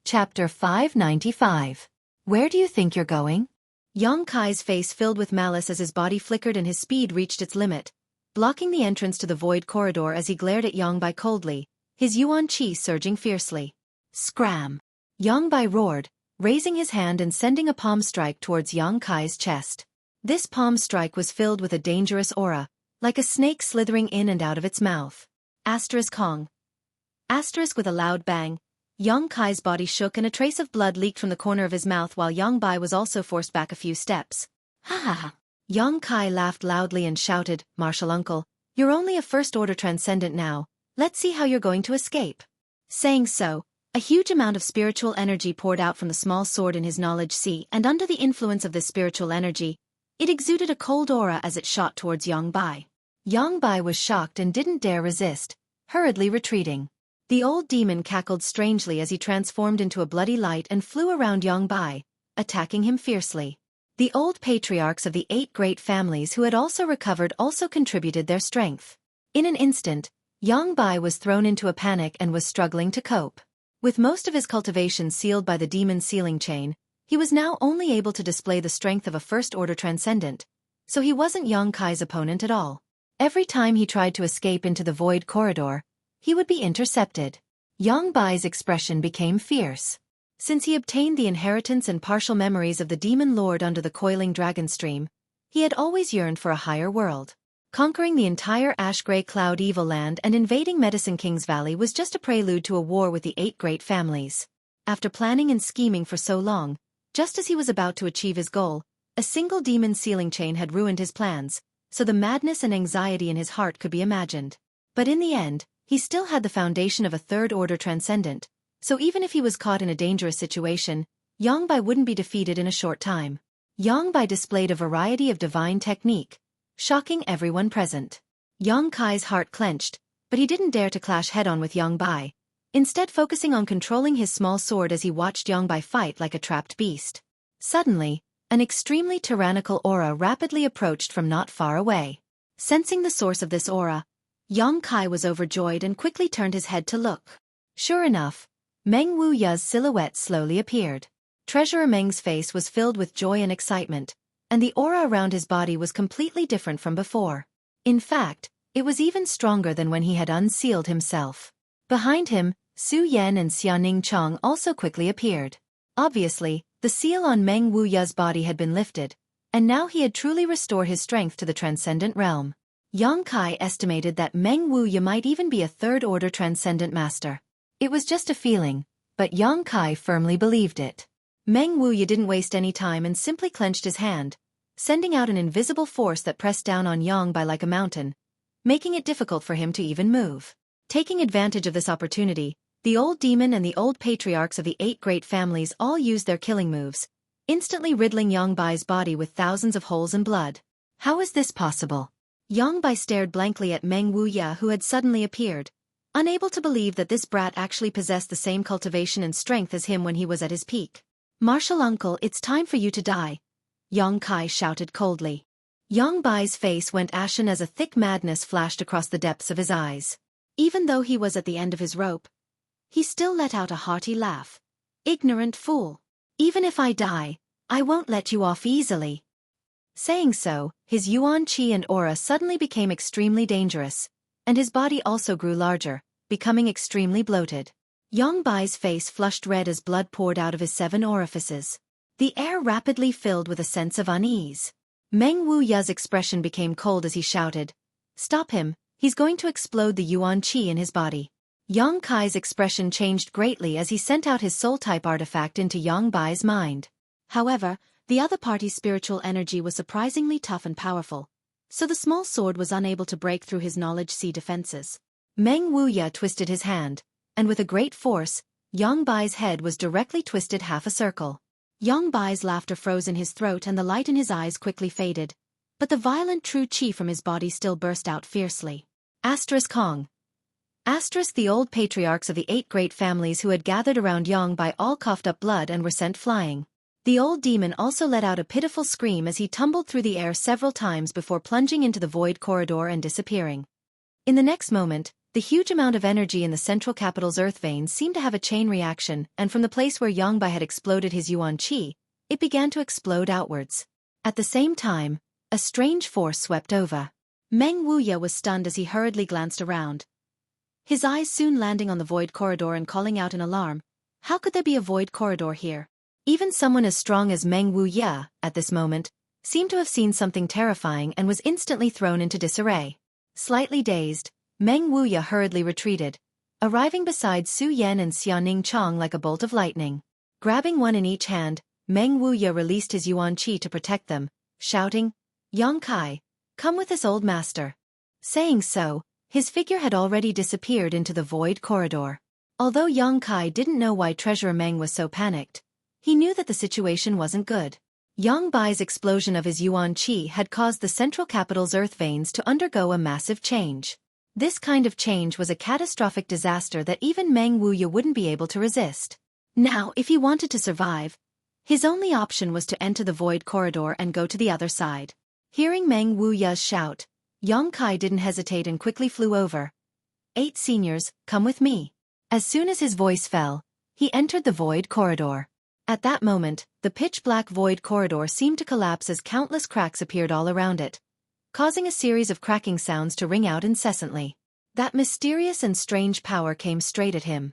Chapter 595. Where do you think you're going? Yang Kai's face filled with malice as his body flickered and his speed reached its limit, blocking the entrance to the void corridor as he glared at Yang Bai coldly, his yuan qi surging fiercely. Scram! Yang Bai roared, raising his hand and sending a palm strike towards Yang Kai's chest. This palm strike was filled with a dangerous aura, like a snake slithering in and out of its mouth. Kong. With a loud bang, Yang Kai's body shook and a trace of blood leaked from the corner of his mouth while Yang Bai was also forced back a few steps. Ha ha ha! Yang Kai laughed loudly and shouted, "Martial uncle, you're only a first-order transcendent now, let's see how you're going to escape." Saying so, a huge amount of spiritual energy poured out from the small sword in his knowledge sea, and under the influence of this spiritual energy, it exuded a cold aura as it shot towards Yang Bai. Yang Bai was shocked and didn't dare resist, hurriedly retreating. The old demon cackled strangely as he transformed into a bloody light and flew around Yang Bai, attacking him fiercely. The old patriarchs of the 8 great families who had also recovered also contributed their strength. In an instant, Yang Bai was thrown into a panic and was struggling to cope. With most of his cultivation sealed by the demon's sealing chain, he was now only able to display the strength of a first-order transcendent, so he wasn't Yang Kai's opponent at all. Every time he tried to escape into the void corridor, he would be intercepted. Yang Bai's expression became fierce. Since he obtained the inheritance and partial memories of the demon lord under the coiling dragon stream, he had always yearned for a higher world. Conquering the entire ash-gray cloud evil land and invading Medicine King's Valley was just a prelude to a war with the 8 great families. After planning and scheming for so long, just as he was about to achieve his goal, a single demon sealing chain had ruined his plans, so the madness and anxiety in his heart could be imagined. But in the end, he still had the foundation of a third-order transcendent, so even if he was caught in a dangerous situation, Yang Bai wouldn't be defeated in a short time. Yang Bai displayed a variety of divine technique, shocking everyone present. Yang Kai's heart clenched, but he didn't dare to clash head-on with Yang Bai, instead focusing on controlling his small sword as he watched Yang Bai fight like a trapped beast. Suddenly, an extremely tyrannical aura rapidly approached from not far away. Sensing the source of this aura, Yang Kai was overjoyed and quickly turned his head to look. Sure enough, Meng Wuya's silhouette slowly appeared. Treasurer Meng's face was filled with joy and excitement, and the aura around his body was completely different from before. In fact, it was even stronger than when he had unsealed himself. Behind him, Su Yan and Xiaoning Chong also quickly appeared. Obviously, the seal on Meng Wuya's body had been lifted, and now he had truly restored his strength to the transcendent realm. Yang Kai estimated that Meng Wuya might even be a third-order transcendent master. It was just a feeling, but Yang Kai firmly believed it. Meng Wuya didn't waste any time and simply clenched his hand, sending out an invisible force that pressed down on Yang Bai like a mountain, making it difficult for him to even move. Taking advantage of this opportunity, the old demon and the old patriarchs of the 8 great families all used their killing moves, instantly riddling Yang Bai's body with thousands of holes and blood. How is this possible? Yang Bai stared blankly at Meng Wuya, who had suddenly appeared, unable to believe that this brat actually possessed the same cultivation and strength as him when he was at his peak. "Martial uncle, it's time for you to die," Yang Kai shouted coldly. Yang Bai's face went ashen as a thick madness flashed across the depths of his eyes. Even though he was at the end of his rope, he still let out a hearty laugh. "Ignorant fool. Even if I die, I won't let you off easily." Saying so, his yuan qi and aura suddenly became extremely dangerous, and his body also grew larger, becoming extremely bloated. Yang Bai's face flushed red as blood poured out of his 7 orifices. The air rapidly filled with a sense of unease. Meng Wuya's expression became cold as he shouted, "Stop him, he's going to explode the yuan qi in his body." Yang Kai's expression changed greatly as he sent out his soul-type artifact into Yang Bai's mind. However, the other party's spiritual energy was surprisingly tough and powerful, so the small sword was unable to break through his knowledge sea defenses. Meng Wuya twisted his hand, and with a great force, Yang Bai's head was directly twisted half a circle. Yang Bai's laughter froze in his throat and the light in his eyes quickly faded, but the violent true qi from his body still burst out fiercely. Kong. The old patriarchs of the 8 great families who had gathered around Yang Bai all coughed up blood and were sent flying. The old demon also let out a pitiful scream as he tumbled through the air several times before plunging into the void corridor and disappearing. In the next moment, The huge amount of energy in the central capital's earth veins seemed to have a chain reaction, and from the place where Yangbai had exploded his yuan qi, it began to explode outwards. At the same time, a strange force swept over. Meng Wuya was stunned as he hurriedly glanced around, his eyes soon landing on the void corridor and calling out in alarm. How could there be a void corridor here? Even someone as strong as Meng Wuya, at this moment, seemed to have seen something terrifying and was instantly thrown into disarray. Slightly dazed, Meng Wuya hurriedly retreated, arriving beside Su Yan and Xiaoning Chong like a bolt of lightning. Grabbing one in each hand, Meng Wuya released his yuan qi to protect them, shouting, "Yang Kai, come with us, old master." Saying so, his figure had already disappeared into the void corridor. Although Yang Kai didn't know why Treasurer Meng was so panicked, he knew that the situation wasn't good. Yang Bai's explosion of his yuan qi had caused the central capital's earth veins to undergo a massive change. This kind of change was a catastrophic disaster that even Meng Wuya wouldn't be able to resist. Now, if he wanted to survive, his only option was to enter the void corridor and go to the other side. Hearing Meng Wuya's shout, Yang Kai didn't hesitate and quickly flew over. 8 seniors, come with me. As soon as his voice fell, he entered the void corridor. At that moment, the pitch-black void corridor seemed to collapse as countless cracks appeared all around it, causing a series of cracking sounds to ring out incessantly. That mysterious and strange power came straight at him.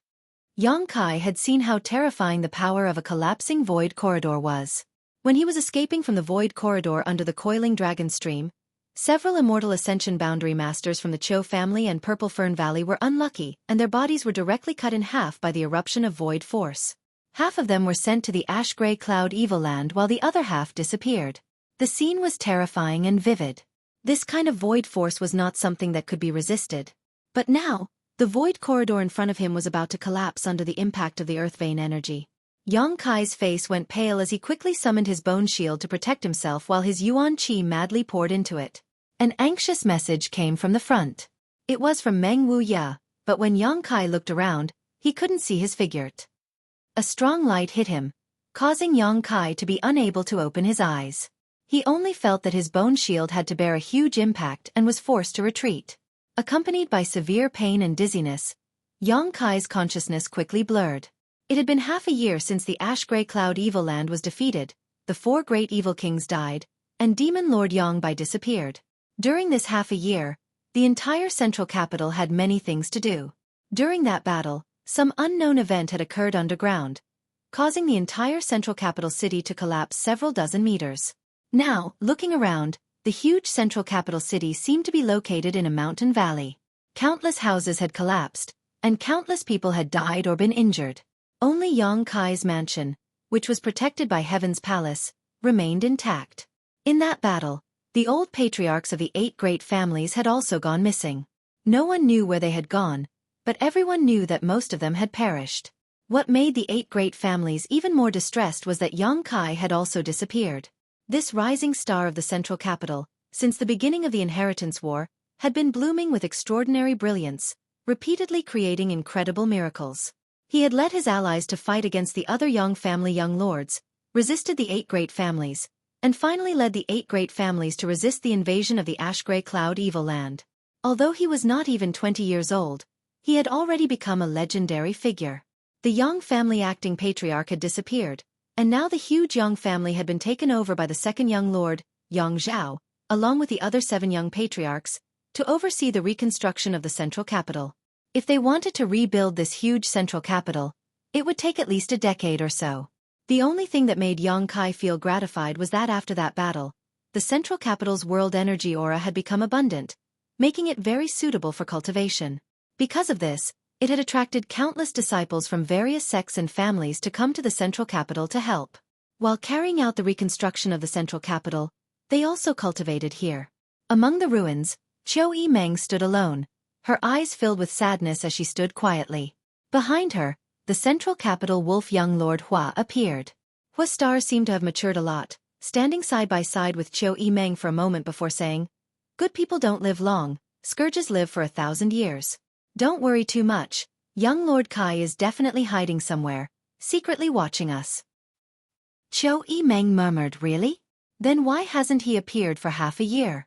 Yang Kai had seen how terrifying the power of a collapsing void corridor was. When he was escaping from the void corridor under the coiling dragon stream, several immortal ascension boundary masters from the Cho family and Purple Fern Valley were unlucky, and their bodies were directly cut in half by the eruption of void force. Half of them were sent to the ash-gray cloud evil land while the other half disappeared. The scene was terrifying and vivid. This kind of void force was not something that could be resisted. But now, the void corridor in front of him was about to collapse under the impact of the earth vein energy. Yang Kai's face went pale as he quickly summoned his bone shield to protect himself while his yuan qi madly poured into it. An anxious message came from the front. It was from Meng Wuya, but when Yang Kai looked around, he couldn't see his figure. A strong light hit him, causing Yang Kai to be unable to open his eyes. He only felt that his bone shield had to bear a huge impact and was forced to retreat. Accompanied by severe pain and dizziness, Yang Kai's consciousness quickly blurred. It had been half a year since the ash-gray cloud evil land was defeated, the 4 great evil kings died, and Demon Lord Yangbai disappeared. During this half a year, the entire central capital had many things to do. During that battle, some unknown event had occurred underground, causing the entire central capital city to collapse several dozen meters. Now, looking around, the huge central capital city seemed to be located in a mountain valley. Countless houses had collapsed, and countless people had died or been injured. Only Yang Kai's mansion, which was protected by Heaven's Palace, remained intact. In that battle, the old patriarchs of the 8 great families had also gone missing. No one knew where they had gone, but everyone knew that most of them had perished. What made the 8 great families even more distressed was that Yang Kai had also disappeared. This rising star of the central capital, since the beginning of the Inheritance War, had been blooming with extraordinary brilliance, repeatedly creating incredible miracles. He had led his allies to fight against the other Yang family young lords, resisted the 8 great families, and finally led the 8 great families to resist the invasion of the ash-gray cloud evil land. Although he was not even 20 years old, he had already become a legendary figure. The Yang family acting patriarch had disappeared, and now the huge Yang family had been taken over by the second young lord, Yang Zhao, along with the other 7 young patriarchs, to oversee the reconstruction of the central capital. If they wanted to rebuild this huge central capital, it would take at least a decade or so. The only thing that made Yang Kai feel gratified was that after that battle, the central capital's world energy aura had become abundant, making it very suitable for cultivation. Because of this, it had attracted countless disciples from various sects and families to come to the central capital to help. While carrying out the reconstruction of the central capital, they also cultivated here. Among the ruins, Xueqi Meng stood alone, her eyes filled with sadness as she stood quietly. Behind her, the central capital wolf young Lord Hua appeared. Hua's stars seemed to have matured a lot, standing side by side with Xueqi Meng for a moment before saying, "Good people don't live long, scourges live for 1,000 years. Don't worry too much, young Lord Kai is definitely hiding somewhere, secretly watching us." Xueqi Meng murmured, "Really? Then why hasn't he appeared for half a year?"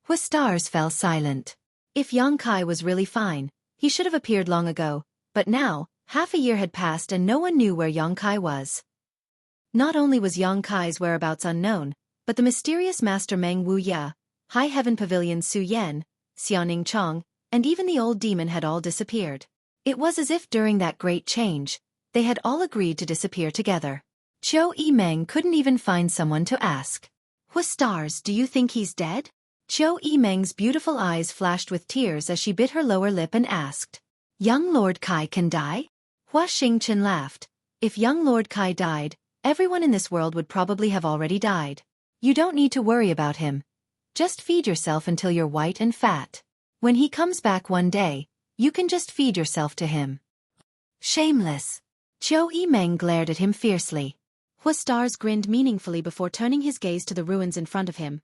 Hua's stars fell silent. If Yang Kai was really fine, He should have appeared long ago, but now, half a year had passed and no one knew where Yongkai was. Not only was Yongkai's whereabouts unknown, but the mysterious master Meng Wuya, High Heaven Pavilion Su Yen, Xiaoning Chong, and even the old demon had all disappeared. It was as if during that great change, they had all agreed to disappear together. Xueqi Meng couldn't even find someone to ask. "What stars, do you think he's dead?" Xueqi Meng's beautiful eyes flashed with tears as she bit her lower lip and asked. "Young Lord Kai can die?" Hua Xingchen laughed. "If young Lord Kai died, everyone in this world would probably have already died. You don't need to worry about him. Just feed yourself until you're white and fat. When he comes back one day, you can just feed yourself to him." "Shameless." Xueqi Meng glared at him fiercely. Hua Stars grinned meaningfully before turning his gaze to the ruins in front of him,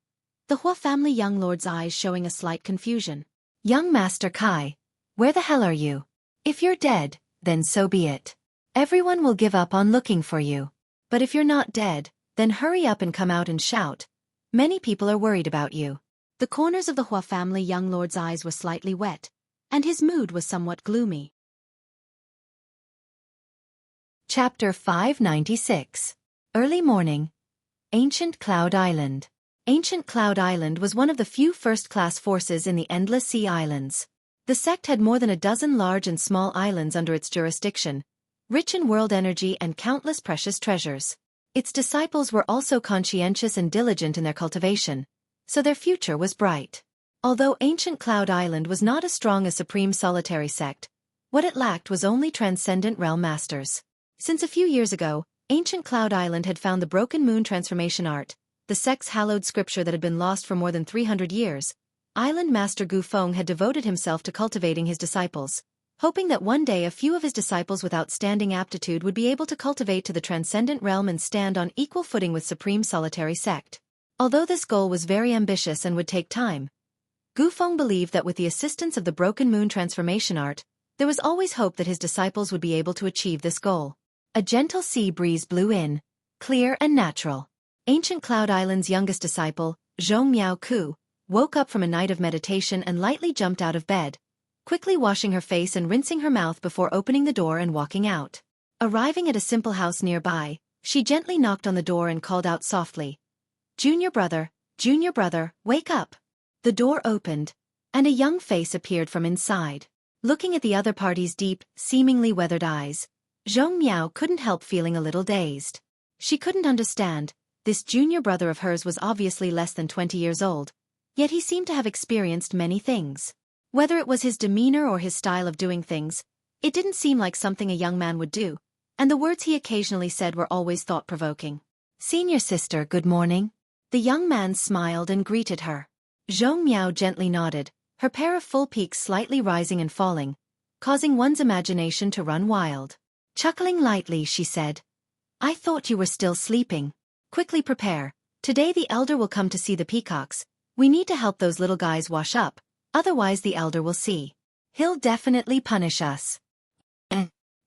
the Hua family young lord's eyes showing a slight confusion. "Young Master Kai, where the hell are you? If you're dead, then so be it. Everyone will give up on looking for you. But if you're not dead, then hurry up and come out and shout. Many people are worried about you." The corners of the Hua family young lord's eyes were slightly wet, and his mood was somewhat gloomy. Chapter 596. Early morning. Ancient Cloud Island. Ancient Cloud Island was one of the few first-class forces in the Endless Sea Islands. The sect had more than a dozen large and small islands under its jurisdiction, rich in world energy and countless precious treasures. Its disciples were also conscientious and diligent in their cultivation, so their future was bright. Although Ancient Cloud Island was not as strong as Supreme Solitary Sect, what it lacked was only Transcendent Realm Masters. Since a few years ago, Ancient Cloud Island had found the Broken Moon Transformation Art, the sect's hallowed scripture that had been lost for more than 300 years. Island Master Gu Feng had devoted himself to cultivating his disciples, hoping that one day a few of his disciples with outstanding aptitude would be able to cultivate to the Transcendent Realm and stand on equal footing with Supreme Solitary Sect. Although this goal was very ambitious and would take time, Gu Feng believed that with the assistance of the Broken Moon Transformation Art, there was always hope that his disciples would be able to achieve this goal. A gentle sea breeze blew in, clear and natural. Ancient Cloud Island's youngest disciple, Zhong Miao Ku, woke up from a night of meditation and lightly jumped out of bed, quickly washing her face and rinsing her mouth before opening the door and walking out. Arriving at a simple house nearby, she gently knocked on the door and called out softly, Junior brother, wake up." The door opened, and a young face appeared from inside. Looking at the other party's deep, seemingly weathered eyes, Zhong Miao couldn't help feeling a little dazed. She couldn't understand. This junior brother of hers was obviously less than 20 years old, yet he seemed to have experienced many things. Whether it was his demeanor or his style of doing things, it didn't seem like something a young man would do, and the words he occasionally said were always thought-provoking. "Senior sister, good morning." The young man smiled and greeted her. Zhong Miao gently nodded, her pair of full peaks slightly rising and falling, causing one's imagination to run wild. Chuckling lightly, she said, "I thought you were still sleeping. Quickly prepare. Today the elder will come to see the peacocks. We need to help those little guys wash up, otherwise the elder will see. He'll definitely punish us."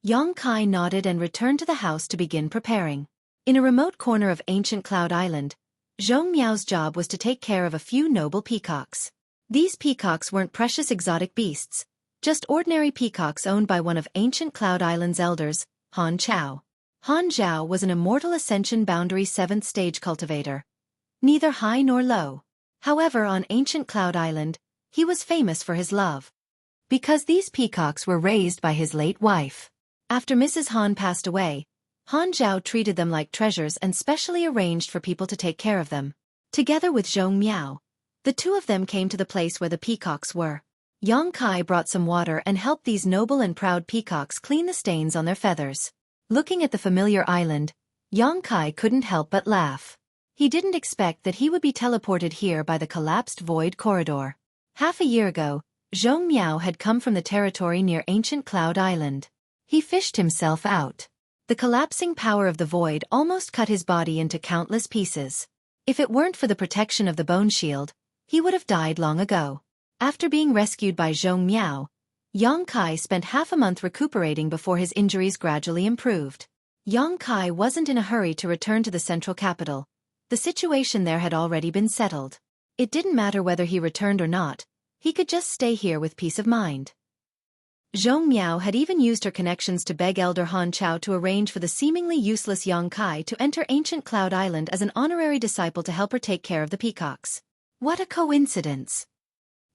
Yongkai nodded and returned to the house to begin preparing. In a remote corner of Ancient Cloud Island, Zhong Miao's job was to take care of a few noble peacocks. These peacocks weren't precious exotic beasts, just ordinary peacocks owned by one of Ancient Cloud Island's elders, Han Chao. Han Zhao was an immortal Ascension Boundary 7th stage cultivator. Neither high nor low. However, on Ancient Cloud Island, he was famous for his love. Because these peacocks were raised by his late wife. After Mrs. Han passed away, Han Zhao treated them like treasures and specially arranged for people to take care of them. Together with Zhong Miao, the two of them came to the place where the peacocks were. Yongkai brought some water and helped these noble and proud peacocks clean the stains on their feathers. Looking at the familiar island, Yongkai couldn't help but laugh. He didn't expect that he would be teleported here by the collapsed void corridor. Half a year ago, Zhong Miao had come from the territory near Ancient Cloud Island. He fished himself out. The collapsing power of the void almost cut his body into countless pieces. If it weren't for the protection of the bone shield, he would have died long ago. After being rescued by Zhong Miao, Yongkai spent half a month recuperating before his injuries gradually improved. Yongkai wasn't in a hurry to return to the central capital. The situation there had already been settled. It didn't matter whether he returned or not, he could just stay here with peace of mind. Zhong Miao had even used her connections to beg Elder Han Chao to arrange for the seemingly useless Yang Kai to enter ancient Cloud Island as an honorary disciple to help her take care of the peacocks. What a coincidence!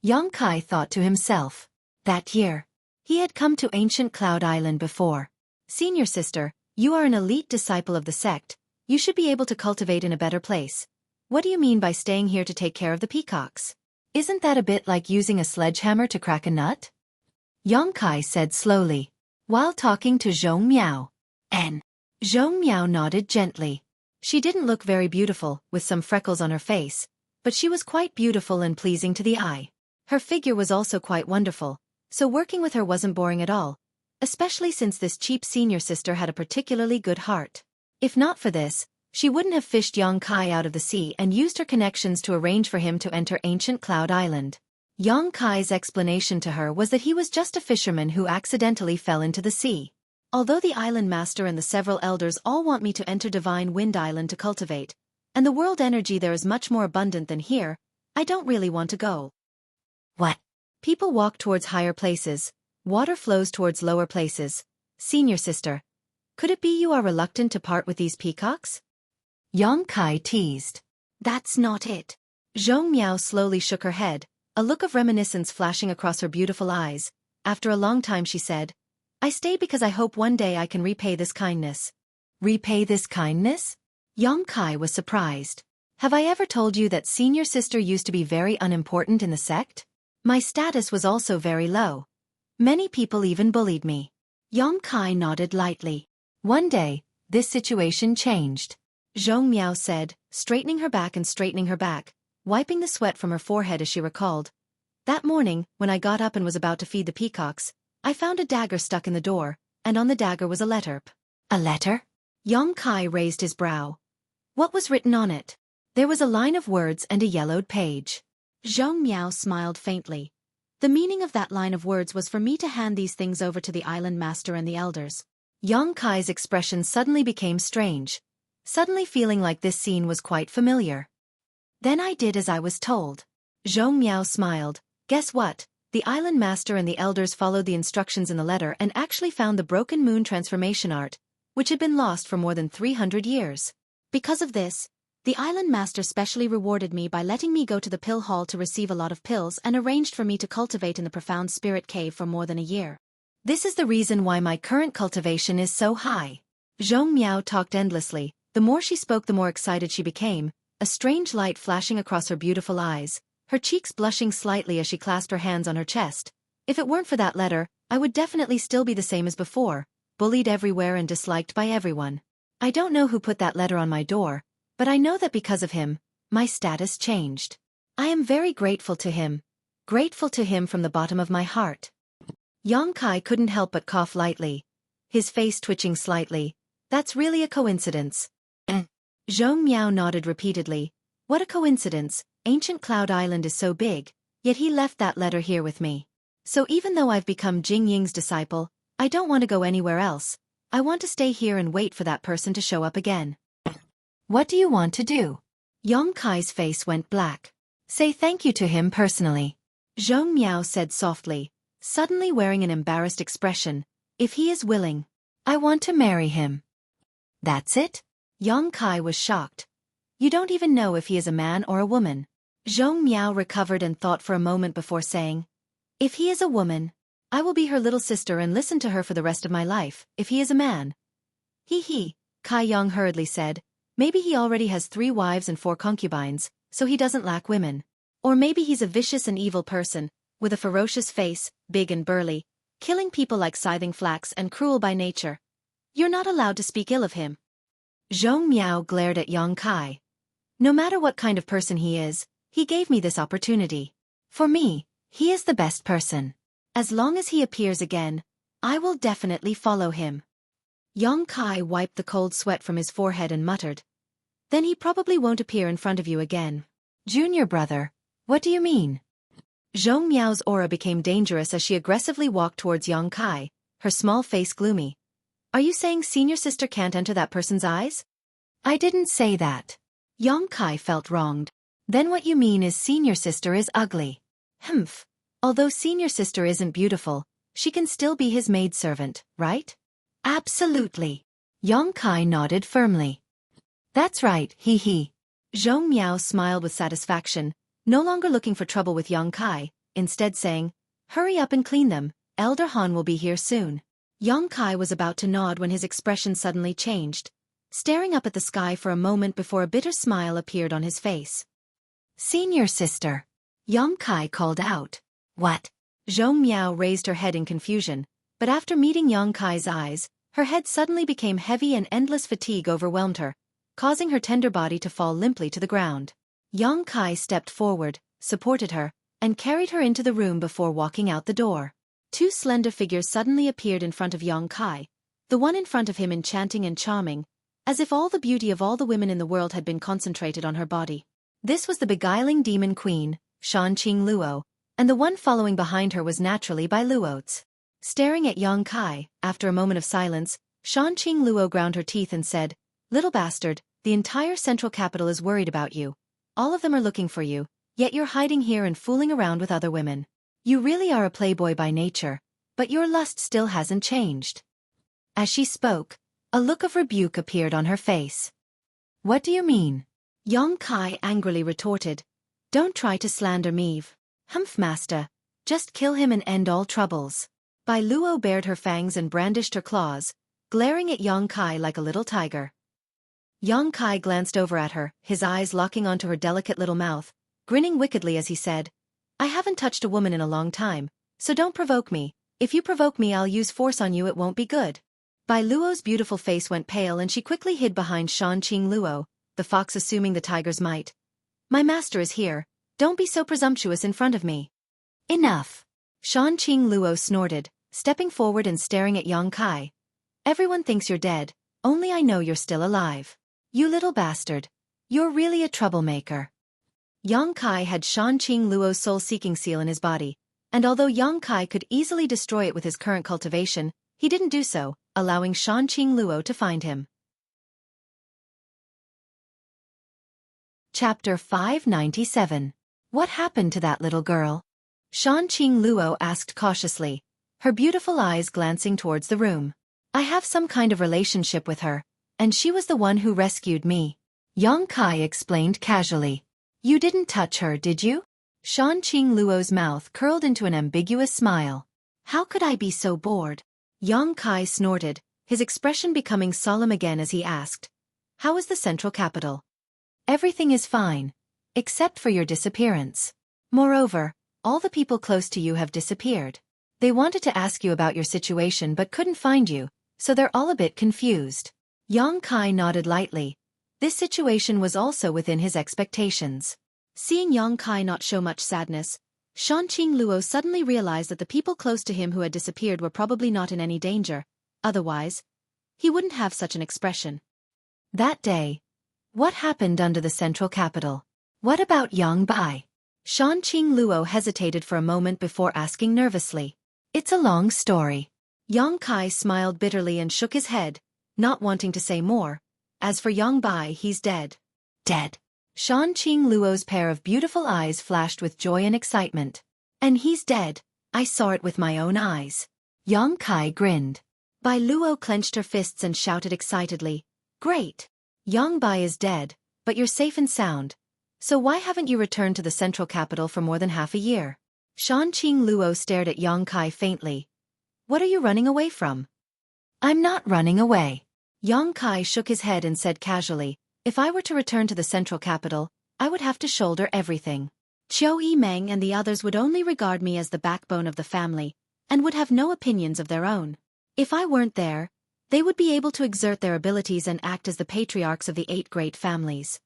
Yang Kai thought to himself. That year, he had come to ancient Cloud Island before. Senior sister, you are an elite disciple of the sect. You should be able to cultivate in a better place. What do you mean by staying here to take care of the peacocks? Isn't that a bit like using a sledgehammer to crack a nut? Yang Kai said slowly, while talking to Zhong Miao. Zhong Miao nodded gently. She didn't look very beautiful, with some freckles on her face, but she was quite beautiful and pleasing to the eye. Her figure was also quite wonderful, so working with her wasn't boring at all, especially since this cheap senior sister had a particularly good heart. If not for this, she wouldn't have fished Yang Kai out of the sea and used her connections to arrange for him to enter ancient Cloud Island. Yang Kai's explanation to her was that he was just a fisherman who accidentally fell into the sea. Although the island master and the several elders all want me to enter Divine Wind Island to cultivate, and the world energy there is much more abundant than here, I don't really want to go. What? People walk towards higher places, water flows towards lower places. Senior sister, could it be you are reluctant to part with these peacocks? Yang Kai teased. That's not it. Zhong Miao slowly shook her head, a look of reminiscence flashing across her beautiful eyes. After a long time she said, I stay because I hope one day I can repay this kindness. Repay this kindness? Yang Kai was surprised. Have I ever told you that senior sister used to be very unimportant in the sect? My status was also very low. Many people even bullied me. Yang Kai nodded lightly. One day, this situation changed. Zhong Miao said, straightening her back, wiping the sweat from her forehead as she recalled. That morning, when I got up and was about to feed the peacocks, I found a dagger stuck in the door, and on the dagger was a letter. A letter? Yang Kai raised his brow. What was written on it? There was a line of words and a yellowed page. Zhong Miao smiled faintly. The meaning of that line of words was for me to hand these things over to the island master and the elders. Yang Kai's expression suddenly became strange, suddenly feeling like this scene was quite familiar. Then I did as I was told. Zhong Miao smiled. Guess what? The island master and the elders followed the instructions in the letter and actually found the broken moon transformation art, which had been lost for more than 300 years. Because of this, the island master specially rewarded me by letting me go to the pill hall to receive a lot of pills and arranged for me to cultivate in the profound spirit cave for more than a year. This is the reason why my current cultivation is so high. Zhong Miao talked endlessly. The more she spoke, the more excited she became, a strange light flashing across her beautiful eyes, her cheeks blushing slightly as she clasped her hands on her chest. If it weren't for that letter, I would definitely still be the same as before, bullied everywhere and disliked by everyone. I don't know who put that letter on my door, but I know that because of him, my status changed. I am very grateful to him from the bottom of my heart. Yang Kai couldn't help but cough lightly, his face twitching slightly. That's really a coincidence. Zhong Miao nodded repeatedly. What a coincidence, ancient Cloud Island is so big, yet he left that letter here with me. So even though I've become Jing Ying's disciple, I don't want to go anywhere else. I want to stay here and wait for that person to show up again. What do you want to do? Yang Kai's face went black. Say thank you to him personally. Zhong Miao said softly, suddenly wearing an embarrassed expression. If he is willing, I want to marry him. That's it? Yang Kai was shocked. You don't even know if he is a man or a woman. Zhong Miao recovered and thought for a moment before saying, if he is a woman, I will be her little sister and listen to her for the rest of my life. If he is a man. He, Kai Yang hurriedly said, maybe he already has 3 wives and 4 concubines, so he doesn't lack women. Or maybe he's a vicious and evil person, with a ferocious face, big and burly, killing people like scything flax and cruel by nature. You're not allowed to speak ill of him. Zhong Miao glared at Yang Kai. No matter what kind of person he is, he gave me this opportunity. For me, he is the best person. As long as he appears again, I will definitely follow him. Yang Kai wiped the cold sweat from his forehead and muttered. Then he probably won't appear in front of you again. Junior brother, what do you mean? Zhong Miao's aura became dangerous as she aggressively walked towards Yang Kai, her small face gloomy. Are you saying senior sister can't enter that person's eyes? I didn't say that. Yang Kai felt wronged. Then what you mean is senior sister is ugly. Humph. Although senior sister isn't beautiful, she can still be his maidservant, right? Absolutely. Yang Kai nodded firmly. That's right, he. Zhong Miao smiled with satisfaction, no longer looking for trouble with Yang Kai, instead saying, hurry up and clean them, Elder Han will be here soon. Yang Kai was about to nod when his expression suddenly changed, staring up at the sky for a moment before a bitter smile appeared on his face. Senior sister. Yang Kai called out. What? Zhong Miao raised her head in confusion, but after meeting Yang Kai's eyes, her head suddenly became heavy and endless fatigue overwhelmed her, causing her tender body to fall limply to the ground. Yang Kai stepped forward, supported her, and carried her into the room before walking out the door. Two slender figures suddenly appeared in front of Yang Kai, the one in front of him enchanting and charming, as if all the beauty of all the women in the world had been concentrated on her body. This was the beguiling demon queen, Shanqing Luo, and the one following behind her was naturally Bai Luozi. Staring at Yang Kai, after a moment of silence, Shanqing Luo ground her teeth and said, Little bastard, the entire central capital is worried about you. All of them are looking for you, yet you're hiding here and fooling around with other women. You really are a playboy by nature, but your lust still hasn't changed. As she spoke, a look of rebuke appeared on her face. What do you mean? Yang Kai angrily retorted. Don't try to slander me. Humph master, just kill him and end all troubles. Bai Luo bared her fangs and brandished her claws, glaring at Yang Kai like a little tiger. Yang Kai glanced over at her, his eyes locking onto her delicate little mouth, grinning wickedly as he said, I haven't touched a woman in a long time, so don't provoke me. If you provoke me, I'll use force on you. It won't be good. Bai Luo's beautiful face went pale and she quickly hid behind Shanqing Luo, the fox assuming the tiger's might. My master is here. Don't be so presumptuous in front of me. Enough. Shanqing Luo snorted, stepping forward and staring at Yang Kai. Everyone thinks you're dead, only I know you're still alive. You little bastard. You're really a troublemaker. Yang Kai had Shanqing Luo's soul-seeking seal in his body, and although Yang Kai could easily destroy it with his current cultivation, he didn't do so, allowing Shanqing Luo to find him. Chapter 597. What happened to that little girl? Shanqing Luo asked cautiously, her beautiful eyes glancing towards the room. I have some kind of relationship with her, and she was the one who rescued me. Yang Kai explained casually. You didn't touch her, did you? Shanqing Luo's mouth curled into an ambiguous smile. How could I be so bored? Yang Kai snorted, his expression becoming solemn again as he asked, how is the central capital? Everything is fine, except for your disappearance. Moreover, all the people close to you have disappeared. They wanted to ask you about your situation but couldn't find you, so they're all a bit confused. Yang Kai nodded lightly. This situation was also within his expectations. Seeing Yang Kai not show much sadness, Shanqing Luo suddenly realized that the people close to him who had disappeared were probably not in any danger. Otherwise, he wouldn't have such an expression. That day, what happened under the central capital? What about Yang Bai? Shanqing Luo hesitated for a moment before asking nervously. It's a long story. Yang Kai smiled bitterly and shook his head, not wanting to say more. As for Yang Bai, he's dead. Dead. Shanqing Luo's pair of beautiful eyes flashed with joy and excitement. And he's dead. I saw it with my own eyes. Yang Kai grinned. Bai Luo clenched her fists and shouted excitedly. Great. Yang Bai is dead, but you're safe and sound. So why haven't you returned to the central capital for more than half a year? Shanqing Luo stared at Yang Kai faintly. What are you running away from? I'm not running away. Yang Kai shook his head and said casually, if I were to return to the central capital, I would have to shoulder everything. Qiu Meng and the others would only regard me as the backbone of the family, and would have no opinions of their own. If I weren't there, they would be able to exert their abilities and act as the patriarchs of the 8 great families.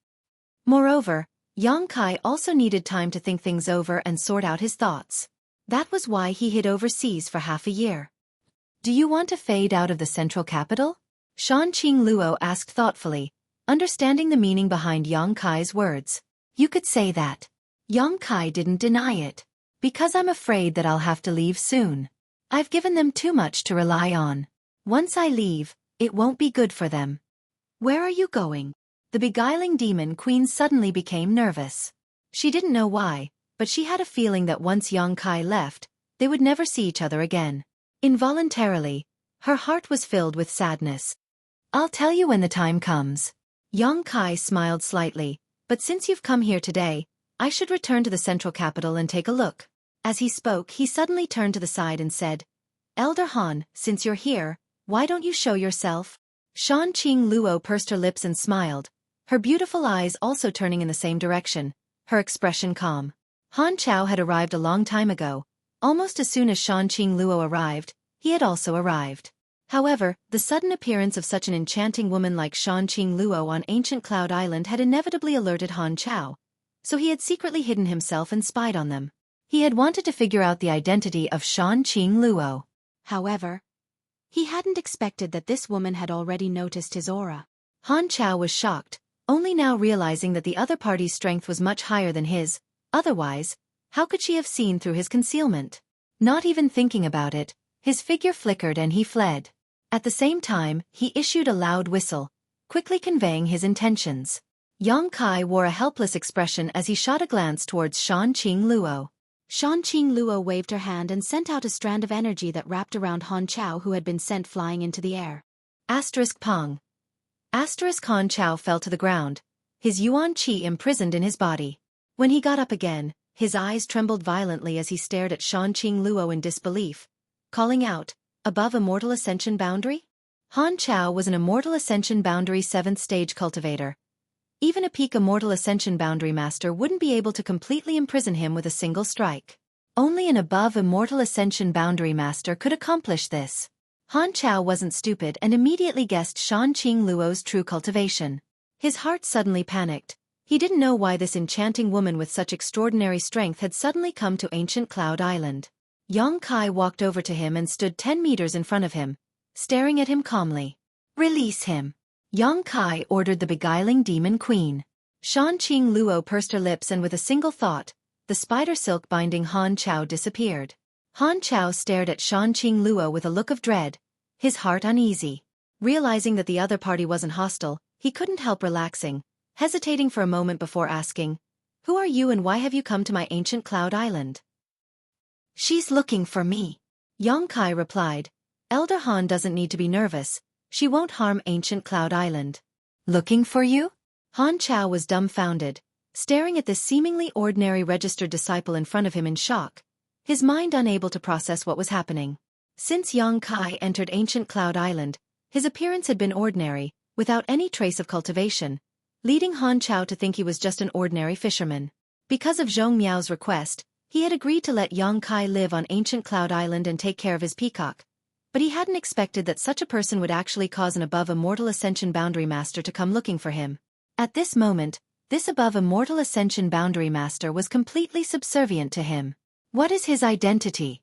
Moreover, Yang Kai also needed time to think things over and sort out his thoughts. That was why he hid overseas for half a year. Do you want to fade out of the central capital? Shanqing Luo asked thoughtfully, understanding the meaning behind Yang Kai's words. You could say that. Yang Kai didn't deny it. Because I'm afraid that I'll have to leave soon. I've given them too much to rely on. Once I leave, it won't be good for them. Where are you going? The beguiling demon queen suddenly became nervous. She didn't know why, but she had a feeling that once Yang Kai left, they would never see each other again. Involuntarily, her heart was filled with sadness. I'll tell you when the time comes. Yong Kai smiled slightly, but since you've come here today, I should return to the central capital and take a look. As he spoke, he suddenly turned to the side and said, Elder Han, since you're here, why don't you show yourself? Shan Qing Luo pursed her lips and smiled, her beautiful eyes also turning in the same direction, her expression calm. Han Chao had arrived a long time ago. Almost as soon as Shan Qing Luo arrived, he had also arrived. However, the sudden appearance of such an enchanting woman like Shan Qing Luo on ancient Cloud Island had inevitably alerted Han Chao, so he had secretly hidden himself and spied on them. He had wanted to figure out the identity of Shan Qing Luo. However, he hadn't expected that this woman had already noticed his aura. Han Chao was shocked, only now realizing that the other party's strength was much higher than his. Otherwise, how could she have seen through his concealment? Not even thinking about it, his figure flickered and he fled. At the same time, he issued a loud whistle, quickly conveying his intentions. Yong Kai wore a helpless expression as he shot a glance towards Shan Qing Luo. Shan Qing Luo waved her hand and sent out a strand of energy that wrapped around Han Chao, who had been sent flying into the air. Pong. Han Chao fell to the ground, his yuan qi imprisoned in his body. When he got up again, his eyes trembled violently as he stared at Shan Qing Luo in disbelief, calling out, Above Immortal Ascension Boundary? Han Chao was an Immortal Ascension Boundary 7th stage cultivator. Even a peak Immortal Ascension Boundary Master wouldn't be able to completely imprison him with a single strike. Only an above Immortal Ascension Boundary Master could accomplish this. Han Chao wasn't stupid and immediately guessed Shan Qing Luo's true cultivation. His heart suddenly panicked. He didn't know why this enchanting woman with such extraordinary strength had suddenly come to ancient Cloud Island. Yong Kai walked over to him and stood 10 meters in front of him, staring at him calmly. Release him. Yong Kai ordered the beguiling demon queen. Shan Qing Luo pursed her lips and with a single thought, the spider silk binding Han Chao disappeared. Han Chao stared at Shan Qing Luo with a look of dread, his heart uneasy. Realizing that the other party wasn't hostile, he couldn't help relaxing, hesitating for a moment before asking, Who are you and why have you come to my ancient Cloud Island? She's looking for me. Yong Kai replied, Elder Han doesn't need to be nervous, she won't harm ancient Cloud Island. Looking for you? Han Chao was dumbfounded, staring at this seemingly ordinary registered disciple in front of him in shock, his mind unable to process what was happening. Since Yong Kai entered ancient Cloud Island, his appearance had been ordinary, without any trace of cultivation, leading Han Chao to think he was just an ordinary fisherman. Because of Zhong Miao's request, he had agreed to let Yong Kai live on ancient Cloud Island and take care of his peacock, but he hadn't expected that such a person would actually cause an above Immortal Ascension Boundary Master to come looking for him. At this moment, this above Immortal Ascension Boundary Master was completely subservient to him. What is his identity?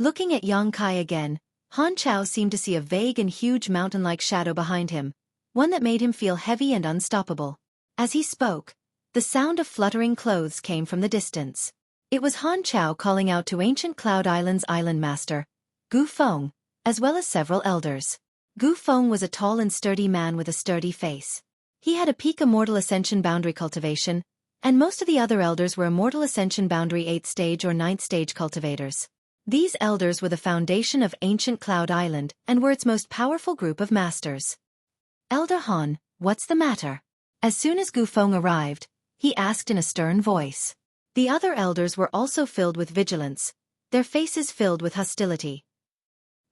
Looking at Yong Kai again, Han Chao seemed to see a vague and huge mountain-like shadow behind him, one that made him feel heavy and unstoppable. As he spoke, the sound of fluttering clothes came from the distance. It was Han Chao calling out to ancient Cloud Island's island master, Gu Feng, as well as several elders. Gu Feng was a tall and sturdy man with a sturdy face. He had a peak Immortal Ascension Boundary cultivation, and most of the other elders were Immortal Ascension Boundary 8th stage or 9th stage cultivators. These elders were the foundation of ancient Cloud Island and were its most powerful group of masters. Elder Han, what's the matter? As soon as Gu Feng arrived, he asked in a stern voice. The other elders were also filled with vigilance, their faces filled with hostility.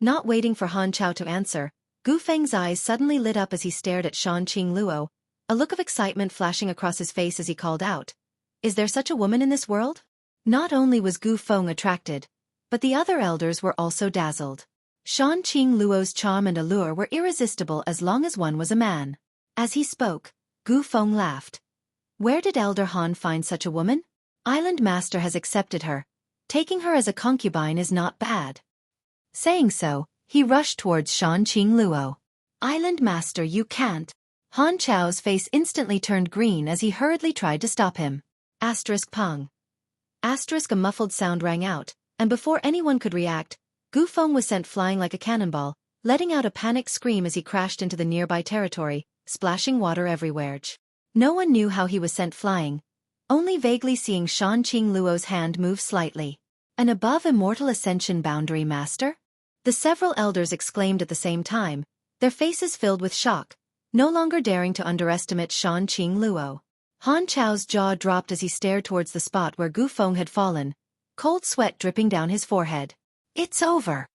Not waiting for Han Chao to answer, Gu Feng's eyes suddenly lit up as he stared at Shan Qing Luo, a look of excitement flashing across his face as he called out, Is there such a woman in this world? Not only was Gu Feng attracted, but the other elders were also dazzled. Shan Qing Luo's charm and allure were irresistible as long as one was a man. As he spoke, Gu Feng laughed. Where did Elder Han find such a woman? Island Master has accepted her. Taking her as a concubine is not bad. Saying so, he rushed towards Shan Qing Luo. Island Master, you can't. Han Chao's face instantly turned green as he hurriedly tried to stop him. Pong. A muffled sound rang out, and before anyone could react, Gu Feng was sent flying like a cannonball, letting out a panicked scream as he crashed into the nearby territory, splashing water everywhere. No one knew how he was sent flying, only vaguely seeing Shan Qing Luo's hand move slightly. An above Immortal Ascension Boundary Master? The several elders exclaimed at the same time, their faces filled with shock, no longer daring to underestimate Xueqi Luo. Han Chao's jaw dropped as he stared towards the spot where Gu Feng had fallen, cold sweat dripping down his forehead. It's over.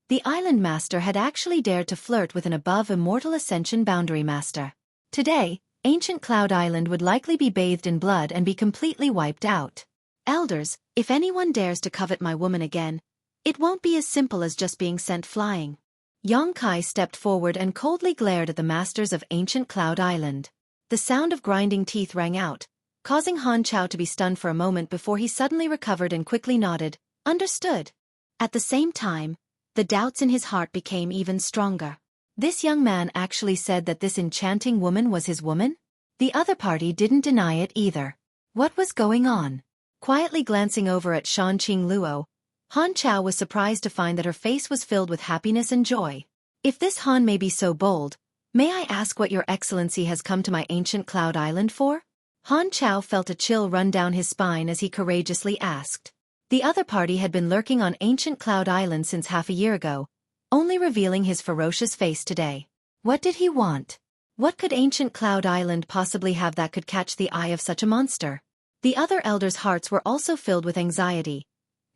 The island master had actually dared to flirt with an above immortal ascension boundary master. Today, ancient Cloud Island would likely be bathed in blood and be completely wiped out. Elders, if anyone dares to covet my woman again, it won't be as simple as just being sent flying. Yang Kai stepped forward and coldly glared at the masters of ancient Cloud Island. The sound of grinding teeth rang out, causing Han Chao to be stunned for a moment before he suddenly recovered and quickly nodded, understood. At the same time, the doubts in his heart became even stronger. This young man actually said that this enchanting woman was his woman? The other party didn't deny it either. What was going on? Quietly glancing over at Xueqi Luo, Han Chao was surprised to find that her face was filled with happiness and joy. If this Han may be so bold, may I ask what your excellency has come to my ancient Cloud Island for? Han Chao felt a chill run down his spine as he courageously asked. The other party had been lurking on ancient Cloud Island since half a year ago, only revealing his ferocious face today. What did he want? What could ancient Cloud Island possibly have that could catch the eye of such a monster? The other elders' hearts were also filled with anxiety,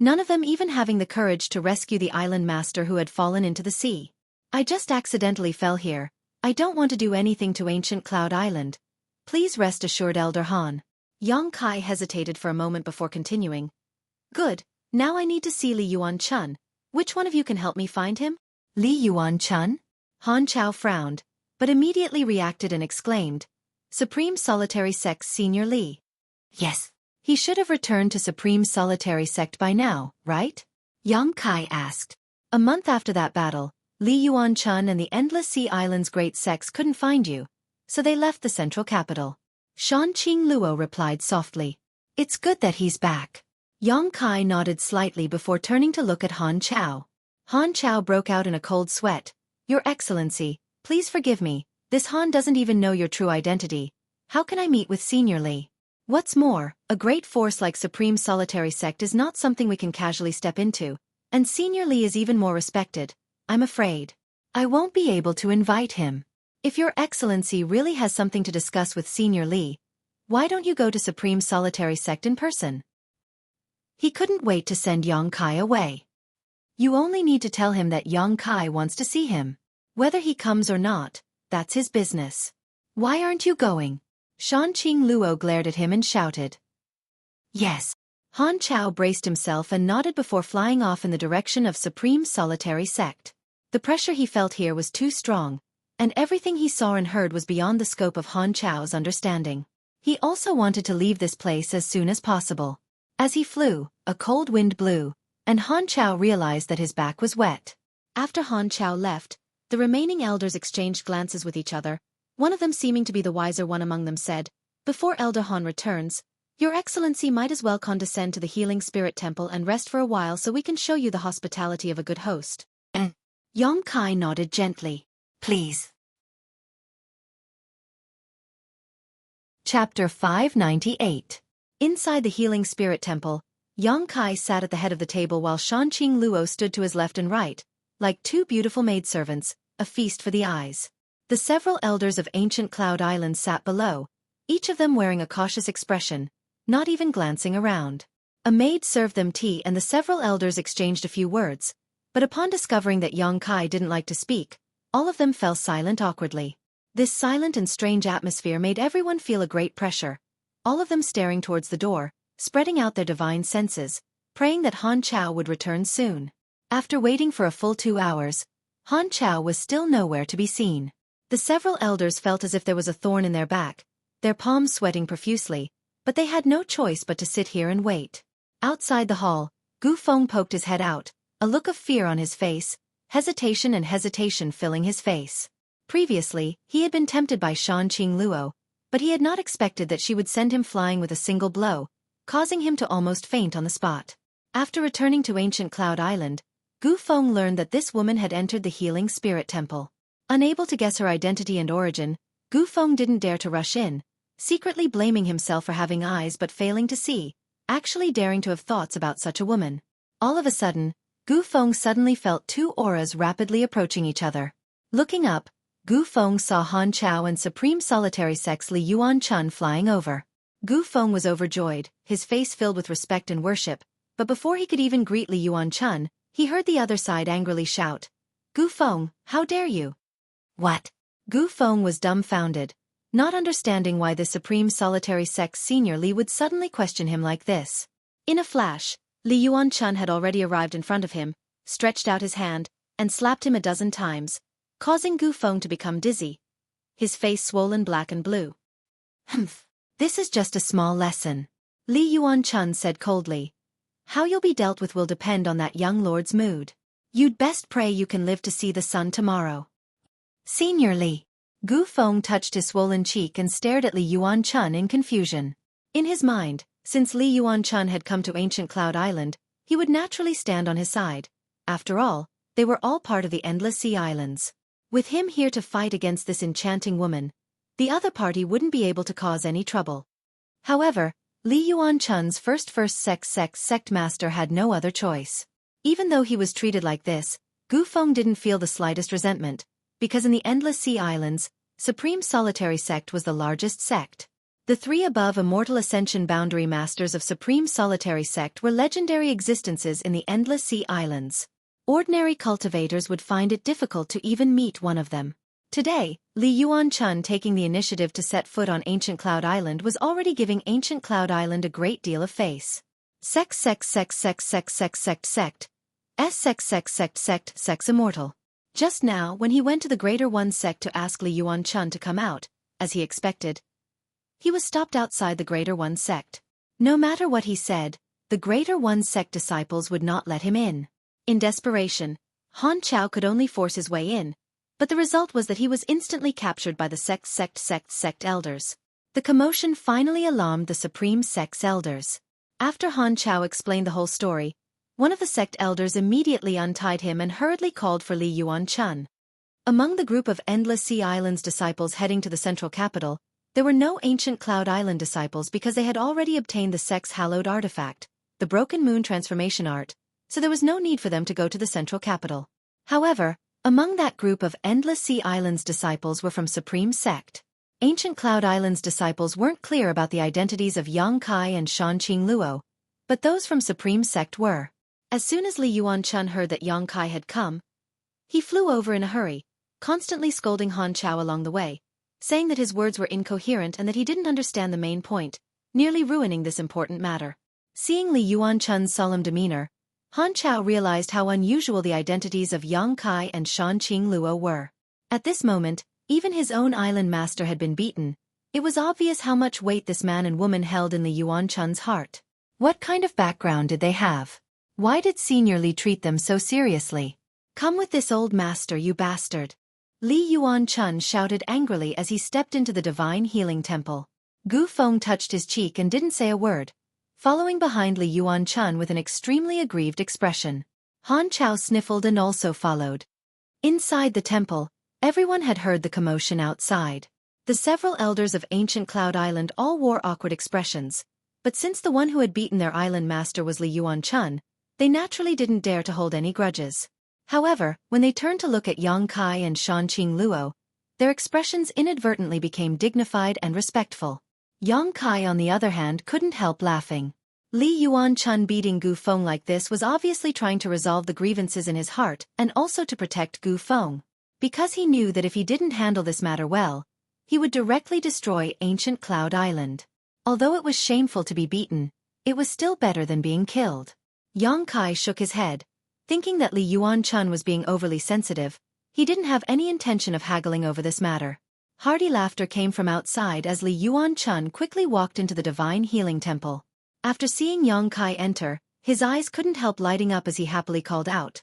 none of them even having the courage to rescue the island master who had fallen into the sea. I just accidentally fell here. I don't want to do anything to ancient Cloud Island. Please rest assured, Elder Han. Yang Kai hesitated for a moment before continuing. Good, now I need to see Li Yuan-chun. Which one of you can help me find him? Li Yuan-chun? Han Chao frowned, but immediately reacted and exclaimed, Supreme Solitary Sect's Senior Li. Yes. He should have returned to Supreme Solitary Sect by now, right? Yang Kai asked. A month after that battle, Li Yuan-chun and the Endless Sea Island's great sects couldn't find you, so they left the central capital. Xueqi Luo replied softly. It's good that he's back. Yang Kai nodded slightly before turning to look at Han Chao. Han Chao broke out in a cold sweat. Your Excellency, please forgive me, this Han doesn't even know your true identity. How can I meet with Senior Li? What's more, a great force like Supreme Solitary Sect is not something we can casually step into, and Senior Li is even more respected. I'm afraid I won't be able to invite him. If your Excellency really has something to discuss with Senior Li, why don't you go to Supreme Solitary Sect in person? He couldn't wait to send Yang Kai away. You only need to tell him that Yang Kai wants to see him. Whether he comes or not, that's his business. Why aren't you going? Xueqi Luo glared at him and shouted. Yes. Han Chao braced himself and nodded before flying off in the direction of Supreme Solitary Sect. The pressure he felt here was too strong, and everything he saw and heard was beyond the scope of Han Chao's understanding. He also wanted to leave this place as soon as possible. As he flew, a cold wind blew, and Han Chao realized that his back was wet. After Han Chao left, the remaining elders exchanged glances with each other. One of them, seeming to be the wiser one among them, said, Before Elder Han returns, Your Excellency might as well condescend to the Healing Spirit Temple and rest for a while so we can show you the hospitality of a good host. Yang Kai nodded gently. Please. Chapter 598. Inside the Healing Spirit Temple, Yang Kai sat at the head of the table while Xueqi Luo stood to his left and right, like two beautiful maidservants, a feast for the eyes. The several elders of ancient Cloud Island sat below, each of them wearing a cautious expression, not even glancing around. A maid served them tea and the several elders exchanged a few words, but upon discovering that Yang Kai didn't like to speak, all of them fell silent awkwardly. This silent and strange atmosphere made everyone feel a great pressure, all of them staring towards the door, spreading out their divine senses, praying that Han Chao would return soon. After waiting for a full 2 hours, Han Chao was still nowhere to be seen. The several elders felt as if there was a thorn in their back, their palms sweating profusely, but they had no choice but to sit here and wait. Outside the hall, Gu Feng poked his head out, a look of fear on his face, hesitation filling his face. Previously, he had been tempted by Xueqi Luo, but he had not expected that she would send him flying with a single blow, causing him to almost faint on the spot. After returning to ancient Cloud Island, Gu Feng learned that this woman had entered the Healing Spirit Temple. Unable to guess her identity and origin, Gu Feng didn't dare to rush in, secretly blaming himself for having eyes but failing to see, actually daring to have thoughts about such a woman. All of a sudden, Gu Feng suddenly felt two auras rapidly approaching each other. Looking up, Gu Feng saw Han Chao and Supreme Solitary Sex Li Yuan-chun flying over. Gu Feng was overjoyed, his face filled with respect and worship, but before he could even greet Li Yuan-chun, he heard the other side angrily shout, "Gu Feng, how dare you?" What? Gu Feng was dumbfounded, not understanding why the Supreme Solitary Sex Senior Li would suddenly question him like this. In a flash, Li Yuan-chun had already arrived in front of him, stretched out his hand, and slapped him a dozen times, causing Gu Feng to become dizzy, his face swollen black and blue. "Humph, this is just a small lesson," Li Yuan-chun said coldly. "How you'll be dealt with will depend on that young lord's mood. You'd best pray you can live to see the sun tomorrow." "Senior Li." Gu Feng touched his swollen cheek and stared at Li Yuan-chun in confusion. In his mind, since Li Yuan-chun had come to ancient Cloud Island, he would naturally stand on his side. After all, they were all part of the Endless Sea Islands. With him here to fight against this enchanting woman, the other party wouldn't be able to cause any trouble. However, Li Yuan-chun's first sect master had no other choice. Even though he was treated like this, Gu Feng didn't feel the slightest resentment, because in the Endless Sea Islands, Supreme Solitary Sect was the largest sect. The three above Immortal Ascension Boundary Masters of Supreme Solitary Sect were legendary existences in the Endless Sea Islands. Ordinary cultivators would find it difficult to even meet one of them. Today, Li Yuan-chun taking the initiative to set foot on Ancient Cloud Island was already giving Ancient Cloud Island a great deal of face. Sex Immortal. Just now, when he went to the Greater One sect to ask Li Yuan-chun to come out, as he expected, he was stopped outside the Greater One sect. No matter what he said, the Greater One sect disciples would not let him in. In desperation, Han Chao could only force his way in, but the result was that he was instantly captured by the sect elders. The commotion finally alarmed the Supreme Sect's elders. After Han Chao explained the whole story, one of the sect elders immediately untied him and hurriedly called for Li Yuan-chun. Among the group of Endless Sea Islands disciples heading to the central capital, there were no Ancient Cloud Island disciples because they had already obtained the sect's hallowed artifact, the Broken Moon Transformation Art, so there was no need for them to go to the central capital. However, among that group of Endless Sea Islands disciples were from Supreme Sect. Ancient Cloud Islands disciples weren't clear about the identities of Yang Kai and Shanqing Luo, but those from Supreme Sect were. As soon as Li Yuan-chun heard that Yang Kai had come, he flew over in a hurry, constantly scolding Han Chao along the way, saying that his words were incoherent and that he didn't understand the main point, nearly ruining this important matter. Seeing Li Yuan-chun's solemn demeanor, Han Chao realized how unusual the identities of Yang Kai and Shanqing Luo were. At this moment, even his own island master had been beaten. It was obvious how much weight this man and woman held in Li Yuan-chun's heart. What kind of background did they have? Why did Senior Li treat them so seriously? "Come with this old master, you bastard!" Li Yuan-chun shouted angrily as he stepped into the Divine Healing Temple. Gu Feng touched his cheek and didn't say a word, following behind Li Yuan-chun with an extremely aggrieved expression. Han Chao sniffled and also followed. Inside the temple, everyone had heard the commotion outside. The several elders of Ancient Cloud Island all wore awkward expressions, but since the one who had beaten their island master was Li Yuan-chun, they naturally didn't dare to hold any grudges. However, when they turned to look at Yang Kai and Shanqing Luo, their expressions inadvertently became dignified and respectful. Yang Kai, on the other hand, couldn't help laughing. Li Yuan-chun beating Gu Feng like this was obviously trying to resolve the grievances in his heart and also to protect Gu Feng, because he knew that if he didn't handle this matter well, he would directly destroy Ancient Cloud Island. Although it was shameful to be beaten, it was still better than being killed. Yang Kai shook his head, thinking that Li Yuan-chun was being overly sensitive. He didn't have any intention of haggling over this matter. Hearty laughter came from outside as Li Yuan-chun quickly walked into the Divine Healing Temple. After seeing Yang Kai enter, his eyes couldn't help lighting up as he happily called out,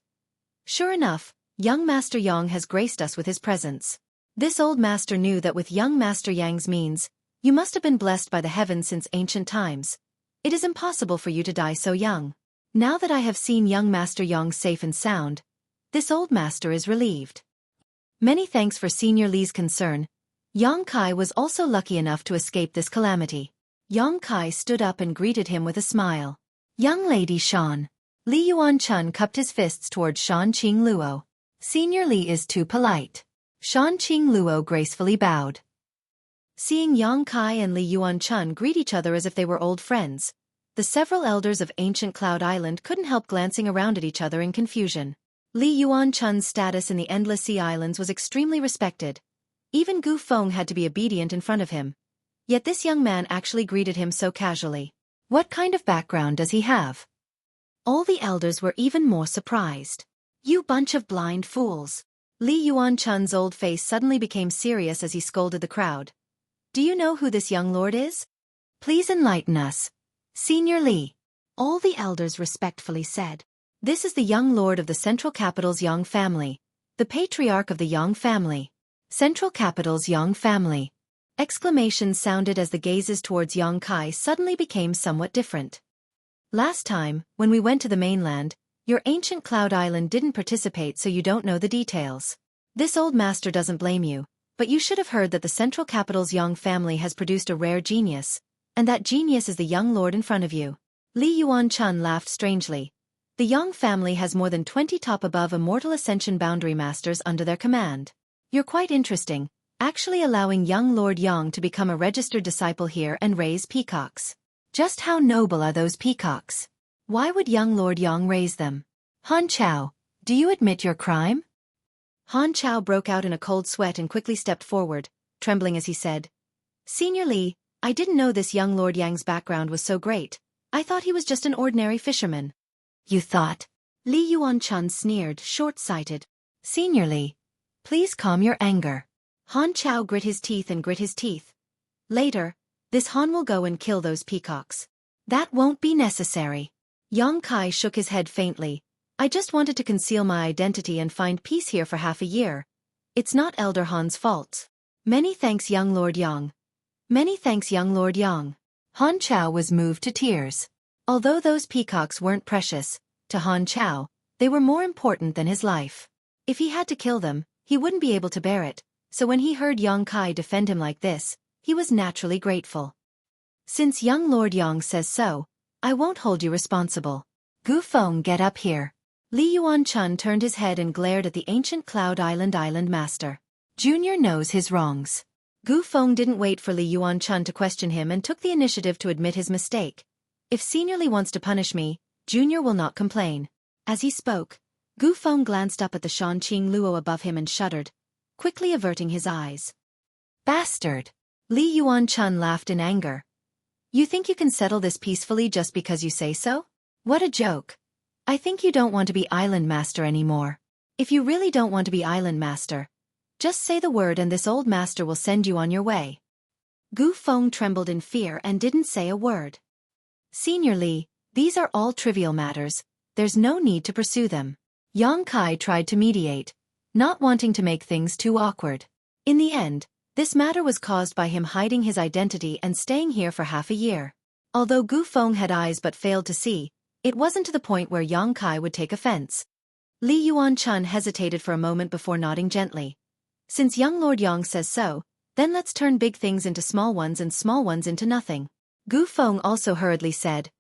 "Sure enough, young Master Yang has graced us with his presence." This old master knew that with young Master Yang's means, you must have been blessed by the heavens since ancient times. It is impossible for you to die so young. Now that I have seen young Master Yang safe and sound, this old master is relieved. Many thanks for Senior Li's concern. Yang Kai was also lucky enough to escape this calamity. Yang Kai stood up and greeted him with a smile. "Young Lady Shan." Li Yuan-chun cupped his fists toward Shan Qing Luo. Senior Li is too polite. Shan Qing Luo gracefully bowed. Seeing Yang Kai and Li Yuan-chun greet each other as if they were old friends, the several elders of ancient Cloud Island couldn't help glancing around at each other in confusion. Li Yuan-chun's status in the Endless Sea Islands was extremely respected. Even Gu Feng had to be obedient in front of him. Yet this young man actually greeted him so casually. What kind of background does he have? All the elders were even more surprised. You bunch of blind fools. Li Yuan-chun's old face suddenly became serious as he scolded the crowd. Do you know who this young lord is? Please enlighten us. Senior Li. All the elders respectfully said. This is the young lord of the Central Capital's Yang family, the patriarch of the Yang family. Central Capital's Yang family. Exclamations sounded as the gazes towards Yang Kai suddenly became somewhat different. Last time, when we went to the mainland, your ancient Cloud Island didn't participate, so you don't know the details. This old master doesn't blame you, but you should have heard that the Central Capital's Yang family has produced a rare genius, and that genius is the young lord in front of you. Li Yuan-chun laughed strangely. The Yang family has more than 20 top above immortal ascension boundary masters under their command. You're quite interesting, actually allowing young Lord Yang to become a registered disciple here and raise peacocks. Just how noble are those peacocks? Why would young Lord Yang raise them? Han Chao, do you admit your crime? Han Chao broke out in a cold sweat and quickly stepped forward, trembling as he said, Senior Li, I didn't know this young Lord Yang's background was so great. I thought he was just an ordinary fisherman. You thought? Li Yuan-chun sneered, short-sighted. Senior Li, please calm your anger. Han Chao grit his teeth and grit his teeth. Later, this Han will go and kill those peacocks. That won't be necessary. Yang Kai shook his head faintly. I just wanted to conceal my identity and find peace here for half a year. It's not Elder Han's fault. Many thanks, young Lord Yang. Many thanks, young Lord Yang. Han Chao was moved to tears. Although those peacocks weren't precious, to Han Chao, they were more important than his life. If he had to kill them, he wouldn't be able to bear it, so when he heard Yang Kai defend him like this, he was naturally grateful. Since young Lord Yang says so, I won't hold you responsible. Gu Feng, get up here. Li Yuan-chun turned his head and glared at the ancient Cloud Island master. Junior knows his wrongs. Gu Feng didn't wait for Li Yuan-chun to question him and took the initiative to admit his mistake. If Senior Li wants to punish me, Junior will not complain. As he spoke, Gu Feng glanced up at the Shan Qing Luo above him and shuddered, quickly averting his eyes. Bastard! Li Yuan-chun laughed in anger. You think you can settle this peacefully just because you say so? What a joke. I think you don't want to be Island Master anymore. If you really don't want to be Island Master, just say the word and this old master will send you on your way. Gu Feng trembled in fear and didn't say a word. Senior Li, these are all trivial matters, there's no need to pursue them. Yang Kai tried to mediate, not wanting to make things too awkward. In the end, this matter was caused by him hiding his identity and staying here for half a year. Although Gu Feng had eyes but failed to see, it wasn't to the point where Yang Kai would take offense. Li Yuan-chun hesitated for a moment before nodding gently. Since young Lord Yang says so, then let's turn big things into small ones and small ones into nothing. Gu Feng also hurriedly said,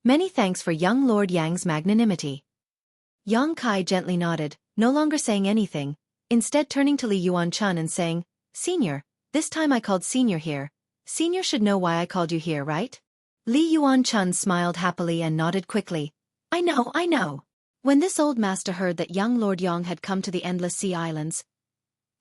Many thanks for young Lord Yang's magnanimity. Yang Kai gently nodded, no longer saying anything, instead turning to Li Yuan-chun and saying, Senior, this time I called Senior here. Senior should know why I called you here, right? Li Yuan-chun smiled happily and nodded quickly. I know. When this old master heard that young Lord Yang had come to the Endless Sea Islands,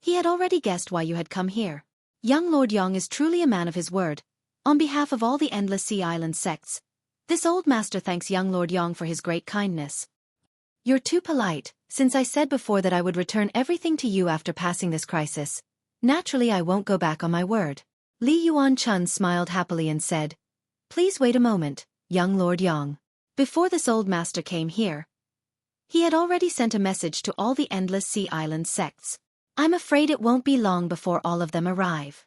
he had already guessed why you had come here. Young Lord Yang is truly a man of his word. On behalf of all the Endless Sea Island sects, this old master thanks young Lord Yang for his great kindness. You're too polite, since I said before that I would return everything to you after passing this crisis. Naturally I won't go back on my word. Li Yuan-chun smiled happily and said, Please wait a moment, young Lord Yang. Before this old master came here, he had already sent a message to all the Endless Sea Island sects. I'm afraid it won't be long before all of them arrive.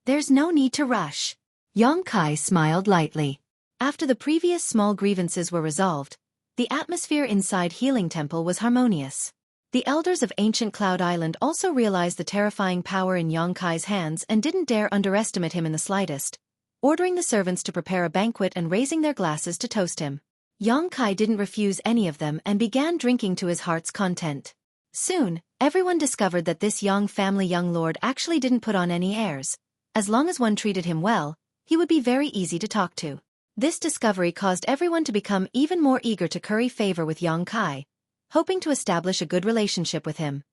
There's no need to rush. Yang Kai smiled lightly. After the previous small grievances were resolved, the atmosphere inside Healing Temple was harmonious. The elders of ancient Cloud Island also realized the terrifying power in Yang Kai's hands and didn't dare underestimate him in the slightest, ordering the servants to prepare a banquet and raising their glasses to toast him. Yang Kai didn't refuse any of them and began drinking to his heart's content. Soon, everyone discovered that this Yang family young lord actually didn't put on any airs. As long as one treated him well, he would be very easy to talk to. This discovery caused everyone to become even more eager to curry favor with Yang Kai, hoping to establish a good relationship with him.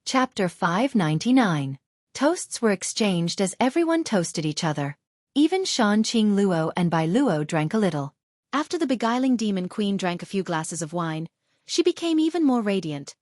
Chapter 599. Toasts were exchanged as everyone toasted each other. Even Shan Qing Luo and Bai Luo drank a little. After the beguiling demon queen drank a few glasses of wine, she became even more radiant,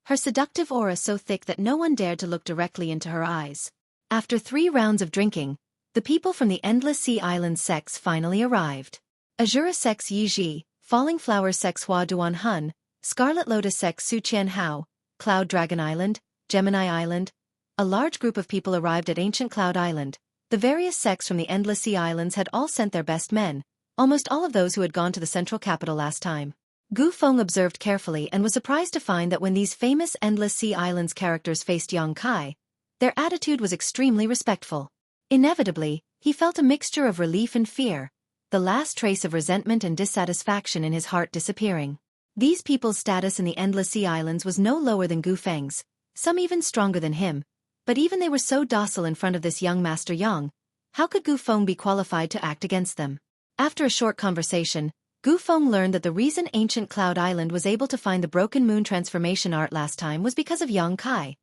her seductive aura so thick that no one dared to look directly into her eyes. After 3 rounds of drinking, the people from the Endless Sea Islands sects finally arrived. Azura sects Yi Ji, Falling Flower sects Hua Duan Hun, Scarlet Lotus sects Su Qian Hao, Cloud Dragon Island, Gemini Island. A large group of people arrived at Ancient Cloud Island. The various sects from the Endless Sea Islands had all sent their best men, almost all of those who had gone to the central capital last time. Gu Feng observed carefully and was surprised to find that when these famous Endless Sea Islands characters faced Yang Kai, their attitude was extremely respectful. Inevitably, he felt a mixture of relief and fear, the last trace of resentment and dissatisfaction in his heart disappearing. These people's status in the Endless Sea Islands was no lower than Gu Feng's, some even stronger than him, but even they were so docile in front of this young Master Yang, how could Gu Feng be qualified to act against them? After a short conversation, Gu Feng learned that the reason Ancient Cloud Island was able to find the Broken Moon transformation art last time was because of Yang Kai.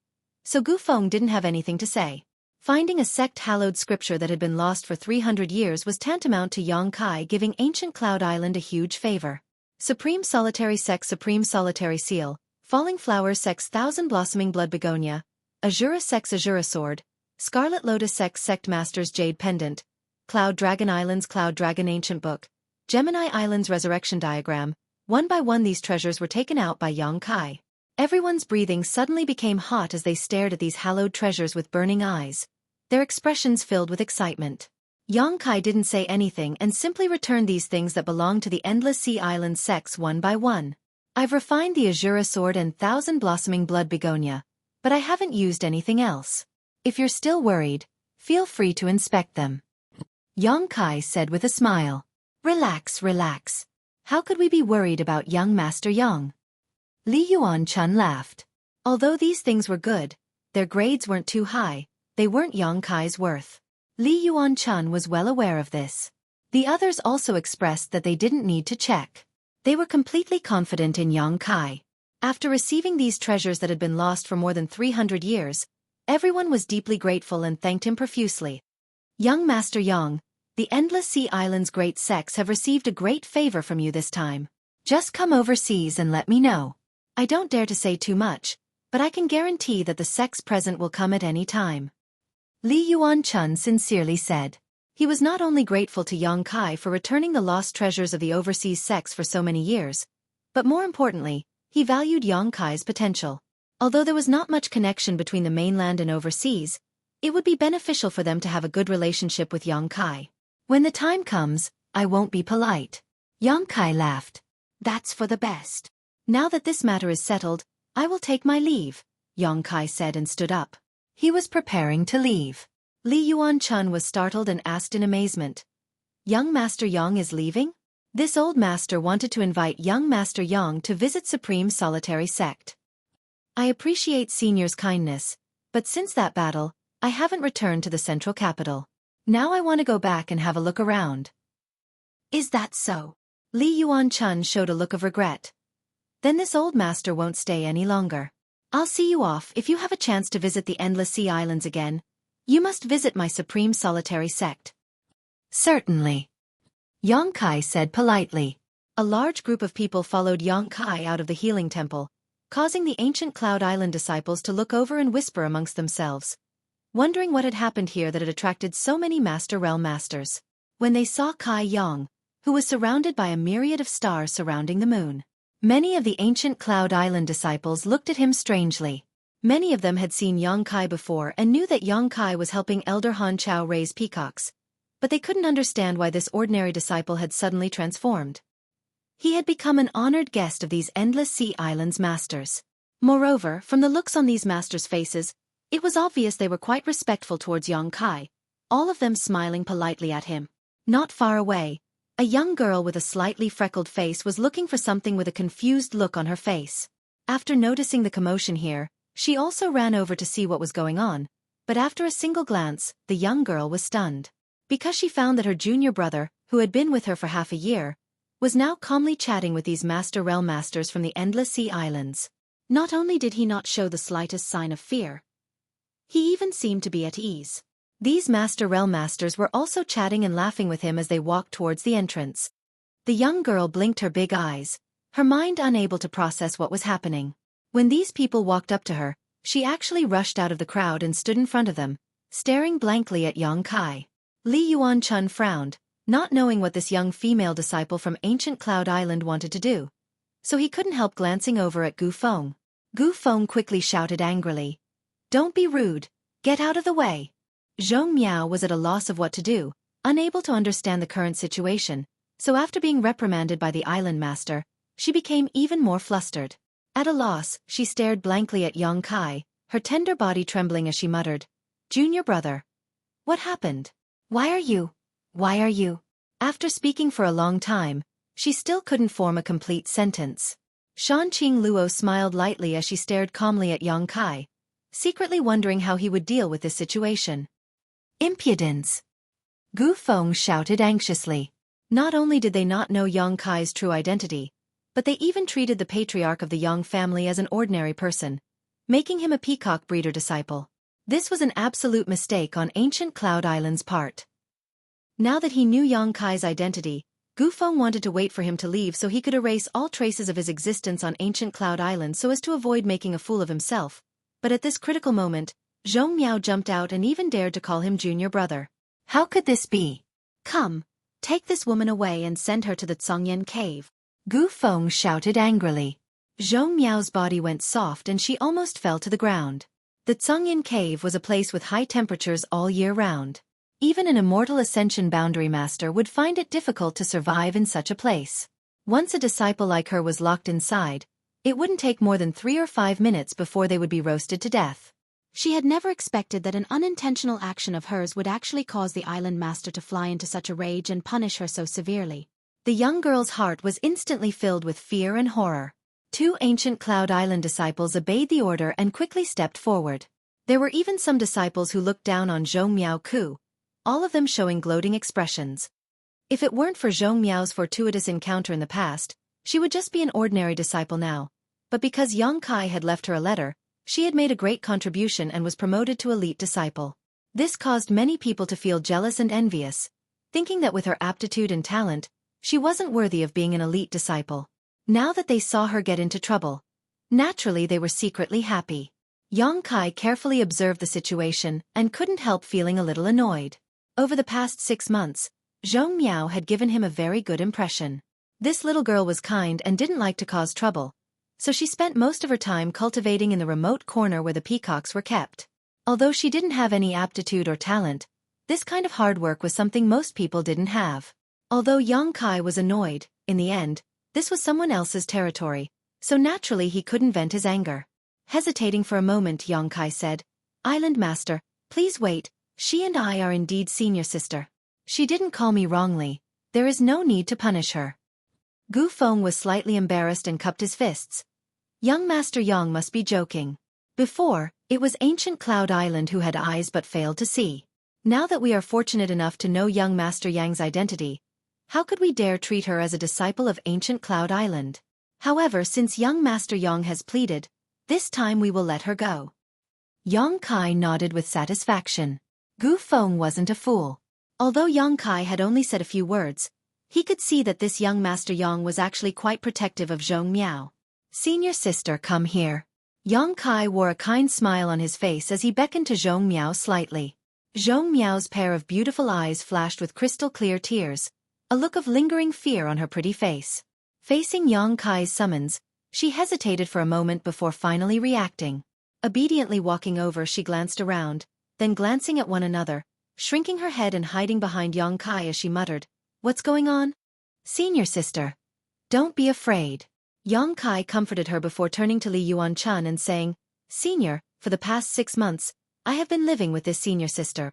So Gu Feng didn't have anything to say. Finding a sect-hallowed scripture that had been lost for 300 years was tantamount to Yang Kai giving Ancient Cloud Island a huge favor. Supreme Solitary Sex Supreme Solitary Seal, Falling Flower Sex Thousand Blossoming Blood Begonia, Azura Sex Azura Sword, Scarlet Lotus Sex Sect Masters Jade Pendant, Cloud Dragon Islands Cloud Dragon Ancient Book, Gemini Islands Resurrection Diagram. One by one these treasures were taken out by Yang Kai. Everyone's breathing suddenly became hot as they stared at these hallowed treasures with burning eyes, their expressions filled with excitement. Yang Kai didn't say anything and simply returned these things that belonged to the Endless Sea Island sects one by one. I've refined the Azura Sword and Thousand Blossoming Blood Begonia, but I haven't used anything else. If you're still worried, feel free to inspect them. Yang Kai said with a smile. Relax, relax. How could we be worried about young Master Yang? Li Yuan-chun laughed. Although these things were good, their grades weren't too high, they weren't Yang Kai's worth. Li Yuan-chun was well aware of this. The others also expressed that they didn't need to check. They were completely confident in Yang Kai. After receiving these treasures that had been lost for more than 300 years, everyone was deeply grateful and thanked him profusely. Young Master Yang, the Endless Sea Islands great sects have received a great favor from you this time. Just come overseas and let me know. I don't dare to say too much, but I can guarantee that the sects present will come at any time. Li Yuan-chun sincerely said. He was not only grateful to Yang Kai for returning the lost treasures of the overseas sects for so many years, but more importantly, he valued Yang Kai's potential. Although there was not much connection between the mainland and overseas, it would be beneficial for them to have a good relationship with Yang Kai. When the time comes, I won't be polite. Yang Kai laughed. That's for the best. Now that this matter is settled, I will take my leave, Yang Kai said and stood up. He was preparing to leave. Li Yuan-chun was startled and asked in amazement. Young Master Yang is leaving? This old master wanted to invite young Master Yang to visit Supreme Solitary Sect. I appreciate Senior's kindness, but since that battle, I haven't returned to the central capital. Now I want to go back and have a look around. Is that so? Li Yuan-chun showed a look of regret. Then this old master won't stay any longer. I'll see you off if you have a chance to visit the Endless Sea Islands again. You must visit my Supreme Solitary Sect. Certainly. Yang Kai said politely. A large group of people followed Yang Kai out of the healing temple, causing the ancient Cloud Island disciples to look over and whisper amongst themselves, wondering what had happened here that had attracted so many Master Realm Masters. When they saw Kai Yang, who was surrounded by a myriad of stars surrounding the moon, many of the ancient Cloud Island disciples looked at him strangely. Many of them had seen Yang Kai before and knew that Yang Kai was helping Elder Han Chao raise peacocks, but they couldn't understand why this ordinary disciple had suddenly transformed. He had become an honored guest of these Endless Sea Islands masters. Moreover, from the looks on these masters' faces, it was obvious they were quite respectful towards Yang Kai, all of them smiling politely at him. Not far away, a young girl with a slightly freckled face was looking for something with a confused look on her face. After noticing the commotion here, she also ran over to see what was going on, but after a single glance, the young girl was stunned. Because she found that her junior brother, who had been with her for half a year, was now calmly chatting with these master realm masters from the Endless Sea Islands. Not only did he not show the slightest sign of fear, he even seemed to be at ease. These master realm masters were also chatting and laughing with him as they walked towards the entrance. The young girl blinked her big eyes, her mind unable to process what was happening. When these people walked up to her, she actually rushed out of the crowd and stood in front of them, staring blankly at Yang Kai. Li Yuanchun frowned, not knowing what this young female disciple from ancient Cloud Island wanted to do. So he couldn't help glancing over at Gu Feng. Gu Feng quickly shouted angrily, "Don't be rude, get out of the way." Zhong Miao was at a loss of what to do, unable to understand the current situation, so after being reprimanded by the island master, she became even more flustered. At a loss, she stared blankly at Yang Kai, her tender body trembling as she muttered, "Junior brother. What happened? Why are you? After speaking for a long time, she still couldn't form a complete sentence. Shanqing Luo smiled lightly as she stared calmly at Yang Kai, secretly wondering how he would deal with this situation. Impudence! Gu Feng shouted anxiously. Not only did they not know Yang Kai's true identity, but they even treated the patriarch of the Yang family as an ordinary person, making him a peacock breeder disciple. This was an absolute mistake on ancient Cloud Island's part. Now that he knew Yang Kai's identity, Gu Feng wanted to wait for him to leave so he could erase all traces of his existence on ancient Cloud Island so as to avoid making a fool of himself. But at this critical moment, Zhong Miao jumped out and even dared to call him junior brother. How could this be? Come, take this woman away and send her to the Tsongyan cave. Gu Feng shouted angrily. Zhong Miao's body went soft and she almost fell to the ground. The Tsongyan cave was a place with high temperatures all year round. Even an immortal Ascension Boundary Master would find it difficult to survive in such a place. Once a disciple like her was locked inside, it wouldn't take more than 3 or 5 minutes before they would be roasted to death. She had never expected that an unintentional action of hers would actually cause the island master to fly into such a rage and punish her so severely. The young girl's heart was instantly filled with fear and horror. 2 ancient Cloud Island disciples obeyed the order and quickly stepped forward. There were even some disciples who looked down on Zhong Miao Ku, all of them showing gloating expressions. If it weren't for Zhong Miao's fortuitous encounter in the past, she would just be an ordinary disciple now. But because Yang Kai had left her a letter, she had made a great contribution and was promoted to elite disciple. This caused many people to feel jealous and envious, thinking that with her aptitude and talent, she wasn't worthy of being an elite disciple. Now that they saw her get into trouble, naturally they were secretly happy. Yang Kai carefully observed the situation and couldn't help feeling a little annoyed. Over the past 6 months, Zhong Miao had given him a very good impression. This little girl was kind and didn't like to cause trouble, so she spent most of her time cultivating in the remote corner where the peacocks were kept. Although she didn't have any aptitude or talent, this kind of hard work was something most people didn't have. Although Yang Kai was annoyed, in the end, this was someone else's territory, so naturally he couldn't vent his anger. Hesitating for a moment, Yang Kai said, "Island Master, please wait, she and I are indeed senior sister. She didn't call me wrongly, there is no need to punish her." Gu Feng was slightly embarrassed and cupped his fists. Young Master Yang must be joking. Before, it was ancient Cloud Island who had eyes but failed to see. Now that we are fortunate enough to know young Master Yang's identity, how could we dare treat her as a disciple of ancient Cloud Island? However, since young Master Yang has pleaded, this time we will let her go. Yang Kai nodded with satisfaction. Gu Feng wasn't a fool. Although Yang Kai had only said a few words, he could see that this young Master Yang was actually quite protective of Zhong Miao. "Senior sister, come here." Yang Kai wore a kind smile on his face as he beckoned to Zhong Miao slightly. Zhong Miao's pair of beautiful eyes flashed with crystal-clear tears, a look of lingering fear on her pretty face. Facing Yang Kai's summons, she hesitated for a moment before finally reacting. Obediently walking over, she glanced around, then glancing at one another, shrinking her head and hiding behind Yang Kai as she muttered, "What's going on?" "Senior sister, don't be afraid." Yang Kai comforted her before turning to Li Yuanchun and saying, "Senior, for the past 6 months, I have been living with this senior sister."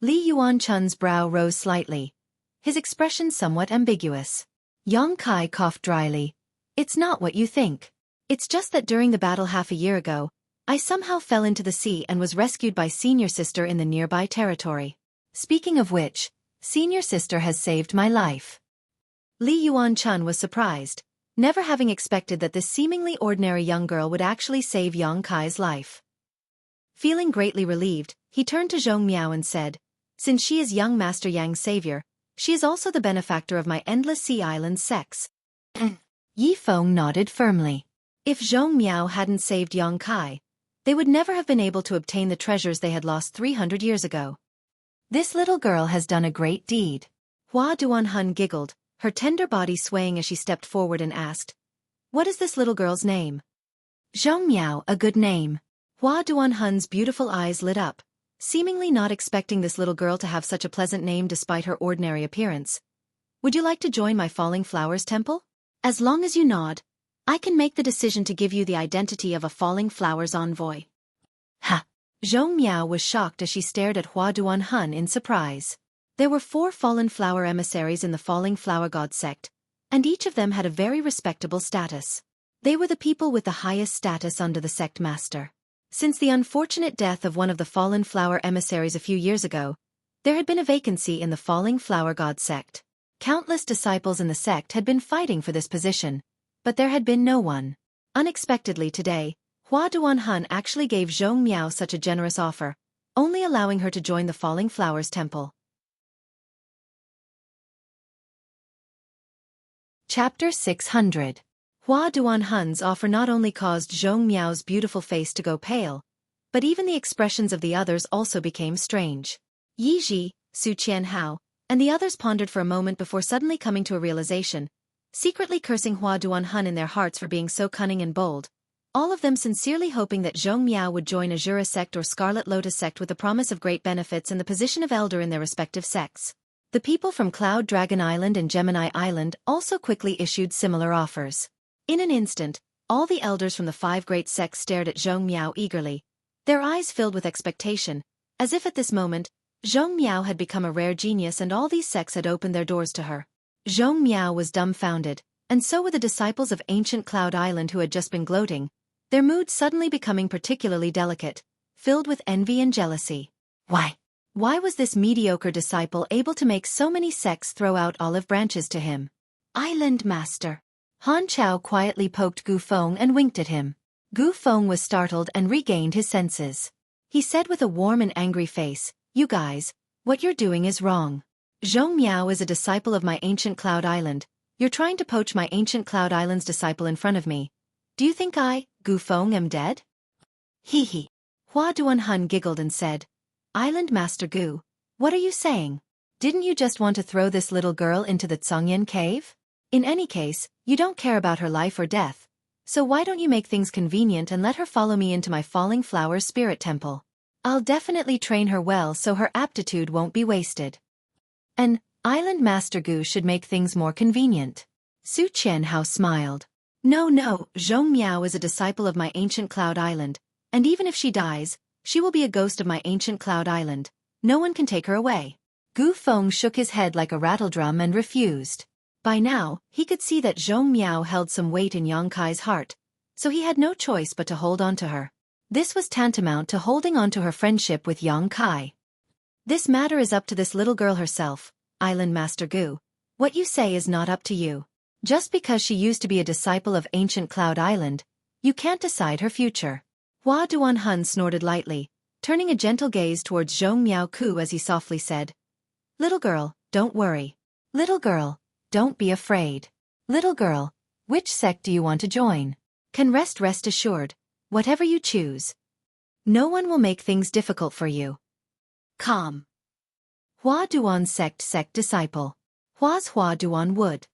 Li Yuanchun's brow rose slightly, his expression somewhat ambiguous. Yang Kai coughed dryly. It's not what you think. It's just that during the battle half a year ago, I somehow fell into the sea and was rescued by senior sister in the nearby territory. Speaking of which, senior sister has saved my life. Li Yuan-chun was surprised, never having expected that this seemingly ordinary young girl would actually save Yang Kai's life. Feeling greatly relieved, he turned to Zhong Miao and said, since she is young Master Yang's savior, she is also the benefactor of my endless sea island sex. Yi Feng nodded firmly. If Zhong Miao hadn't saved Yang Kai, they would never have been able to obtain the treasures they had lost 300 years ago. This little girl has done a great deed. Hua Duanhun giggled, her tender body swaying as she stepped forward and asked, what is this little girl's name? Zhong Miao, a good name. Hua Duanhun's beautiful eyes lit up, seemingly not expecting this little girl to have such a pleasant name despite her ordinary appearance. Would you like to join my Falling Flowers temple? As long as you nod, I can make the decision to give you the identity of a Falling Flowers envoy. Ha! Zhong Miao was shocked as she stared at Hua Duanhun in surprise. There were 4 fallen flower emissaries in the Falling Flower God sect, and each of them had a very respectable status. They were the people with the highest status under the sect master. Since the unfortunate death of one of the fallen flower emissaries a few years ago, there had been a vacancy in the Falling Flower God sect. Countless disciples in the sect had been fighting for this position, but there had been no one. Unexpectedly today, Hua Duanhun actually gave Zhong Miao such a generous offer, only allowing her to join the Falling Flowers temple. Chapter 600. Hua Duanhun's offer not only caused Zhong Miao's beautiful face to go pale, but even the expressions of the others also became strange. Yi Ji, Su Qianhao, and the others pondered for a moment before suddenly coming to a realization, secretly cursing Hua Duanhun in their hearts for being so cunning and bold, all of them sincerely hoping that Zhong Miao would join Azura sect or Scarlet Lotus sect with the promise of great benefits and the position of elder in their respective sects. The people from Cloud Dragon Island and Gemini Island also quickly issued similar offers. In an instant, all the elders from the 5 great sects stared at Zhong Miao eagerly, their eyes filled with expectation, as if at this moment, Zhong Miao had become a rare genius and all these sects had opened their doors to her. Zhong Miao was dumbfounded, and so were the disciples of ancient Cloud Island who had just been gloating, their mood suddenly becoming particularly delicate, filled with envy and jealousy. Why was this mediocre disciple able to make so many sects throw out olive branches to him? Island Master. Han Chao quietly poked Gu Feng and winked at him. Gu Feng was startled and regained his senses. He said with a warm and angry face, you guys, what you're doing is wrong. Zhong Miao is a disciple of my ancient Cloud Island. You're trying to poach my ancient Cloud Island's disciple in front of me. Do you think I, Gu Feng, am dead? Hee hee. Hua Duanhun giggled and said, Island Master Gu, what are you saying? Didn't you just want to throw this little girl into the Tsongyan cave? In any case, you don't care about her life or death, so why don't you make things convenient and let her follow me into my Falling Flowers Spirit Temple? I'll definitely train her well so her aptitude won't be wasted. And Island Master Gu should make things more convenient. Su Qianhao smiled. No, Zhong Miao is a disciple of my ancient Cloud Island, and even if she dies, she will be a ghost of my ancient Cloud Island. No one can take her away. Gu Feng shook his head like a rattledrum and refused. By now, he could see that Zhong Miao held some weight in Yang Kai's heart, so he had no choice but to hold on to her. This was tantamount to holding on to her friendship with Yang Kai. This matter is up to this little girl herself, Island Master Gu. What you say is not up to you. Just because she used to be a disciple of ancient Cloud Island, you can't decide her future. Hua Duanhun snorted lightly, turning a gentle gaze towards Zhong Miao Ku as he softly said, Little girl, don't worry. Little girl, don't be afraid. Little girl, which sect do you want to join? Can rest assured, whatever you choose, no one will make things difficult for you. Calm. Hua Duan sect disciple. Hua's Hua Duan would.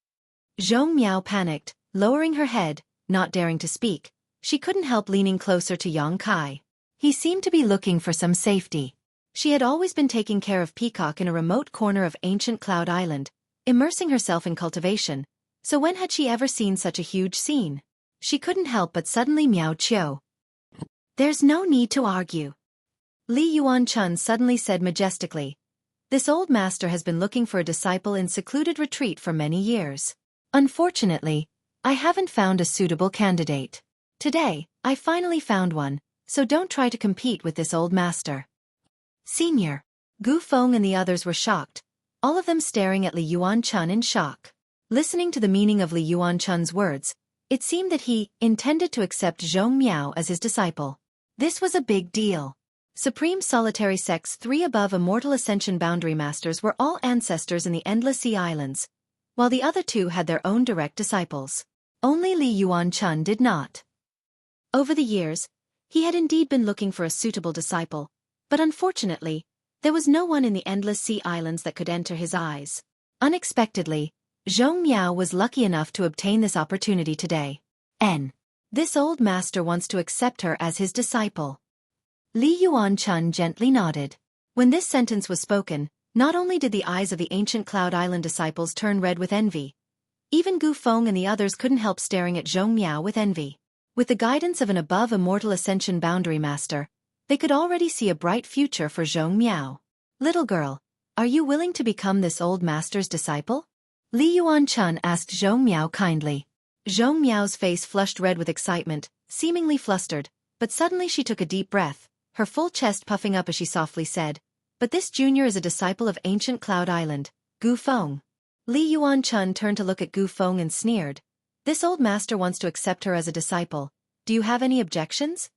Zhong Miao panicked, lowering her head, not daring to speak. She couldn't help leaning closer to Yang Kai. He seemed to be looking for some safety. She had always been taking care of Peacock in a remote corner of ancient Cloud Island, immersing herself in cultivation, so when had she ever seen such a huge scene? She couldn't help but suddenly meow Chio. There's no need to argue. Li Yuan-chun suddenly said majestically, This old master has been looking for a disciple in secluded retreat for many years. Unfortunately, I haven't found a suitable candidate. Today, I finally found one, so don't try to compete with this old master. Senior. Gu Feng and the others were shocked, all of them staring at Li Yuan-chun in shock. Listening to the meaning of Li Yuan-chun's words, it seemed that he intended to accept Zhong Miao as his disciple. This was a big deal. Supreme Solitary Sect's 3 above Immortal Ascension Boundary Masters were all ancestors in the Endless Sea Islands, while the other 2 had their own direct disciples. Only Li Yuan-chun did not. Over the years, he had indeed been looking for a suitable disciple, but unfortunately, there was no one in the Endless Sea Islands that could enter his eyes. Unexpectedly, Zhong Miao was lucky enough to obtain this opportunity today. This old master wants to accept her as his disciple. Li Yuan-chun gently nodded. When this sentence was spoken, not only did the eyes of the ancient Cloud Island disciples turn red with envy, even Gu Feng and the others couldn't help staring at Zhong Miao with envy. With the guidance of an above Immortal Ascension Boundary Master, they could already see a bright future for Zhong Miao. Little girl, are you willing to become this old master's disciple? Li Yuan-chun asked Zhong Miao kindly. Zhong Miao's face flushed red with excitement, seemingly flustered, but suddenly she took a deep breath, her full chest puffing up as she softly said, "But this junior is a disciple of ancient Cloud Island, Gu Feng." Li Yuan-chun turned to look at Gu Feng and sneered. "This old master wants to accept her as a disciple. Do you have any objections?"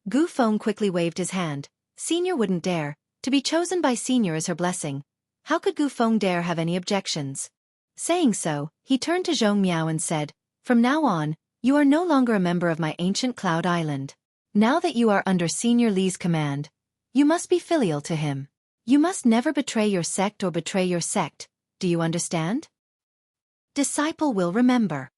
Gu Feng quickly waved his hand. Senior wouldn't dare. To be chosen by Senior is her blessing. How could Gu Feng dare have any objections? Saying so, he turned to Zhong Miao and said, "From now on, you are no longer a member of my ancient Cloud Island. Now that you are under Senior Li's command, you must be filial to him. You must never betray your sect or betray your sect. Do you understand?" Disciple will remember.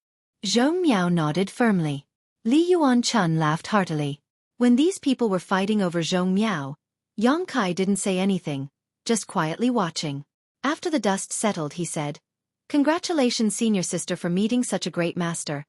Zhong Miao nodded firmly. Li Yuan-chun laughed heartily. When these people were fighting over Zhong Miao, Yang Kai didn't say anything, just quietly watching. After the dust settled, he said, "Congratulations, senior sister, for meeting such a great master.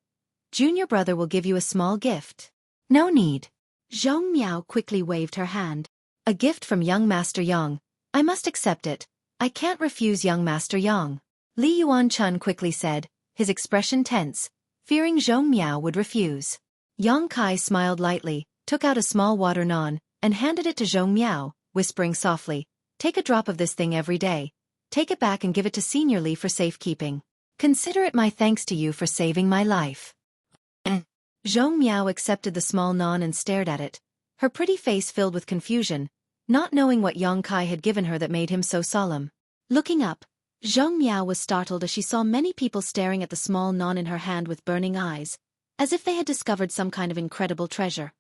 Junior brother will give you a small gift." "No need." Zhong Miao quickly waved her hand. "A gift from young Master Yang. I must accept it. I can't refuse young Master Yang." Li Yuan-chun quickly said, his expression tense, fearing Zhong Miao would refuse. Yang Kai smiled lightly, took out a small water non, and handed it to Zhong Miao, whispering softly, "Take a drop of this thing every day. Take it back and give it to Senior Li for safekeeping. Consider it my thanks to you for saving my life." Zhong Miao accepted the small non and stared at it, her pretty face filled with confusion, not knowing what Yang Kai had given her that made him so solemn. Looking up, Zhong Miao was startled as she saw many people staring at the small non in her hand with burning eyes, as if they had discovered some kind of incredible treasure.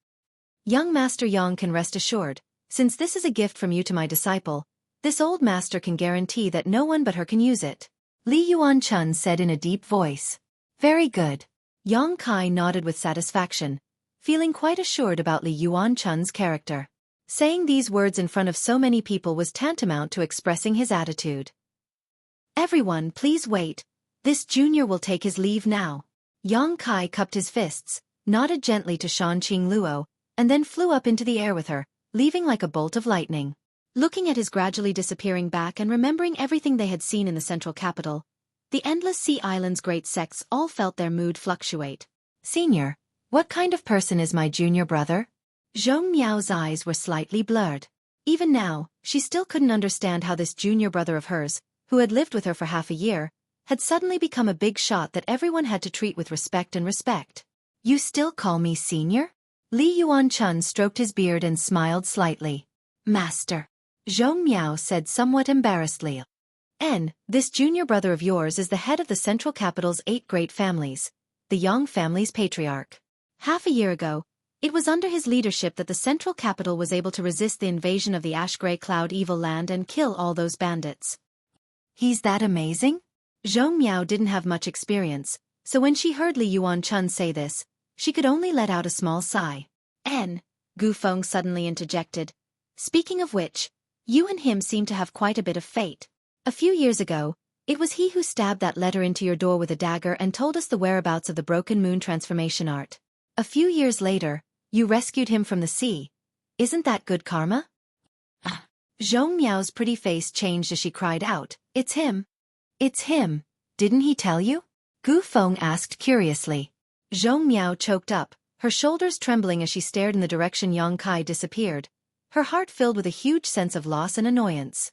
"Young Master Yang can rest assured, since this is a gift from you to my disciple, this old master can guarantee that no one but her can use it," Li Yuan-chun said in a deep voice. "Very good." Yang Kai nodded with satisfaction, feeling quite assured about Li Yuan-chun's character. Saying these words in front of so many people was tantamount to expressing his attitude. "Everyone, please wait. This junior will take his leave now." Yang Kai cupped his fists, nodded gently to Shan Qing Luo, and then flew up into the air with her, leaving like a bolt of lightning. Looking at his gradually disappearing back and remembering everything they had seen in the central capital, the Endless Sea Island's great sects all felt their mood fluctuate. "Senior, what kind of person is my junior brother?" Zhong Miao's eyes were slightly blurred. Even now, she still couldn't understand how this junior brother of hers, who had lived with her for half a year, had suddenly become a big shot that everyone had to treat with respect and respect. "You still call me senior?" Li Yuan-chun stroked his beard and smiled slightly. "Master," Zhong Miao said somewhat embarrassedly. This junior brother of yours is the head of the central capital's 8 great families, the Yang family's patriarch. Half a year ago, it was under his leadership that the central capital was able to resist the invasion of the ash-gray cloud evil land and kill all those bandits. He's that amazing? Zhong Miao didn't have much experience, so when she heard Li Yuan-chun say this, she could only let out a small sigh. Gu Feng suddenly interjected. "Speaking of which, you and him seem to have quite a bit of fate. A few years ago, it was he who stabbed that letter into your door with a dagger and told us the whereabouts of the Broken Moon transformation art. A few years later, you rescued him from the sea. Isn't that good karma?" Zhong Miao's pretty face changed as she cried out, "It's him! It's him! Didn't he tell you?" Gu Feng asked curiously. Zhong Miao choked up, her shoulders trembling as she stared in the direction Yang Kai disappeared, her heart filled with a huge sense of loss and annoyance.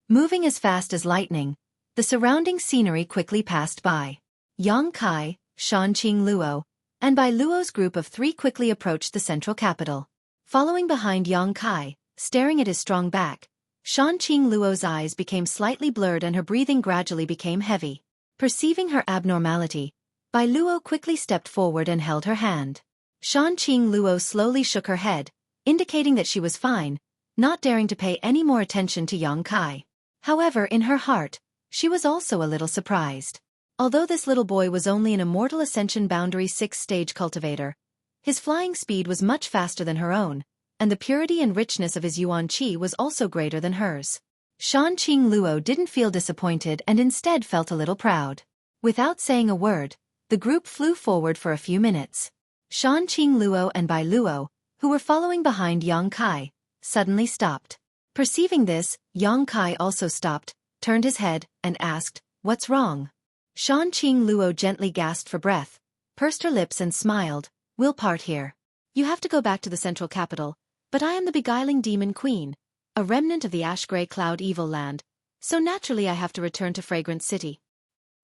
Moving as fast as lightning, the surrounding scenery quickly passed by. Yang Kai, Shanqing Luo, and Bai Luo's group of 3 quickly approached the central capital. Following behind Yang Kai, staring at his strong back, Shanqing Luo's eyes became slightly blurred and her breathing gradually became heavy. Perceiving her abnormality, Bai Luo quickly stepped forward and held her hand. Shanqing Luo slowly shook her head, indicating that she was fine, not daring to pay any more attention to Yang Kai. However, in her heart, she was also a little surprised. Although this little boy was only an immortal ascension boundary 6-stage cultivator, his flying speed was much faster than her own, and the purity and richness of his yuan qi was also greater than hers. Shanqing Luo didn't feel disappointed and instead felt a little proud. Without saying a word, the group flew forward for a few minutes. Shanqing Luo and Bai Luo, who were following behind Yang Kai, suddenly stopped. Perceiving this, Yang Kai also stopped, turned his head, and asked, "What's wrong?" Shanqing Luo gently gasped for breath, pursed her lips and smiled, "We'll part here. You have to go back to the central capital, but I am the beguiling demon queen, a remnant of the ash-gray cloud evil land, so naturally I have to return to Fragrant City."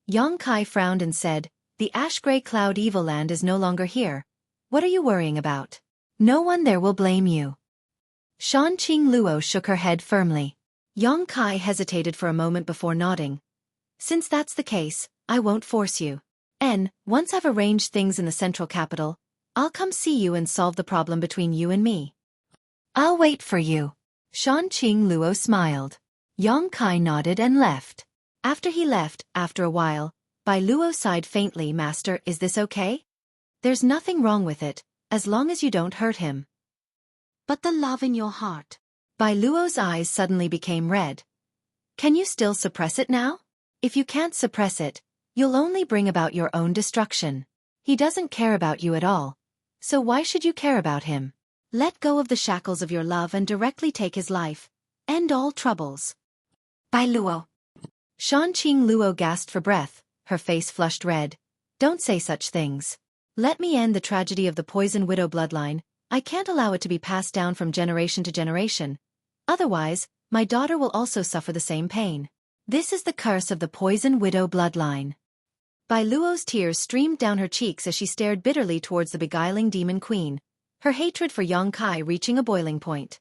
Yang Kai frowned and said, "The ash-gray cloud evil land is no longer here. What are you worrying about? No one there will blame you." Shanqing Luo shook her head firmly. Yang Kai hesitated for a moment before nodding. "Since that's the case, I won't force you. Once I've arranged things in the central capital, I'll come see you and solve the problem between you and me." "I'll wait for you." Shanqing Luo smiled. Yang Kai nodded and left. After he left, after a while, Bai Luo sighed faintly, "Master, is this okay?" "There's nothing wrong with it, as long as you don't hurt him." "But the love in your heart." Bai Luo's eyes suddenly became red. "Can you still suppress it now? If you can't suppress it, you'll only bring about your own destruction. He doesn't care about you at all, so why should you care about him? Let go of the shackles of your love and directly take his life. End all troubles." "Bai Luo." Shanqing Luo gasped for breath, her face flushed red. "Don't say such things. Let me end the tragedy of the poison widow bloodline. I can't allow it to be passed down from generation to generation. Otherwise, my daughter will also suffer the same pain. This is the curse of the poison widow bloodline." Bai Luo's tears streamed down her cheeks as she stared bitterly towards the beguiling demon queen, her hatred for Yang Kai reaching a boiling point.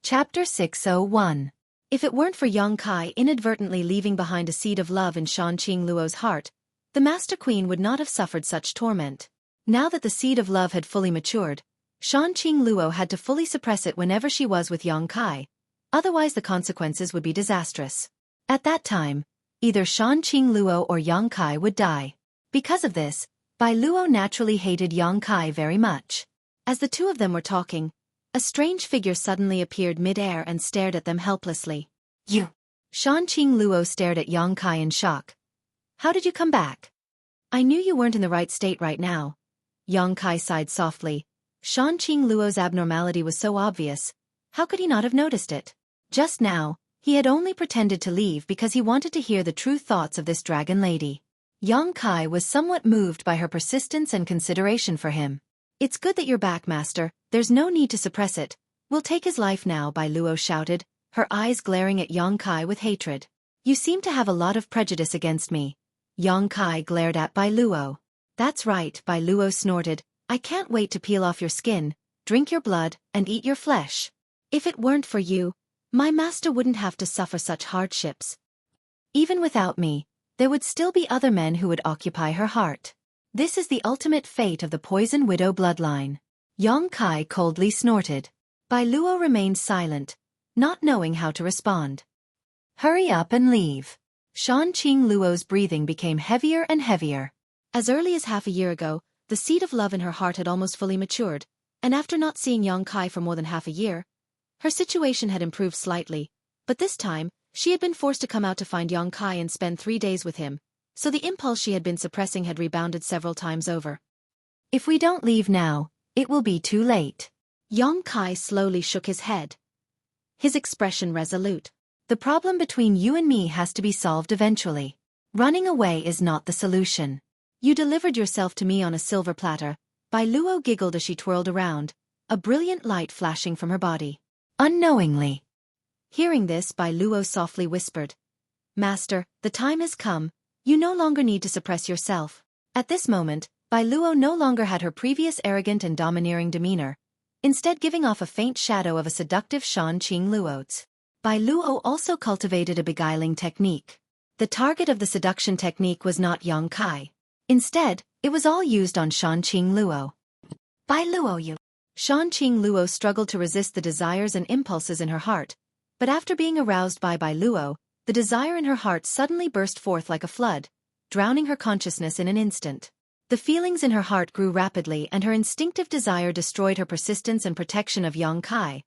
Chapter 601. If it weren't for Yang Kai inadvertently leaving behind a seed of love in Shanqing Luo's heart, the Master Queen would not have suffered such torment. Now that the seed of love had fully matured, Shanqing Luo had to fully suppress it whenever she was with Yang Kai, otherwise the consequences would be disastrous. At that time, either Shanqing Luo or Yang Kai would die. Because of this, Bai Luo naturally hated Yang Kai very much. As the two of them were talking, a strange figure suddenly appeared mid-air and stared at them helplessly. "You!" Shanqing Luo stared at Yang Kai in shock. "How did you come back?" "I knew you weren't in the right state right now." Yang Kai sighed softly. Shanqing Luo's abnormality was so obvious. How could he not have noticed it? Just now, he had only pretended to leave because he wanted to hear the true thoughts of this dragon lady. Yang Kai was somewhat moved by her persistence and consideration for him. "It's good that you're back, Master. There's no need to suppress it. We'll take his life now," Bai Luo shouted, her eyes glaring at Yang Kai with hatred. "You seem to have a lot of prejudice against me." Yang Kai glared at Bai Luo. "That's right," Bai Luo snorted. "I can't wait to peel off your skin, drink your blood, and eat your flesh. If it weren't for you, my master wouldn't have to suffer such hardships. Even without me, there would still be other men who would occupy her heart. This is the ultimate fate of the poison widow bloodline." Yang Kai coldly snorted. Bai Luo remained silent, not knowing how to respond. "Hurry up and leave." Shanqing Luo's breathing became heavier and heavier. As early as half a year ago, the seed of love in her heart had almost fully matured, and after not seeing Yang Kai for more than half a year, her situation had improved slightly, but this time, she had been forced to come out to find Yang Kai and spend 3 days with him, so the impulse she had been suppressing had rebounded several times over. If we don't leave now, it will be too late. Yong Kai slowly shook his head, his expression resolute. The problem between you and me has to be solved eventually. Running away is not the solution. You delivered yourself to me on a silver platter. Bai Luo giggled as she twirled around, a brilliant light flashing from her body. Unknowingly. Hearing this, Bai Luo softly whispered, Master, the time has come, you no longer need to suppress yourself. At this moment, Bai Luo no longer had her previous arrogant and domineering demeanor, instead giving off a faint shadow of a seductive Shan Qing Luo's. Bai Luo also cultivated a beguiling technique. The target of the seduction technique was not Yong Kai. Instead, it was all used on Shan Qing Luo. Bai Luo you. Shan Qing Luo struggled to resist the desires and impulses in her heart, but after being aroused by Bai Luo, the desire in her heart suddenly burst forth like a flood, drowning her consciousness in an instant. The feelings in her heart grew rapidly and her instinctive desire destroyed her persistence and protection of Yong Kai,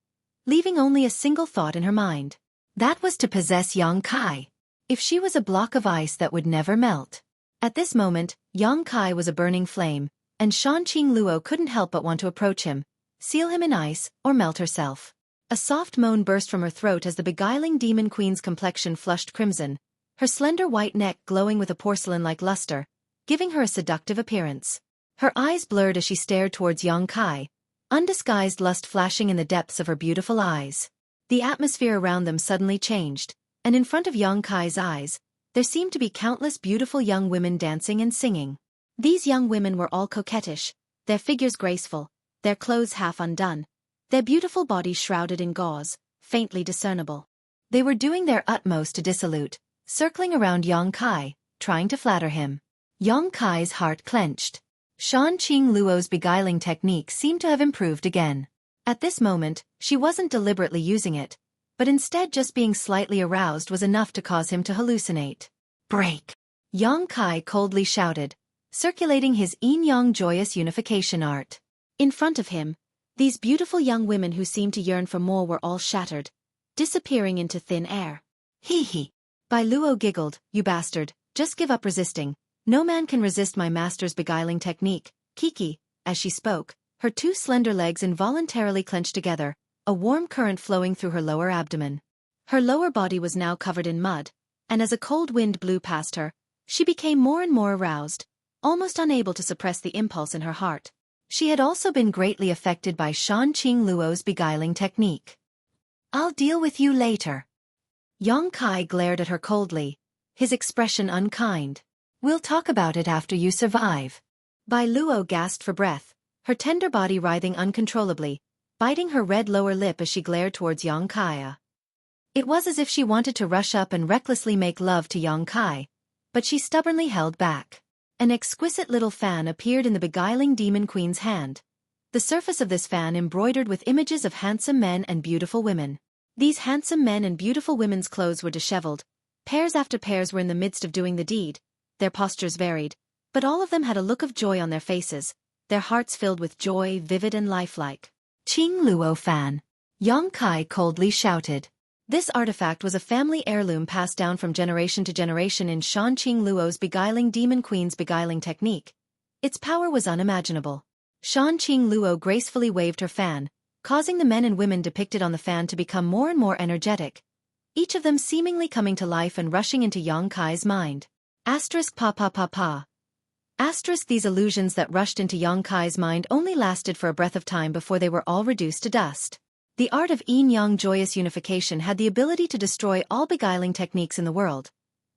leaving only a single thought in her mind. That was to possess Yong Kai. If she was a block of ice that would never melt. At this moment, Yong Kai was a burning flame, and Shan Qing Luo couldn't help but want to approach him, seal him in ice, or melt herself. A soft moan burst from her throat as the beguiling demon queen's complexion flushed crimson, her slender white neck glowing with a porcelain-like luster, giving her a seductive appearance. Her eyes blurred as she stared towards Yong Kai, undisguised lust flashing in the depths of her beautiful eyes. The atmosphere around them suddenly changed, and in front of Yong Kai's eyes, there seemed to be countless beautiful young women dancing and singing. These young women were all coquettish, their figures graceful, their clothes half undone, their beautiful bodies shrouded in gauze, faintly discernible. They were doing their utmost to dissolute, circling around Yong Kai, trying to flatter him. Yong Kai's heart clenched. Shan Qing Luo's beguiling technique seemed to have improved again. At this moment, she wasn't deliberately using it, but instead just being slightly aroused was enough to cause him to hallucinate. Break! Yong Kai coldly shouted, circulating his yin-yang joyous unification art. In front of him, these beautiful young women who seemed to yearn for more were all shattered, disappearing into thin air. Hee hee! Bai Luo giggled, you bastard, just give up resisting. No man can resist my master's beguiling technique. Kiki, as she spoke, her two slender legs involuntarily clenched together, a warm current flowing through her lower abdomen. Her lower body was now covered in mud, and as a cold wind blew past her, she became more and more aroused, almost unable to suppress the impulse in her heart. She had also been greatly affected by Shan Qing Luo's beguiling technique. I'll deal with you later. Yong Kai glared at her coldly, his expression unkind. We'll talk about it after you survive. Bai Luo gasped for breath, her tender body writhing uncontrollably, biting her red lower lip as she glared towards Yong Kai. It was as if she wanted to rush up and recklessly make love to Yong Kai, but she stubbornly held back. An exquisite little fan appeared in the beguiling demon queen's hand, the surface of this fan embroidered with images of handsome men and beautiful women. These handsome men and beautiful women's clothes were disheveled, pairs after pairs were in the midst of doing the deed, their postures varied, but all of them had a look of joy on their faces, their hearts filled with joy, vivid and lifelike. Qing Luo fan. Yong Kai coldly shouted. This artifact was a family heirloom passed down from generation to generation in Shan Qing Luo's beguiling demon queen's beguiling technique. Its power was unimaginable. Shan Qing Luo gracefully waved her fan, causing the men and women depicted on the fan to become more and more energetic, each of them seemingly coming to life and rushing into Yong Kai's mind. Asterisk pa pa pa pa. Asterisk these illusions that rushed into Yong Kai's mind only lasted for a breath of time before they were all reduced to dust. The art of yin-yang joyous unification had the ability to destroy all beguiling techniques in the world.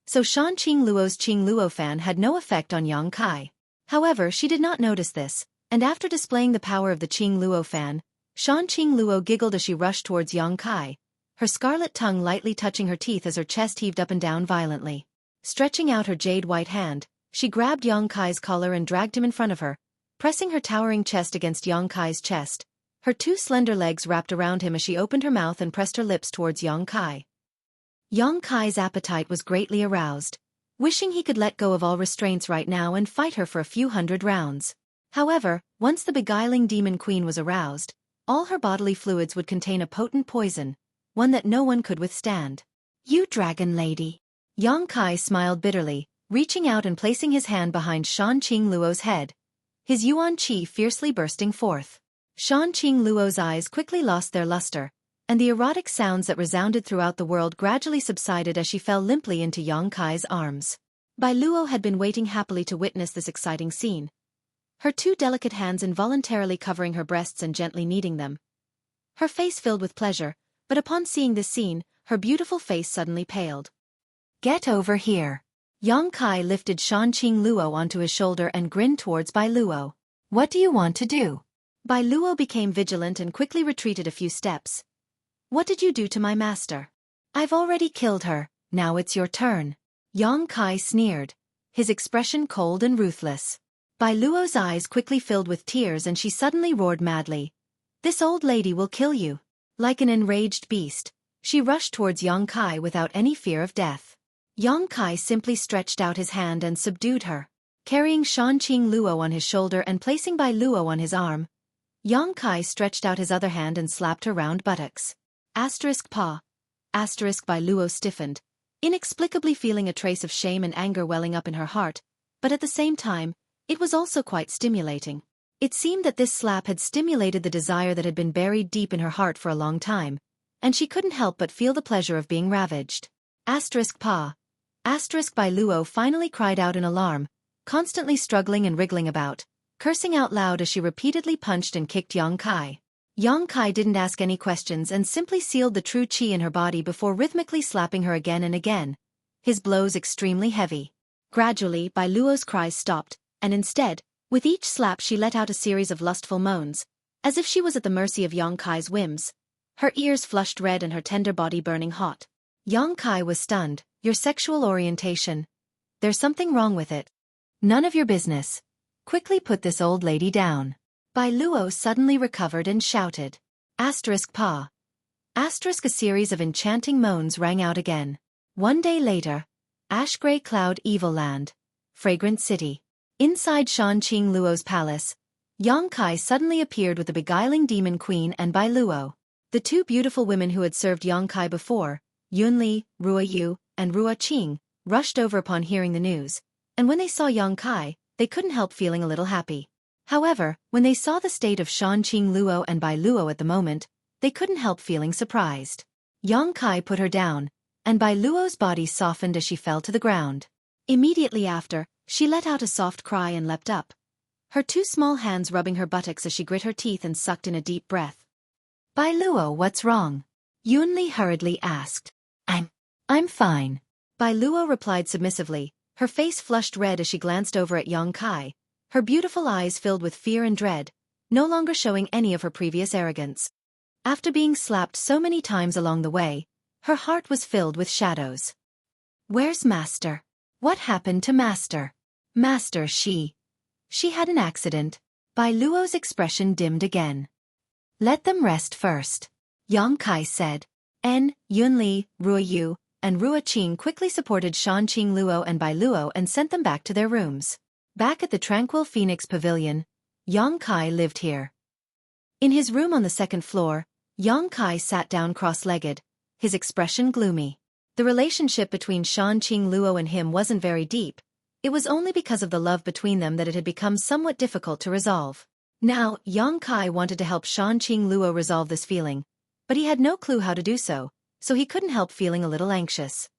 So Shan Qing Luo's Qing Luo fan had no effect on Yong Kai. However, she did not notice this, and after displaying the power of the Qing Luo fan, Shan Qing Luo giggled as she rushed towards Yong Kai, her scarlet tongue lightly touching her teeth as her chest heaved up and down violently. Stretching out her jade-white hand, she grabbed Yong Kai's collar and dragged him in front of her, pressing her towering chest against Yong Kai's chest. Her two slender legs wrapped around him as she opened her mouth and pressed her lips towards Yong Kai. Yong Kai's appetite was greatly aroused, wishing he could let go of all restraints right now and fight her for a few hundred rounds. However, once the beguiling demon queen was aroused, all her bodily fluids would contain a potent poison, one that no one could withstand. You dragon lady. Yong Kai smiled bitterly, reaching out and placing his hand behind Shan Qing Luo's head, his yuan qi fiercely bursting forth. Shanqing Luo's eyes quickly lost their luster, and the erotic sounds that resounded throughout the world gradually subsided as she fell limply into Yang Kai's arms. Bai Luo had been waiting happily to witness this exciting scene, her two delicate hands involuntarily covering her breasts and gently kneading them. Her face filled with pleasure, but upon seeing this scene, her beautiful face suddenly paled. "Get over here." Yang Kai lifted Shanqing Luo onto his shoulder and grinned towards Bai Luo. "What do you want to do?" Bai Luo became vigilant and quickly retreated a few steps. "What did you do to my master?" "I've already killed her, now it's your turn." Yang Kai sneered, his expression cold and ruthless. Bai Luo's eyes quickly filled with tears and she suddenly roared madly. "This old lady will kill you." Like an enraged beast, she rushed towards Yang Kai without any fear of death. Yang Kai simply stretched out his hand and subdued her. Carrying Shanqing Luo on his shoulder and placing Bai Luo on his arm, Yang Kai stretched out his other hand and slapped her round buttocks. *Pa. Bai Luo stiffened, inexplicably feeling a trace of shame and anger welling up in her heart, but at the same time, it was also quite stimulating. It seemed that this slap had stimulated the desire that had been buried deep in her heart for a long time, and she couldn't help but feel the pleasure of being ravaged. *Pa. Bai Luo finally cried out in alarm, constantly struggling and wriggling about, cursing out loud as she repeatedly punched and kicked Yang Kai. Yang Kai didn't ask any questions and simply sealed the true qi in her body before rhythmically slapping her again and again, his blows extremely heavy. Gradually, Bai Luo's cries stopped, and instead, with each slap she let out a series of lustful moans, as if she was at the mercy of Yang Kai's whims, her ears flushed red and her tender body burning hot. Yang Kai was stunned. "Your sexual orientation. There's something wrong with it." "None of your business. Quickly put this old lady down." Bai Luo suddenly recovered and shouted. *Pa. A series of enchanting moans rang out again. One day later, Ash Gray Cloud Evil Land, Fragrant City. Inside Shanqing Luo's palace, Yang Kai suddenly appeared with the beguiling demon queen and Bai Luo. The two beautiful women who had served Yang Kai before, Yunli, Rua Yu, and Rua Qing, rushed over upon hearing the news, and when they saw Yang Kai, they couldn't help feeling a little happy. However, when they saw the state of Shanqing Luo and Bai Luo at the moment, they couldn't help feeling surprised. Yang Kai put her down, and Bai Luo's body softened as she fell to the ground. Immediately after, she let out a soft cry and leapt up, her two small hands rubbing her buttocks as she grit her teeth and sucked in a deep breath. "Bai Luo, what's wrong?" Yunli hurriedly asked. I'm fine." Bai Luo replied submissively, her face flushed red as she glanced over at Yang Kai, her beautiful eyes filled with fear and dread, no longer showing any of her previous arrogance. After being slapped so many times along the way, her heart was filled with shadows. "Where's Master? What happened to Master?" "Master, she had an accident." Bai Luo's expression dimmed again. "Let them rest first," Yang Kai said. Yunli, Rua Yu, and Rua Qing quickly supported Shanqing Luo and Bai Luo and sent them back to their rooms. Back at the tranquil Phoenix Pavilion, Yang Kai lived here. In his room on the second floor, Yang Kai sat down cross-legged, his expression gloomy. The relationship between Shanqing Luo and him wasn't very deep. It was only because of the love between them that it had become somewhat difficult to resolve. Now, Yang Kai wanted to help Shanqing Luo resolve this feeling, but he had no clue how to do so he couldn't help feeling a little anxious.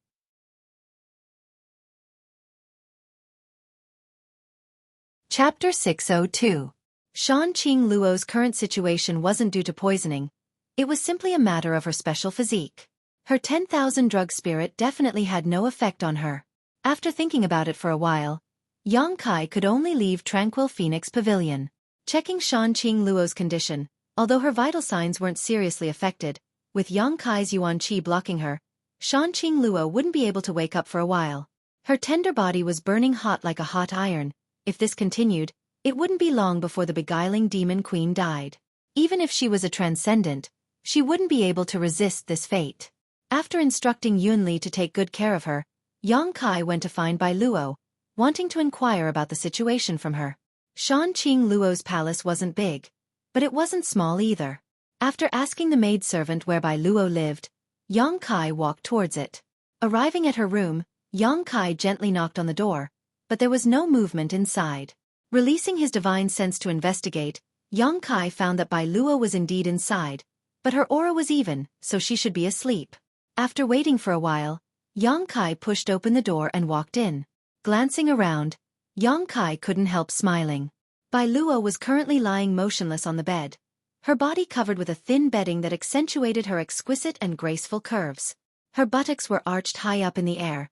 Chapter 602. Shanqing Luo's current situation wasn't due to poisoning, it was simply a matter of her special physique. Her 10,000 drug spirit definitely had no effect on her. After thinking about it for a while, Yang Kai could only leave tranquil Phoenix Pavilion. Checking Shanqing Luo's condition, although her vital signs weren't seriously affected, with Yang Kai's yuan qi blocking her, Shanqing Luo wouldn't be able to wake up for a while. Her tender body was burning hot like a hot iron. If this continued, it wouldn't be long before the beguiling demon queen died. Even if she was a transcendent, she wouldn't be able to resist this fate. After instructing Yunli to take good care of her, Yang Kai went to find Bai Luo, wanting to inquire about the situation from her. Shanqing Luo's palace wasn't big, but it wasn't small either. After asking the maidservant where Bai Luo lived, Yang Kai walked towards it. Arriving at her room, Yang Kai gently knocked on the door, but there was no movement inside. Releasing his divine sense to investigate, Yang Kai found that Bai Luo was indeed inside, but her aura was even, so she should be asleep. After waiting for a while, Yang Kai pushed open the door and walked in. Glancing around, Yang Kai couldn't help smiling. Bai Luo was currently lying motionless on the bed, her body covered with a thin bedding that accentuated her exquisite and graceful curves. Her buttocks were arched high up in the air,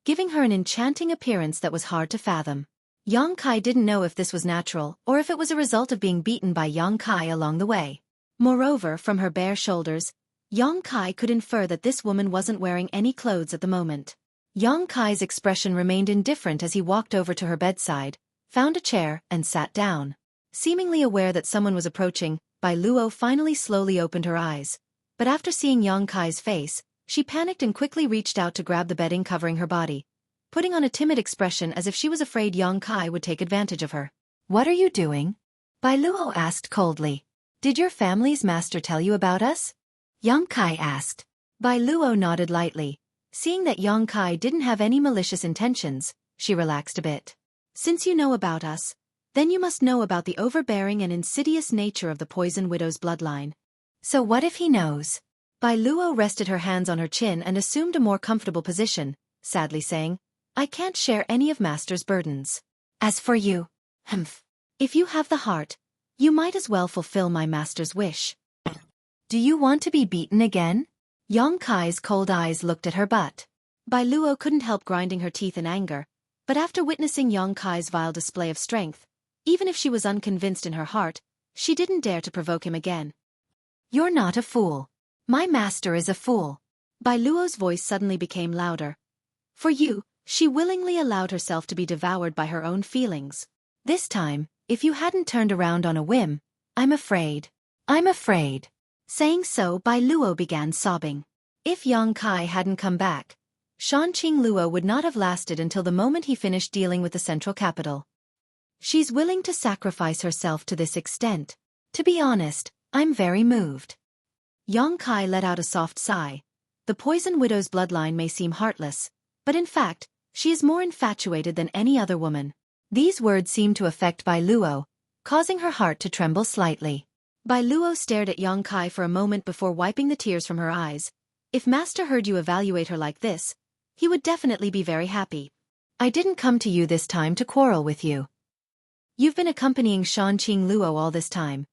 giving her an enchanting appearance that was hard to fathom. Yang Kai didn't know if this was natural or if it was a result of being beaten by Yang Kai along the way. Moreover, from her bare shoulders, Yang Kai could infer that this woman wasn't wearing any clothes at the moment. Yang Kai's expression remained indifferent as he walked over to her bedside, found a chair, and sat down. Seemingly aware that someone was approaching, Bai Luo finally slowly opened her eyes. But after seeing Yang Kai's face, she panicked and quickly reached out to grab the bedding covering her body, putting on a timid expression as if she was afraid Yang Kai would take advantage of her. "What are you doing?" Bai Luo asked coldly. "Did your family's master tell you about us?" Yang Kai asked. Bai Luo nodded lightly. Seeing that Yang Kai didn't have any malicious intentions, she relaxed a bit. "Since you know about us, then you must know about the overbearing and insidious nature of the Poison Widow's bloodline." "So what if he knows?" Bai Luo rested her hands on her chin and assumed a more comfortable position, sadly saying, "I can't share any of Master's burdens. As for you, if you have the heart, you might as well fulfill my Master's wish." "Do you want to be beaten again?" Yang Kai's cold eyes looked at her butt. Bai Luo couldn't help grinding her teeth in anger, but after witnessing Yang Kai's vile display of strength, even if she was unconvinced in her heart, she didn't dare to provoke him again. "You're not a fool. My master is a fool." Bai Luo's voice suddenly became louder. "For you, she willingly allowed herself to be devoured by her own feelings. This time, if you hadn't turned around on a whim, I'm afraid." Saying so, Bai Luo began sobbing. If Yang Kai hadn't come back, Shanqing Luo would not have lasted until the moment he finished dealing with the central capital. "She's willing to sacrifice herself to this extent. To be honest, I'm very moved." Yang Kai let out a soft sigh. The Poison Widow's bloodline may seem heartless, but in fact, she is more infatuated than any other woman. These words seemed to affect Bai Luo, causing her heart to tremble slightly. Bai Luo stared at Yang Kai for a moment before wiping the tears from her eyes. If Master heard you evaluate her like this, he would definitely be very happy. "I didn't come to you this time to quarrel with you. You've been accompanying Shanqing Luo all this time,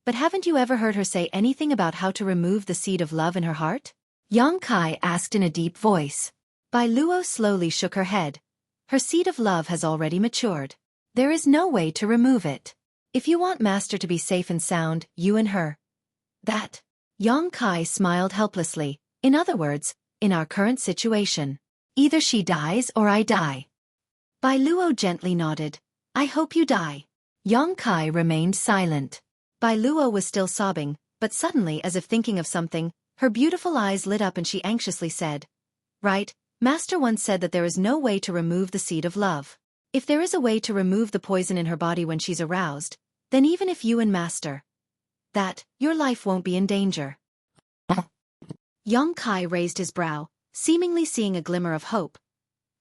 but haven't you ever heard her say anything about how to remove the seed of love in her heart?" Yang Kai asked in a deep voice. Bai Luo slowly shook her head. "Her seed of love has already matured. There is no way to remove it. If you want Master to be safe and sound, you and her. That." Yang Kai smiled helplessly. "In other words, in our current situation, either she dies or I die." Bai Luo gently nodded. "I hope you die." Yang Kai remained silent. Bai Luo was still sobbing, but suddenly, as if thinking of something, her beautiful eyes lit up and she anxiously said, "Right, Master once said that there is no way to remove the seed of love. If there is a way to remove the poison in her body when she's aroused, then even if you and Master, that, your life won't be in danger." Yang Kai raised his brow, seemingly seeing a glimmer of hope.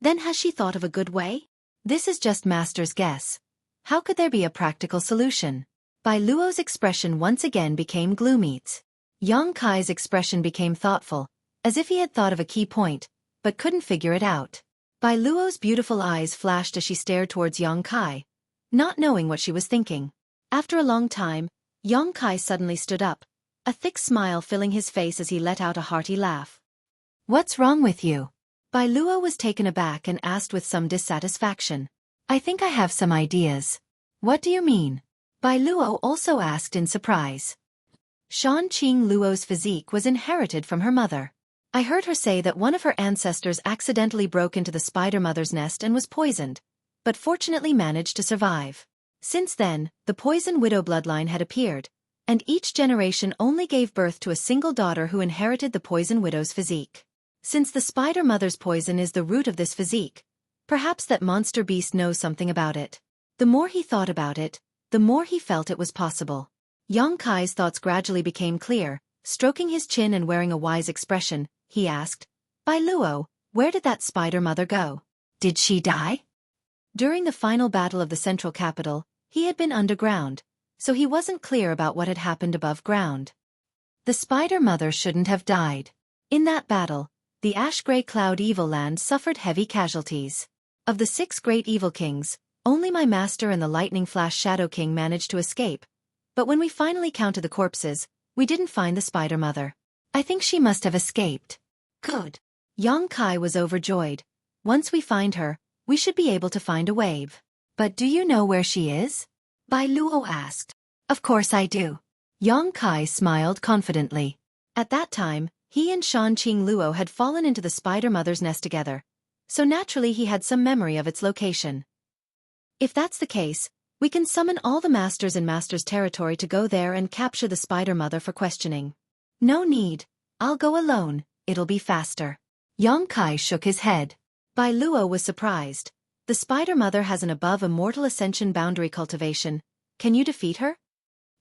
"Then has she thought of a good way?" "This is just Master's guess. How could there be a practical solution?" Bai Luo's expression once again became gloomy. Yang Kai's expression became thoughtful, as if he had thought of a key point, but couldn't figure it out. Bai Luo's beautiful eyes flashed as she stared towards Yang Kai, not knowing what she was thinking. After a long time, Yang Kai suddenly stood up, a thick smile filling his face as he let out a hearty laugh. "What's wrong with you?" Bai Luo was taken aback and asked with some dissatisfaction. "I think I have some ideas." "What do you mean?" Bai Luo also asked in surprise. Shanqing Luo's physique was inherited from her mother. I heard her say that one of her ancestors accidentally broke into the spider mother's nest and was poisoned, but fortunately managed to survive. Since then, the Poison Widow bloodline had appeared, and each generation only gave birth to a single daughter who inherited the Poison Widow's physique. Since the spider mother's poison is the root of this physique, perhaps that monster beast knows something about it. The more he thought about it, the more he felt it was possible. Yang Kai's thoughts gradually became clear. Stroking his chin and wearing a wise expression, he asked, "Bai Luo, where did that spider mother go? Did she die?" During the final battle of the central capital, he had been underground, so he wasn't clear about what had happened above ground. The Spider Mother shouldn't have died. In that battle, the Ash-Grey Cloud Evil Land suffered heavy casualties. Of the 6 great evil kings, only my master and the Lightning Flash Shadow King managed to escape. But when we finally counted the corpses, we didn't find the Spider Mother. I think she must have escaped. Good. Yongkai was overjoyed. Once we find her, we should be able to find a wave. But do you know where she is? Bai Luo asked. Of course I do. Yongkai smiled confidently. At that time, he and Shanqing Luo had fallen into the Spider Mother's nest together, so naturally he had some memory of its location. If that's the case, we can summon all the masters in Master's territory to go there and capture the Spider Mother for questioning. No need. I'll go alone, it'll be faster. Yongkai shook his head. Bai Luo was surprised. The Spider Mother has an above immortal ascension boundary cultivation. Can you defeat her?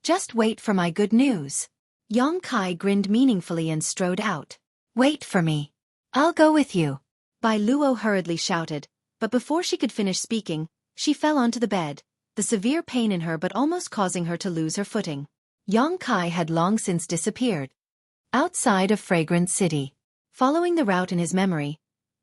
Just wait for my good news. Yongkai grinned meaningfully and strode out. Wait for me. I'll go with you. Bai Luo hurriedly shouted, but before she could finish speaking, she fell onto the bed, the severe pain in her but almost causing her to lose her footing. Yongkai had long since disappeared. Outside of Fragrant City. Following the route in his memory,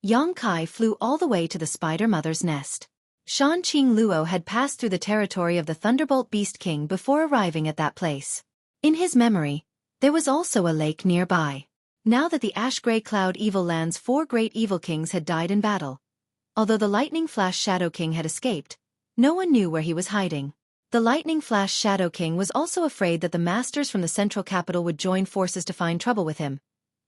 Yongkai flew all the way to the Spider Mother's nest. Shanqing Luo had passed through the territory of the Thunderbolt Beast King before arriving at that place. In his memory, there was also a lake nearby. Now that the Ash-Grey Cloud Evil Land's 4 great evil kings had died in battle, although the Lightning Flash Shadow King had escaped, no one knew where he was hiding. The Lightning Flash Shadow King was also afraid that the masters from the central capital would join forces to find trouble with him.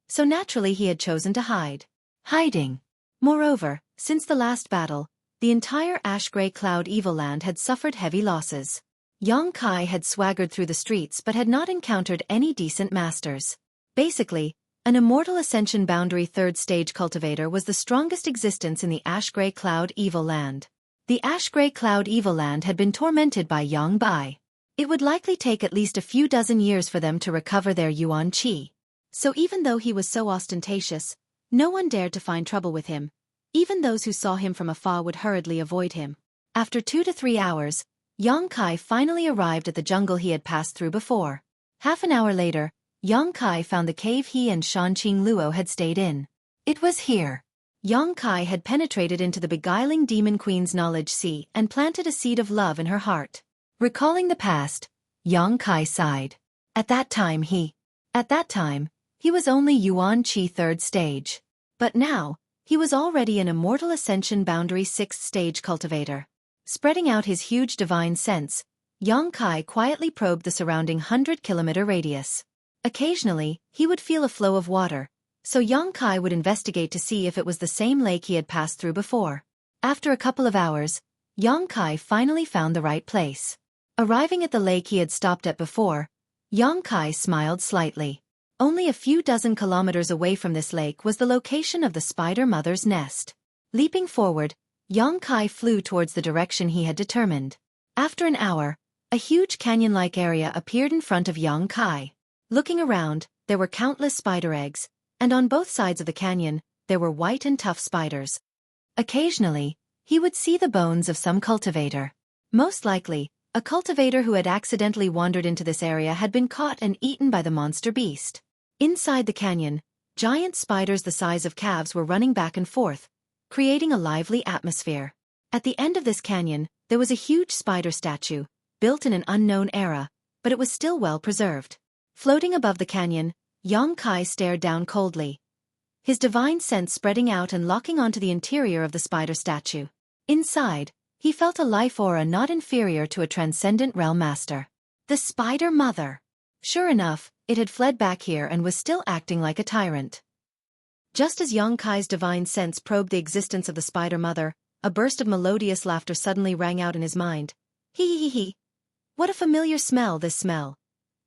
So naturally he had chosen to hide. Hiding. Moreover, since the last battle, the entire Ash-Grey Cloud Evil Land had suffered heavy losses. Yongkai had swaggered through the streets but had not encountered any decent masters. Basically, an immortal ascension boundary 3rd stage cultivator was the strongest existence in the Ash-Grey Cloud Evil Land. The Ash-Grey Cloud Evil Land had been tormented by Yang Bai. It would likely take at least a few dozen years for them to recover their Yuan Qi. So even though he was so ostentatious, no one dared to find trouble with him. Even those who saw him from afar would hurriedly avoid him. After 2 to 3 hours, Yongkai finally arrived at the jungle he had passed through before. Half an hour later, Yongkai found the cave he and Shanqing Luo had stayed in. It was here. Yongkai had penetrated into the beguiling Demon Queen's knowledge sea and planted a seed of love in her heart. Recalling the past, Yongkai sighed. At that time he was only Yuan Qi 3rd stage. But now, he was already an immortal ascension boundary 6th stage cultivator. Spreading out his huge divine sense, Yongkai quietly probed the surrounding 100-kilometer radius. Occasionally, he would feel a flow of water, so Yongkai would investigate to see if it was the same lake he had passed through before. After a couple of hours, Yongkai finally found the right place. Arriving at the lake he had stopped at before, Yongkai smiled slightly. Only a few dozen kilometers away from this lake was the location of the Spider Mother's nest. Leaping forward, Yongkai flew towards the direction he had determined. After an hour, a huge canyon-like area appeared in front of Yongkai. Looking around, there were countless spider eggs, and on both sides of the canyon, there were white and tough spiders. Occasionally, he would see the bones of some cultivator. Most likely, a cultivator who had accidentally wandered into this area had been caught and eaten by the monster beast. Inside the canyon, giant spiders the size of calves were running back and forth, creating a lively atmosphere. At the end of this canyon, there was a huge spider statue, built in an unknown era, but it was still well preserved. Floating above the canyon, Yongkai stared down coldly, his divine sense spreading out and locking onto the interior of the spider statue. Inside, he felt a life aura not inferior to a transcendent realm master. The Spider Mother. Sure enough, it had fled back here and was still acting like a tyrant. Just as Yongkai's divine sense probed the existence of the Spider Mother, a burst of melodious laughter suddenly rang out in his mind. Hee. What a familiar smell this smell.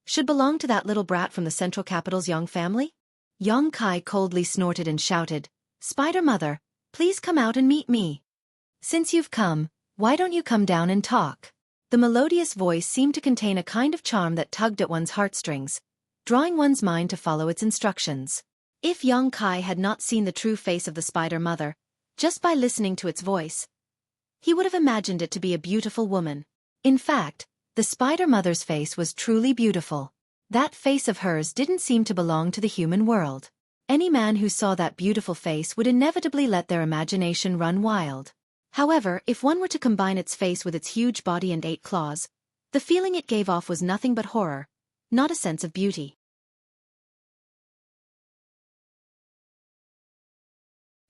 Should belong to that little brat from the central capital's young family? Yongkai coldly snorted and shouted, Spider Mother, please come out and meet me. Since you've come, why don't you come down and talk? The melodious voice seemed to contain a kind of charm that tugged at one's heartstrings, drawing one's mind to follow its instructions. If Yongkai had not seen the true face of the Spider Mother, just by listening to its voice, he would have imagined it to be a beautiful woman. In fact, the spider mother's face was truly beautiful. That face of hers didn't seem to belong to the human world. Any man who saw that beautiful face would inevitably let their imagination run wild. However, if one were to combine its face with its huge body and 8 claws, the feeling it gave off was nothing but horror, not a sense of beauty.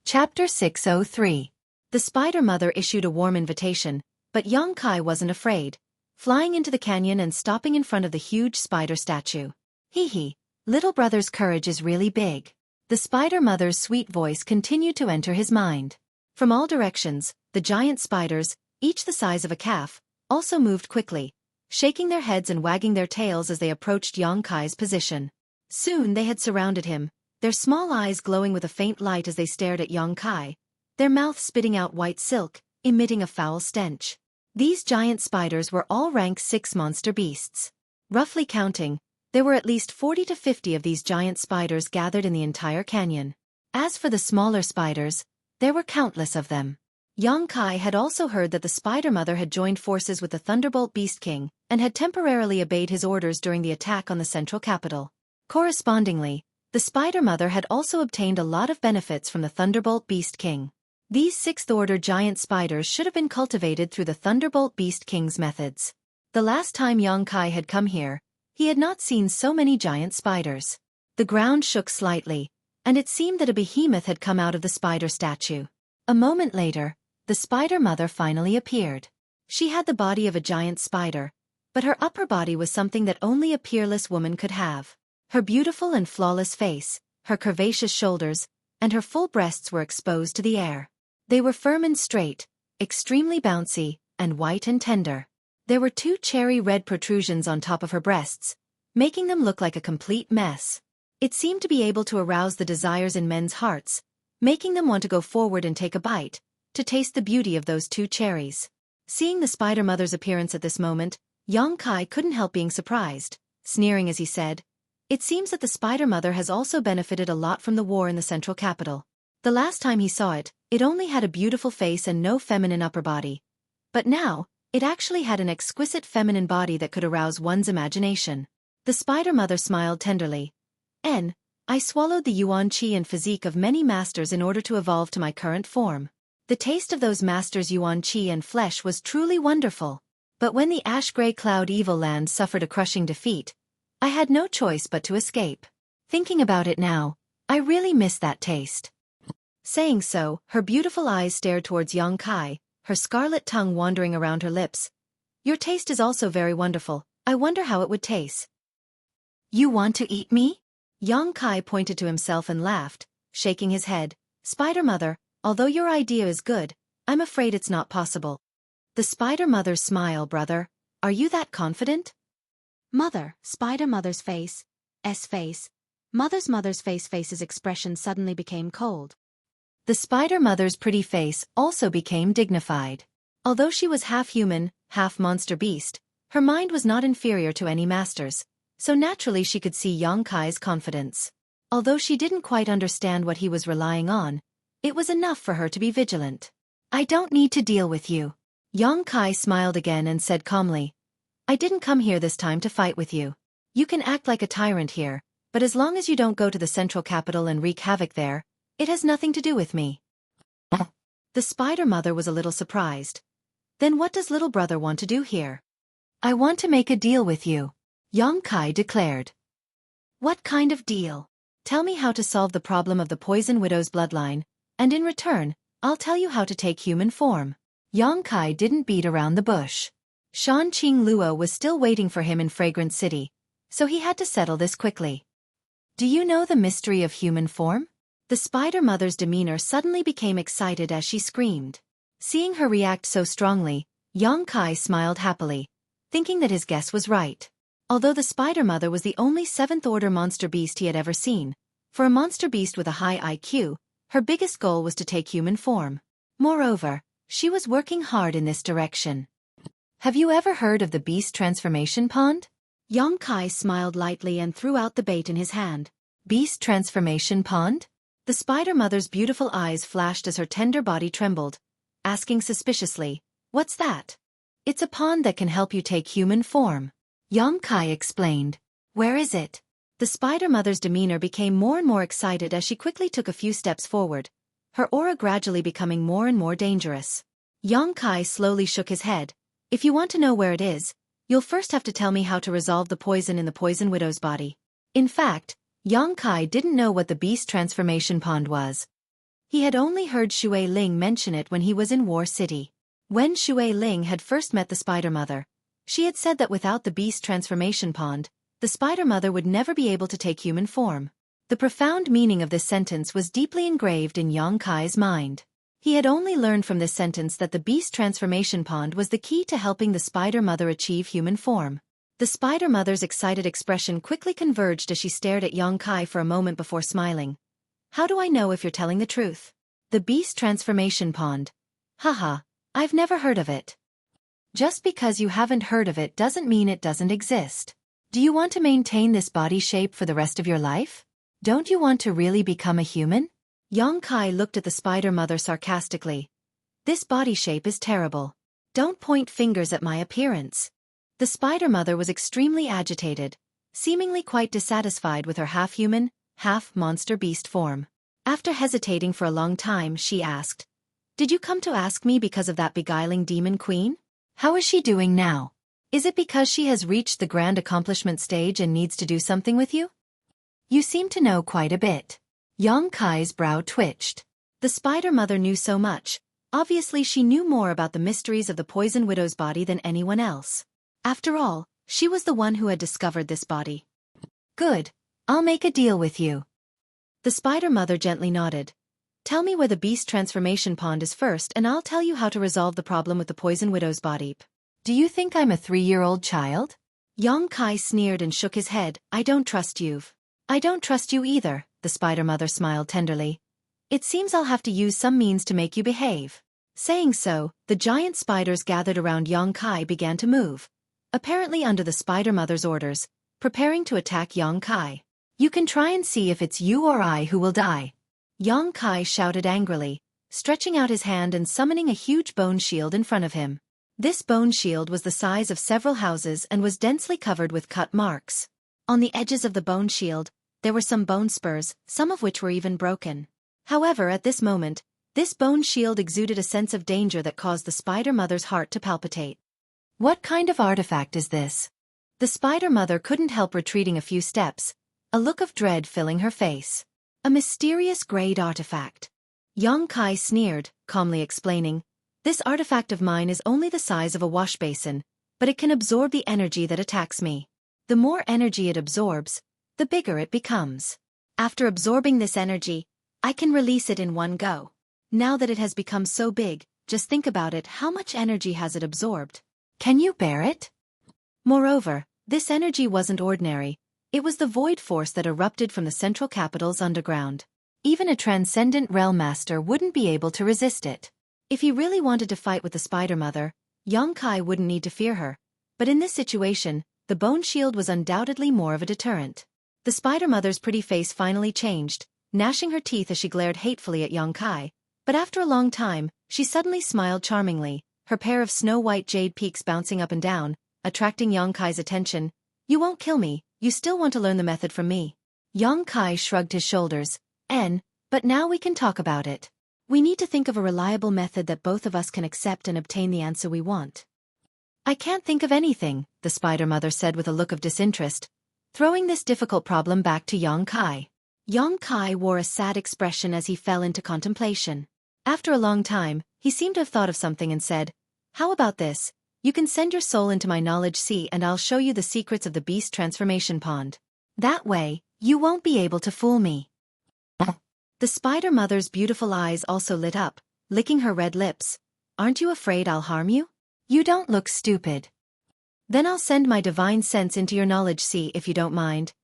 Chapter 603. The Spider Mother issued a warm invitation, but Xueqi wasn't afraid, flying into the canyon and stopping in front of the huge spider statue. Hee, little brother's courage is really big. The Spider Mother's sweet voice continued to enter his mind. From all directions, the giant spiders, each the size of a calf, also moved quickly, shaking their heads and wagging their tails as they approached Xueqi's position. Soon they had surrounded him, their small eyes glowing with a faint light as they stared at Xueqi, their mouths spitting out white silk, emitting a foul stench. These giant spiders were all rank 6 monster beasts. Roughly counting, there were at least 40 to 50 of these giant spiders gathered in the entire canyon. As for the smaller spiders, there were countless of them. Xueqi had also heard that the Spider Mother had joined forces with the Thunderbolt Beast King and had temporarily obeyed his orders during the attack on the central capital. Correspondingly, the Spider Mother had also obtained a lot of benefits from the Thunderbolt Beast King. These 6th-order giant spiders should have been cultivated through the Thunderbolt Beast King's methods. The last time Xueqi had come here, he had not seen so many giant spiders. The ground shook slightly, and it seemed that a behemoth had come out of the spider statue. A moment later, the Spider Mother finally appeared. She had the body of a giant spider, but her upper body was something that only a peerless woman could have. Her beautiful and flawless face, her curvaceous shoulders, and her full breasts were exposed to the air. They were firm and straight, extremely bouncy, and white and tender. There were 2 cherry red protrusions on top of her breasts, making them look like a complete mess. It seemed to be able to arouse the desires in men's hearts, making them want to go forward and take a bite, to taste the beauty of those 2 cherries. Seeing the Spider Mother's appearance at this moment, Xueqi couldn't help being surprised, sneering as he said, "It seems that the Spider Mother has also benefited a lot from the war in the central capital. The last time he saw it, it only had a beautiful face and no feminine upper body. But now, it actually had an exquisite feminine body that could arouse one's imagination." The Spider Mother smiled tenderly. I swallowed the yuan qi and physique of many masters in order to evolve to my current form. The taste of those masters' yuan qi and flesh was truly wonderful. But when the ash-gray cloud evil land suffered a crushing defeat, I had no choice but to escape. Thinking about it now, I really miss that taste. Saying so, her beautiful eyes stared towards Xueqi, her scarlet tongue wandering around her lips. "Your taste is also very wonderful. I wonder how it would taste." "You want to eat me?" Xueqi pointed to himself and laughed, shaking his head. "Spider Mother, although your idea is good, I'm afraid it's not possible." The Spider Mother's smile, brother. "Are you that confident?" Mother, Spider Mother's face, Mother's face's expression suddenly became cold. The Spider Mother's pretty face also became dignified. Although she was half human, half monster beast, her mind was not inferior to any master's, so naturally she could see Xueqi's confidence. Although she didn't quite understand what he was relying on, it was enough for her to be vigilant. "I don't need to deal with you." Xueqi smiled again and said calmly, "I didn't come here this time to fight with you. You can act like a tyrant here, but as long as you don't go to the central capital and wreak havoc there, it has nothing to do with me." The Spider Mother was a little surprised. "Then what does little brother want to do here?" "I want to make a deal with you," Xueqi declared. "What kind of deal?" "Tell me how to solve the problem of the Poison Widow's bloodline, and in return, I'll tell you how to take human form." Xueqi didn't beat around the bush. Shan Qing Luo was still waiting for him in Fragrant City, so he had to settle this quickly. "Do you know the mystery of human form?" The Spider Mother's demeanor suddenly became excited as she screamed. Seeing her react so strongly, Xueqi smiled happily, thinking that his guess was right. Although the Spider Mother was the only 7th-order monster beast he had ever seen, for a monster beast with a high IQ, her biggest goal was to take human form. Moreover, she was working hard in this direction. "Have you ever heard of the Beast Transformation Pond?" Xueqi smiled lightly and threw out the bait in his hand. "Beast Transformation Pond?" The Spider Mother's beautiful eyes flashed as her tender body trembled. asking suspiciously, "What's that?" "It's a pond that can help you take human form," Yongkai explained. "Where is it?" The spider mother's demeanor became more and more excited as she quickly took a few steps forward, her aura gradually becoming more and more dangerous. Yongkai slowly shook his head. "If you want to know where it is, you'll first have to tell me how to resolve the poison in the poison widow's body." In fact, Yongkai didn't know what the beast transformation pond was. He had only heard Xue Ling mention it when he was in War City. When Xue Ling had first met the Spider Mother, she had said that without the beast transformation pond, the Spider Mother would never be able to take human form. The profound meaning of this sentence was deeply engraved in Yongkai's mind. He had only learned from this sentence that the beast transformation pond was the key to helping the Spider Mother achieve human form. The Spider Mother's excited expression quickly converged as she stared at Yongkai for a moment before smiling. "How do I know if you're telling the truth?" "The beast transformation pond. Haha, I've never heard of it." "Just because you haven't heard of it doesn't mean it doesn't exist. Do you want to maintain this body shape for the rest of your life? Don't you want to really become a human?" Yongkai looked at the Spider Mother sarcastically. "This body shape is terrible. Don't point fingers at my appearance." The Spider Mother was extremely agitated, seemingly quite dissatisfied with her half-human, half-monster beast form. After hesitating for a long time, she asked, "Did you come to ask me because of that beguiling demon queen? How is she doing now? Is it because she has reached the grand accomplishment stage and needs to do something with you? You seem to know quite a bit." Yongkai's brow twitched. The Spider Mother knew so much. Obviously she knew more about the mysteries of the Poison Widow's body than anyone else. After all, she was the one who had discovered this body. "Good. I'll make a deal with you." The Spider Mother gently nodded. "Tell me where the beast transformation pond is first and I'll tell you how to resolve the problem with the Poison Widow's body." "Do you think I'm a 3-year-old child?" Yongkai sneered and shook his head. "I don't trust you." "I don't trust you either," the Spider Mother smiled tenderly. "It seems I'll have to use some means to make you behave." Saying so, the giant spiders gathered around Yongkai began to move, apparently under the Spider Mother's orders, preparing to attack Yongkai. "You can try and see if it's you or I who will die," Yongkai shouted angrily, stretching out his hand and summoning a huge bone shield in front of him. This bone shield was the size of several houses and was densely covered with cut marks. On the edges of the bone shield, there were some bone spurs, some of which were even broken. However, at this moment, this bone shield exuded a sense of danger that caused the Spider Mother's heart to palpitate. "What kind of artifact is this?" The Spider Mother couldn't help retreating a few steps, a look of dread filling her face. "A mysterious grade artifact." Yongkai sneered, calmly explaining, "This artifact of mine is only the size of a wash basin, but it can absorb the energy that attacks me. The more energy it absorbs, the bigger it becomes. After absorbing this energy, I can release it in one go. Now that it has become so big, just think about it, how much energy has it absorbed? Can you bear it?" Moreover, this energy wasn't ordinary. It was the void force that erupted from the central capital's underground. Even a transcendent realm master wouldn't be able to resist it. If he really wanted to fight with the Spider Mother, Yongkai wouldn't need to fear her. But in this situation, the bone shield was undoubtedly more of a deterrent. The Spider Mother's pretty face finally changed, gnashing her teeth as she glared hatefully at Yongkai. But after a long time, she suddenly smiled charmingly, her pair of snow-white jade peaks bouncing up and down, attracting Yongkai's attention. "You won't kill me, you still want to learn the method from me." Yongkai shrugged his shoulders. But now we can talk about it. We need to think of a reliable method that both of us can accept and obtain the answer we want." "I can't think of anything," the Spider Mother said with a look of disinterest, throwing this difficult problem back to Yongkai. Yongkai wore a sad expression as he fell into contemplation. After a long time, he seemed to have thought of something and said, "How about this? You can send your soul into my knowledge sea and I'll show you the secrets of the beast transformation pond. That way, you won't be able to fool me." The Spider Mother's beautiful eyes also lit up, licking her red lips. "Aren't you afraid I'll harm you? You don't look stupid." "Then I'll send my divine sense into your knowledge sea if you don't mind."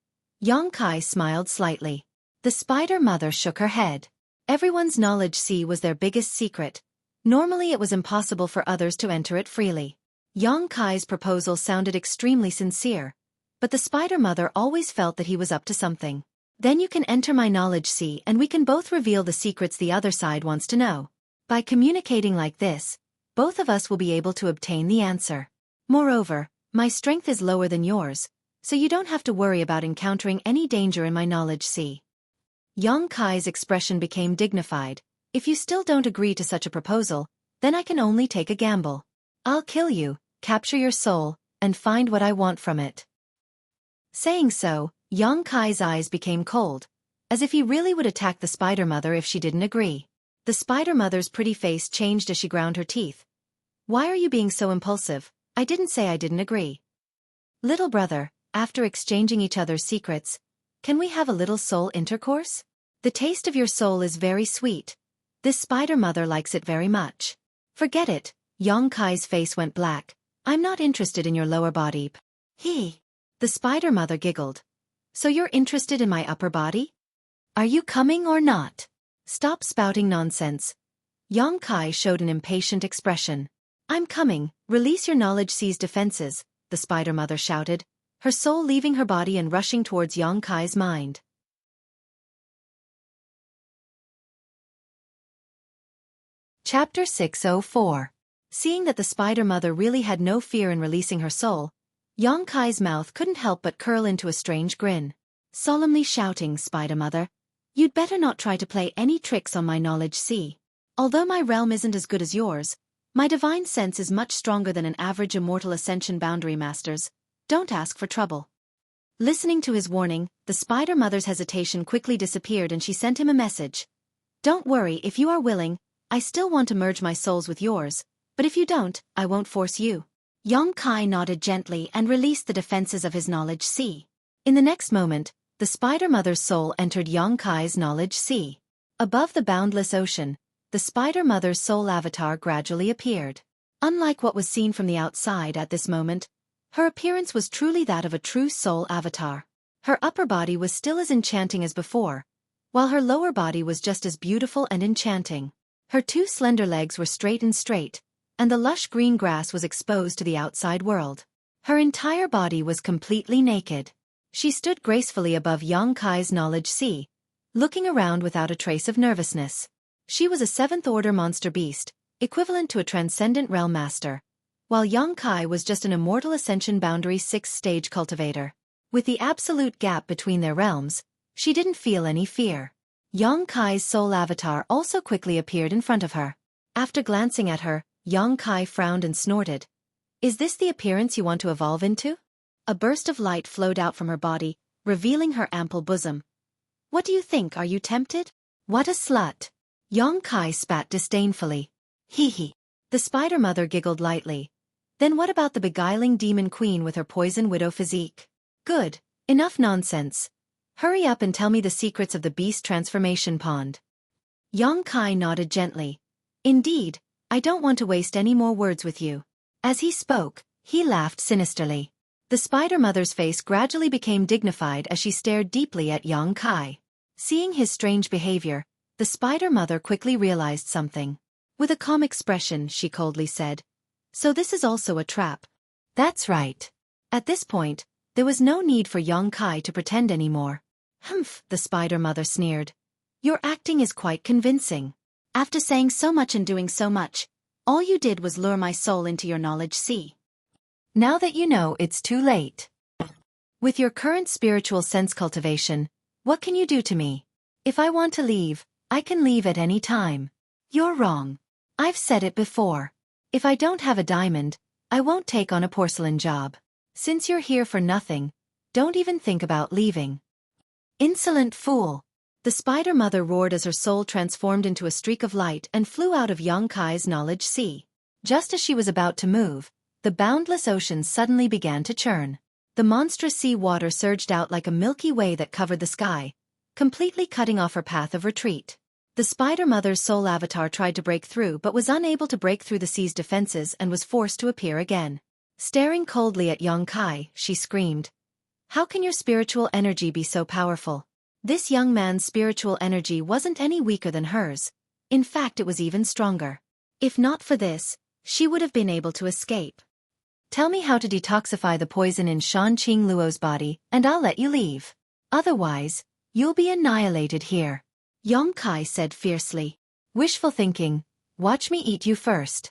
Yongkai smiled slightly. The Spider Mother shook her head. Everyone's knowledge sea was their biggest secret. Normally it was impossible for others to enter it freely. Yongkai's proposal sounded extremely sincere, but the Spider Mother always felt that he was up to something. "Then you can enter my knowledge sea and we can both reveal the secrets the other side wants to know." By communicating like this, both of us will be able to obtain the answer. Moreover, my strength is lower than yours, so you don't have to worry about encountering any danger in my knowledge sea. Yang Kai's expression became dignified. If you still don't agree to such a proposal, then I can only take a gamble. I'll kill you, capture your soul, and find what I want from it. Saying so, Yang Kai's eyes became cold, as if he really would attack the Spider Mother if she didn't agree. The Spider Mother's pretty face changed as she ground her teeth. Why are you being so impulsive? I didn't say I didn't agree. Little brother, after exchanging each other's secrets, can we have a little soul intercourse? The taste of your soul is very sweet. This Spider Mother likes it very much. Forget it. Yang Kai's face went black. I'm not interested in your lower body. The Spider Mother giggled. So you're interested in my upper body? Are you coming or not? Stop spouting nonsense. Yang Kai showed an impatient expression. I'm coming, release your knowledge sea's defenses, the Spider Mother shouted, her soul leaving her body and rushing towards Yang Kai's mind. Chapter 604. Seeing that the Spider Mother really had no fear in releasing her soul, Yang Kai's mouth couldn't help but curl into a strange grin. Solemnly shouting, Spider Mother, you'd better not try to play any tricks on my knowledge sea. Although my realm isn't as good as yours, my divine sense is much stronger than an average immortal ascension boundary master's. Don't ask for trouble. Listening to his warning, the Spider Mother's hesitation quickly disappeared and she sent him a message. Don't worry, if you are willing, I still want to merge my souls with yours, but if you don't, I won't force you. Yang Kai nodded gently and released the defenses of his knowledge sea. In the next moment, the Spider Mother's soul entered Yang Kai's knowledge sea. Above the boundless ocean, the Spider Mother's soul avatar gradually appeared. Unlike what was seen from the outside at this moment, her appearance was truly that of a true soul avatar. Her upper body was still as enchanting as before, while her lower body was just as beautiful and enchanting. Her two slender legs were straight, and the lush green grass was exposed to the outside world. Her entire body was completely naked. She stood gracefully above Yang Kai's knowledge sea, looking around without a trace of nervousness. She was a seventh-order monster beast, equivalent to a transcendent realm master, while Yang Kai was just an immortal ascension boundary 6th-stage cultivator. With the absolute gap between their realms, she didn't feel any fear. Yang Kai's soul avatar also quickly appeared in front of her. After glancing at her, Yang Kai frowned and snorted. Is this the appearance you want to evolve into? A burst of light flowed out from her body, revealing her ample bosom. What do you think, are you tempted? What a slut! Yang Kai spat disdainfully. Hee. The Spider Mother giggled lightly. Then what about the beguiling demon queen with her poison widow physique? Good, enough nonsense. Hurry up and tell me the secrets of the beast transformation pond. Yang Kai nodded gently. Indeed, I don't want to waste any more words with you. As he spoke, he laughed sinisterly. The Spider Mother's face gradually became dignified as she stared deeply at Yang Kai. Seeing his strange behavior, the Spider Mother quickly realized something. With a calm expression, she coldly said, So this is also a trap. That's right. At this point, there was no need for Yang Kai to pretend anymore. Humph, the Spider Mother sneered. Your acting is quite convincing. After saying so much and doing so much, all you did was lure my soul into your knowledge sea. Now that you know, it's too late. With your current spiritual sense cultivation, what can you do to me? If I want to leave, I can leave at any time. You're wrong. I've said it before. If I don't have a diamond, I won't take on a porcelain job. Since you're here for nothing, don't even think about leaving. Insolent fool! The Spider Mother roared as her soul transformed into a streak of light and flew out of Yang Kai's knowledge sea. Just as she was about to move, the boundless ocean suddenly began to churn. The monstrous sea water surged out like a milky way that covered the sky, completely cutting off her path of retreat. The Spider Mother's soul avatar tried to break through but was unable to break through the sea's defenses and was forced to appear again. Staring coldly at Yang Kai, she screamed, How can your spiritual energy be so powerful? This young man's spiritual energy wasn't any weaker than hers. In fact, it was even stronger. If not for this, she would have been able to escape. Tell me how to detoxify the poison in Shan Qing Luo's body, and I'll let you leave. Otherwise, you'll be annihilated here. Yang Kai said fiercely. Wishful thinking. Watch me eat you first.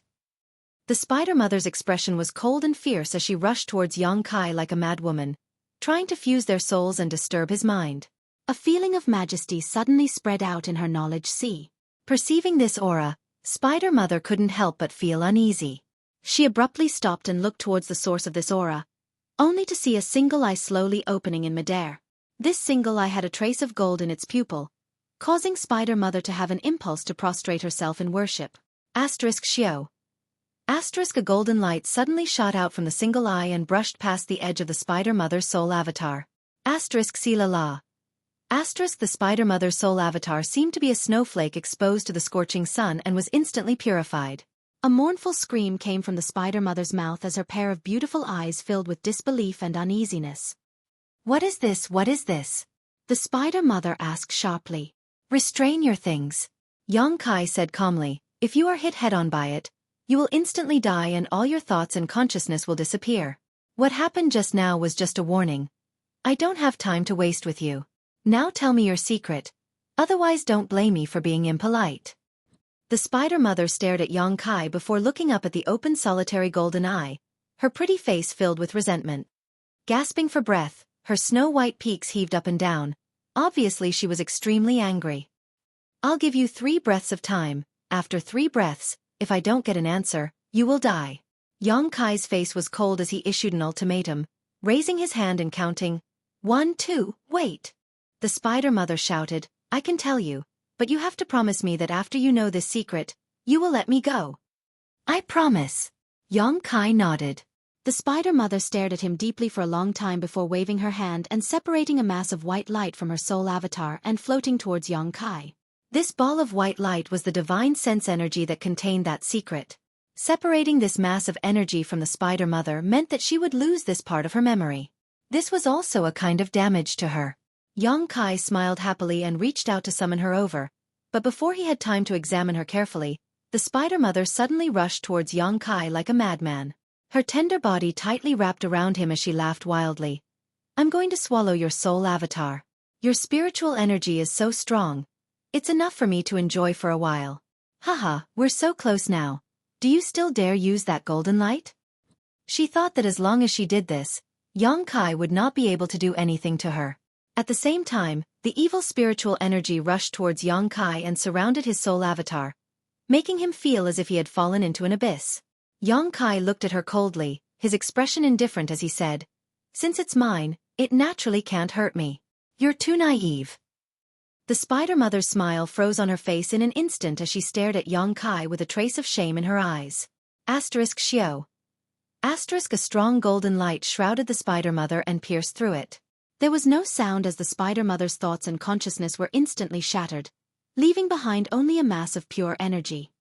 The spider mother's expression was cold and fierce as she rushed towards Yang Kai like a mad woman, trying to fuse their souls and disturb his mind. A feeling of majesty suddenly spread out in her knowledge sea. Perceiving this aura, Spider Mother couldn't help but feel uneasy. She abruptly stopped and looked towards the source of this aura, only to see a single eye slowly opening in midair. This single eye had a trace of gold in its pupil, causing Spider Mother to have an impulse to prostrate herself in worship. Xueqi. A golden light suddenly shot out from the single eye and brushed past the edge of the Spider Mother's soul avatar. The Spider Mother's soul avatar seemed to be a snowflake exposed to the scorching sun and was instantly purified. A mournful scream came from the Spider Mother's mouth as her pair of beautiful eyes filled with disbelief and uneasiness. What is this? What is this? The Spider Mother asked sharply. Restrain your things. Yang Kai said calmly, if you are hit head-on by it, you will instantly die and all your thoughts and consciousness will disappear. What happened just now was just a warning. I don't have time to waste with you. Now tell me your secret. Otherwise don't blame me for being impolite. The Spider Mother stared at Yang Kai before looking up at the open solitary golden eye, her pretty face filled with resentment. Gasping for breath, her snow-white peaks heaved up and down. Obviously she was extremely angry. I'll give you 3 breaths of time. After 3 breaths, if I don't get an answer, you will die. Yang Kai's face was cold as he issued an ultimatum, raising his hand and counting. 1, 2, wait. The Spider Mother shouted, I can tell you, but you have to promise me that after you know this secret, you will let me go. I promise. Yang Kai nodded. The Spider Mother stared at him deeply for a long time before waving her hand and separating a mass of white light from her soul avatar and floating towards Yang Kai. This ball of white light was the divine sense energy that contained that secret. Separating this mass of energy from the Spider Mother meant that she would lose this part of her memory. This was also a kind of damage to her. Yang Kai smiled happily and reached out to summon her over, but before he had time to examine her carefully, the Spider Mother suddenly rushed towards Yang Kai like a madman. Her tender body tightly wrapped around him as she laughed wildly. I'm going to swallow your soul avatar. Your spiritual energy is so strong. It's enough for me to enjoy for a while. Haha, we're so close now. Do you still dare use that golden light? She thought that as long as she did this, Yang Kai would not be able to do anything to her. At the same time, the evil spiritual energy rushed towards Yang Kai and surrounded his soul avatar, making him feel as if he had fallen into an abyss. Yang Kai looked at her coldly, his expression indifferent as he said, Since it's mine, it naturally can't hurt me. You're too naive. The Spider Mother's smile froze on her face in an instant as she stared at Yang Kai with a trace of shame in her eyes. Xueqi. A strong golden light shrouded the Spider Mother and pierced through it. There was no sound as the Spider Mother's thoughts and consciousness were instantly shattered, leaving behind only a mass of pure energy.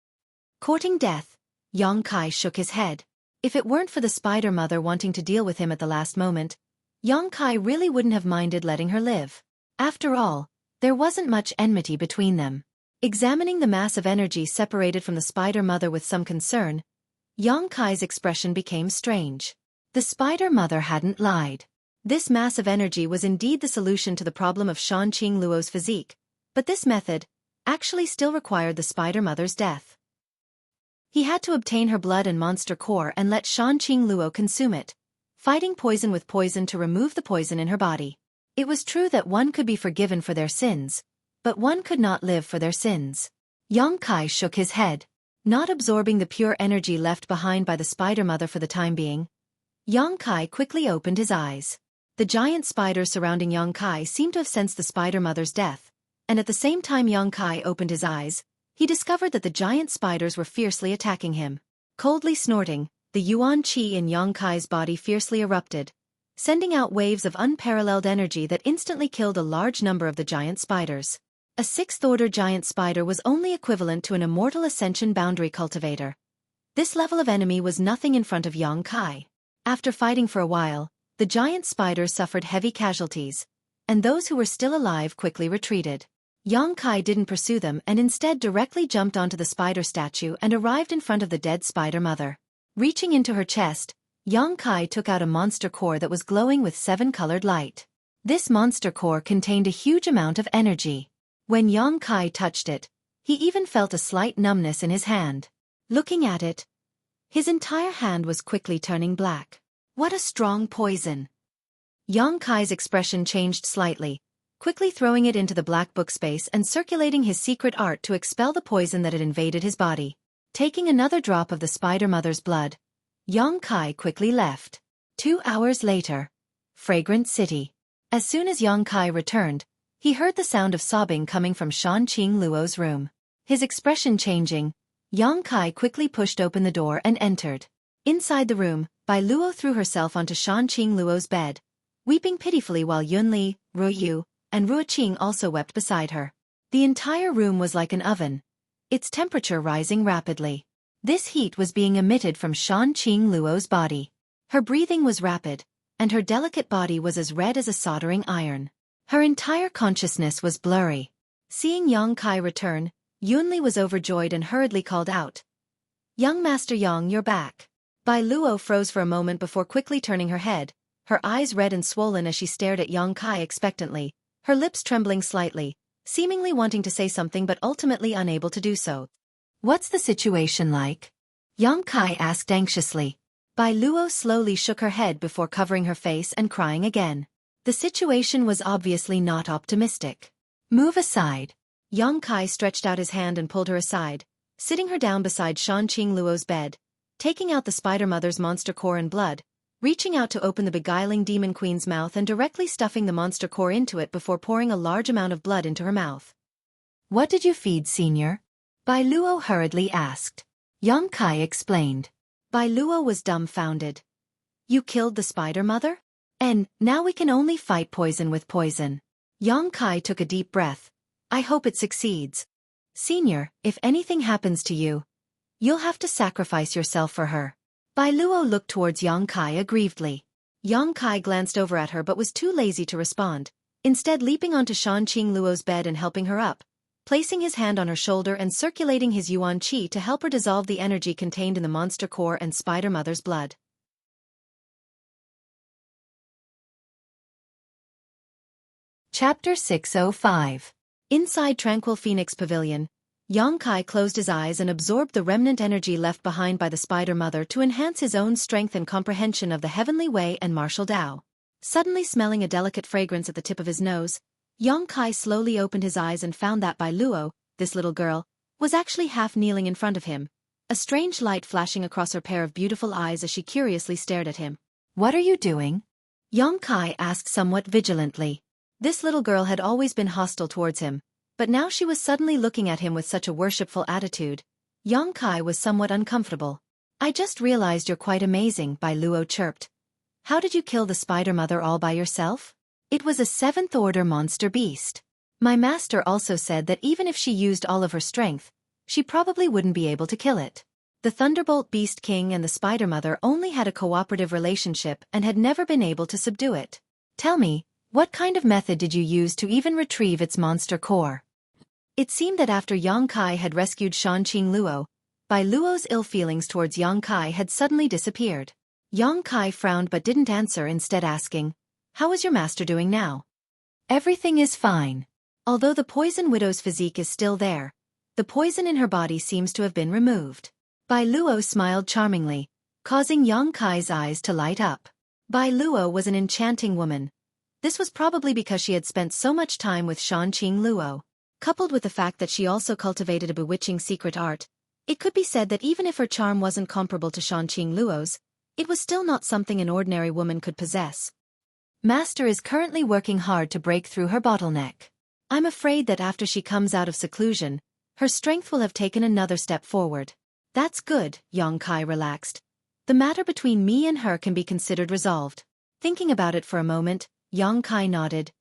Courting death, Yang Kai shook his head. If it weren't for the Spider Mother wanting to deal with him at the last moment, Yang Kai really wouldn't have minded letting her live. After all, there wasn't much enmity between them. Examining the mass of energy separated from the Spider Mother with some concern, Yang Kai's expression became strange. The Spider Mother hadn't lied. This mass of energy was indeed the solution to the problem of Xuanqing Luo's physique, but this method actually still required the Spider Mother's death. He had to obtain her blood and monster core and let Xuanqing Luo consume it, fighting poison with poison to remove the poison in her body. It was true that one could be forgiven for their sins, but one could not live for their sins. Yang Kai shook his head. Not absorbing the pure energy left behind by the Spider Mother for the time being, Yang Kai quickly opened his eyes. The giant spiders surrounding Yang Kai seemed to have sensed the Spider Mother's death, and at the same time Yang Kai opened his eyes, he discovered that the giant spiders were fiercely attacking him. Coldly snorting, the Yuan Qi in Yang Kai's body fiercely erupted, sending out waves of unparalleled energy that instantly killed a large number of the giant spiders. A 6th-order giant spider was only equivalent to an immortal ascension boundary cultivator. This level of enemy was nothing in front of Yang Kai. After fighting for a while, the giant spiders suffered heavy casualties, and those who were still alive quickly retreated. Yang Kai didn't pursue them and instead directly jumped onto the spider statue and arrived in front of the dead Spider Mother. Reaching into her chest, Yang Kai took out a monster core that was glowing with 7-colored light. This monster core contained a huge amount of energy. When Yang Kai touched it, He even felt a slight numbness in his hand. Looking at it, his entire hand was quickly turning black. What a strong poison! Yang Kai's expression changed slightly, quickly throwing it into the black book space and circulating his secret art to expel the poison that had invaded his body. Taking another drop of the spider mother's blood, Yang Kai quickly left. 2 hours later. Fragrant City. As soon as Yang Kai returned, he heard the sound of sobbing coming from Shanqing Luo's room. His expression changing, Yang Kai quickly pushed open the door and entered. Inside the room, Bai Luo threw herself onto Shanqing Luo's bed, weeping pitifully while Yunli, Ruoyu, and Ruoqing also wept beside her. The entire room was like an oven, its temperature rising rapidly. This heat was being emitted from Shanqing Luo's body. Her breathing was rapid, and her delicate body was as red as a soldering iron. Her entire consciousness was blurry. Seeing Yang Kai return, Yunli was overjoyed and hurriedly called out, "Young Master Yang, you're back." Bai Luo froze for a moment before quickly turning her head, her eyes red and swollen as she stared at Yang Kai expectantly, her lips trembling slightly, seemingly wanting to say something but ultimately unable to do so. "What's the situation like?" Yang Kai asked anxiously. Bai Luo slowly shook her head before covering her face and crying again. The situation was obviously not optimistic. "Move aside." Yang Kai stretched out his hand and pulled her aside, sitting her down beside Shanqing Luo's bed, taking out the spider mother's monster core and blood, reaching out to open the beguiling demon queen's mouth and directly stuffing the monster core into it before pouring a large amount of blood into her mouth. "What did you feed, senior?" Bai Luo hurriedly asked. Yang Kai explained. Bai Luo was dumbfounded. "You killed the spider mother? And now we can only fight poison with poison." Yang Kai took a deep breath. "I hope it succeeds. Senior, if anything happens to you, you'll have to sacrifice yourself for her." Bai Luo looked towards Yang Kai aggrievedly. Yang Kai glanced over at her but was too lazy to respond, instead leaping onto Shanqing Luo's bed and helping her up, placing his hand on her shoulder and circulating his yuan qi to help her dissolve the energy contained in the monster core and spider mother's blood. Chapter 605. Inside Tranquil Phoenix Pavilion, Yang Kai closed his eyes and absorbed the remnant energy left behind by the spider mother to enhance his own strength and comprehension of the heavenly way and martial Tao. Suddenly smelling a delicate fragrance at the tip of his nose, Yang Kai slowly opened his eyes and found that Bai Luo, this little girl, was actually half kneeling in front of him, a strange light flashing across her pair of beautiful eyes as she curiously stared at him. "What are you doing?" Yang Kai asked somewhat vigilantly. This little girl had always been hostile towards him, but now she was suddenly looking at him with such a worshipful attitude. Yang Kai was somewhat uncomfortable. "I just realized you're quite amazing," Bai Luo chirped. "How did you kill the spider mother all by yourself?" "It was a 7th-order monster beast. My master also said that even if she used all of her strength, she probably wouldn't be able to kill it. The Thunderbolt Beast King and the Spider Mother only had a cooperative relationship and had never been able to subdue it. Tell me, what kind of method did you use to even retrieve its monster core?" It seemed that after Yang Kai had rescued Shanqing Luo, Bai Luo's ill feelings towards Yang Kai had suddenly disappeared. Yang Kai frowned but didn't answer, instead asking, "How is your master doing now?" "Everything is fine. Although the Poison Widow's physique is still there, the poison in her body seems to have been removed." Bai Luo smiled charmingly, causing Yang Kai's eyes to light up. Bai Luo was an enchanting woman. This was probably because she had spent so much time with Shanqing Luo. Coupled with the fact that she also cultivated a bewitching secret art, it could be said that even if her charm wasn't comparable to Shanqing Luo's, it was still not something an ordinary woman could possess. "Master is currently working hard to break through her bottleneck. I'm afraid that after she comes out of seclusion, her strength will have taken another step forward." "That's good," Yang Kai relaxed. "The matter between me and her can be considered resolved." Thinking about it for a moment, Yang Kai nodded.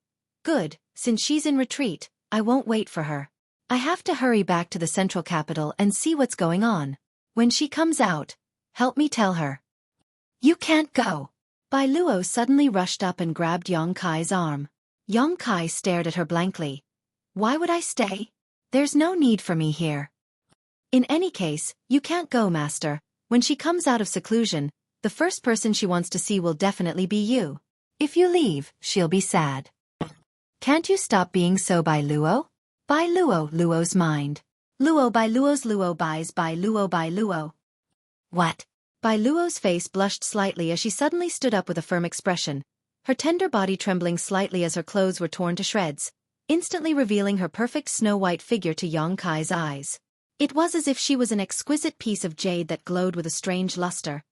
"Good, since she's in retreat, I won't wait for her. I have to hurry back to the central capital and see what's going on. When she comes out, help me tell her." "You can't go." Bai Luo suddenly rushed up and grabbed Yang Kai's arm. Yang Kai stared at her blankly. "Why would I stay? There's no need for me here." "In any case, you can't go, master. When she comes out of seclusion, the first person she wants to see will definitely be you. If you leave, she'll be sad." "Can't you stop being so, Bai Luo?" Bai Luo's mind. Luo by Luo's Luo buys by Luo by Luo. What? Bai Luo's face blushed slightly as she suddenly stood up with a firm expression, her tender body trembling slightly as her clothes were torn to shreds, instantly revealing her perfect snow-white figure to Yang Kai's eyes. It was as if she was an exquisite piece of jade that glowed with a strange luster,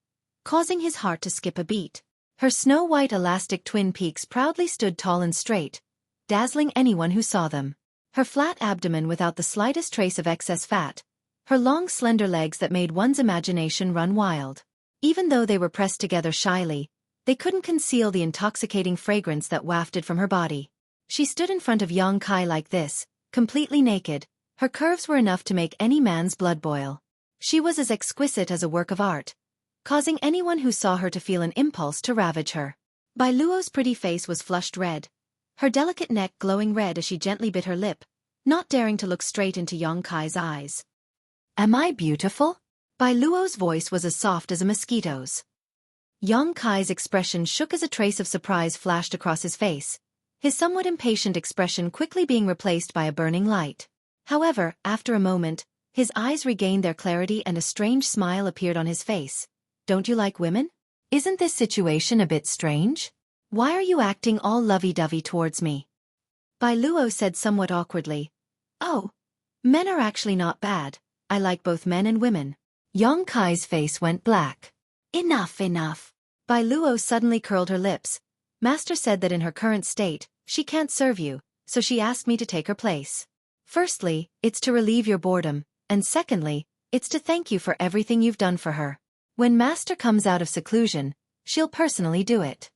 causing his heart to skip a beat. Her snow-white elastic twin peaks proudly stood tall and straight, dazzling anyone who saw them. Her flat abdomen without the slightest trace of excess fat, her long slender legs that made one's imagination run wild. Even though they were pressed together shyly, they couldn't conceal the intoxicating fragrance that wafted from her body. She stood in front of Yang Kai like this, completely naked. Her curves were enough to make any man's blood boil. She was as exquisite as a work of art, causing anyone who saw her to feel an impulse to ravage her. Bai Luo's pretty face was flushed red, her delicate neck glowing red as she gently bit her lip, not daring to look straight into Yang Kai's eyes. Am I beautiful? Bai Luo's voice was as soft as a mosquito's. Yang Kai's expression shook as a trace of surprise flashed across his face, his somewhat impatient expression quickly being replaced by a burning light. However, after a moment, his eyes regained their clarity and a strange smile appeared on his face. Don't you like women? Isn't this situation a bit strange? Why are you acting all lovey-dovey towards me? Bai Luo said somewhat awkwardly. Oh, men are actually not bad. I like both men and women. Yang Kai's face went black. Enough, enough. Bai Luo suddenly curled her lips. Master said that in her current state, she can't serve you, so she asked me to take her place. Firstly, it's to relieve your boredom, and secondly, it's to thank you for everything you've done for her. When Master comes out of seclusion, she'll personally do it.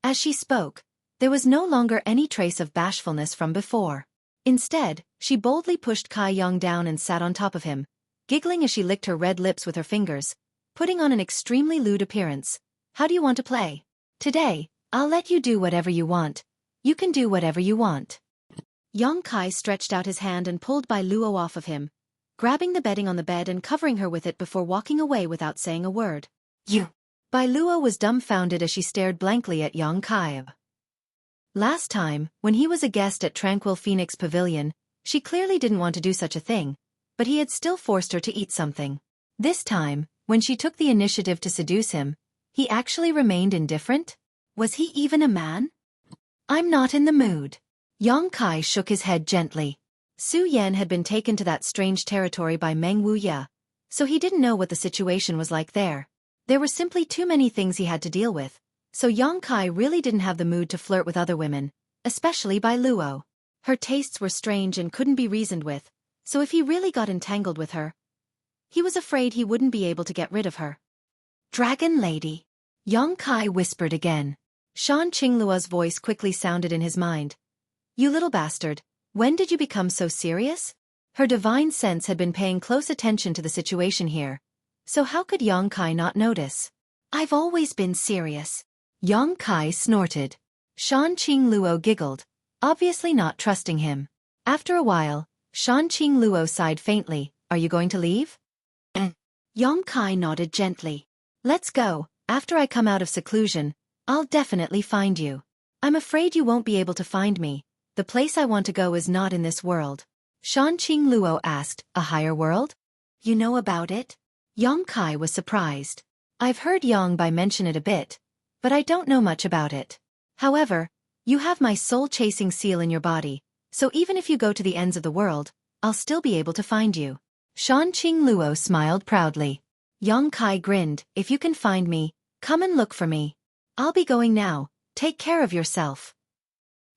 As she spoke, there was no longer any trace of bashfulness from before. Instead, she boldly pushed Kai Yang down and sat on top of him, giggling as she licked her red lips with her fingers, putting on an extremely lewd appearance. How do you want to play? Today, I'll let you do whatever you want. You can do whatever you want. Yang Kai stretched out his hand and pulled Bai Luo off of him, grabbing the bedding on the bed and covering her with it before walking away without saying a word. You! Bai Luo was dumbfounded as she stared blankly at Yang Kai. Last time, when he was a guest at Tranquil Phoenix Pavilion, she clearly didn't want to do such a thing, but he had still forced her to eat something. This time, when she took the initiative to seduce him, he actually remained indifferent? Was he even a man? I'm not in the mood. Yang Kai shook his head gently. Su Yan had been taken to that strange territory by Meng Wuya, so he didn't know what the situation was like there. There were simply too many things he had to deal with, so Yang Kai really didn't have the mood to flirt with other women, especially Bai Luo. Her tastes were strange and couldn't be reasoned with, so if he really got entangled with her, he was afraid he wouldn't be able to get rid of her. Dragon Lady. Yang Kai whispered again. Shan Qingluo's voice quickly sounded in his mind. You little bastard, when did you become so serious? Her divine sense had been paying close attention to the situation here, so how could Yang Kai not notice? I've always been serious. Yang Kai snorted. Shan Qingluo giggled, obviously not trusting him. After a while, Shan Qingluo sighed faintly. Are you going to leave? Yang Kai nodded gently. Let's go. After I come out of seclusion, I'll definitely find you. I'm afraid you won't be able to find me. The place I want to go is not in this world. Shan Qingluo asked, a higher world? You know about it? Yang Kai was surprised. I've heard Yang Bai mention it a bit, but I don't know much about it. However, you have my soul-chasing seal in your body, so even if you go to the ends of the world, I'll still be able to find you. Shan Qingluo smiled proudly. Yang Kai grinned, if you can find me, come and look for me. I'll be going now, take care of yourself.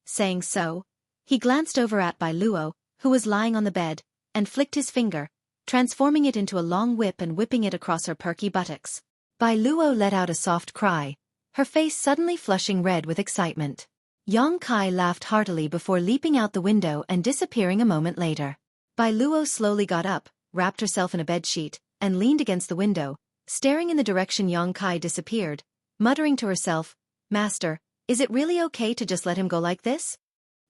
Saying so, he glanced over at Bai Luo, who was lying on the bed, and flicked his finger, transforming it into a long whip and whipping it across her perky buttocks. Bai Luo let out a soft cry, her face suddenly flushing red with excitement. Yang Kai laughed heartily before leaping out the window and disappearing a moment later. Bai Luo slowly got up, wrapped herself in a bedsheet, and leaned against the window, staring in the direction Yang Kai disappeared, muttering to herself, Master, is it really okay to just let him go like this?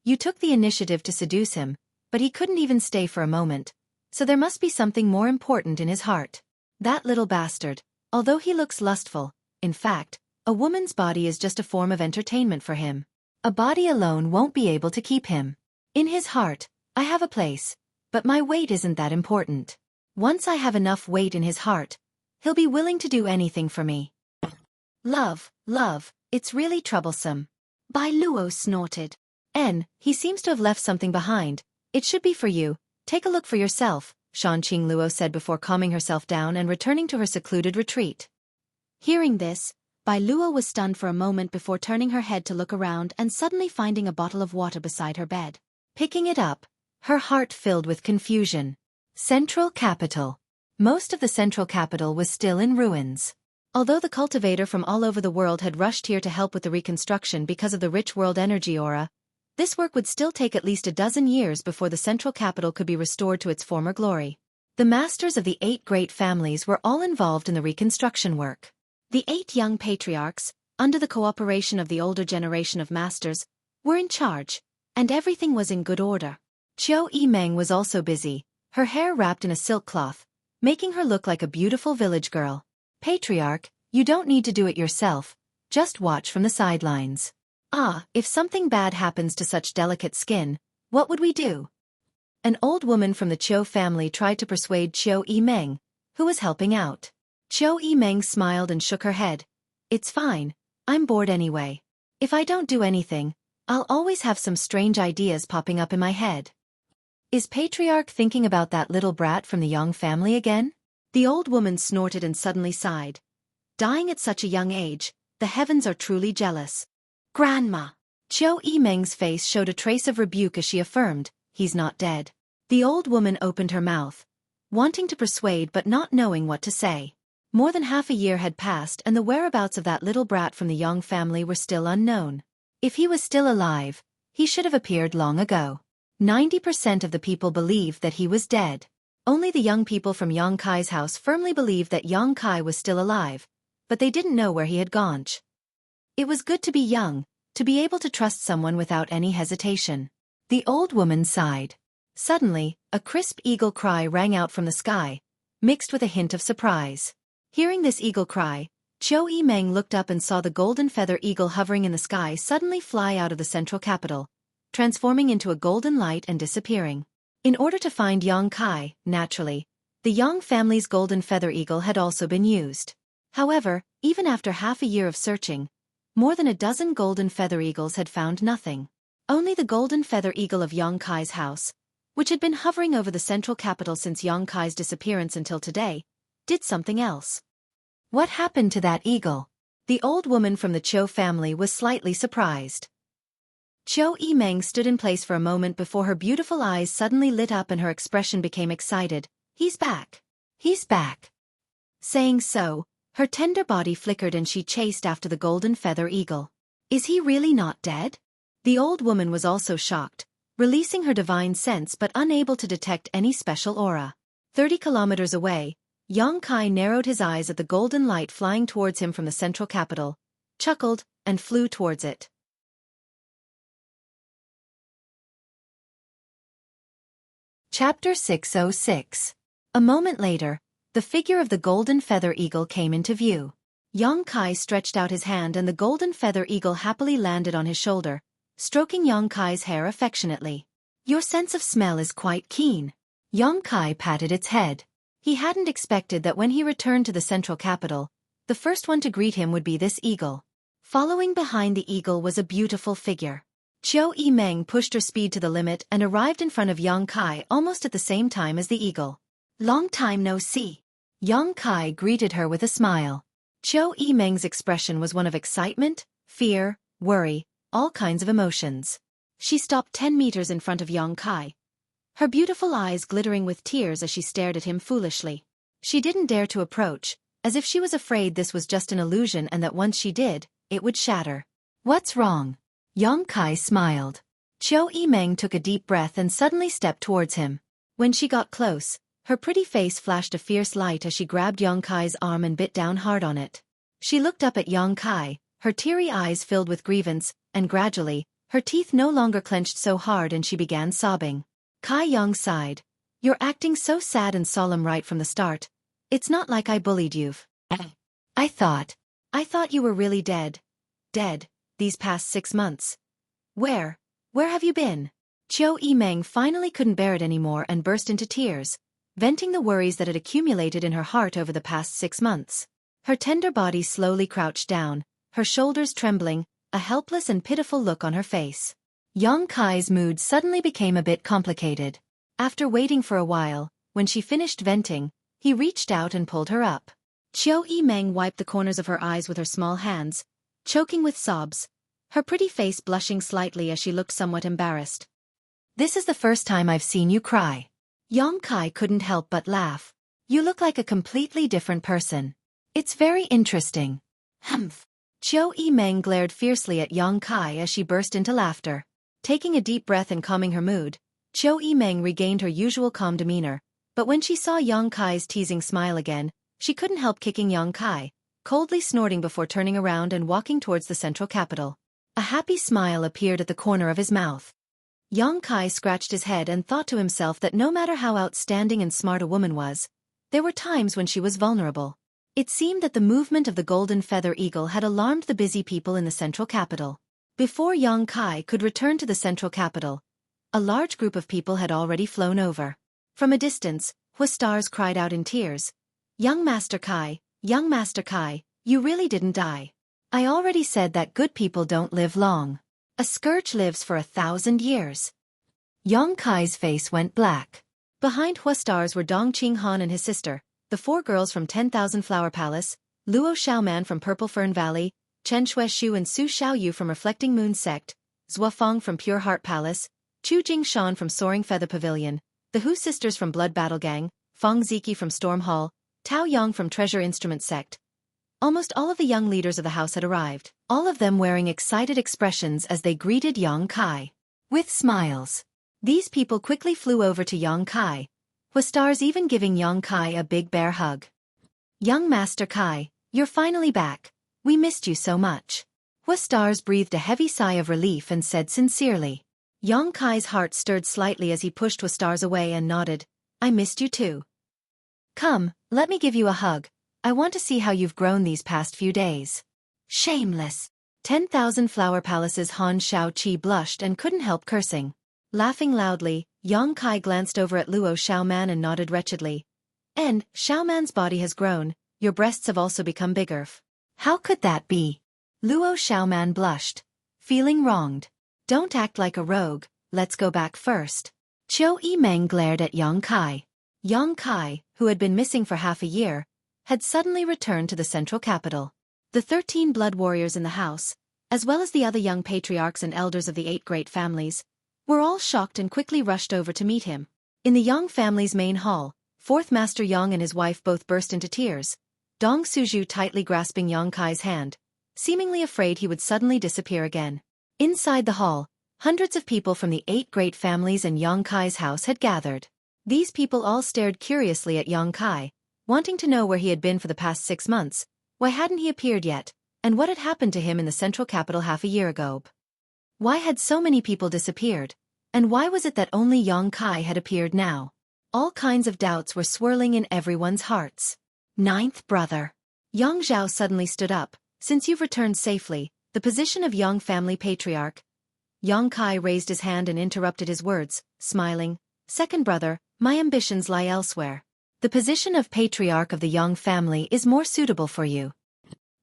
You took the initiative to seduce him, but he couldn't even stay for a moment, so there must be something more important in his heart. That little bastard, although he looks lustful, in fact, a woman's body is just a form of entertainment for him. A body alone won't be able to keep him. In his heart, I have a place, But my weight isn't that important. Once I have enough weight in his heart, he'll be willing to do anything for me. Love, it's really troublesome. Bai Luo snorted. He seems to have left something behind. It should be for you. Take a look for yourself, Shanqing Luo said before calming herself down and returning to her secluded retreat. Hearing this, Bai Luo was stunned for a moment before turning her head to look around and suddenly finding a bottle of water beside her bed. Picking it up, her heart filled with confusion. Central Capital. Most of the Central Capital was still in ruins. Although the cultivator from all over the world had rushed here to help with the reconstruction because of the rich world energy aura, this work would still take at least a dozen years before the Central Capital could be restored to its former glory. The masters of the 8 great families were all involved in the reconstruction work. The 8 young patriarchs, under the cooperation of the older generation of masters, were in charge, and everything was in good order. Xueqi Meng was also busy, her hair wrapped in a silk cloth, making her look like a beautiful village girl. Patriarch, you don't need to do it yourself, just watch from the sidelines. If something bad happens to such delicate skin, what would we do? An old woman from the Qiu family tried to persuade Xueqi Meng, who was helping out. Xueqi Meng smiled and shook her head. It's fine, I'm bored anyway. If I don't do anything, I'll always have some strange ideas popping up in my head. Is Patriarch thinking about that little brat from the Yang family again? The old woman snorted and suddenly sighed. Dying at such a young age, the heavens are truly jealous. Grandma! Xueqi Meng's face showed a trace of rebuke as she affirmed, he's not dead. The old woman opened her mouth, wanting to persuade but not knowing what to say. More than half a year had passed and the whereabouts of that little brat from the Yang family were still unknown. If he was still alive, he should have appeared long ago. 90% of the people believed that he was dead. Only the young people from Yang Kai's house firmly believed that Yang Kai was still alive, but they didn't know where he had gone. It was good to be young, to be able to trust someone without any hesitation. The old woman sighed. Suddenly, a crisp eagle cry rang out from the sky, mixed with a hint of surprise. Hearing this eagle cry, Xueqi Meng looked up and saw the golden feather eagle hovering in the sky suddenly fly out of the central capital, transforming into a golden light and disappearing. In order to find Yang Kai, naturally, the Yang family's golden feather eagle had also been used. However, even after half a year of searching, more than a dozen golden feather eagles had found nothing. Only the golden feather eagle of Yang Kai's house, which had been hovering over the central capital since Yang Kai's disappearance until today, did something else. What happened to that eagle? The old woman from the Qiu family was slightly surprised. Xueqi Meng stood in place for a moment before her beautiful eyes suddenly lit up and her expression became excited. He's back. He's back. Saying so, her tender body flickered and she chased after the golden feather eagle. Is he really not dead? The old woman was also shocked, releasing her divine sense but unable to detect any special aura. 30 kilometers away, Yang Kai narrowed his eyes at the golden light flying towards him from the central capital, chuckled, and flew towards it. Chapter 606. A moment later, the figure of the golden feather eagle came into view. Yang Kai stretched out his hand and the golden feather eagle happily landed on his shoulder, stroking Yang Kai's hair affectionately. Your sense of smell is quite keen. Yang Kai patted its head. He hadn't expected that when he returned to the central capital, the first one to greet him would be this eagle. Following behind the eagle was a beautiful figure. Xueqi Meng pushed her speed to the limit and arrived in front of Yang Kai almost at the same time as the eagle. Long time no see. Yang Kai greeted her with a smile. Xueqi Meng's expression was one of excitement, fear, worry, all kinds of emotions. She stopped 10 meters in front of Yang Kai, her beautiful eyes glittering with tears as she stared at him foolishly. She didn't dare to approach, as if she was afraid this was just an illusion and that once she did, it would shatter. What's wrong? Yang Kai smiled. Xueqi Meng took a deep breath and suddenly stepped towards him. When she got close, her pretty face flashed a fierce light as she grabbed Yang Kai's arm and bit down hard on it. She looked up at Yang Kai, her teary eyes filled with grievance, and gradually, her teeth no longer clenched so hard and she began sobbing. Kai Yang sighed. You're acting so sad and solemn right from the start. It's not like I bullied you. I thought you were really dead, these past 6 months. Where have you been? Xueqi Meng finally couldn't bear it anymore and burst into tears, venting the worries that had accumulated in her heart over the past 6 months. Her tender body slowly crouched down, her shoulders trembling, a helpless and pitiful look on her face. Yang Kai's mood suddenly became a bit complicated. After waiting for a while, when she finished venting, he reached out and pulled her up. Xueqi Meng wiped the corners of her eyes with her small hands, choking with sobs, her pretty face blushing slightly as she looked somewhat embarrassed. "This is the first time I've seen you cry." Yang Kai couldn't help but laugh. "You look like a completely different person. It's very interesting." Humph. Xueqi Meng glared fiercely at Yang Kai as she burst into laughter. Taking a deep breath and calming her mood, Xueqi Meng regained her usual calm demeanor, but when she saw Yang Kai's teasing smile again, she couldn't help kicking Yang Kai, coldly snorting before turning around and walking towards the central capital. A happy smile appeared at the corner of his mouth. Yang Kai scratched his head and thought to himself that no matter how outstanding and smart a woman was, there were times when she was vulnerable. It seemed that the movement of the golden feather eagle had alarmed the busy people in the central capital. Before Yang Kai could return to the central capital, a large group of people had already flown over. From a distance, Huastars cried out in tears, Young Master Kai, you really didn't die. I already said that good people don't live long. A scourge lives for 1,000 years. Yang Kai's face went black. Behind Huastars were Dong Qinghan and his sister, the 4 girls from 10,000 Flower Palace, Luo Xiaoman from Purple Fern Valley, Chen Xueshu and Su Xiaoyu from Reflecting Moon Sect, Zuofeng from Pure Heart Palace, Chu Jingshan from Soaring Feather Pavilion, the Hu sisters from Blood Battle Gang, Feng Ziki from Storm Hall, Tao Yang from Treasure Instrument Sect. Almost all of the young leaders of the house had arrived, all of them wearing excited expressions as they greeted Yang Kai. With smiles. These people quickly flew over to Yang Kai, Huastars even giving Yang Kai a big bear hug. Young Master Kai, you're finally back. We missed you so much. Huastars breathed a heavy sigh of relief and said sincerely. Yang Kai's heart stirred slightly as he pushed Huastars away and nodded, I missed you too. Come, let me give you a hug. I want to see how you've grown these past few days. Shameless. 10,000 Flower Palace's Han Xiaoqi blushed and couldn't help cursing. Laughing loudly, Yang Kai glanced over at Luo Xiaoman and nodded wretchedly. And, Xiaoman's body has grown, your breasts have also become bigger. How could that be? Luo Xiaoman blushed. Feeling wronged. Don't act like a rogue, let's go back first. Xueqi Meng glared at Yang Kai. Yang Kai, who had been missing for half a year, had suddenly returned to the central capital. The 13 blood warriors in the house, as well as the other young patriarchs and elders of the 8 great families, were all shocked and quickly rushed over to meet him. In the Yang family's main hall, 4th Master Yang and his wife both burst into tears, Dong Suju tightly grasping Yang Kai's hand, seemingly afraid he would suddenly disappear again. Inside the hall, hundreds of people from the 8 great families and Yang Kai's house had gathered. These people all stared curiously at Yang Kai, wanting to know where he had been for the past 6 months, why hadn't he appeared yet, and what had happened to him in the central capital half a year ago. Why had so many people disappeared, and why was it that only Yang Kai had appeared now? All kinds of doubts were swirling in everyone's hearts. 9th brother. Yang Zhao suddenly stood up. Since you've returned safely, the position of Yang family patriarch. Yang Kai raised his hand and interrupted his words, smiling. 2nd brother, my ambitions lie elsewhere. The position of patriarch of the Yang family is more suitable for you.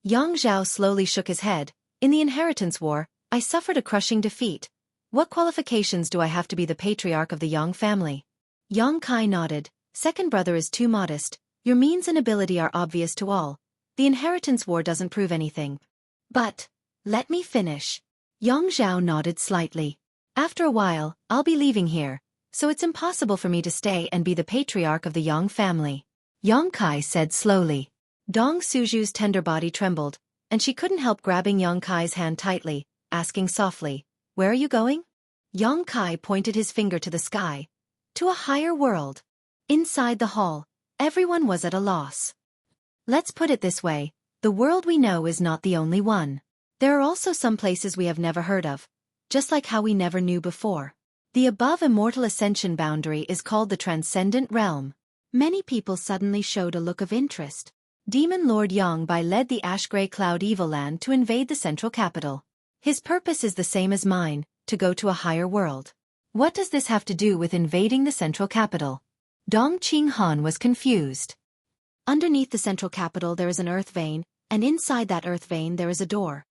Yang Zhao slowly shook his head. In the inheritance war, I suffered a crushing defeat. What qualifications do I have to be the patriarch of the Yang family? Yang Kai nodded. 2nd brother is too modest. Your means and ability are obvious to all. The inheritance war doesn't prove anything. But, let me finish. Yang Zhao nodded slightly. After a while, I'll be leaving here, so it's impossible for me to stay and be the patriarch of the Yang family. Yang Kai said slowly. Dong Suju's tender body trembled, and she couldn't help grabbing Yang Kai's hand tightly, asking softly, where are you going? Yang Kai pointed his finger to the sky. To a higher world. Inside the hall, everyone was at a loss. Let's put it this way, the world we know is not the only one. There are also some places we have never heard of, just like how we never knew before. The above immortal ascension boundary is called the Transcendent Realm. Many people suddenly showed a look of interest. Demon Lord Yang Bai led the Ash-Grey Cloud Evil Land to invade the central capital. His purpose is the same as mine, to go to a higher world. What does this have to do with invading the central capital? Dong Qinghan was confused. Underneath the central capital there is an earth vein, and inside that earth vein there is a door.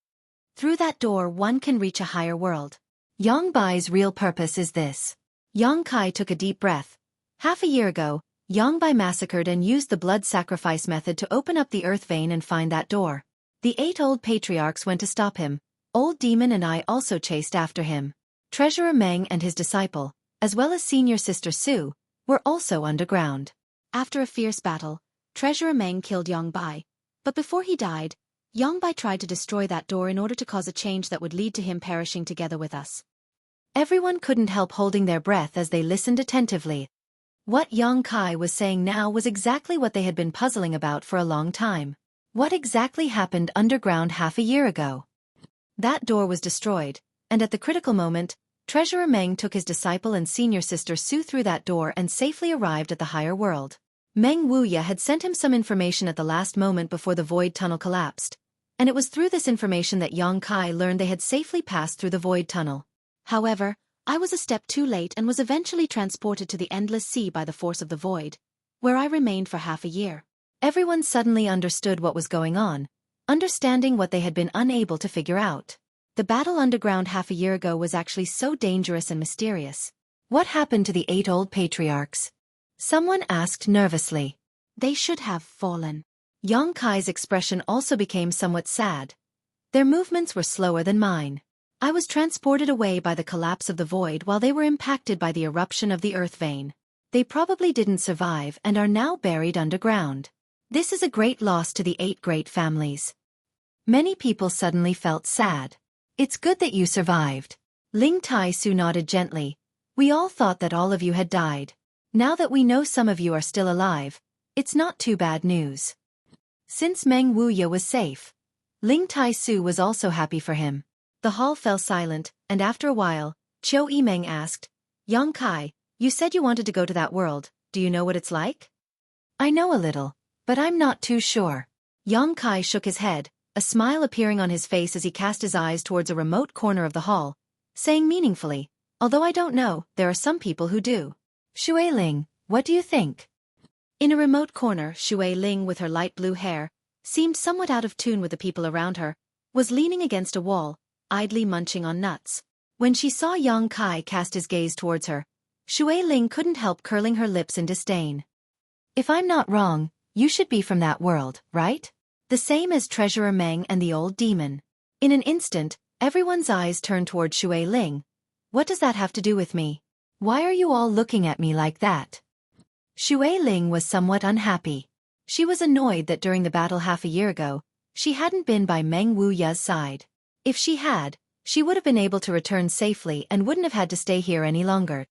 Through that door one can reach a higher world. Yang Bai's real purpose is this. Yang Kai took a deep breath. Half a year ago, Yang Bai massacred and used the blood sacrifice method to open up the earth vein and find that door. The 8 old patriarchs went to stop him. Old Demon and I also chased after him. Treasurer Meng and his disciple, as well as senior sister Su, were also underground. After a fierce battle, Treasurer Meng killed Yang Bai. But before he died, Yang Bai tried to destroy that door in order to cause a change that would lead to him perishing together with us. Everyone couldn't help holding their breath as they listened attentively. What Yang Kai was saying now was exactly what they had been puzzling about for a long time. What exactly happened underground half a year ago? That door was destroyed, and at the critical moment, Treasurer Meng took his disciple and senior sister Su through that door and safely arrived at the higher world. Meng Wuya had sent him some information at the last moment before the void tunnel collapsed, and it was through this information that Yang Kai learned they had safely passed through the void tunnel. However, I was a step too late and was eventually transported to the endless sea by the force of the void, where I remained for half a year. Everyone suddenly understood what was going on, understanding what they had been unable to figure out. The battle underground half a year ago was actually so dangerous and mysterious. What happened to the 8 old patriarchs? Someone asked nervously. They should have fallen. Yang Kai's expression also became somewhat sad. Their movements were slower than mine. I was transported away by the collapse of the void while they were impacted by the eruption of the earth vein. They probably didn't survive and are now buried underground. This is a great loss to the 8 great families. Many people suddenly felt sad. It's good that you survived. Ling Tai Su nodded gently. We all thought that all of you had died. Now that we know some of you are still alive, it's not too bad news. Since Meng Wuya was safe, Ling Tai Su was also happy for him. The hall fell silent, and after a while, Xueqi Meng asked, Yang Kai, you said you wanted to go to that world, do you know what it's like? I know a little, but I'm not too sure. Yang Kai shook his head, a smile appearing on his face as he cast his eyes towards a remote corner of the hall, saying meaningfully, although I don't know, there are some people who do. Xue Ling, what do you think? In a remote corner, Xue Ling with her light blue hair, seemed somewhat out of tune with the people around her, was leaning against a wall, idly munching on nuts. When she saw Yang Kai cast his gaze towards her, Xue Ling couldn't help curling her lips in disdain. If I'm not wrong, you should be from that world, right? The same as Treasurer Meng and the old demon. In an instant, everyone's eyes turned toward Xue Ling. What does that have to do with me? Why are you all looking at me like that? Xue Ling was somewhat unhappy. She was annoyed that during the battle half a year ago, she hadn't been by Meng Wuya's side. If she had, she would have been able to return safely and wouldn't have had to stay here any longer.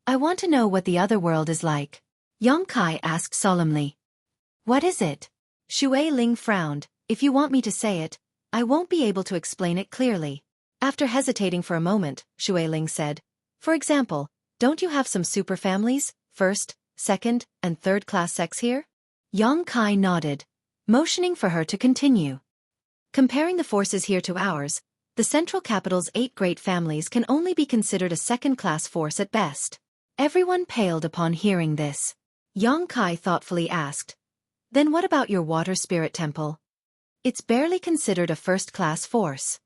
I want to know what the other world is like. Yang Kai asked solemnly. What is it? Xue Ling frowned. If you want me to say it, I won't be able to explain it clearly. After hesitating for a moment, Xue Ling said, for example, don't you have some super families, first, second, and third class sex here? Yang Kai nodded, motioning for her to continue. Comparing the forces here to ours, the central capital's 8 great families can only be considered a second-class force at best. Everyone paled upon hearing this. Yang Kai thoughtfully asked, then what about your water spirit temple? It's barely considered a first-class force.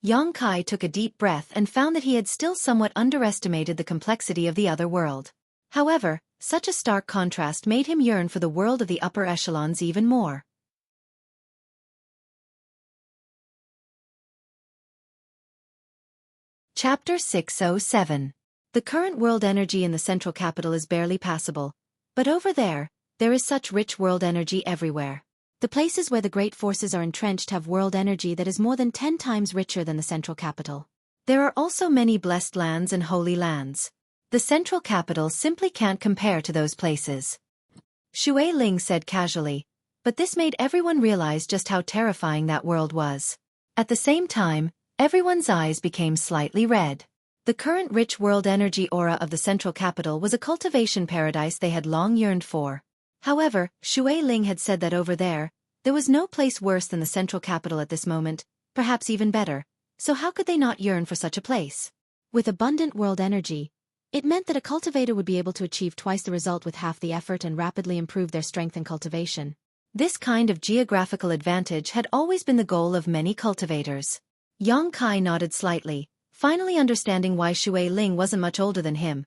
Yang Kai took a deep breath and found that he had still somewhat underestimated the complexity of the other world. However, such a stark contrast made him yearn for the world of the upper echelons even more. Chapter 607. The current world energy in the central capital is barely passable, but over there is such rich world energy everywhere. The places where the great forces are entrenched have world energy that is more than 10 times richer than the central capital. There are also many blessed lands and holy lands. The central capital simply can't compare to those places. Xue Ling said casually, but this made everyone realize just how terrifying that world was. At the same time, everyone's eyes became slightly red. The current rich world energy aura of the central capital was a cultivation paradise they had long yearned for. However, Xue Ling had said that over there was no place worse than the central capital at this moment, perhaps even better, so how could they not yearn for such a place? With abundant world energy, it meant that a cultivator would be able to achieve twice the result with half the effort and rapidly improve their strength and cultivation. This kind of geographical advantage had always been the goal of many cultivators. Yang Kai nodded slightly, finally understanding why Xueqi wasn't much older than him.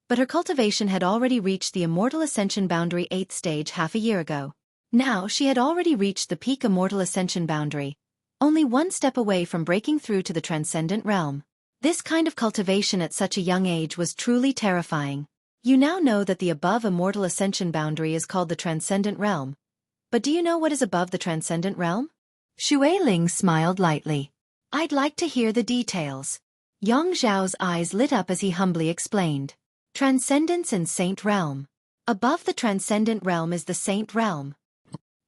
But her cultivation had already reached the Immortal Ascension Boundary 8th stage half a year ago. Now she had already reached the peak Immortal Ascension Boundary, only one step away from breaking through to the Transcendent Realm. This kind of cultivation at such a young age was truly terrifying. You now know that the above Immortal Ascension Boundary is called the Transcendent Realm. But do you know what is above the Transcendent Realm? Xueqi smiled lightly. I'd like to hear the details. Yang Zhao's eyes lit up as he humbly explained. Transcendence and Saint Realm. Above the Transcendent Realm is the Saint Realm.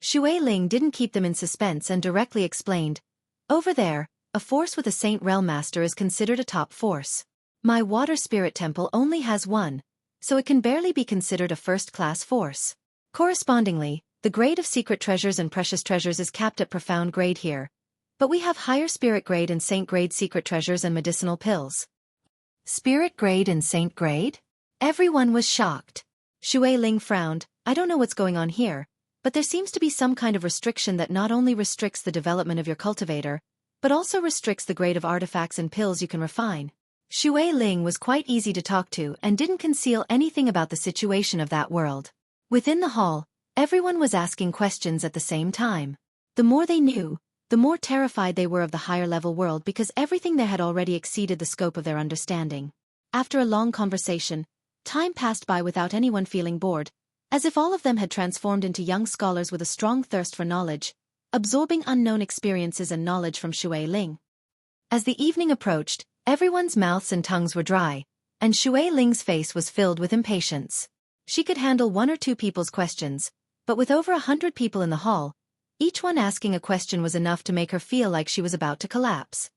Xueqi didn't keep them in suspense and directly explained. Over there, a force with a Saint Realm Master is considered a top force. My Water Spirit Temple only has one, so it can barely be considered a first-class force. Correspondingly, the grade of secret treasures and precious treasures is capped at profound grade here. But we have higher spirit grade and saint grade secret treasures and medicinal pills. Spirit grade and saint grade? Everyone was shocked. Xueqi frowned. I don't know what's going on here, but there seems to be some kind of restriction that not only restricts the development of your cultivator, but also restricts the grade of artifacts and pills you can refine. Xueqi was quite easy to talk to and didn't conceal anything about the situation of that world. Within the hall, everyone was asking questions at the same time. The more they knew, the more terrified they were of the higher-level world because everything there had already exceeded the scope of their understanding. After a long conversation, time passed by without anyone feeling bored, as if all of them had transformed into young scholars with a strong thirst for knowledge, absorbing unknown experiences and knowledge from Xueqi. As the evening approached, everyone's mouths and tongues were dry, and Xueqi's face was filled with impatience. She could handle one or two people's questions, but with over 100 people in the hall, each one asking a question was enough to make her feel like she was about to collapse.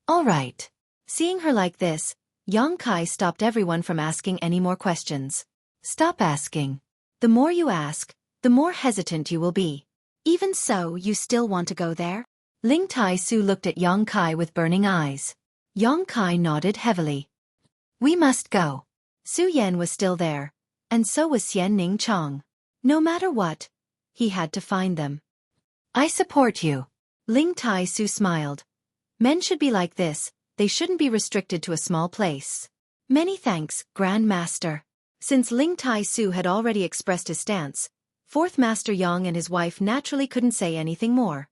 All right. Seeing her like this, Yang Kai stopped everyone from asking any more questions. Stop asking. The more you ask, the more hesitant you will be. Even so, you still want to go there? Ling Tai Su looked at Yang Kai with burning eyes. Yang Kai nodded heavily. We must go. Su Yan was still there, and so was Xian Ning Chong. No matter what, he had to find them. I support you. Ling Tai Su smiled. Men should be like this, they shouldn't be restricted to a small place. Many thanks, Grand Master. Since Ling Tai Su had already expressed his stance, Fourth Master Yang and his wife naturally couldn't say anything more.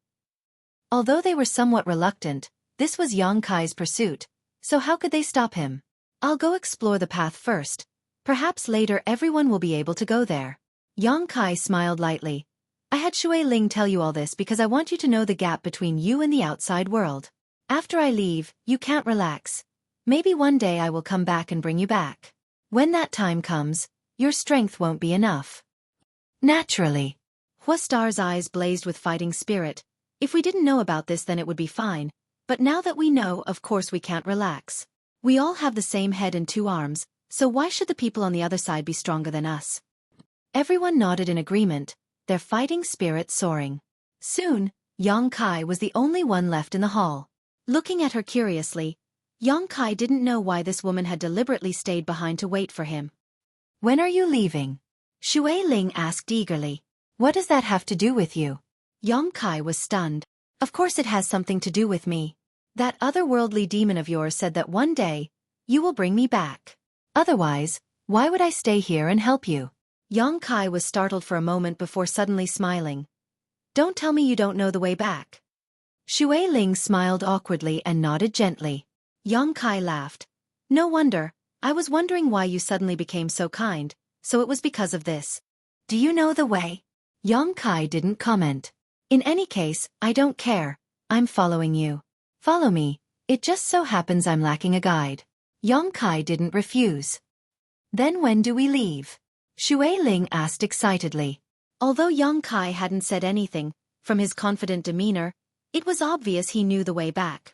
Although they were somewhat reluctant, this was Yang Kai's pursuit, so how could they stop him? I'll go explore the path first. Perhaps later everyone will be able to go there. Yang Kai smiled lightly. I had Xueqi tell you all this because I want you to know the gap between you and the outside world. After I leave, you can't relax. Maybe one day I will come back and bring you back. When that time comes, your strength won't be enough. Naturally. Hua Star's eyes blazed with fighting spirit. If we didn't know about this then it would be fine, but now that we know, of course we can't relax. We all have the same head and two arms, so why should the people on the other side be stronger than us? Everyone nodded in agreement, their fighting spirit soaring. Soon, Yang Kai was the only one left in the hall. Looking at her curiously, Yang Kai didn't know why this woman had deliberately stayed behind to wait for him. When are you leaving? Xueqi asked eagerly. What does that have to do with you? Yang Kai was stunned. Of course it has something to do with me. That otherworldly demon of yours said that one day, you will bring me back. Otherwise, why would I stay here and help you? Yang Kai was startled for a moment before suddenly smiling. Don't tell me you don't know the way back. Xueqi smiled awkwardly and nodded gently. Yang Kai laughed. No wonder, I was wondering why you suddenly became so kind, so it was because of this. Do you know the way? Yang Kai didn't comment. In any case, I don't care, I'm following you. Follow me, it just so happens I'm lacking a guide. Yang Kai didn't refuse. Then when do we leave? Xueqi asked excitedly. Although Yang Kai hadn't said anything, from his confident demeanor, it was obvious he knew the way back.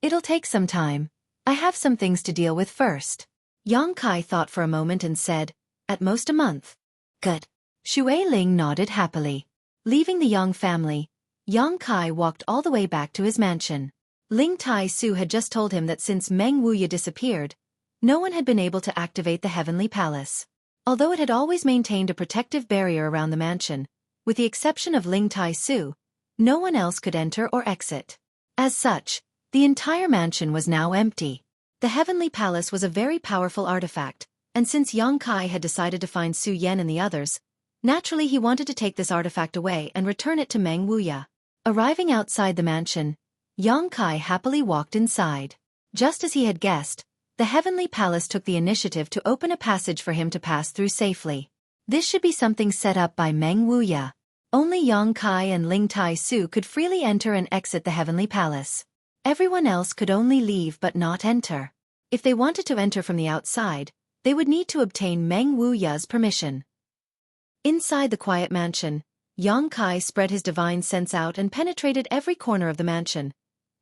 It'll take some time. I have some things to deal with first. Yang Kai thought for a moment and said, at most a month. Good. Xueqi nodded happily. Leaving the Yang family, Yang Kai walked all the way back to his mansion. Ling Tai Su had just told him that since Meng Wuya disappeared, no one had been able to activate the Heavenly Palace. Although it had always maintained a protective barrier around the mansion, with the exception of Ling Tai Su, no one else could enter or exit. As such, the entire mansion was now empty. The Heavenly Palace was a very powerful artifact, and since Yang Kai had decided to find Su Yan and the others, naturally he wanted to take this artifact away and return it to Meng Wuya. Arriving outside the mansion, Yang Kai happily walked inside. Just as he had guessed, the Heavenly Palace took the initiative to open a passage for him to pass through safely. This should be something set up by Meng Wuya. Only Yang Kai and Ling Tai Su could freely enter and exit the Heavenly Palace. Everyone else could only leave but not enter. If they wanted to enter from the outside, they would need to obtain Meng Wuya's permission. Inside the quiet mansion, Yang Kai spread his divine sense out and penetrated every corner of the mansion,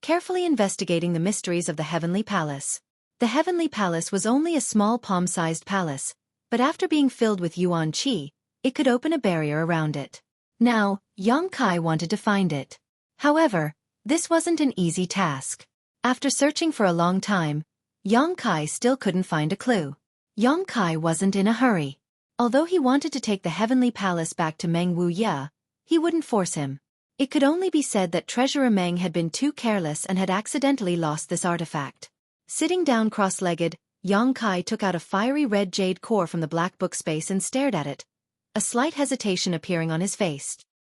carefully investigating the mysteries of the Heavenly Palace. The Heavenly Palace was only a small palm-sized palace, but after being filled with Yuan Qi, it could open a barrier around it. Now, Yang Kai wanted to find it. However, this wasn't an easy task. After searching for a long time, Yang Kai still couldn't find a clue. Yang Kai wasn't in a hurry. Although he wanted to take the Heavenly Palace back to Meng Wuya, he wouldn't force him. It could only be said that Treasurer Meng had been too careless and had accidentally lost this artifact. Sitting down cross-legged, Yang Kai took out a fiery red jade core from the black book space and stared at it, a slight hesitation appearing on his face.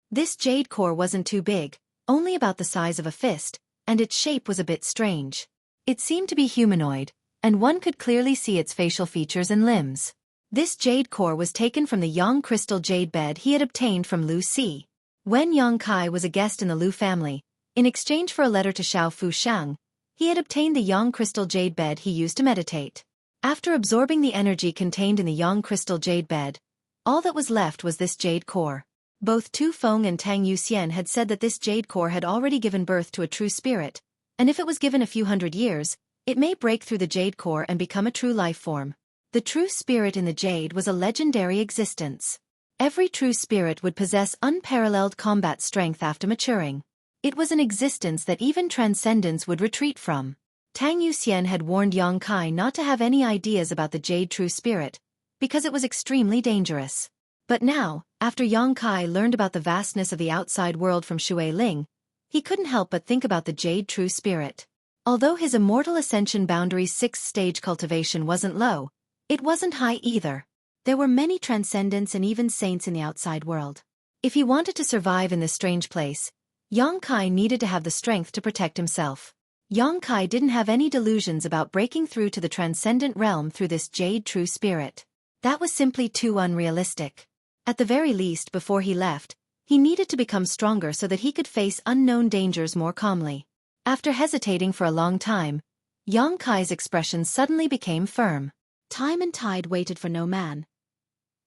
This jade core wasn't too big, only about the size of a fist, and its shape was a bit strange. It seemed to be humanoid, and one could clearly see its facial features and limbs. This jade core was taken from the Yang crystal jade bed he had obtained from Lu Si. When Yang Kai was a guest in the Lu family, in exchange for a letter to Xiao Fu Shang, he had obtained the Yang crystal jade bed he used to meditate. After absorbing the energy contained in the Yang crystal jade bed, all that was left was this jade core. Both Tu Feng and Tang Yuxian had said that this jade core had already given birth to a true spirit, and if it was given a few hundred years, it may break through the jade core and become a true life form. The true spirit in the jade was a legendary existence. Every true spirit would possess unparalleled combat strength after maturing. It was an existence that even transcendence would retreat from. Tang Yuxian had warned Yang Kai not to have any ideas about the jade true spirit, because it was extremely dangerous. But now, after Yang Kai learned about the vastness of the outside world from Xueqi, he couldn't help but think about the jade true spirit. Although his immortal ascension boundary's 6th stage cultivation wasn't low, it wasn't high either. There were many transcendents and even saints in the outside world. If he wanted to survive in this strange place, Yang Kai needed to have the strength to protect himself. Yang Kai didn't have any delusions about breaking through to the transcendent realm through this jade true spirit. That was simply too unrealistic. At the very least, before he left, he needed to become stronger so that he could face unknown dangers more calmly. After hesitating for a long time, Yang Kai's expression suddenly became firm. Time and tide waited for no man.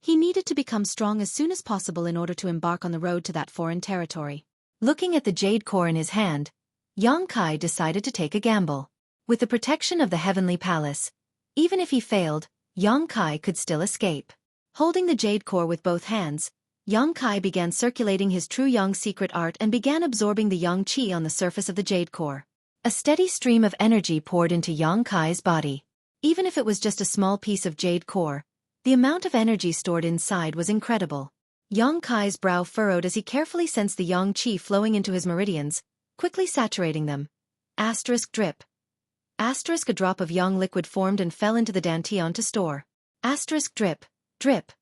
He needed to become strong as soon as possible in order to embark on the road to that foreign territory. Looking at the jade core in his hand, Yang Kai decided to take a gamble. With the protection of the Heavenly Palace, even if he failed, Yang Kai could still escape. Holding the jade core with both hands, Yang Kai began circulating his true Yang secret art and began absorbing the Yang Qi on the surface of the jade core. A steady stream of energy poured into Yang Kai's body. Even if it was just a small piece of jade core, the amount of energy stored inside was incredible. Yang Kai's brow furrowed as he carefully sensed the Yang Qi flowing into his meridians, quickly saturating them. Drip. A drop of Yang liquid formed and fell into the dantian to store. Drip. Drip.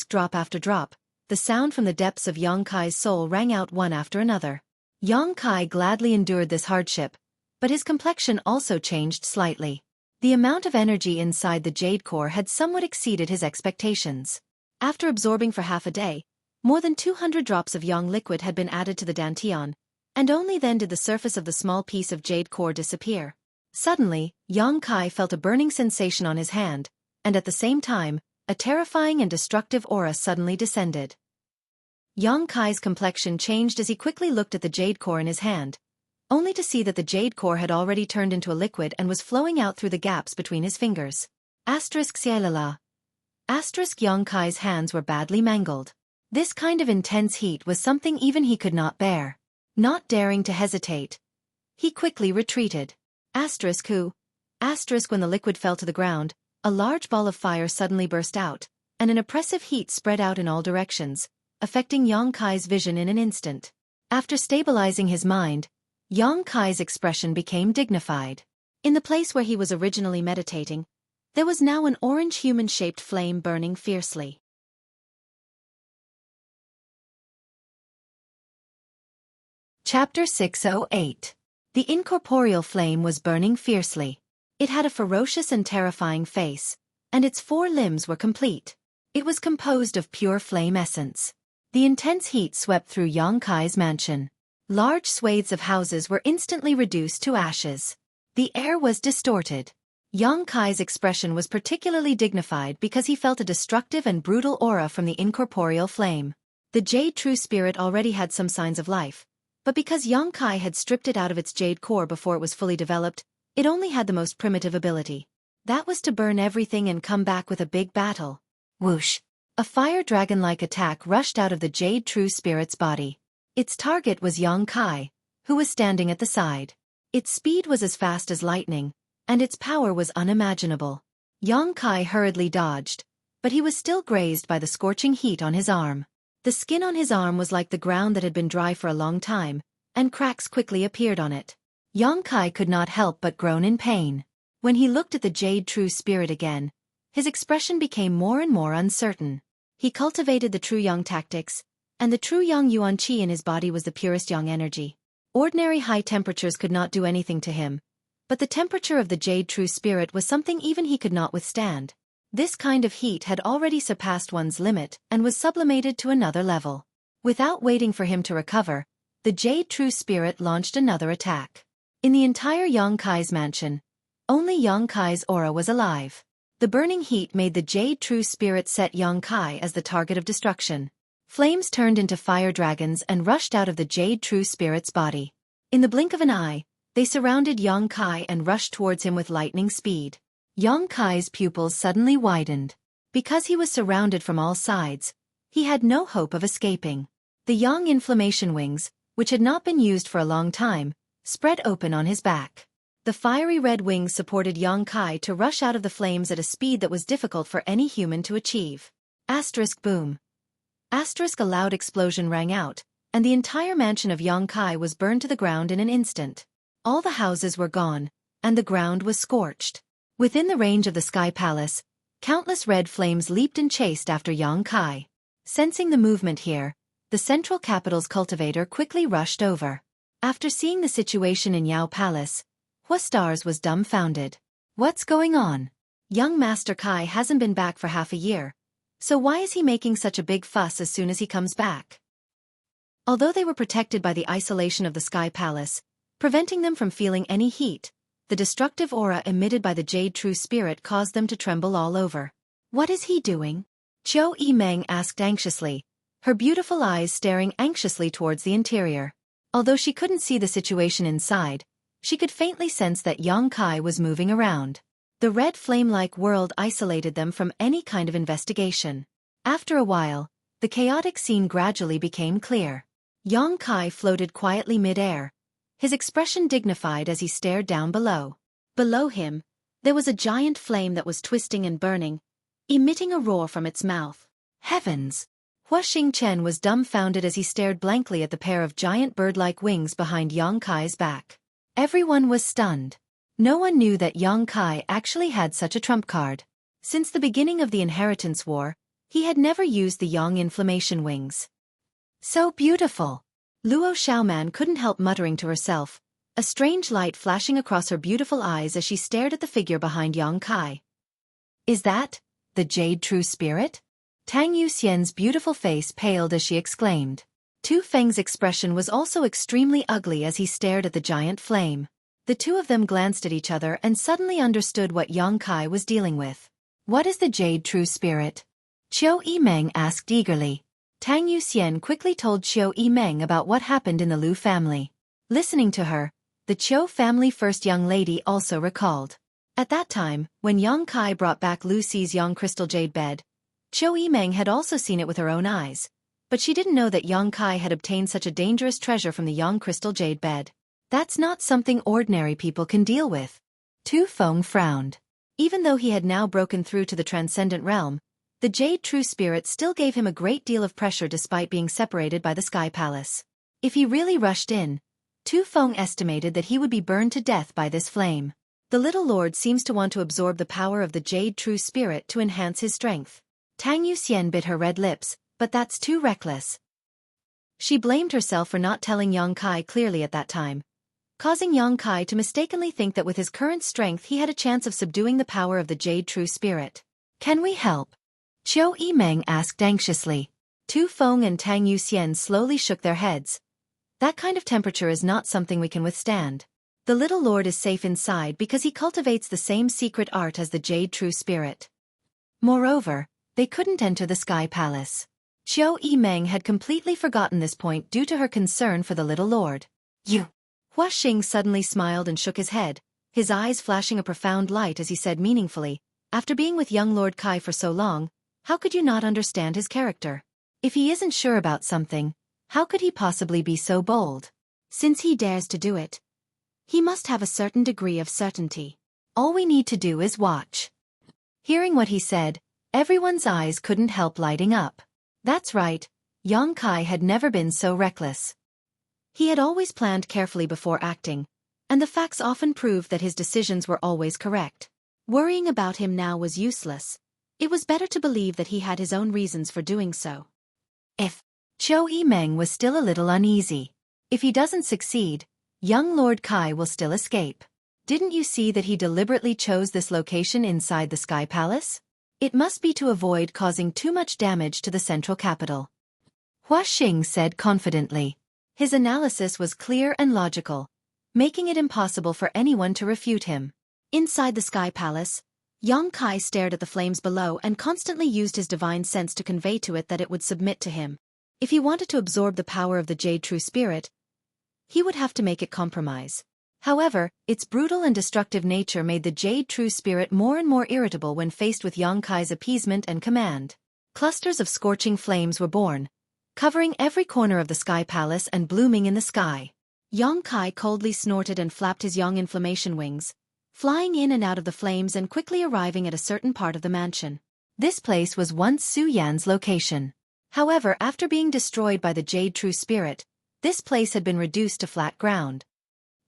Drop after drop, the sound from the depths of Yang Kai's soul rang out one after another. Yang Kai gladly endured this hardship, but his complexion also changed slightly. The amount of energy inside the jade core had somewhat exceeded his expectations. After absorbing for half a day, more than 200 drops of Yang liquid had been added to the dantian, and only then did the surface of the small piece of jade core disappear. Suddenly, Yang Kai felt a burning sensation on his hand, and at the same time, a terrifying and destructive aura suddenly descended. Yang Kai's complexion changed as he quickly looked at the jade core in his hand, only to see that the jade core had already turned into a liquid and was flowing out through the gaps between his fingers. Xialala. Yang Kai's hands were badly mangled. This kind of intense heat was something even he could not bear. Not daring to hesitate, he quickly retreated. Who? When the liquid fell to the ground, a large ball of fire suddenly burst out, and an oppressive heat spread out in all directions, affecting Yang Kai's vision in an instant. After stabilizing his mind, Yang Kai's expression became dignified. In the place where he was originally meditating, there was now an orange human-shaped flame burning fiercely. Chapter 608. The incorporeal flame was burning fiercely. It had a ferocious and terrifying face, and its 4 limbs were complete. It was composed of pure flame essence. The intense heat swept through Yang Kai's mansion. Large swathes of houses were instantly reduced to ashes. The air was distorted. Yang Kai's expression was particularly dignified because he felt a destructive and brutal aura from the incorporeal flame. The Jade True Spirit already had some signs of life, but because Yang Kai had stripped it out of its jade core before it was fully developed, it only had the most primitive ability. That was to burn everything and come back with a big battle. Whoosh! A fire dragon-like attack rushed out of the Jade True Spirit's body. Its target was Yang Kai, who was standing at the side. Its speed was as fast as lightning, and its power was unimaginable. Yang Kai hurriedly dodged, but he was still grazed by the scorching heat on his arm. The skin on his arm was like the ground that had been dry for a long time, and cracks quickly appeared on it. Yang Kai could not help but groan in pain. When he looked at the Jade True Spirit again, his expression became more and more uncertain. He cultivated the True Yang tactics, and the True Yang Yuan Qi in his body was the purest Yang energy. Ordinary high temperatures could not do anything to him, but the temperature of the Jade True Spirit was something even he could not withstand. This kind of heat had already surpassed one's limit and was sublimated to another level. Without waiting for him to recover, the Jade True Spirit launched another attack. In the entire Yang Kai's mansion, only Yang Kai's aura was alive. The burning heat made the Jade True Spirit set Yang Kai as the target of destruction. Flames turned into fire dragons and rushed out of the Jade True Spirit's body. In the blink of an eye, they surrounded Yang Kai and rushed towards him with lightning speed. Yang Kai's pupils suddenly widened. Because he was surrounded from all sides, he had no hope of escaping. The Yang inflammation wings, which had not been used for a long time, spread open on his back. The fiery red wings supported Yang Kai to rush out of the flames at a speed that was difficult for any human to achieve. Boom. A loud explosion rang out, and the entire mansion of Yang Kai was burned to the ground in an instant. All the houses were gone, and the ground was scorched. Within the range of the Sky Palace, countless red flames leaped and chased after Yang Kai. Sensing the movement here, the central capital's cultivator quickly rushed over. After seeing the situation in Yao Palace, Stars was dumbfounded. What's going on? Young Master Kai hasn't been back for half a year, so why is he making such a big fuss as soon as he comes back? Although they were protected by the isolation of the Sky Palace, preventing them from feeling any heat, the destructive aura emitted by the Jade True Spirit caused them to tremble all over. What is he doing? Xueqi Meng asked anxiously, her beautiful eyes staring anxiously towards the interior. Although she couldn't see the situation inside, she could faintly sense that Yang Kai was moving around. The red flame-like world isolated them from any kind of investigation. After a while, the chaotic scene gradually became clear. Yang Kai floated quietly mid-air, his expression dignified as he stared down below. Below him, there was a giant flame that was twisting and burning, emitting a roar from its mouth. Heavens! Hua Xingchen was dumbfounded as he stared blankly at the pair of giant bird-like wings behind Yang Kai's back. Everyone was stunned. No one knew that Yang Kai actually had such a trump card. Since the beginning of the Inheritance War, he had never used the Yang inflammation wings. So beautiful! Luo Xiaoman couldn't help muttering to herself, a strange light flashing across her beautiful eyes as she stared at the figure behind Yang Kai. Is that the Jade True Spirit? Tang Yuxian's beautiful face paled as she exclaimed. Tu Feng's expression was also extremely ugly as he stared at the giant flame. The two of them glanced at each other and suddenly understood what Yang Kai was dealing with. What is the Jade True Spirit? Xueqi Meng asked eagerly. Tang Yuxian quickly told Xueqi Meng about what happened in the Lu family. Listening to her, the Qiu family first young lady also recalled. At that time, when Yang Kai brought back Lu Xi's Yang Crystal Jade bed, Xueqi Meng had also seen it with her own eyes, but she didn't know that Yang Kai had obtained such a dangerous treasure from the Yang Crystal Jade bed. That's not something ordinary people can deal with. Tu Feng frowned. Even though he had now broken through to the transcendent realm, the Jade True Spirit still gave him a great deal of pressure despite being separated by the Sky Palace. If he really rushed in, Tu Feng estimated that he would be burned to death by this flame. The little lord seems to want to absorb the power of the Jade True Spirit to enhance his strength. Tang Yuxian bit her red lips, but that's too reckless. She blamed herself for not telling Yang Kai clearly at that time, causing Yang Kai to mistakenly think that with his current strength he had a chance of subduing the power of the Jade True Spirit. Can we help? Xueqi Meng asked anxiously. Tu Feng and Tang Yuxian slowly shook their heads. That kind of temperature is not something we can withstand. The little lord is safe inside because he cultivates the same secret art as the Jade True Spirit. Moreover, they couldn't enter the Sky Palace. Xueqi Meng had completely forgotten this point due to her concern for the little lord. You! Hua Xing suddenly smiled and shook his head, his eyes flashing a profound light as he said meaningfully, after being with young Lord Kai for so long, how could you not understand his character? If he isn't sure about something, how could he possibly be so bold? Since he dares to do it, he must have a certain degree of certainty. All we need to do is watch. Hearing what he said, everyone's eyes couldn't help lighting up. That's right, Yang Kai had never been so reckless. He had always planned carefully before acting, and the facts often proved that his decisions were always correct. Worrying about him now was useless. It was better to believe that he had his own reasons for doing so. Xueqi Meng was still a little uneasy. If he doesn't succeed, young Lord Kai will still escape. Didn't you see that he deliberately chose this location inside the Sky Palace? It must be to avoid causing too much damage to the central capital. Hua Xing said confidently. His analysis was clear and logical, making it impossible for anyone to refute him. Inside the Sky Palace, Yang Kai stared at the flames below and constantly used his divine sense to convey to it that it would submit to him. If he wanted to absorb the power of the Jade True Spirit, he would have to make it compromise. However, its brutal and destructive nature made the Jade True Spirit more and more irritable when faced with Yang Kai's appeasement and command. Clusters of scorching flames were born, covering every corner of the Sky Palace and blooming in the sky. Yang Kai coldly snorted and flapped his yang inflammation wings, flying in and out of the flames and quickly arriving at a certain part of the mansion. This place was once Su Yan's location. However, after being destroyed by the Jade True Spirit, this place had been reduced to flat ground.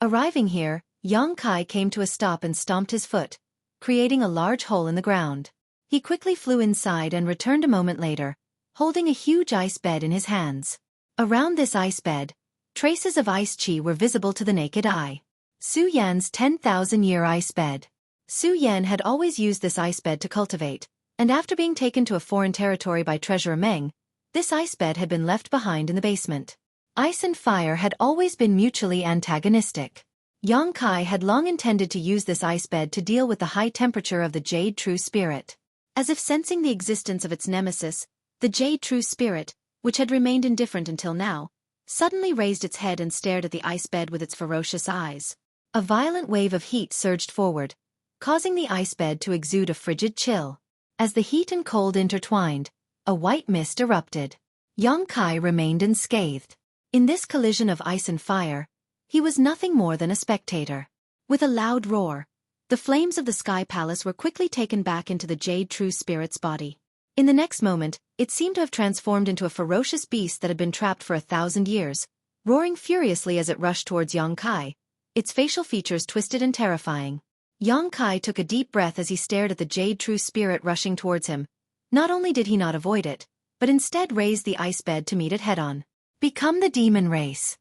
Arriving here, Yang Kai came to a stop and stomped his foot, creating a large hole in the ground. He quickly flew inside and returned a moment later, holding a huge ice bed in his hands. Around this ice bed, traces of ice chi were visible to the naked eye. Su Yan's 10,000-year ice bed. Su Yan had always used this ice bed to cultivate, and after being taken to a foreign territory by Treasurer Meng, this ice bed had been left behind in the basement. Ice and fire had always been mutually antagonistic. Yang Kai had long intended to use this ice bed to deal with the high temperature of the Jade True Spirit. As if sensing the existence of its nemesis, the Jade True Spirit, which had remained indifferent until now, suddenly raised its head and stared at the ice bed with its ferocious eyes. A violent wave of heat surged forward, causing the ice bed to exude a frigid chill. As the heat and cold intertwined, a white mist erupted. Yang Kai remained unscathed. In this collision of ice and fire, he was nothing more than a spectator. With a loud roar, the flames of the Sky Palace were quickly taken back into the Jade True Spirit's body. In the next moment, it seemed to have transformed into a ferocious beast that had been trapped for 1,000 years, roaring furiously as it rushed towards Yang Kai, its facial features twisted and terrifying. Yang Kai took a deep breath as he stared at the Jade True Spirit rushing towards him. Not only did he not avoid it, but instead raised the ice bed to meet it head-on. Become the demon race.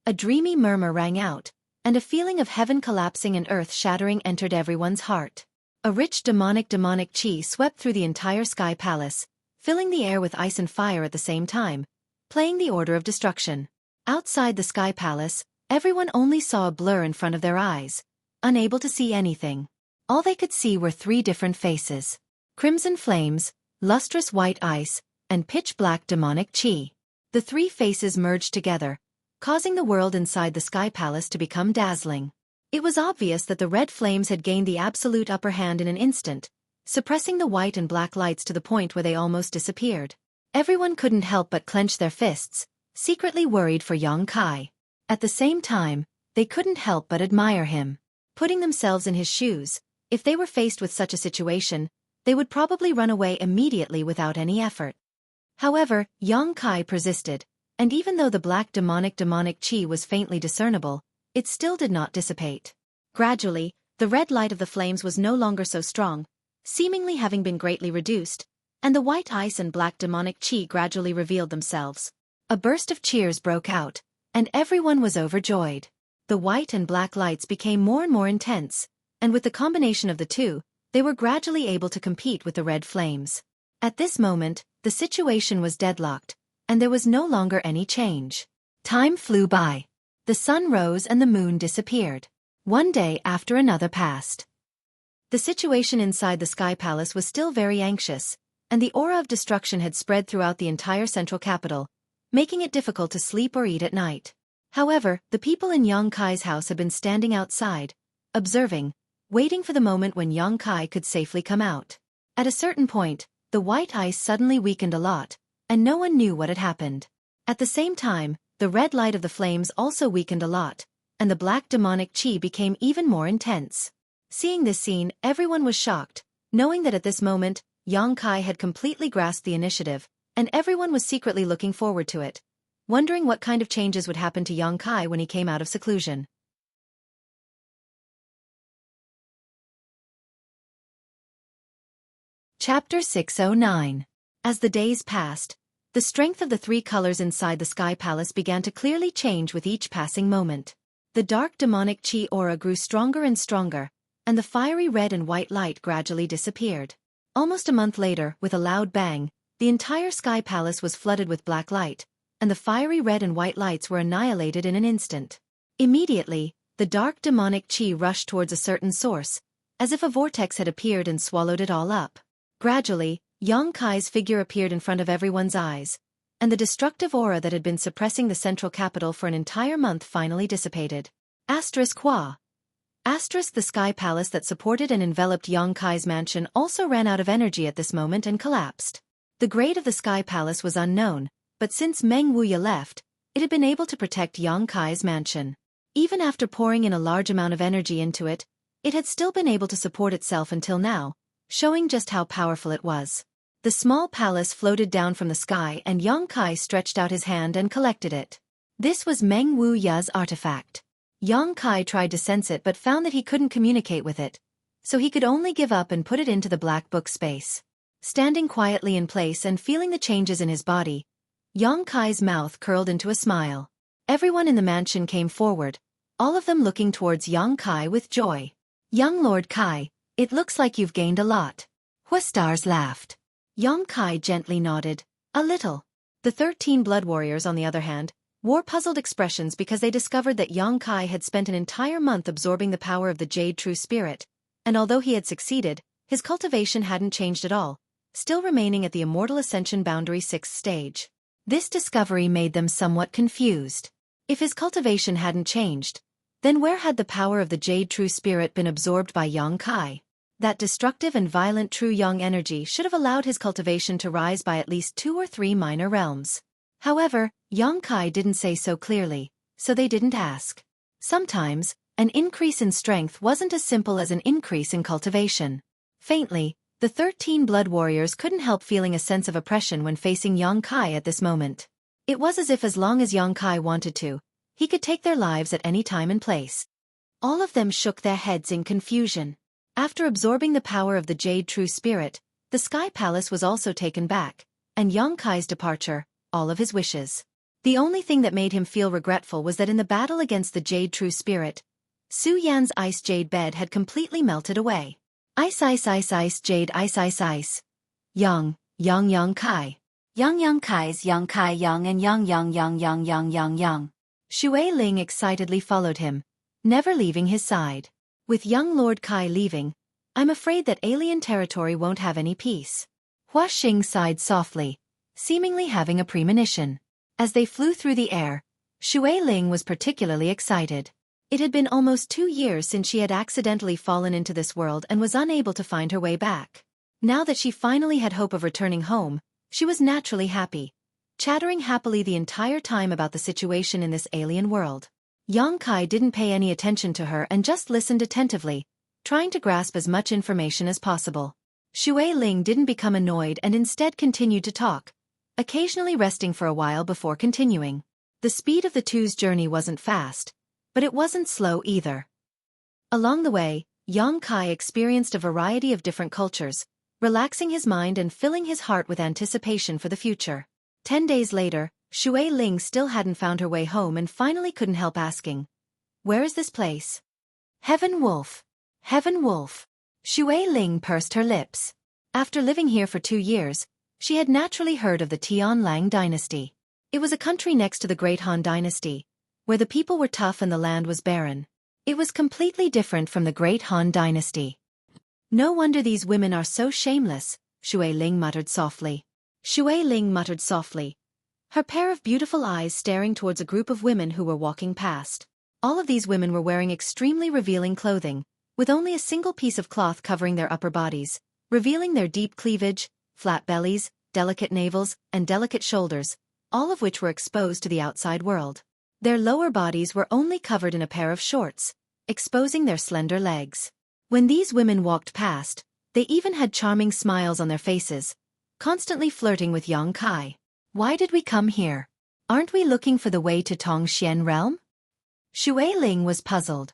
A dreamy murmur rang out, and a feeling of heaven collapsing and earth shattering entered everyone's heart. A rich demonic chi swept through the entire Sky Palace, filling the air with ice and fire at the same time, playing the order of destruction. Outside the Sky Palace, everyone only saw a blur in front of their eyes, unable to see anything. All they could see were 3 different faces: crimson flames, lustrous white ice, and pitch-black demonic chi. The 3 faces merged together, causing the world inside the Sky Palace to become dazzling. It was obvious that the red flames had gained the absolute upper hand in an instant, suppressing the white and black lights to the point where they almost disappeared. Everyone couldn't help but clench their fists, secretly worried for Yang Kai. At the same time, they couldn't help but admire him. Putting themselves in his shoes, if they were faced with such a situation, they would probably run away immediately without any effort. However, Xueqi persisted, and even though the black demonic chi was faintly discernible, it still did not dissipate. Gradually, the red light of the flames was no longer so strong, seemingly having been greatly reduced, and the white ice and black demonic chi gradually revealed themselves. A burst of cheers broke out, and everyone was overjoyed. The white and black lights became more and more intense, and with the combination of the two, they were gradually able to compete with the red flames. At this moment, the situation was deadlocked, and there was no longer any change. Time flew by. The sun rose and the moon disappeared. One day after another passed. The situation inside the Sky Palace was still very anxious, and the aura of destruction had spread throughout the entire central capital, making it difficult to sleep or eat at night. However, the people in Xueqi's house had been standing outside, observing, waiting for the moment when Xueqi could safely come out. At a certain point, the white ice suddenly weakened a lot, and no one knew what had happened. At the same time, the red light of the flames also weakened a lot, and the black demonic chi became even more intense. Seeing this scene, everyone was shocked, knowing that at this moment, Xueqi had completely grasped the initiative, and everyone was secretly looking forward to it, wondering what kind of changes would happen to Xueqi when he came out of seclusion. Chapter 609. As the days passed, the strength of the three colors inside the Sky Palace began to clearly change with each passing moment. The dark demonic chi aura grew stronger and stronger, and the fiery red and white light gradually disappeared. Almost a month later, with a loud bang, the entire Sky Palace was flooded with black light, and the fiery red and white lights were annihilated in an instant. Immediately, the dark demonic chi rushed towards a certain source, as if a vortex had appeared and swallowed it all up. Gradually, Xueqi's figure appeared in front of everyone's eyes, and the destructive aura that had been suppressing the central capital for an entire month finally dissipated. Qua. The Sky Palace that supported and enveloped Xueqi's mansion also ran out of energy at this moment and collapsed. The grade of the Sky Palace was unknown, but since Meng Wuya left, it had been able to protect Xueqi's mansion. Even after pouring in a large amount of energy into it, it had still been able to support itself until now, showing just how powerful it was. The small palace floated down from the sky and Xueqi stretched out his hand and collected it. This was Meng Wuya's artifact. Xueqi tried to sense it but found that he couldn't communicate with it, so he could only give up and put it into the black book space. Standing quietly in place and feeling the changes in his body, Xueqi's mouth curled into a smile. Everyone in the mansion came forward, all of them looking towards Xueqi with joy. "Young Lord Kai, it looks like you've gained a lot." Huastars laughed. Xueqi gently nodded. "A little." The 13 blood warriors, on the other hand, wore puzzled expressions because they discovered that Xueqi had spent an entire month absorbing the power of the Jade True Spirit, and although he had succeeded, his cultivation hadn't changed at all, still remaining at the Immortal Ascension Boundary 6th stage. This discovery made them somewhat confused. If his cultivation hadn't changed, then where had the power of the Jade True Spirit been absorbed by Xueqi? That destructive and violent true yang energy should have allowed his cultivation to rise by at least 2 or 3 minor realms. However, Xueqi didn't say so clearly, so they didn't ask. Sometimes, an increase in strength wasn't as simple as an increase in cultivation. Faintly, the 13 blood warriors couldn't help feeling a sense of oppression when facing Xueqi at this moment. It was as long as Xueqi wanted to, he could take their lives at any time and place. All of them shook their heads in confusion. After absorbing the power of the Jade True Spirit, the Sky Palace was also taken back, and Xueqi's departure, all of his wishes. The only thing that made him feel regretful was that in the battle against the Jade True Spirit, Su Yan's ice jade bed had completely melted away. Ice jade ice. Yang Kai. Yang Kai's Yang Kai Yang and Yang. Xueqi excitedly followed him, never leaving his side. With young Lord Kai leaving, I'm afraid that alien territory won't have any peace. Hua Xing sighed softly, seemingly having a premonition. As they flew through the air, Xueqi was particularly excited. It had been almost 2 years since she had accidentally fallen into this world and was unable to find her way back. Now that she finally had hope of returning home, she was naturally happy, chattering happily the entire time about the situation in this alien world. Yang Kai didn't pay any attention to her and just listened attentively, trying to grasp as much information as possible. Xueqi didn't become annoyed and instead continued to talk, occasionally resting for a while before continuing. The speed of the two's journey wasn't fast, but it wasn't slow either. Along the way, Yang Kai experienced a variety of different cultures, relaxing his mind and filling his heart with anticipation for the future. 10 days later, Xueqi still hadn't found her way home and finally couldn't help asking, "Where is this place?" "Heaven Wolf. Heaven Wolf." Xueqi pursed her lips. After living here for 2 years, she had naturally heard of the Tianlang dynasty. It was a country next to the Great Han dynasty, where the people were tough and the land was barren. It was completely different from the Great Han dynasty. "No wonder these women are so shameless," Xueqi muttered softly. Xueqi muttered softly, her pair of beautiful eyes staring towards a group of women who were walking past. All of these women were wearing extremely revealing clothing, with only a single piece of cloth covering their upper bodies, revealing their deep cleavage, flat bellies, delicate navels, and delicate shoulders, all of which were exposed to the outside world. Their lower bodies were only covered in a pair of shorts, exposing their slender legs. When these women walked past, they even had charming smiles on their faces, constantly flirting with Yang Kai. "Why did we come here? Aren't we looking for the way to Tongxian realm?" Xueqi was puzzled.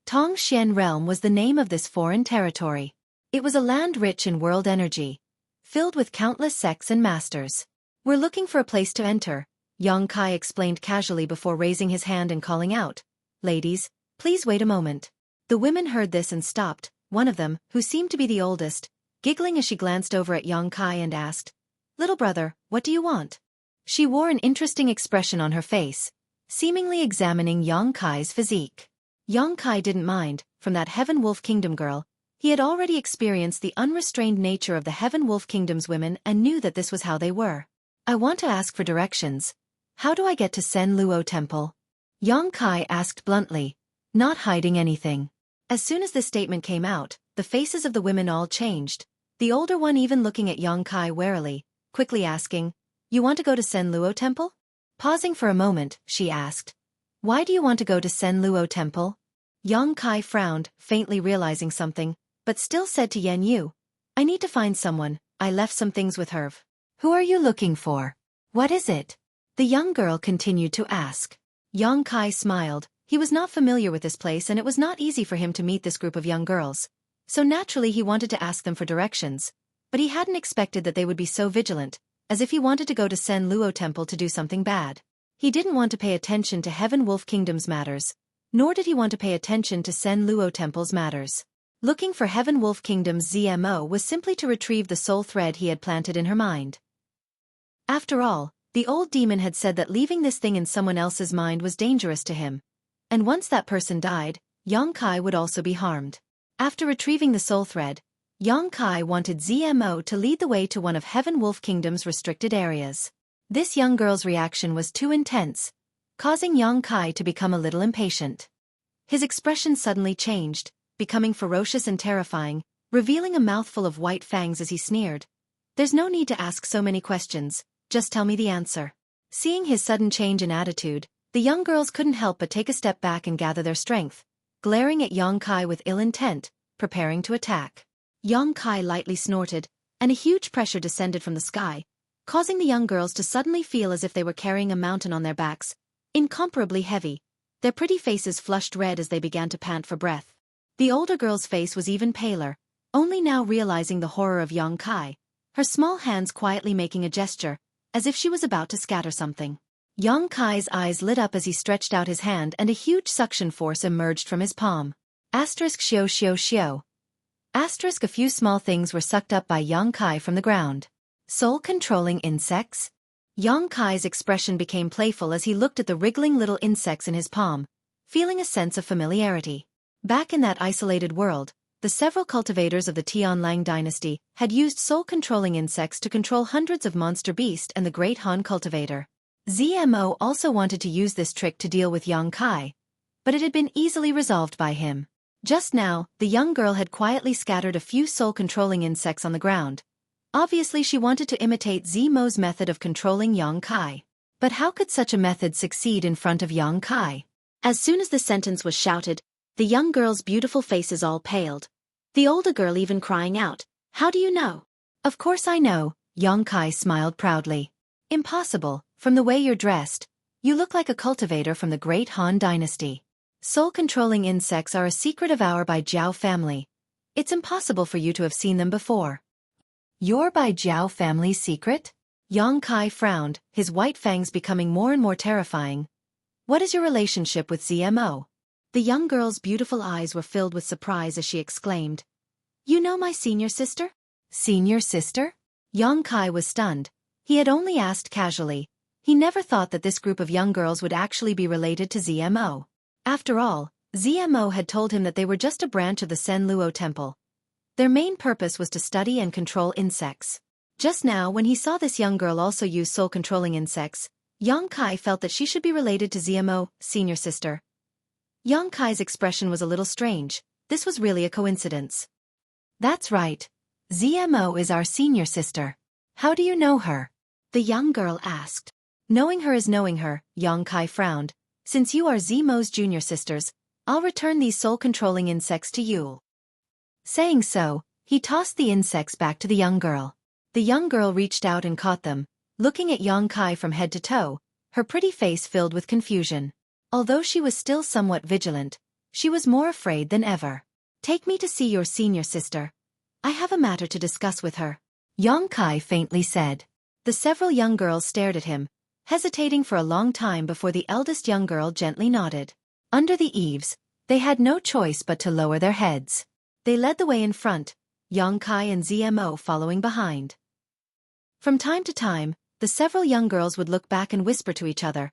Tongxian realm was the name of this foreign territory. It was a land rich in world energy, filled with countless sects and masters. "We're looking for a place to enter," Yang Kai explained casually before raising his hand and calling out, "Ladies, please wait a moment." The women heard this and stopped, one of them, who seemed to be the oldest, giggling as she glanced over at Yang Kai and asked, "Little brother, what do you want?" She wore an interesting expression on her face, seemingly examining Yang Kai's physique. Yang Kai didn't mind, from that Heaven Wolf Kingdom girl, he had already experienced the unrestrained nature of the Heaven Wolf Kingdom's women and knew that this was how they were. "I want to ask for directions. How do I get to Sen Luo Temple?" Yang Kai asked bluntly, not hiding anything. As soon as this statement came out, the faces of the women all changed, the older one even looking at Yang Kai warily, quickly asking, "You want to go to Sen Luo Temple?" Pausing for a moment, she asked, "Why do you want to go to Sen Luo Temple?" Yang Kai frowned, faintly realizing something, but still said to Yan Yu, "I need to find someone, I left some things with her." "Who are you looking for? What is it?" the young girl continued to ask. Yang Kai smiled. He was not familiar with this place and it was not easy for him to meet this group of young girls. So naturally he wanted to ask them for directions, but he hadn't expected that they would be so vigilant, as if he wanted to go to Sen Luo Temple to do something bad. He didn't want to pay attention to Heaven Wolf Kingdom's matters, nor did he want to pay attention to Sen Luo Temple's matters. Looking for Heaven Wolf Kingdom's ZMO was simply to retrieve the soul thread he had planted in her mind. After all, the old demon had said that leaving this thing in someone else's mind was dangerous to him, and once that person died, Yang Kai would also be harmed. After retrieving the soul thread, Yang Kai wanted ZMO to lead the way to one of Heaven Wolf Kingdom's restricted areas. This young girl's reaction was too intense, causing Yang Kai to become a little impatient. His expression suddenly changed, becoming ferocious and terrifying, revealing a mouthful of white fangs as he sneered, "There's no need to ask so many questions, just tell me the answer." Seeing his sudden change in attitude, the young girls couldn't help but take a step back and gather their strength, glaring at Yang Kai with ill intent, preparing to attack. Yang Kai lightly snorted, and a huge pressure descended from the sky, causing the young girls to suddenly feel as if they were carrying a mountain on their backs, incomparably heavy. Their pretty faces flushed red as they began to pant for breath. The older girl's face was even paler, only now realizing the horror of Yang Kai, her small hands quietly making a gesture, as if she was about to scatter something. Yang Kai's eyes lit up as he stretched out his hand and a huge suction force emerged from his palm. Xiao xiao xiao. A few small things were sucked up by Yang Kai from the ground. Soul-controlling insects? Yang Kai's expression became playful as he looked at the wriggling little insects in his palm, feeling a sense of familiarity. Back in that isolated world, the several cultivators of the Tianlang dynasty had used soul-controlling insects to control hundreds of monster beasts and the Great Han cultivator. ZMO also wanted to use this trick to deal with Yang Kai, but it had been easily resolved by him. Just now, the young girl had quietly scattered a few soul-controlling insects on the ground. Obviously she wanted to imitate ZMO's method of controlling Yang Kai. But how could such a method succeed in front of Yang Kai? As soon as the sentence was shouted, the young girls' beautiful faces all paled. The older girl even crying out, "How do you know?" Of course I know, Yongkai smiled proudly. Impossible, from the way you're dressed. You look like a cultivator from the great Han dynasty. Soul-controlling insects are a secret of our Bai Jiao family. It's impossible for you to have seen them before. Your Bai Jiao family's secret? Yongkai frowned, his white fangs becoming more and more terrifying. What is your relationship with ZMO? The young girl's beautiful eyes were filled with surprise as she exclaimed, "You know my senior sister?" Senior sister? Yongkai was stunned. He had only asked casually. He never thought that this group of young girls would actually be related to ZMO. After all, ZMO had told him that they were just a branch of the Sen Luo Temple. Their main purpose was to study and control insects. Just now, when he saw this young girl also use soul-controlling insects, Yongkai felt that she should be related to ZMO, senior sister. Yongkai's expression was a little strange. This was really a coincidence. That's right. ZMO is our senior sister. How do you know her? The young girl asked. Knowing her is knowing her, Yongkai frowned. Since you are ZMO's junior sisters, I'll return these soul-controlling insects to you. Saying so, he tossed the insects back to the young girl. The young girl reached out and caught them, looking at Yongkai from head to toe, her pretty face filled with confusion. Although she was still somewhat vigilant, she was more afraid than ever. Take me to see your senior sister. I have a matter to discuss with her. Yongkai faintly said. The several young girls stared at him, hesitating for a long time before the eldest young girl gently nodded. Under the eaves, they had no choice but to lower their heads. They led the way in front, Yongkai and ZMO following behind. From time to time, the several young girls would look back and whisper to each other,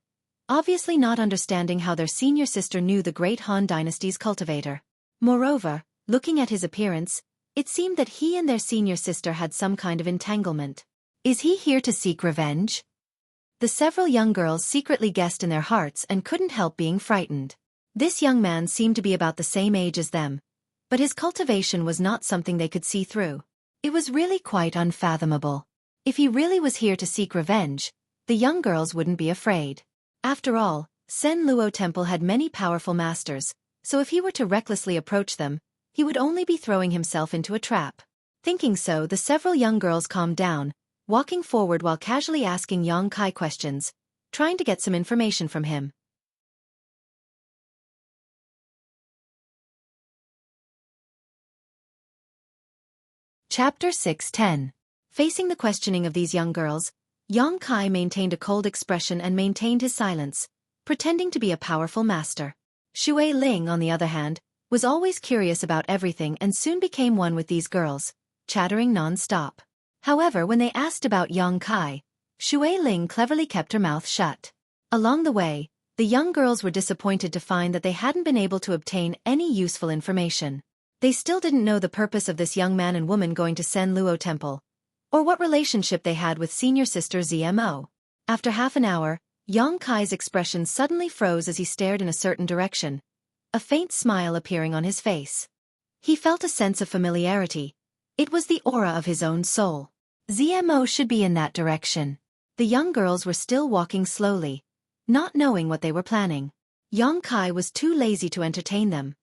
obviously not understanding how their senior sister knew the great Han dynasty's cultivator. Moreover, looking at his appearance, it seemed that he and their senior sister had some kind of entanglement. Is he here to seek revenge? The several young girls secretly guessed in their hearts and couldn't help being frightened. This young man seemed to be about the same age as them, but his cultivation was not something they could see through. It was really quite unfathomable. If he really was here to seek revenge, the young girls wouldn't be afraid. After all, Sen Luo Temple had many powerful masters, so if he were to recklessly approach them, he would only be throwing himself into a trap. Thinking so, the several young girls calmed down, walking forward while casually asking Yongkai questions, trying to get some information from him. Chapter 6:10. Facing the questioning of these young girls, Yongkai maintained a cold expression and maintained his silence, pretending to be a powerful master. Xue Ling, on the other hand, was always curious about everything and soon became one with these girls, chattering non-stop. However, when they asked about Yongkai, Xue Ling cleverly kept her mouth shut. Along the way, the young girls were disappointed to find that they hadn't been able to obtain any useful information. They still didn't know the purpose of this young man and woman going to Sen Luo Temple, or what relationship they had with senior sister ZMO. After half an hour, Yongkai's expression suddenly froze as he stared in a certain direction, a faint smile appearing on his face. He felt a sense of familiarity. It was the aura of his own soul. ZMO should be in that direction. The young girls were still walking slowly, not knowing what they were planning. Yongkai was too lazy to entertain them,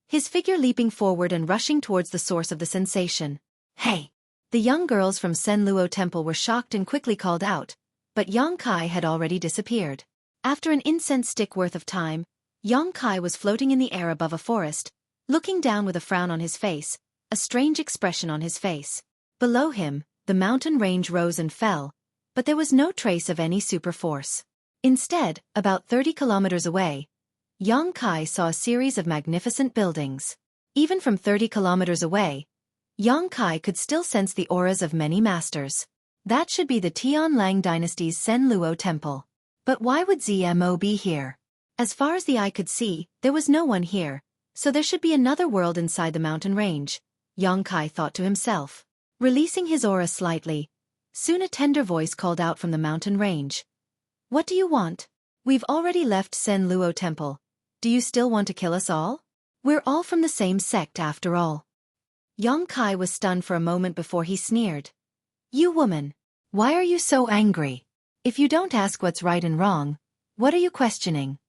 his figure leaping forward and rushing towards the source of the sensation. Hey! The young girls from Sen Luo Temple were shocked and quickly called out, but Yongkai had already disappeared. After an incense stick worth of time, Yongkai was floating in the air above a forest, looking down with a frown on his face, a strange expression on his face. Below him, the mountain range rose and fell, but there was no trace of any super force. Instead, about 30 kilometers away, Yongkai saw a series of magnificent buildings. Even from 30 kilometers away, Yongkai could still sense the auras of many masters. That should be the Tianlang dynasty's Sen Luo Temple. But why would ZMO be here? As far as the eye could see, there was no one here, so there should be another world inside the mountain range, Yongkai thought to himself. Releasing his aura slightly, soon a tender voice called out from the mountain range. What do you want? We've already left Sen Luo Temple. Do you still want to kill us all? We're all from the same sect after all. Yongkai was stunned for a moment before he sneered. You woman! Why are you so angry? If you don't ask what's right and wrong, what are you questioning?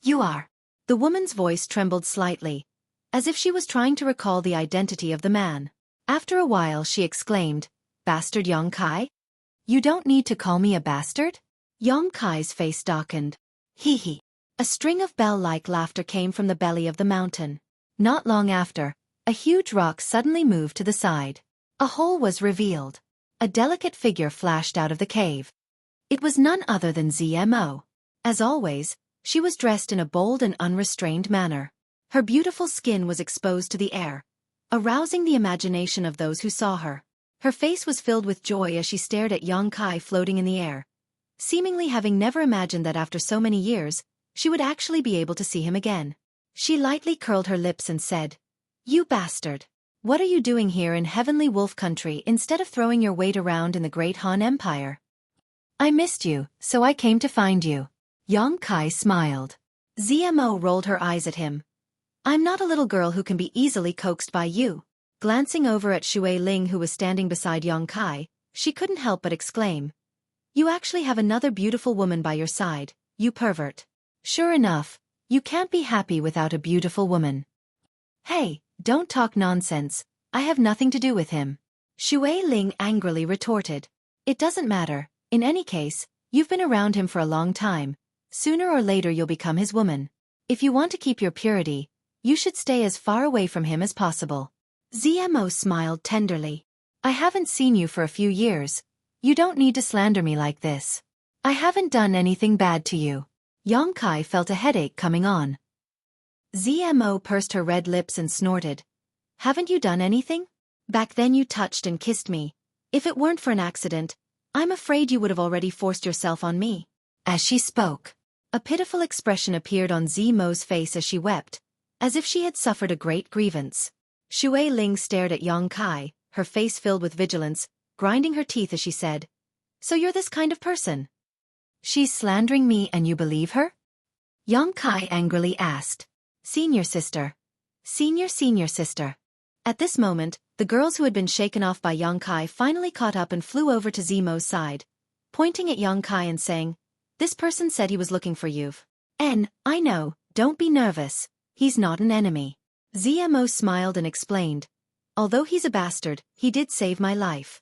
You are. The woman's voice trembled slightly, as if she was trying to recall the identity of the man. After a while she exclaimed, "Bastard Yong Kai? You don't need to call me a bastard?" Yong Kai's face darkened. Hee hee. A string of bell-like laughter came from the belly of the mountain. Not long after, a huge rock suddenly moved to the side. A hole was revealed. A delicate figure flashed out of the cave. It was none other than ZMO. As always, she was dressed in a bold and unrestrained manner. Her beautiful skin was exposed to the air, arousing the imagination of those who saw her. Her face was filled with joy as she stared at Yong Kai floating in the air, seemingly having never imagined that after so many years, she would actually be able to see him again. She lightly curled her lips and said, "You bastard. What are you doing here in Heavenly Wolf Country instead of throwing your weight around in the Great Han Empire?" "I missed you, so I came to find you." Yong Kai smiled. ZMO rolled her eyes at him. "I'm not a little girl who can be easily coaxed by you." Glancing over at Xueqi who was standing beside Yong Kai, she couldn't help but exclaim, "You actually have another beautiful woman by your side, you pervert." "Sure enough, you can't be happy without a beautiful woman." "Hey, don't talk nonsense, I have nothing to do with him." Xueqi angrily retorted. "It doesn't matter, in any case, you've been around him for a long time. Sooner or later you'll become his woman. If you want to keep your purity, you should stay as far away from him as possible." ZMO smiled tenderly. "I haven't seen you for a few years. You don't need to slander me like this. I haven't done anything bad to you." Yong Kai felt a headache coming on. ZMO pursed her red lips and snorted. "Haven't you done anything? Back then you touched and kissed me. If it weren't for an accident, I'm afraid you would have already forced yourself on me." As she spoke, a pitiful expression appeared on ZMO's face as she wept, as if she had suffered a great grievance. Xueqi stared at Yong Kai, her face filled with vigilance, grinding her teeth as she said, "So you're this kind of person?" "She's slandering me and you believe her?" Yong Kai angrily asked. "Senior sister. Senior sister." At this moment, the girls who had been shaken off by Yong Kai finally caught up and flew over to ZMO's side, pointing at Yong Kai and saying, "This person said he was looking for you. I know, don't be nervous, he's not an enemy." ZMO smiled and explained, "Although he's a bastard, he did save my life."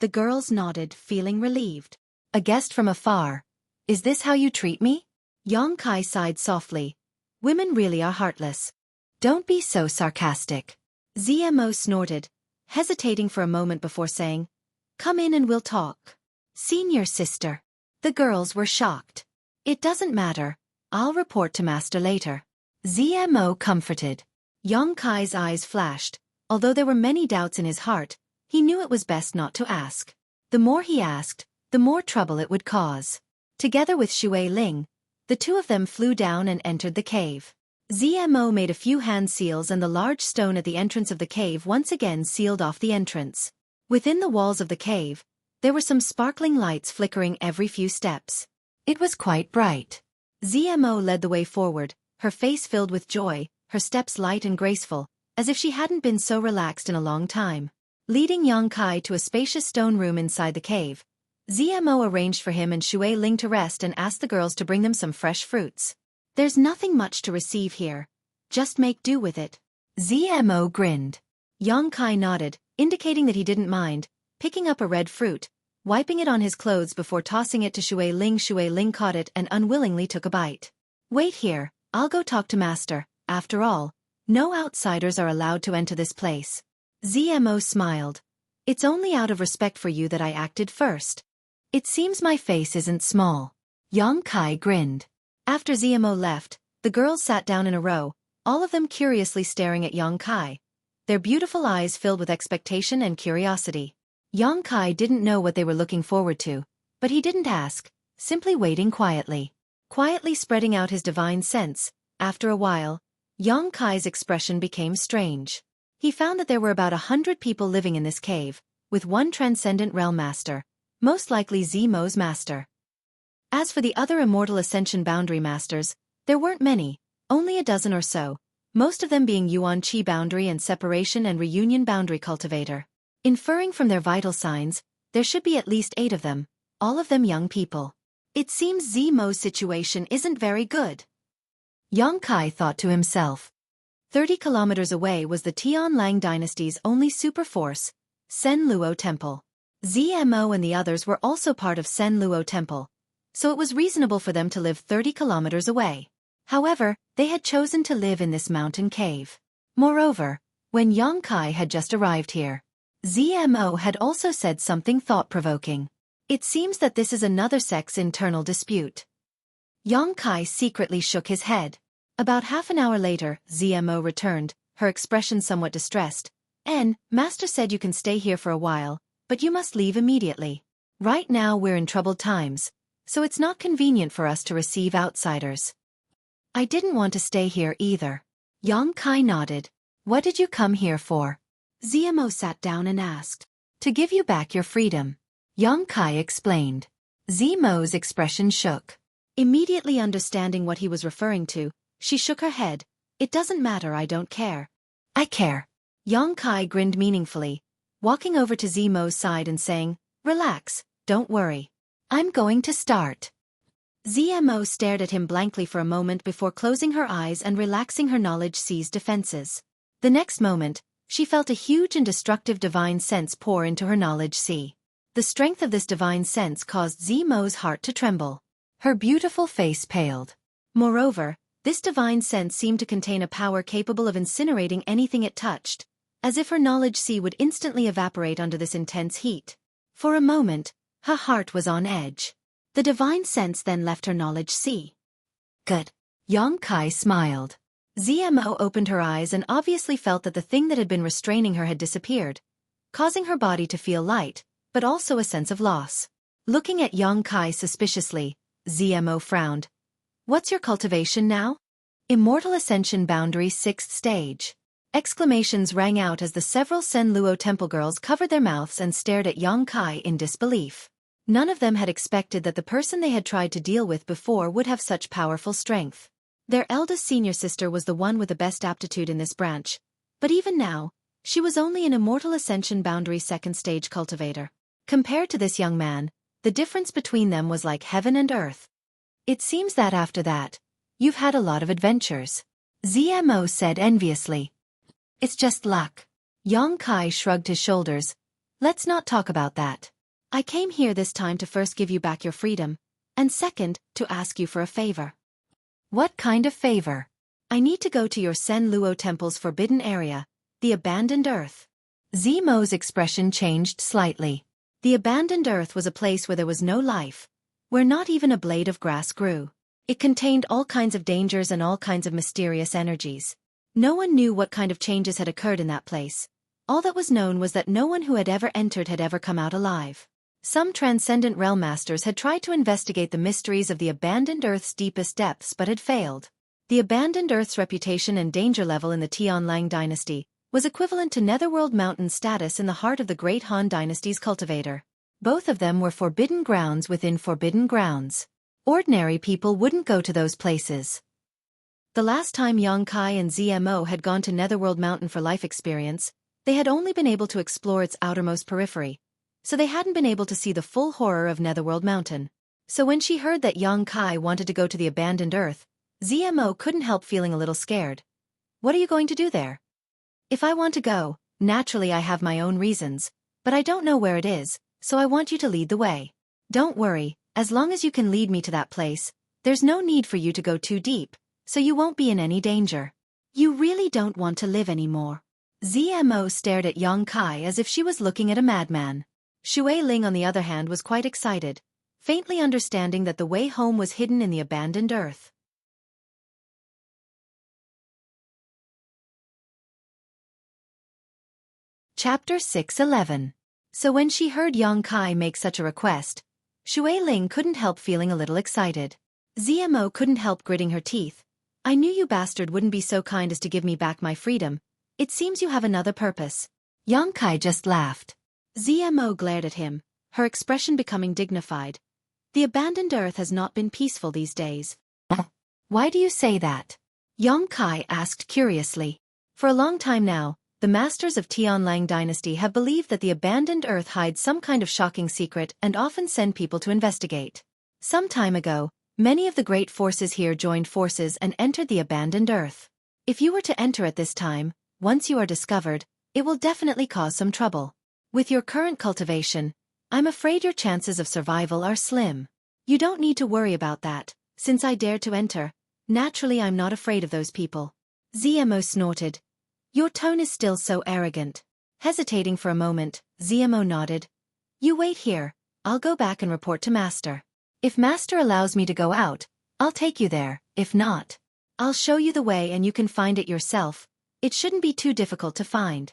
The girls nodded, feeling relieved. "A guest from afar. Is this how you treat me?" Yong Kai sighed softly. "Women really are heartless." "Don't be so sarcastic." ZMO snorted, hesitating for a moment before saying, "Come in and we'll talk." "Senior sister." The girls were shocked. "It doesn't matter, I'll report to Master later." ZMO comforted. Yong Kai's eyes flashed. Although there were many doubts in his heart, he knew it was best not to ask. The more he asked, the more trouble it would cause. Together with Xueqi, the two of them flew down and entered the cave. ZMO made a few hand seals and the large stone at the entrance of the cave once again sealed off the entrance. Within the walls of the cave, there were some sparkling lights flickering every few steps. It was quite bright. ZMO led the way forward, her face filled with joy, her steps light and graceful, as if she hadn't been so relaxed in a long time. Leading Yong Kai to a spacious stone room inside the cave, ZMO arranged for him and Xueqi to rest and asked the girls to bring them some fresh fruits. "There's nothing much to receive here. Just make do with it." ZMO grinned. Yong Kai nodded, indicating that he didn't mind, picking up a red fruit, wiping it on his clothes before tossing it to Xueqi. Xueqi caught it and unwillingly took a bite. "Wait here, I'll go talk to Master. After all, no outsiders are allowed to enter this place." ZMO smiled. "It's only out of respect for you that I acted first." "It seems my face isn't small." Yong Kai grinned. After ZMO left, the girls sat down in a row, all of them curiously staring at Yong Kai, their beautiful eyes filled with expectation and curiosity. Yong Kai didn't know what they were looking forward to, but he didn't ask, simply waiting quietly. Quietly spreading out his divine sense, after a while, Yong Kai's expression became strange. He found that there were about 100 people living in this cave, with one transcendent realm master, most likely ZMO's master. As for the other immortal ascension boundary masters, there weren't many, only a dozen or so, most of them being Yuan Qi boundary and separation and reunion boundary cultivator. Inferring from their vital signs, there should be at least 8 of them, all of them young people. It seems ZMO's situation isn't very good. Yang Kai thought to himself. 30 kilometers away was the Tianlang dynasty's only superforce, Sen Luo Temple. ZMO and the others were also part of Sen Luo Temple, so it was reasonable for them to live 30 kilometers away. However, they had chosen to live in this mountain cave. Moreover, when Yang Kai had just arrived here, ZMO had also said something thought-provoking. It seems that this is another sect's internal dispute. Yang Kai secretly shook his head. About half an hour later, ZMO returned, her expression somewhat distressed. Master said you can stay here for a while, but you must leave immediately. Right now we're in troubled times, so it's not convenient for us to receive outsiders. I didn't want to stay here either. Yang Kai nodded. What did you come here for? ZMO sat down and asked. To give you back your freedom. Yang Kai explained. ZMO's expression shook. Immediately understanding what he was referring to, she shook her head. It doesn't matter, I don't care. I care. Yang Kai grinned meaningfully, walking over to ZMO's side and saying, Relax, don't worry. I'm going to start. ZMO stared at him blankly for a moment before closing her eyes and relaxing her knowledge-seized defenses. The next moment, she felt a huge and destructive divine sense pour into her knowledge sea. The strength of this divine sense caused ZMO's heart to tremble. Her beautiful face paled. Moreover, this divine sense seemed to contain a power capable of incinerating anything it touched, as if her knowledge sea would instantly evaporate under this intense heat. For a moment, her heart was on edge. The divine sense then left her knowledge sea. Good. Yang Kai smiled. ZMO opened her eyes and obviously felt that the thing that had been restraining her had disappeared, causing her body to feel light, but also a sense of loss. Looking at Yang Kai suspiciously, ZMO frowned. What's your cultivation now? Immortal Ascension Boundary 6th Stage. Exclamations rang out as the several Sen Luo Temple girls covered their mouths and stared at Yang Kai in disbelief. None of them had expected that the person they had tried to deal with before would have such powerful strength. Their eldest senior sister was the one with the best aptitude in this branch, but even now, she was only an Immortal Ascension Boundary 2nd Stage cultivator. Compared to this young man, the difference between them was like heaven and earth. It seems that after that, you've had a lot of adventures. ZMO said enviously. It's just luck. Yang Kai shrugged his shoulders. Let's not talk about that. I came here this time to first give you back your freedom, and second, to ask you for a favor. What kind of favor? I need to go to your Sen Luo Temple's forbidden area, the Abandoned Earth. ZMO's expression changed slightly. The Abandoned Earth was a place where there was no life, where not even a blade of grass grew. It contained all kinds of dangers and all kinds of mysterious energies. No one knew what kind of changes had occurred in that place. All that was known was that no one who had ever entered had ever come out alive. Some transcendent realm masters had tried to investigate the mysteries of the Abandoned Earth's deepest depths but had failed. The Abandoned Earth's reputation and danger level in the Tianlang dynasty was equivalent to Netherworld Mountain status in the heart of the Great Han dynasty's cultivator. Both of them were forbidden grounds within forbidden grounds. Ordinary people wouldn't go to those places. The last time Yang Kai and ZMO had gone to Netherworld Mountain for life experience, they had only been able to explore its outermost periphery, so they hadn't been able to see the full horror of Netherworld Mountain. So when she heard that Yang Kai wanted to go to the Abandoned Earth, ZMO couldn't help feeling a little scared. What are you going to do there? If I want to go, naturally I have my own reasons, but I don't know where it is, so I want you to lead the way. Don't worry, as long as you can lead me to that place, there's no need for you to go too deep, so you won't be in any danger. You really don't want to live anymore. ZMO stared at Yang Kai as if she was looking at a madman. Xueqi, on the other hand, was quite excited, faintly understanding that the way home was hidden in the Abandoned Earth. Chapter 6:11. So when she heard Yang Kai make such a request, Xueqi couldn't help feeling a little excited. ZMO couldn't help gritting her teeth. I knew you bastard wouldn't be so kind as to give me back my freedom. It seems you have another purpose. Yang Kai just laughed. ZMO glared at him, her expression becoming dignified. The Abandoned Earth has not been peaceful these days. Why do you say that? Yang Kai asked curiously. For a long time now, the masters of Tianlang dynasty have believed that the Abandoned Earth hides some kind of shocking secret and often send people to investigate. Some time ago, Many of the great forces here joined forces and entered the abandoned earth. If you were to enter at this time, once you are discovered, it will definitely cause some trouble. With your current cultivation, I'm afraid your chances of survival are slim. You don't need to worry about that, since I dare to enter. Naturally, I'm not afraid of those people. ZMO snorted. Your tone is still so arrogant. Hesitating for a moment, ZMO nodded. You wait here, I'll go back and report to Master. If Master allows me to go out, I'll take you there. If not, I'll show you the way and you can find it yourself. It shouldn't be too difficult to find.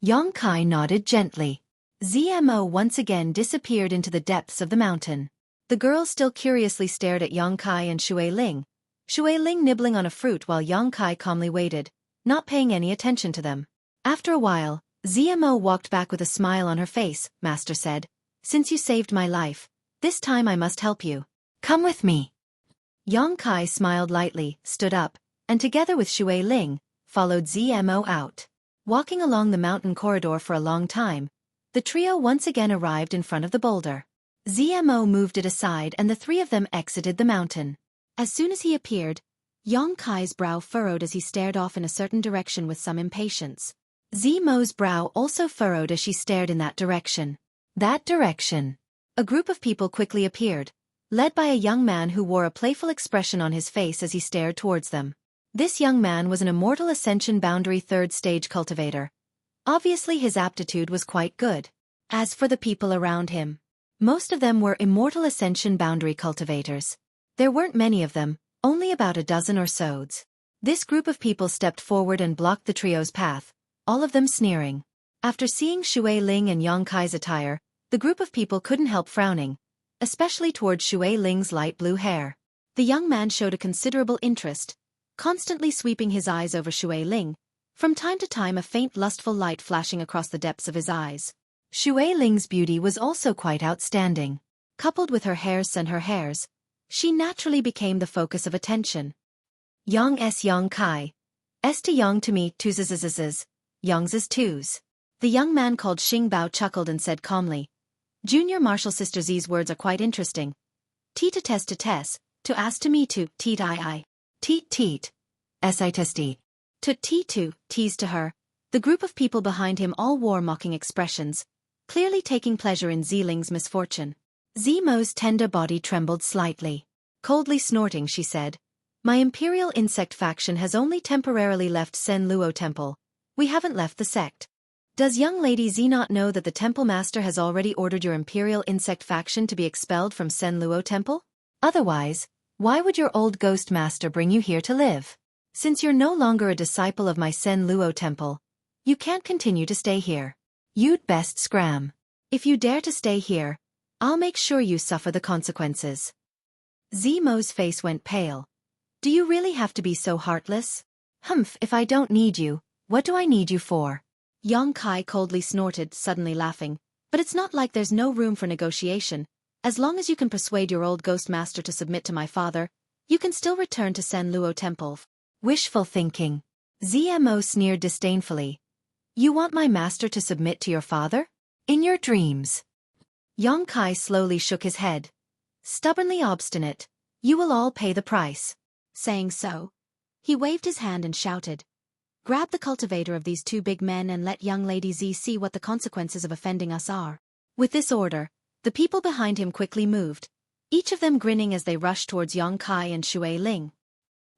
Yongkai nodded gently. ZMO once again disappeared into the depths of the mountain. The girls still curiously stared at Yongkai and Xueling. Xueling nibbling on a fruit while Yongkai calmly waited, not paying any attention to them. After a while, ZMO walked back with a smile on her face. Master said, "Since you saved my life, this time I must help you. Come with me." Yongkai smiled lightly, stood up, and together with Xueling, followed ZMO out. Walking along the mountain corridor for a long time, the trio once again arrived in front of the boulder. ZMO moved it aside and the three of them exited the mountain. As soon as he appeared, Yongkai's brow furrowed as he stared off in a certain direction with some impatience. ZMO's brow also furrowed as she stared in that direction. That direction. A group of people quickly appeared, led by a young man who wore a playful expression on his face as he stared towards them. This young man was an Immortal Ascension Boundary 3rd Stage cultivator. Obviously his aptitude was quite good. As for the people around him, most of them were Immortal Ascension Boundary cultivators. There weren't many of them, only about a dozen or so. This group of people stepped forward and blocked the trio's path, all of them sneering. After seeing Xueling and Yongkai's attire, the group of people couldn't help frowning, especially towards Xueling's light blue hair. The young man showed a considerable interest, constantly sweeping his eyes over Xueling, from time to time a faint lustful light flashing across the depths of his eyes. Xueling's beauty was also quite outstanding. Coupled with her hairs, she naturally became the focus of attention. Yang s Yongkai. S to Yang to me, twos, Young's is twos. The young man called Xing Bao chuckled and said calmly, "Junior Martial Sister Z's words are quite interesting. T to test to ask to me to, teat I. Teat, si testi. To T2, tease to her." The group of people behind him all wore mocking expressions, clearly taking pleasure in Ziling's misfortune. Zimo's tender body trembled slightly. Coldly snorting, she said, "My Imperial Insect faction has only temporarily left Sen Luo Temple. We haven't left the sect. Does young lady Z not know that the Temple Master has already ordered your Imperial Insect faction to be expelled from Sen Luo Temple? Otherwise, why would your old Ghost Master bring you here to live? Since you're no longer a disciple of my Sen Luo Temple, you can't continue to stay here. You'd best scram. If you dare to stay here, I'll make sure you suffer the consequences." Zimo's face went pale. "Do you really have to be so heartless? Humph, if I don't need you, what do I need you for?" Yongkai coldly snorted, suddenly laughing. "But it's not like there's no room for negotiation. As long as you can persuade your old Ghost Master to submit to my father, you can still return to Sen Luo Temple." Wishful thinking. ZMO sneered disdainfully. "You want my master to submit to your father? In your dreams." Yongkai slowly shook his head. "Stubbornly obstinate. You will all pay the price." Saying so, he waved his hand and shouted, "Grab the cultivator of these two big men and let young lady Z see what the consequences of offending us are." With this order, the people behind him quickly moved, each of them grinning as they rushed towards Yongkai and Xueling.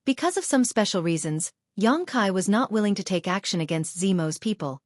Because of some special reasons, Yongkai was not willing to take action against Zimo's people.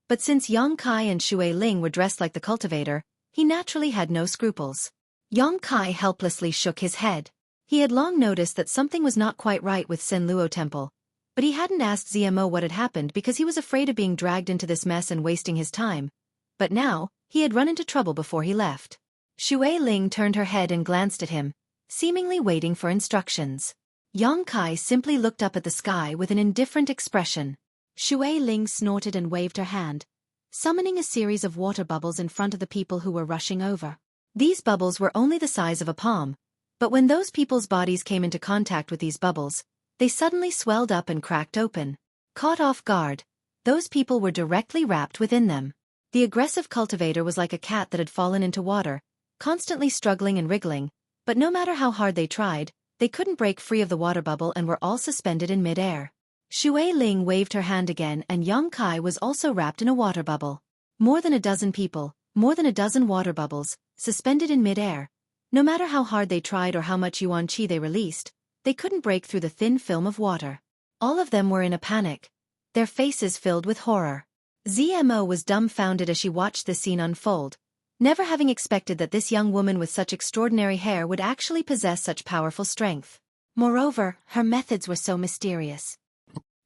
But since Yongkai and Xueling were dressed like the cultivator, he naturally had no scruples. Yongkai helplessly shook his head. He had long noticed that something was not quite right with Sen Luo Temple, but he hadn't asked Zimo what had happened because he was afraid of being dragged into this mess and wasting his time. But now, he had run into trouble before he left. Xueling turned her head and glanced at him, seemingly waiting for instructions. Yongkai simply looked up at the sky with an indifferent expression. Xueling snorted and waved her hand, summoning a series of water bubbles in front of the people who were rushing over. These bubbles were only the size of a palm, but when those people's bodies came into contact with these bubbles, they suddenly swelled up and cracked open. Caught off guard, those people were directly wrapped within them. The aggressive cultivator was like a cat that had fallen into water, constantly struggling and wriggling, But no matter how hard they tried, they couldn't break free of the water bubble and were all suspended in mid-air. Xueqi waved her hand again and Yang Kai was also wrapped in a water bubble. More than a dozen people, more than a dozen water bubbles, suspended in mid-air. No matter how hard they tried or how much yuan qi they released, they couldn't break through the thin film of water. All of them were in a panic, their faces filled with horror. ZMO was dumbfounded as she watched this scene unfold, never having expected that this young woman with such extraordinary hair would actually possess such powerful strength. Moreover, her methods were so mysterious.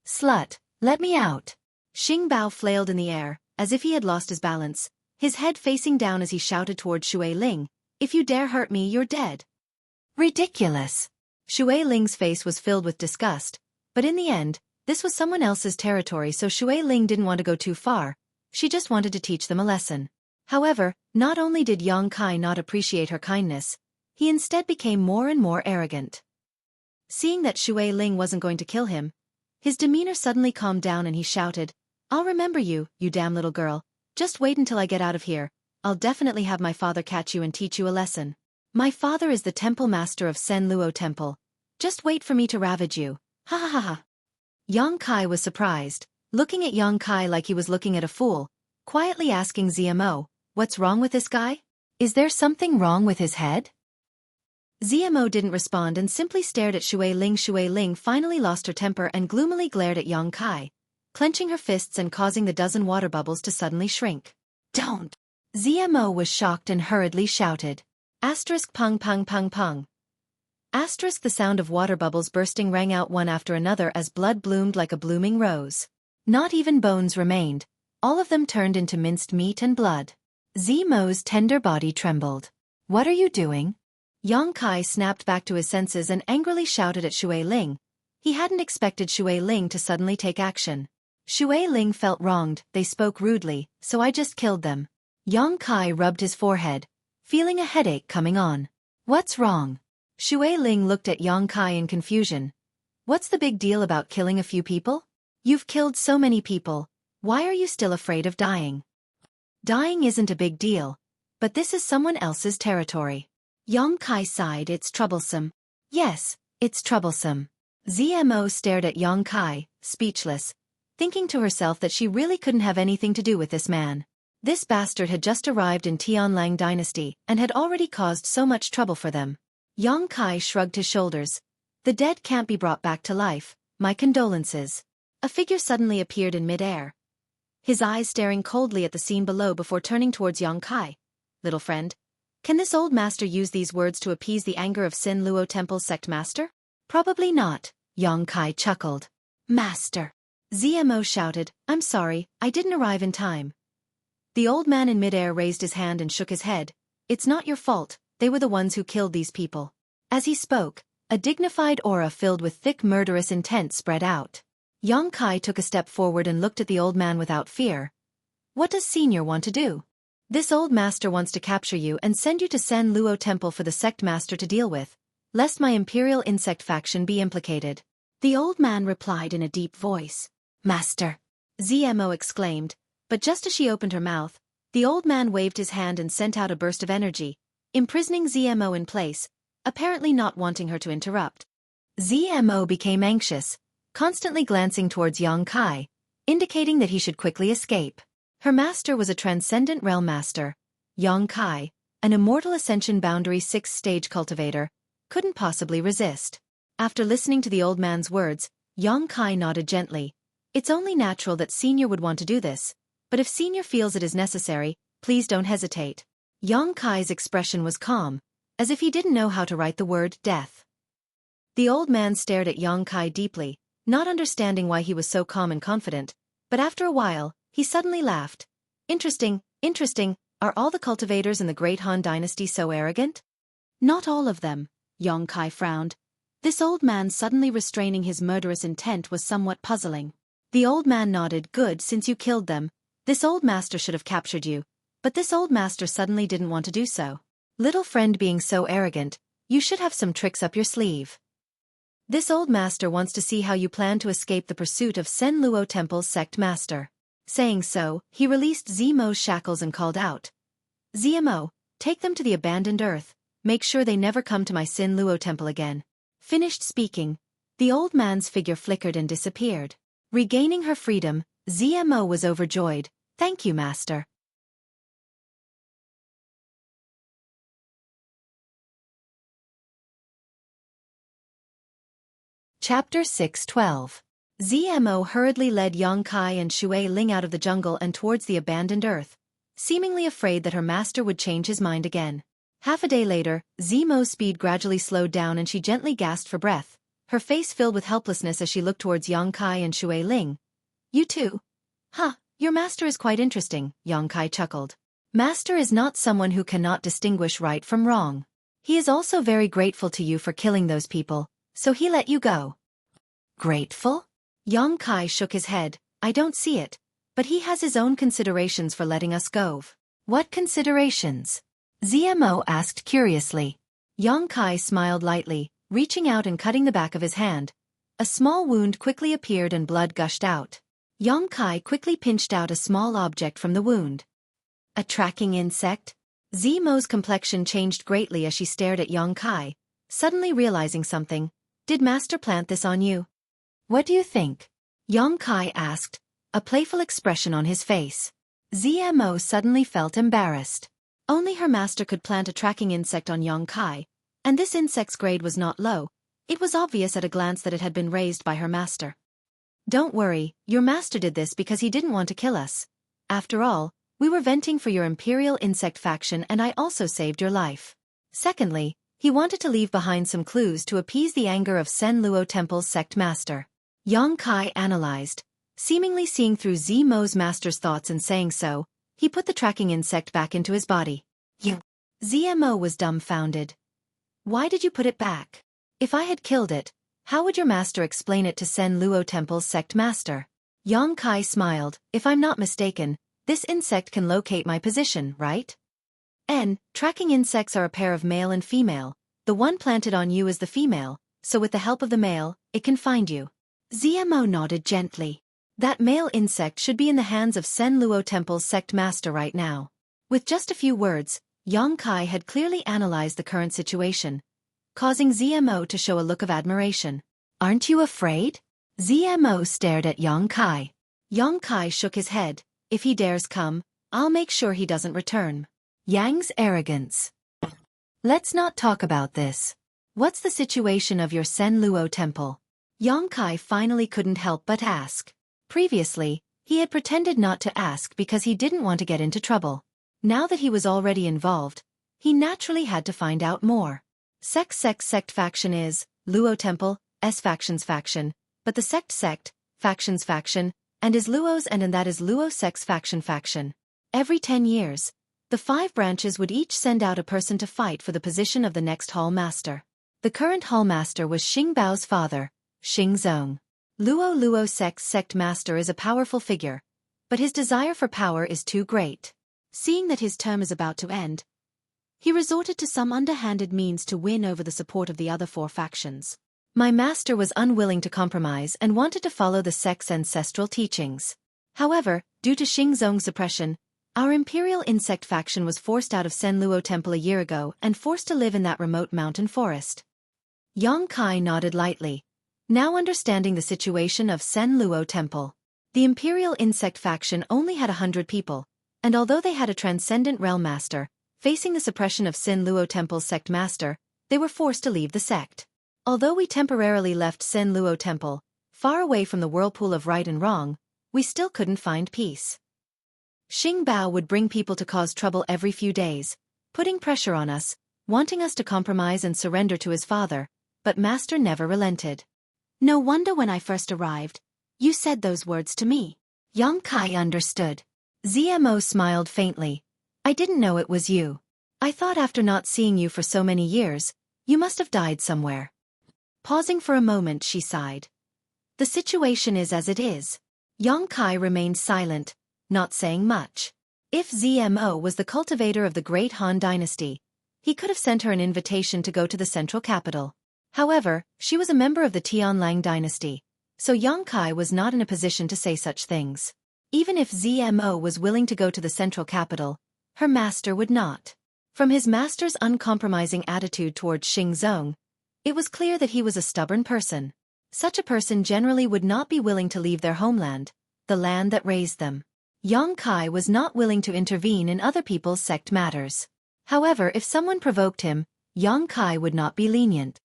"Slut, let me out!" Xing Bao flailed in the air, as if he had lost his balance, his head facing down as he shouted toward Xueqi, "If you dare hurt me, you're dead." Ridiculous! Xueqing's face was filled with disgust, but in the end, this was someone else's territory so Xueqi didn't want to go too far, she just wanted to teach them a lesson. However, not only did Yang Kai not appreciate her kindness, he instead became more and more arrogant. Seeing that Xueqi wasn't going to kill him, his demeanor suddenly calmed down and he shouted, "I'll remember you, you damn little girl. Just wait until I get out of here. I'll definitely have my father catch you and teach you a lesson. My father is the temple master of Sen Luo Temple. Just wait for me to ravage you. Ha ha ha ha." Yang Kai was surprised, looking at Yang Kai like he was looking at a fool, quietly asking ZMO, "What's wrong with this guy? Is there something wrong with his head?" ZMO didn't respond and simply stared at Xueqi. Xueqi finally lost her temper and gloomily glared at Yang Kai, clenching her fists and causing the dozen water bubbles to suddenly shrink. "Don't!" ZMO was shocked and hurriedly shouted. Pung pung pung pung. The sound of water bubbles bursting rang out one after another as blood bloomed like a blooming rose. Not even bones remained, all of them turned into minced meat and blood. ZMO's tender body trembled. "What are you doing?" Yang Kai snapped back to his senses and angrily shouted at Xueqi. He hadn't expected Xueqi to suddenly take action. Xueqi felt wronged, they spoke rudely, so I just killed them. Yang Kai rubbed his forehead, feeling a headache coming on. "What's wrong?" Xueqi looked at Yang Kai in confusion. "What's the big deal about killing a few people? You've killed so many people, why are you still afraid of dying?" "Dying isn't a big deal, but this is someone else's territory." Yang Kai sighed. "It's troublesome." "Yes, it's troublesome." ZMO stared at Yang Kai, speechless, thinking to herself that she really couldn't have anything to do with this man. This bastard had just arrived in Tianlang dynasty and had already caused so much trouble for them. Yang Kai shrugged his shoulders. "The dead can't be brought back to life, my condolences." A figure suddenly appeared in mid-air, his eyes staring coldly at the scene below before turning towards Yang Kai. "Little friend, can this old master use these words to appease the anger of Sen Luo Temple's sect master?" "Probably not," Yang Kai chuckled. "Master!" ZMO shouted, "I'm sorry, I didn't arrive in time." The old man in midair raised his hand and shook his head. "It's not your fault, they were the ones who killed these people." As he spoke, a dignified aura filled with thick murderous intent spread out. Yang Kai took a step forward and looked at the old man without fear. "What does Senior want to do?" "This old master wants to capture you and send you to Sen Luo Temple for the sect master to deal with, lest my imperial insect faction be implicated." The old man replied in a deep voice. "Master!" ZMO exclaimed, but just as she opened her mouth, the old man waved his hand and sent out a burst of energy, imprisoning ZMO in place, apparently not wanting her to interrupt. ZMO became anxious, constantly glancing towards Yang Kai, indicating that he should quickly escape. Her master was a transcendent realm master. Yang Kai, an immortal ascension boundary 6th-stage cultivator, couldn't possibly resist. After listening to the old man's words, Yang Kai nodded gently. "It's only natural that Senior would want to do this, but if Senior feels it is necessary, please don't hesitate." Yang Kai's expression was calm, as if he didn't know how to write the word death. The old man stared at Yang Kai deeply, not understanding why he was so calm and confident, but after a while, he suddenly laughed. Interesting, are all the cultivators in the Great Han Dynasty so arrogant?" "Not all of them," Yang Kai frowned. This old man suddenly restraining his murderous intent was somewhat puzzling. The old man nodded. "Good, since you killed them. This old master should have captured you, but this old master suddenly didn't want to do so. Little friend, being so arrogant, you should have some tricks up your sleeve. This old master wants to see how you plan to escape the pursuit of Sen Luo Temple's sect master." Saying so, he released ZMO's shackles and called out, "ZMO, take them to the abandoned earth, make sure they never come to my Sin Luo temple again. Finished speaking, the old man's figure flickered and disappeared. Regaining her freedom, ZMO was overjoyed. Thank you, master. Chapter 6:12. ZMO hurriedly led Yang Kai and Xue Ling out of the jungle and towards the abandoned earth, seemingly afraid that her master would change his mind again. Half a day later, ZMO's speed gradually slowed down and she gently gasped for breath, her face filled with helplessness as she looked towards Yang Kai and Xue Ling. You too? Huh, your master is quite interesting, Yang Kai chuckled. Master is not someone who cannot distinguish right from wrong. He is also very grateful to you for killing those people, so he let you go. Grateful? Yang Kai shook his head. I don't see it, but he has his own considerations for letting us go. What considerations? ZMO asked curiously. Yang Kai smiled lightly, reaching out and cutting the back of his hand. A small wound quickly appeared and blood gushed out. Yang Kai quickly pinched out a small object from the wound. A tracking insect? ZMO's complexion changed greatly as she stared at Yang Kai, suddenly realizing something. Did Master plant this on you? What do you think? Yang Kai asked, a playful expression on his face. ZMO suddenly felt embarrassed. Only her master could plant a tracking insect on Yang Kai, and this insect's grade was not low. It was obvious at a glance that it had been raised by her master. Don't worry, your master did this because he didn't want to kill us. After all, we were venting for your Imperial Insect faction and I also saved your life. Secondly, he wanted to leave behind some clues to appease the anger of Sen Luo Temple's sect master. Yang Kai analyzed, seemingly seeing through ZMO's master's thoughts and saying so, he put the tracking insect back into his body. You. ZMO was dumbfounded. Why did you put it back? If I had killed it, how would your master explain it to Sen Luo Temple's sect master? Yang Kai smiled. If I'm not mistaken, this insect can locate my position, right? Tracking insects are a pair of male and female. The one planted on you is the female, so with the help of the male, it can find you. ZMO nodded gently. That male insect should be in the hands of Sen Luo Temple's sect master right now. With just a few words, Yang Kai had clearly analyzed the current situation, causing ZMO to show a look of admiration. Aren't you afraid? ZMO stared at Yang Kai. Yang Kai shook his head. If he dares come, I'll make sure he doesn't return. Yang's arrogance. Let's not talk about this. What's the situation of your Sen Luo Temple? Yang Kai finally couldn't help but ask. Previously, he had pretended not to ask because he didn't want to get into trouble. Now that he was already involved, he naturally had to find out more. Sect faction is, Luo Temple, factions faction, but the sect, factions faction, and is Luo's and that is Luo Sect's faction. Every 10 years, the 5 branches would each send out a person to fight for the position of the next Hall Master. The current Hall Master was Xing Bao's father, Xing Zong. Luo Sect's sect master is a powerful figure, but his desire for power is too great. Seeing that his term is about to end, he resorted to some underhanded means to win over the support of the other 4 factions. My master was unwilling to compromise and wanted to follow the sect's ancestral teachings. However, due to Xing Zong's suppression, our Imperial Insect faction was forced out of Sen Luo Temple a year ago and forced to live in that remote mountain forest. Yang Kai nodded lightly, now understanding the situation of Sen Luo Temple. The Imperial Insect faction only had 100 people, and although they had a transcendent realm master, facing the suppression of Sen Luo Temple's sect master, they were forced to leave the sect. Although we temporarily left Sen Luo Temple, far away from the whirlpool of right and wrong, we still couldn't find peace. Xing Bao would bring people to cause trouble every few days, putting pressure on us, wanting us to compromise and surrender to his father, but master never relented. No wonder when I first arrived, you said those words to me. Yang Kai understood. ZMO smiled faintly. I didn't know it was you. I thought after not seeing you for so many years, you must have died somewhere. Pausing for a moment, she sighed. The situation is as it is. Yang Kai remained silent, not saying much. If ZMO was the cultivator of the great Han dynasty, he could have sent her an invitation to go to the central capital. However, she was a member of the Tianlang dynasty, so Yang Kai was not in a position to say such things. Even if ZMO was willing to go to the central capital, her master would not. From his master's uncompromising attitude towards Xingzong, it was clear that he was a stubborn person. Such a person generally would not be willing to leave their homeland, the land that raised them. Yang Kai was not willing to intervene in other people's sect matters. However, if someone provoked him, Yang Kai would not be lenient.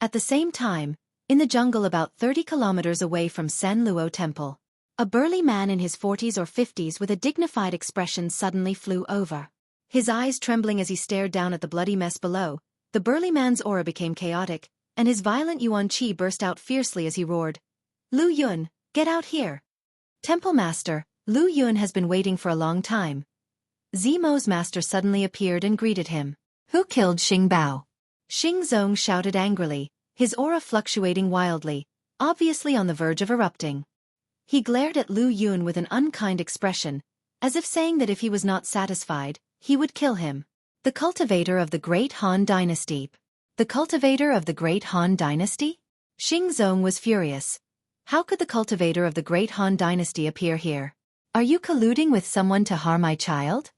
At the same time, in the jungle about 30 kilometers away from Sen Luo Temple, a burly man in his 40s or 50s with a dignified expression suddenly flew over. His eyes trembling as he stared down at the bloody mess below, the burly man's aura became chaotic, and his violent yuan qi burst out fiercely as he roared, "Lu Yun, get out here!" Temple Master, Lu Yun has been waiting for a long time. Zimo's master suddenly appeared and greeted him. Who killed Xing Bao? Xingzong shouted angrily, his aura fluctuating wildly, obviously on the verge of erupting. He glared at Lu Yun with an unkind expression, as if saying that if he was not satisfied, he would kill him. The cultivator of the Great Han Dynasty. The cultivator of the Great Han Dynasty? Xingzong was furious. How could the cultivator of the Great Han Dynasty appear here? Are you colluding with someone to harm my child?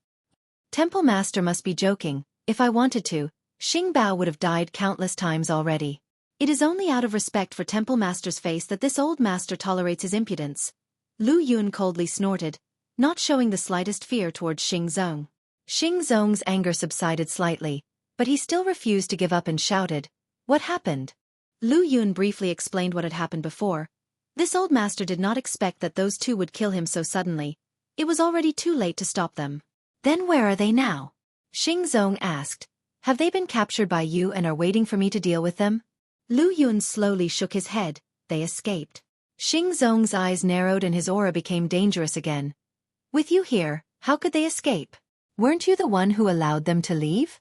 Temple Master must be joking. If I wanted to, Xing Bao would have died countless times already. It is only out of respect for Temple Master's face that this old master tolerates his impudence. Lu Yun coldly snorted, not showing the slightest fear towards Xingzong. Xingzong's anger subsided slightly, but he still refused to give up and shouted, "What happened?" Lu Yun briefly explained what had happened before. This old master did not expect that those two would kill him so suddenly. It was already too late to stop them. Then where are they now? Xingzong asked. Have they been captured by you and are waiting for me to deal with them? Lu Yun slowly shook his head. They escaped. Xingzong's eyes narrowed and his aura became dangerous again. With you here, how could they escape? Weren't you the one who allowed them to leave?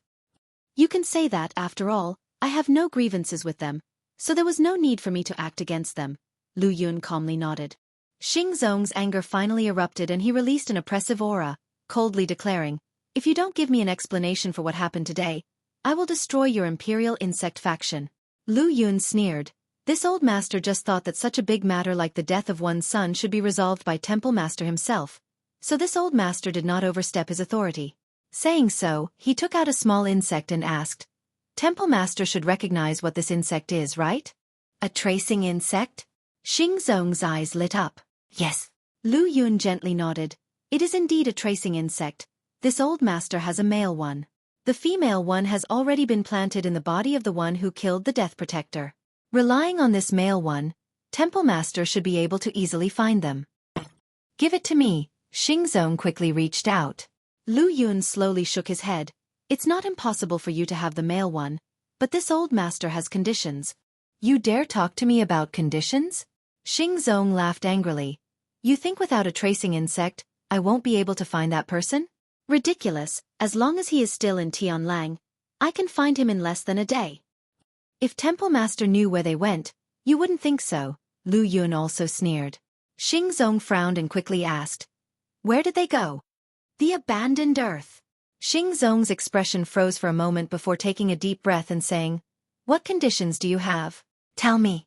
You can say that, after all, I have no grievances with them, so there was no need for me to act against them. Lu Yun calmly nodded. Xingzong's anger finally erupted and he released an oppressive aura, coldly declaring, "If you don't give me an explanation for what happened today, I will destroy your imperial insect faction." Lu Yun sneered. This old master just thought that such a big matter like the death of one's son should be resolved by Temple Master himself, so this old master did not overstep his authority. Saying so, he took out a small insect and asked, "Temple Master should recognize what this insect is, right?" "A tracing insect?" Xingzong's eyes lit up. Yes. Lu Yun gently nodded. It is indeed a tracing insect. This old master has a male one. The female one has already been planted in the body of the one who killed the Death Protector. Relying on this male one, Temple Master should be able to easily find them. Give it to me. Xingzong quickly reached out. Lu Yun slowly shook his head. It's not impossible for you to have the male one, but this old master has conditions. You dare talk to me about conditions? Xingzong laughed angrily. You think without a tracing insect, I won't be able to find that person? Ridiculous, as long as he is still in Tianlang, I can find him in less than a day. If Temple Master knew where they went, you wouldn't think so, Lu Yun also sneered. Xingzong frowned and quickly asked, "Where did they go?" "The abandoned earth." Xingzong's expression froze for a moment before taking a deep breath and saying, "What conditions do you have? Tell me."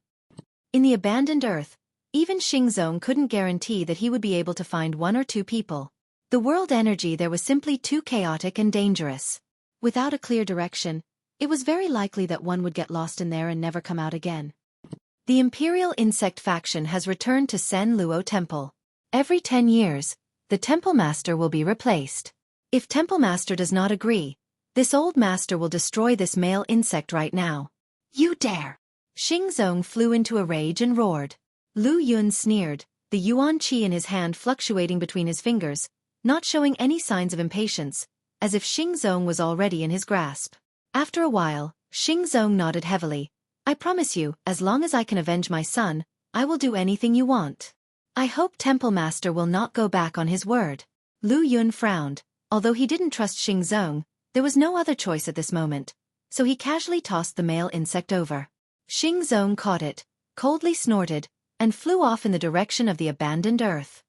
In the abandoned earth, even Xingzong couldn't guarantee that he would be able to find one or two people. The world energy there was simply too chaotic and dangerous. Without a clear direction, it was very likely that one would get lost in there and never come out again. The Imperial Insect faction has returned to Sen Luo Temple. Every 10 years, the Temple Master will be replaced. If Temple Master does not agree, this old master will destroy this male insect right now. You dare! Xingzong flew into a rage and roared. Lu Yun sneered, the yuan qi in his hand fluctuating between his fingers, not showing any signs of impatience, as if Xingzong was already in his grasp. After a while, Xingzong nodded heavily. "I promise you, as long as I can avenge my son, I will do anything you want." "I hope Temple Master will not go back on his word." Lu Yun frowned. Although he didn't trust Xingzong, there was no other choice at this moment, so he casually tossed the male insect over. Xingzong caught it, coldly snorted, and flew off in the direction of the abandoned earth.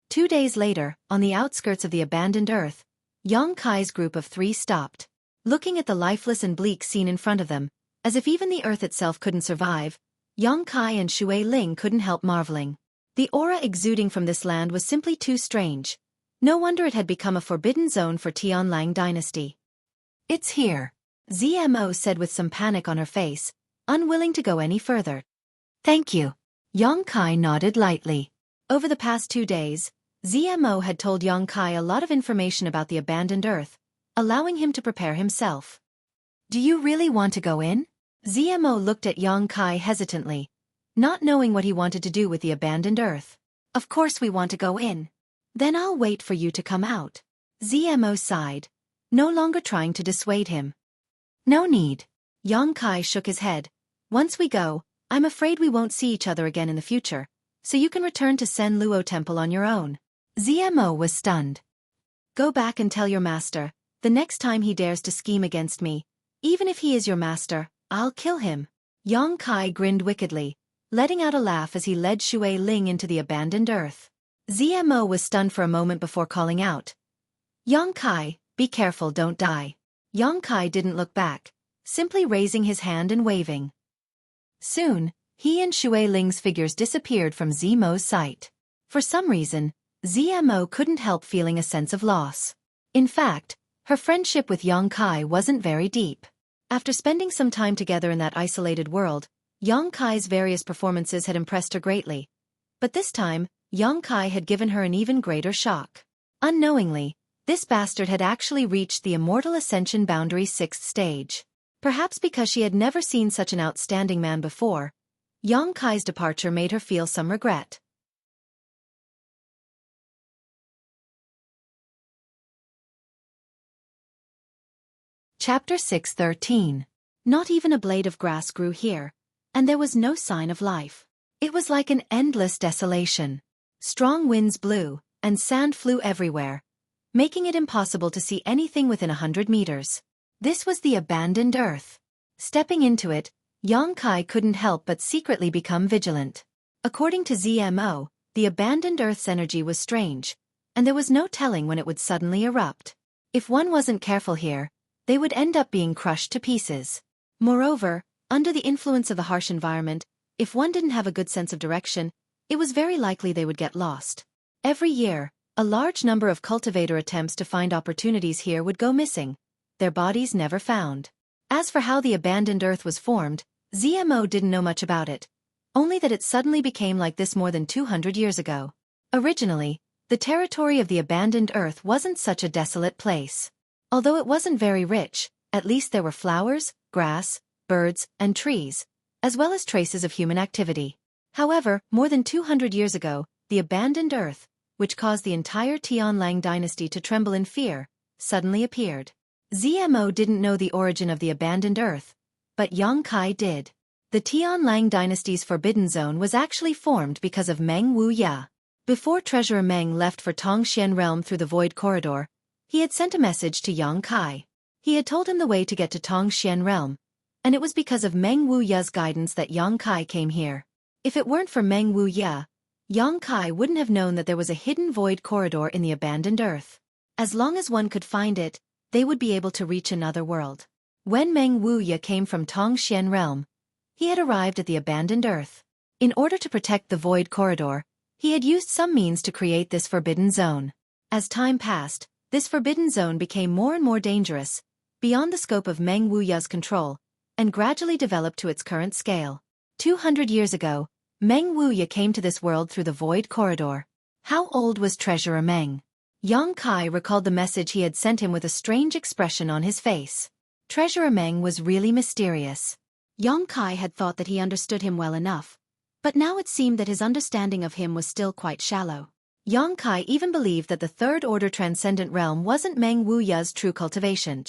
2 days later, on the outskirts of the abandoned earth, Yang Kai's group of 3 stopped. Looking at the lifeless and bleak scene in front of them, as if even the earth itself couldn't survive, Yang Kai and Xueqi couldn't help marveling. The aura exuding from this land was simply too strange. No wonder it had become a forbidden zone for Tianlang dynasty. It's here, ZMO said with some panic on her face, unwilling to go any further. Thank you. Yang Kai nodded lightly. Over the past 2 days, ZMO had told Yang Kai a lot of information about the abandoned Earth, allowing him to prepare himself. Do you really want to go in? ZMO looked at Yang Kai hesitantly, not knowing what he wanted to do with the abandoned Earth. Of course we want to go in. Then I'll wait for you to come out. ZMO sighed, no longer trying to dissuade him. No need. Yang Kai shook his head. Once we go, I'm afraid we won't see each other again in the future, so you can return to Sen Luo Temple on your own. ZMO was stunned. Go back and tell your master, the next time he dares to scheme against me, even if he is your master, I'll kill him. Yang Kai grinned wickedly, letting out a laugh as he led Xueqi into the abandoned Earth. ZMO was stunned for a moment before calling out. Yang Kai, be careful, don't die. Yang Kai didn't look back, simply raising his hand and waving. Soon, he and Xueqing's figures disappeared from ZMO's sight. For some reason, ZMO couldn't help feeling a sense of loss. In fact, her friendship with Yang Kai wasn't very deep. After spending some time together in that isolated world, Yang Kai's various performances had impressed her greatly. But this time, Yang Kai had given her an even greater shock. Unknowingly, this bastard had actually reached the Immortal Ascension Boundary's 6th stage. Perhaps because she had never seen such an outstanding man before, Yang Kai's departure made her feel some regret. Chapter 613. Not even a blade of grass grew here, and there was no sign of life. It was like an endless desolation. Strong winds blew, and sand flew everywhere, making it impossible to see anything within 100 meters. This was the abandoned Earth. Stepping into it, Yang Kai couldn't help but secretly become vigilant. According to ZMO, the abandoned Earth's energy was strange, and there was no telling when it would suddenly erupt. If one wasn't careful here, they would end up being crushed to pieces. Moreover, under the influence of the harsh environment, if one didn't have a good sense of direction, it was very likely they would get lost. Every year, a large number of cultivator attempts to find opportunities here would go missing, their bodies never found. As for how the abandoned Earth was formed, ZMO didn't know much about it, only that it suddenly became like this more than 200 years ago. Originally, the territory of the abandoned Earth wasn't such a desolate place. Although it wasn't very rich, at least there were flowers, grass, birds, and trees, as well as traces of human activity. However, more than 200 years ago, the abandoned Earth, which caused the entire Tianlang dynasty to tremble in fear, suddenly appeared. ZMO didn't know the origin of the abandoned Earth, but Yang Kai did. The Tianlang dynasty's forbidden zone was actually formed because of Meng Wuya. Before Treasurer Meng left for Tongxian realm through the Void Corridor, he had sent a message to Yang Kai. He had told him the way to get to Tongxian realm, and it was because of Meng Wuya's guidance that Yang Kai came here. If it weren't for Meng Wuya, Yang Kai wouldn't have known that there was a hidden Void Corridor in the abandoned Earth. As long as one could find it, they would be able to reach another world. When Meng Wuya came from Tongxian realm, he had arrived at the abandoned Earth. In order to protect the Void Corridor, he had used some means to create this forbidden zone. As time passed, this forbidden zone became more and more dangerous, beyond the scope of Meng Wuya's control, and gradually developed to its current scale. 200 years ago, Meng Wuya came to this world through the Void Corridor. How old was Treasurer Meng? Yang Kai recalled the message he had sent him with a strange expression on his face. Treasurer Meng was really mysterious. Yang Kai had thought that he understood him well enough, but now it seemed that his understanding of him was still quite shallow. Yang Kai even believed that the Third Order Transcendent Realm wasn't Meng Wuya's true cultivation.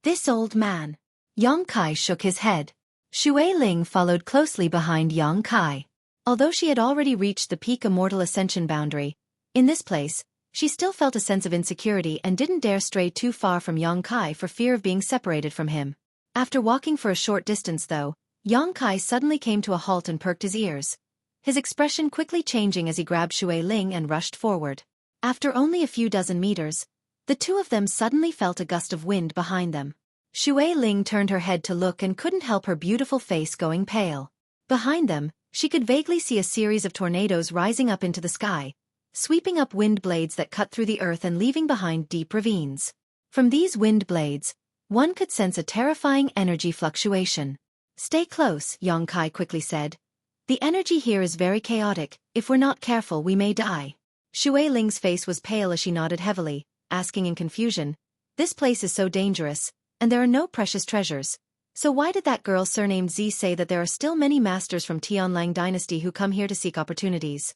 This old man. Yang Kai shook his head. Xueqi followed closely behind Yang Kai. Although she had already reached the peak Immortal Ascension boundary, in this place, she still felt a sense of insecurity and didn't dare stray too far from Yang Kai for fear of being separated from him. After walking for a short distance though, Yang Kai suddenly came to a halt and perked his ears, his expression quickly changing as he grabbed Xueqi and rushed forward. After only a few dozen meters, the two of them suddenly felt a gust of wind behind them. Xueqi turned her head to look and couldn't help her beautiful face going pale. Behind them, she could vaguely see a series of tornadoes rising up into the sky, sweeping up wind blades that cut through the earth and leaving behind deep ravines. From these wind blades, one could sense a terrifying energy fluctuation. "Stay close," Yongkai quickly said. "The energy here is very chaotic. If we're not careful, we may die." Xueqing's face was pale as she nodded heavily, asking in confusion, "This place is so dangerous, and there are no precious treasures. So why did that girl surnamed Z say that there are still many masters from Tianlang dynasty who come here to seek opportunities?"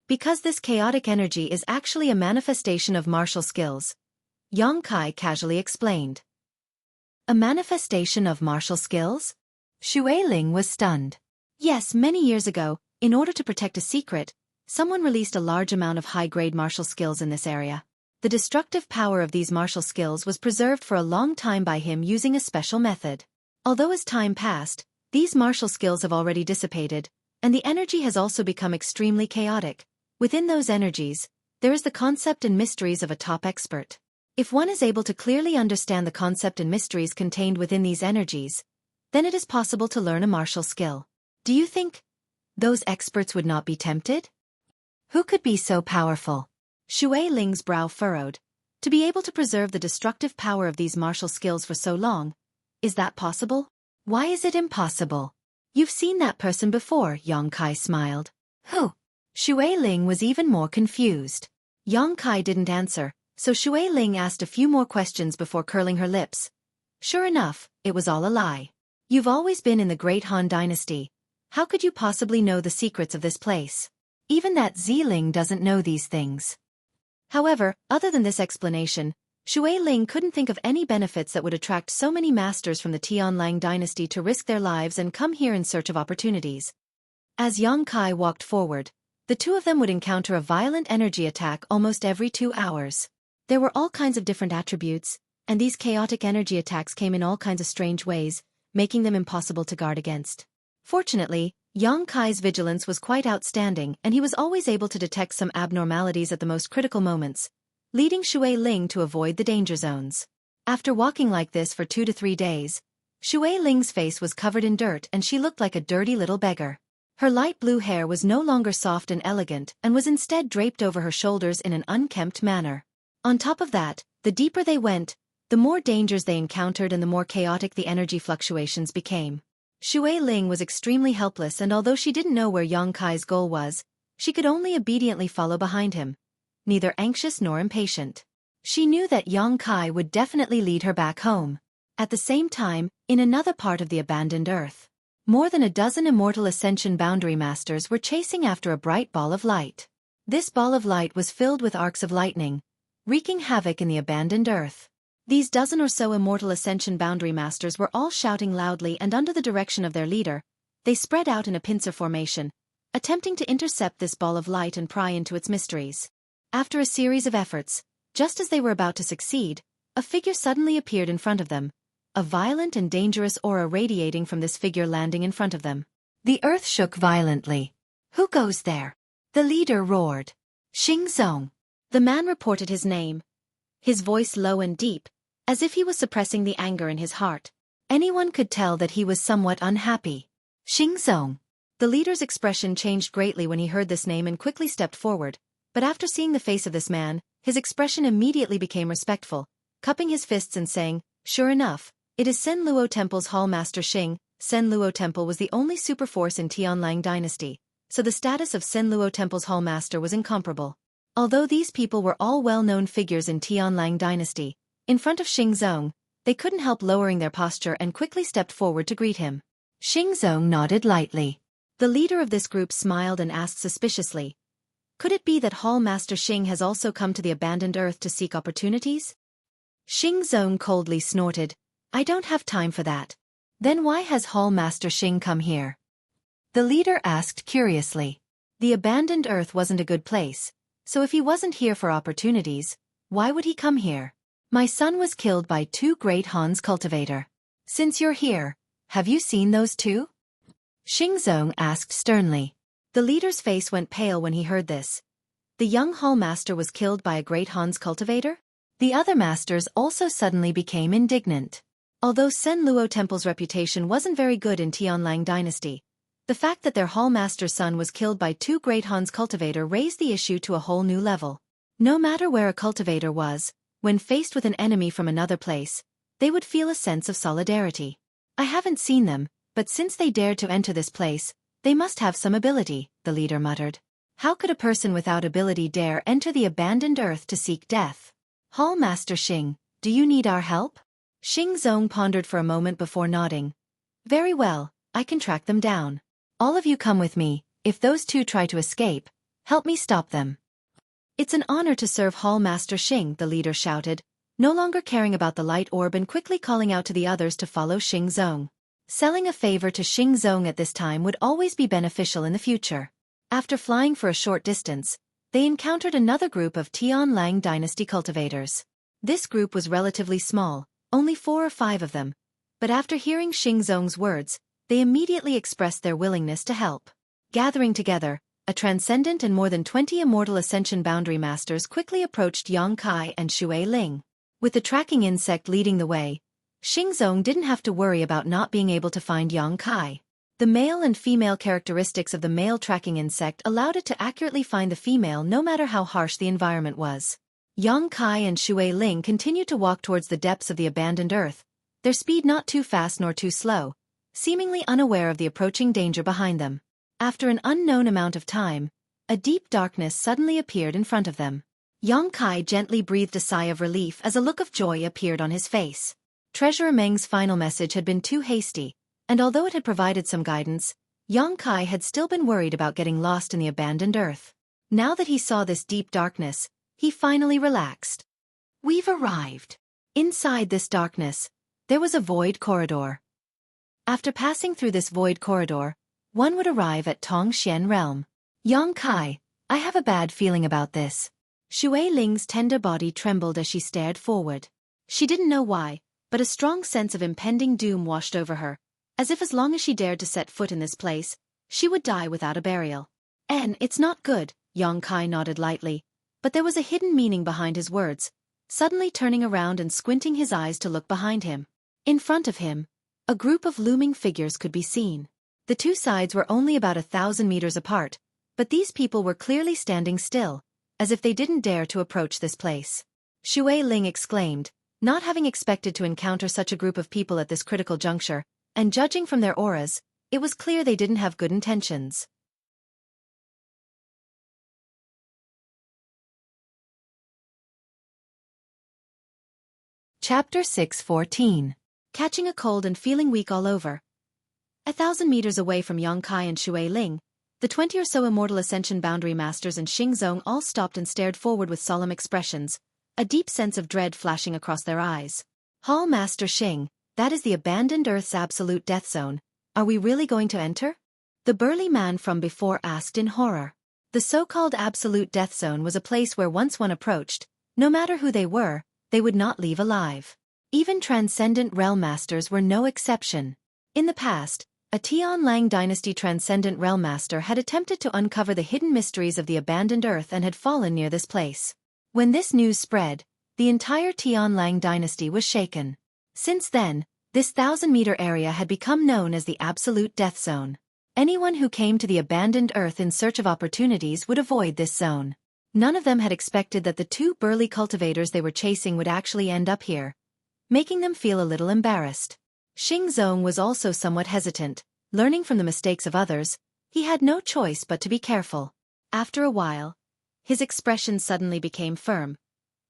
"Because this chaotic energy is actually a manifestation of martial skills," Yongkai casually explained. "A manifestation of martial skills?" Xueqing was stunned. "Yes, many years ago, in order to protect a secret, someone released a large amount of high-grade martial skills in this area. The destructive power of these martial skills was preserved for a long time by him using a special method. Although as time passed, these martial skills have already dissipated, and the energy has also become extremely chaotic. Within those energies, there is the concept and mysteries of a top expert. If one is able to clearly understand the concept and mysteries contained within these energies, then it is possible to learn a martial skill. Do you think those experts would not be tempted? Who could be so powerful?" Xueqing's brow furrowed. "To be able to preserve the destructive power of these martial skills for so long, is that possible? Why is it impossible?" "You've seen that person before," Yongkai smiled. "Who?" Xueqing was even more confused. Yongkai didn't answer, so Xueqing asked a few more questions before curling her lips. "Sure enough, it was all a lie. You've always been in the Great Han Dynasty. How could you possibly know the secrets of this place? Even that Ziling doesn't know these things." However, other than this explanation, Xueqing couldn't think of any benefits that would attract so many masters from the Tianlang dynasty to risk their lives and come here in search of opportunities. As Yongkai walked forward, the two of them would encounter a violent energy attack almost every 2 hours. There were all kinds of different attributes, and these chaotic energy attacks came in all kinds of strange ways, making them impossible to guard against. Fortunately, Yongkai's vigilance was quite outstanding and he was always able to detect some abnormalities at the most critical moments, leading Xueqing to avoid the danger zones. After walking like this for 2 to 3 days, Xueqing's face was covered in dirt and she looked like a dirty little beggar. Her light blue hair was no longer soft and elegant and was instead draped over her shoulders in an unkempt manner. On top of that, the deeper they went, the more dangers they encountered and the more chaotic the energy fluctuations became. Xueqing was extremely helpless and although she didn't know where Yongkai's goal was, she could only obediently follow behind him, neither anxious nor impatient. She knew that Yongkai would definitely lead her back home. At the same time, in another part of the abandoned earth, more than a dozen immortal ascension boundary masters were chasing after a bright ball of light. This ball of light was filled with arcs of lightning, wreaking havoc in the abandoned earth. These dozen or so immortal ascension boundary masters were all shouting loudly and under the direction of their leader, they spread out in a pincer formation, attempting to intercept this ball of light and pry into its mysteries. After a series of efforts, just as they were about to succeed, a figure suddenly appeared in front of them, a violent and dangerous aura radiating from this figure landing in front of them. The earth shook violently. "Who goes there?" the leader roared. "Xingzong." The man reported his name, his voice low and deep, as if he was suppressing the anger in his heart. Anyone could tell that he was somewhat unhappy. "Xingzong." The leader's expression changed greatly when he heard this name and quickly stepped forward, but after seeing the face of this man, his expression immediately became respectful, cupping his fists and saying, "Sure enough, it is Sen Luo Temple's Hall Master Xing." Sen Luo Temple was the only superforce in Tianlang dynasty, so the status of Sen Luo Temple's Hall Master was incomparable. Although these people were all well-known figures in Tianlang dynasty, in front of Xingzong, they couldn't help lowering their posture and quickly stepped forward to greet him. Xingzong nodded lightly. The leader of this group smiled and asked suspiciously, "Could it be that Hall Master Xing has also come to the abandoned earth to seek opportunities?" Xingzong coldly snorted, "I don't have time for that." "Then why has Hall Master Xing come here?" the leader asked curiously. The abandoned earth wasn't a good place, so if he wasn't here for opportunities, why would he come here? "My son was killed by 2 great Han's cultivator. Since you're here, have you seen those 2? Xingzong asked sternly. The leader's face went pale when he heard this. The young hall master was killed by a great Han's cultivator? The other masters also suddenly became indignant. Although Sen Luo Temple's reputation wasn't very good in Tianlang dynasty, The fact that their hallmaster's son was killed by two Great Han's cultivator raised the issue to a whole new level. No matter where a cultivator was, when faced with an enemy from another place, they would feel a sense of solidarity. I haven't seen them, but since they dared to enter this place, they must have some ability, the leader muttered. How could a person without ability dare enter the abandoned earth to seek death? Hallmaster Xing, do you need our help? Xing Zong pondered for a moment before nodding. Very well, I can track them down. All of you come with me. If those two try to escape, help me stop them. It's an honor to serve Hallmaster Xing, the leader shouted, no longer caring about the light orb and quickly calling out to the others to follow Xing Zong. Selling a favor to Xing Zong at this time would always be beneficial in the future. After flying for a short distance, they encountered another group of Tianlang dynasty cultivators. This group was relatively small, only 4 or 5 of them, but after hearing Xing Zong's words, they immediately expressed their willingness to help. Gathering together, a transcendent and more than 20 immortal ascension boundary masters quickly approached Yang Kai and Xueqi Ling. With the tracking insect leading the way, Xing Zong didn't have to worry about not being able to find Yang Kai. The male and female characteristics of the male tracking insect allowed it to accurately find the female no matter how harsh the environment was. Yang Kai and Xueqi Ling continued to walk towards the depths of the abandoned earth, their speed not too fast nor too slow, seemingly unaware of the approaching danger behind them. After an unknown amount of time, a deep darkness suddenly appeared in front of them. Yang Kai gently breathed a sigh of relief as a look of joy appeared on his face. Treasurer Meng's final message had been too hasty, and although it had provided some guidance, Yang Kai had still been worried about getting lost in the abandoned earth. Now that he saw this deep darkness, he finally relaxed. We've arrived. Inside this darkness, there was a void corridor. After passing through this void corridor, one would arrive at Tongxian realm. Yang Kai, I have a bad feeling about this. Xueqi Ling's tender body trembled as she stared forward. She didn't know why, but a strong sense of impending doom washed over her, as if as long as she dared to set foot in this place, she would die without a burial. It's not good, Yang Kai nodded lightly, but there was a hidden meaning behind his words, suddenly turning around and squinting his eyes to look behind him. In front of him, a group of looming figures could be seen. The two sides were only about 1,000 meters apart, but these people were clearly standing still, as if they didn't dare to approach this place. Xueqi Ling exclaimed, not having expected to encounter such a group of people at this critical juncture, and judging from their auras, it was clear they didn't have good intentions. Chapter 6:14. Catching a cold and feeling weak all over. 1,000 meters away from Yang Kai and Xueqi Ling, the 20 or so immortal ascension boundary masters and Xing Zong all stopped and stared forward with solemn expressions, a deep sense of dread flashing across their eyes. Hall Master Xing, that is the abandoned Earth's absolute death zone. Are we really going to enter? The burly man from before asked in horror. The so-called absolute death zone was a place where once one approached, no matter who they were, they would not leave alive. Even transcendent realm masters were no exception. In the past, a Tianlang dynasty transcendent realm master had attempted to uncover the hidden mysteries of the abandoned earth and had fallen near this place. When this news spread, the entire Tianlang dynasty was shaken. Since then, this 1,000-meter area had become known as the absolute death zone. Anyone who came to the abandoned earth in search of opportunities would avoid this zone. None of them had expected that the two burly cultivators they were chasing would actually end up here, making them feel a little embarrassed. Xing Zong was also somewhat hesitant. Learning from the mistakes of others, he had no choice but to be careful. After a while, his expression suddenly became firm.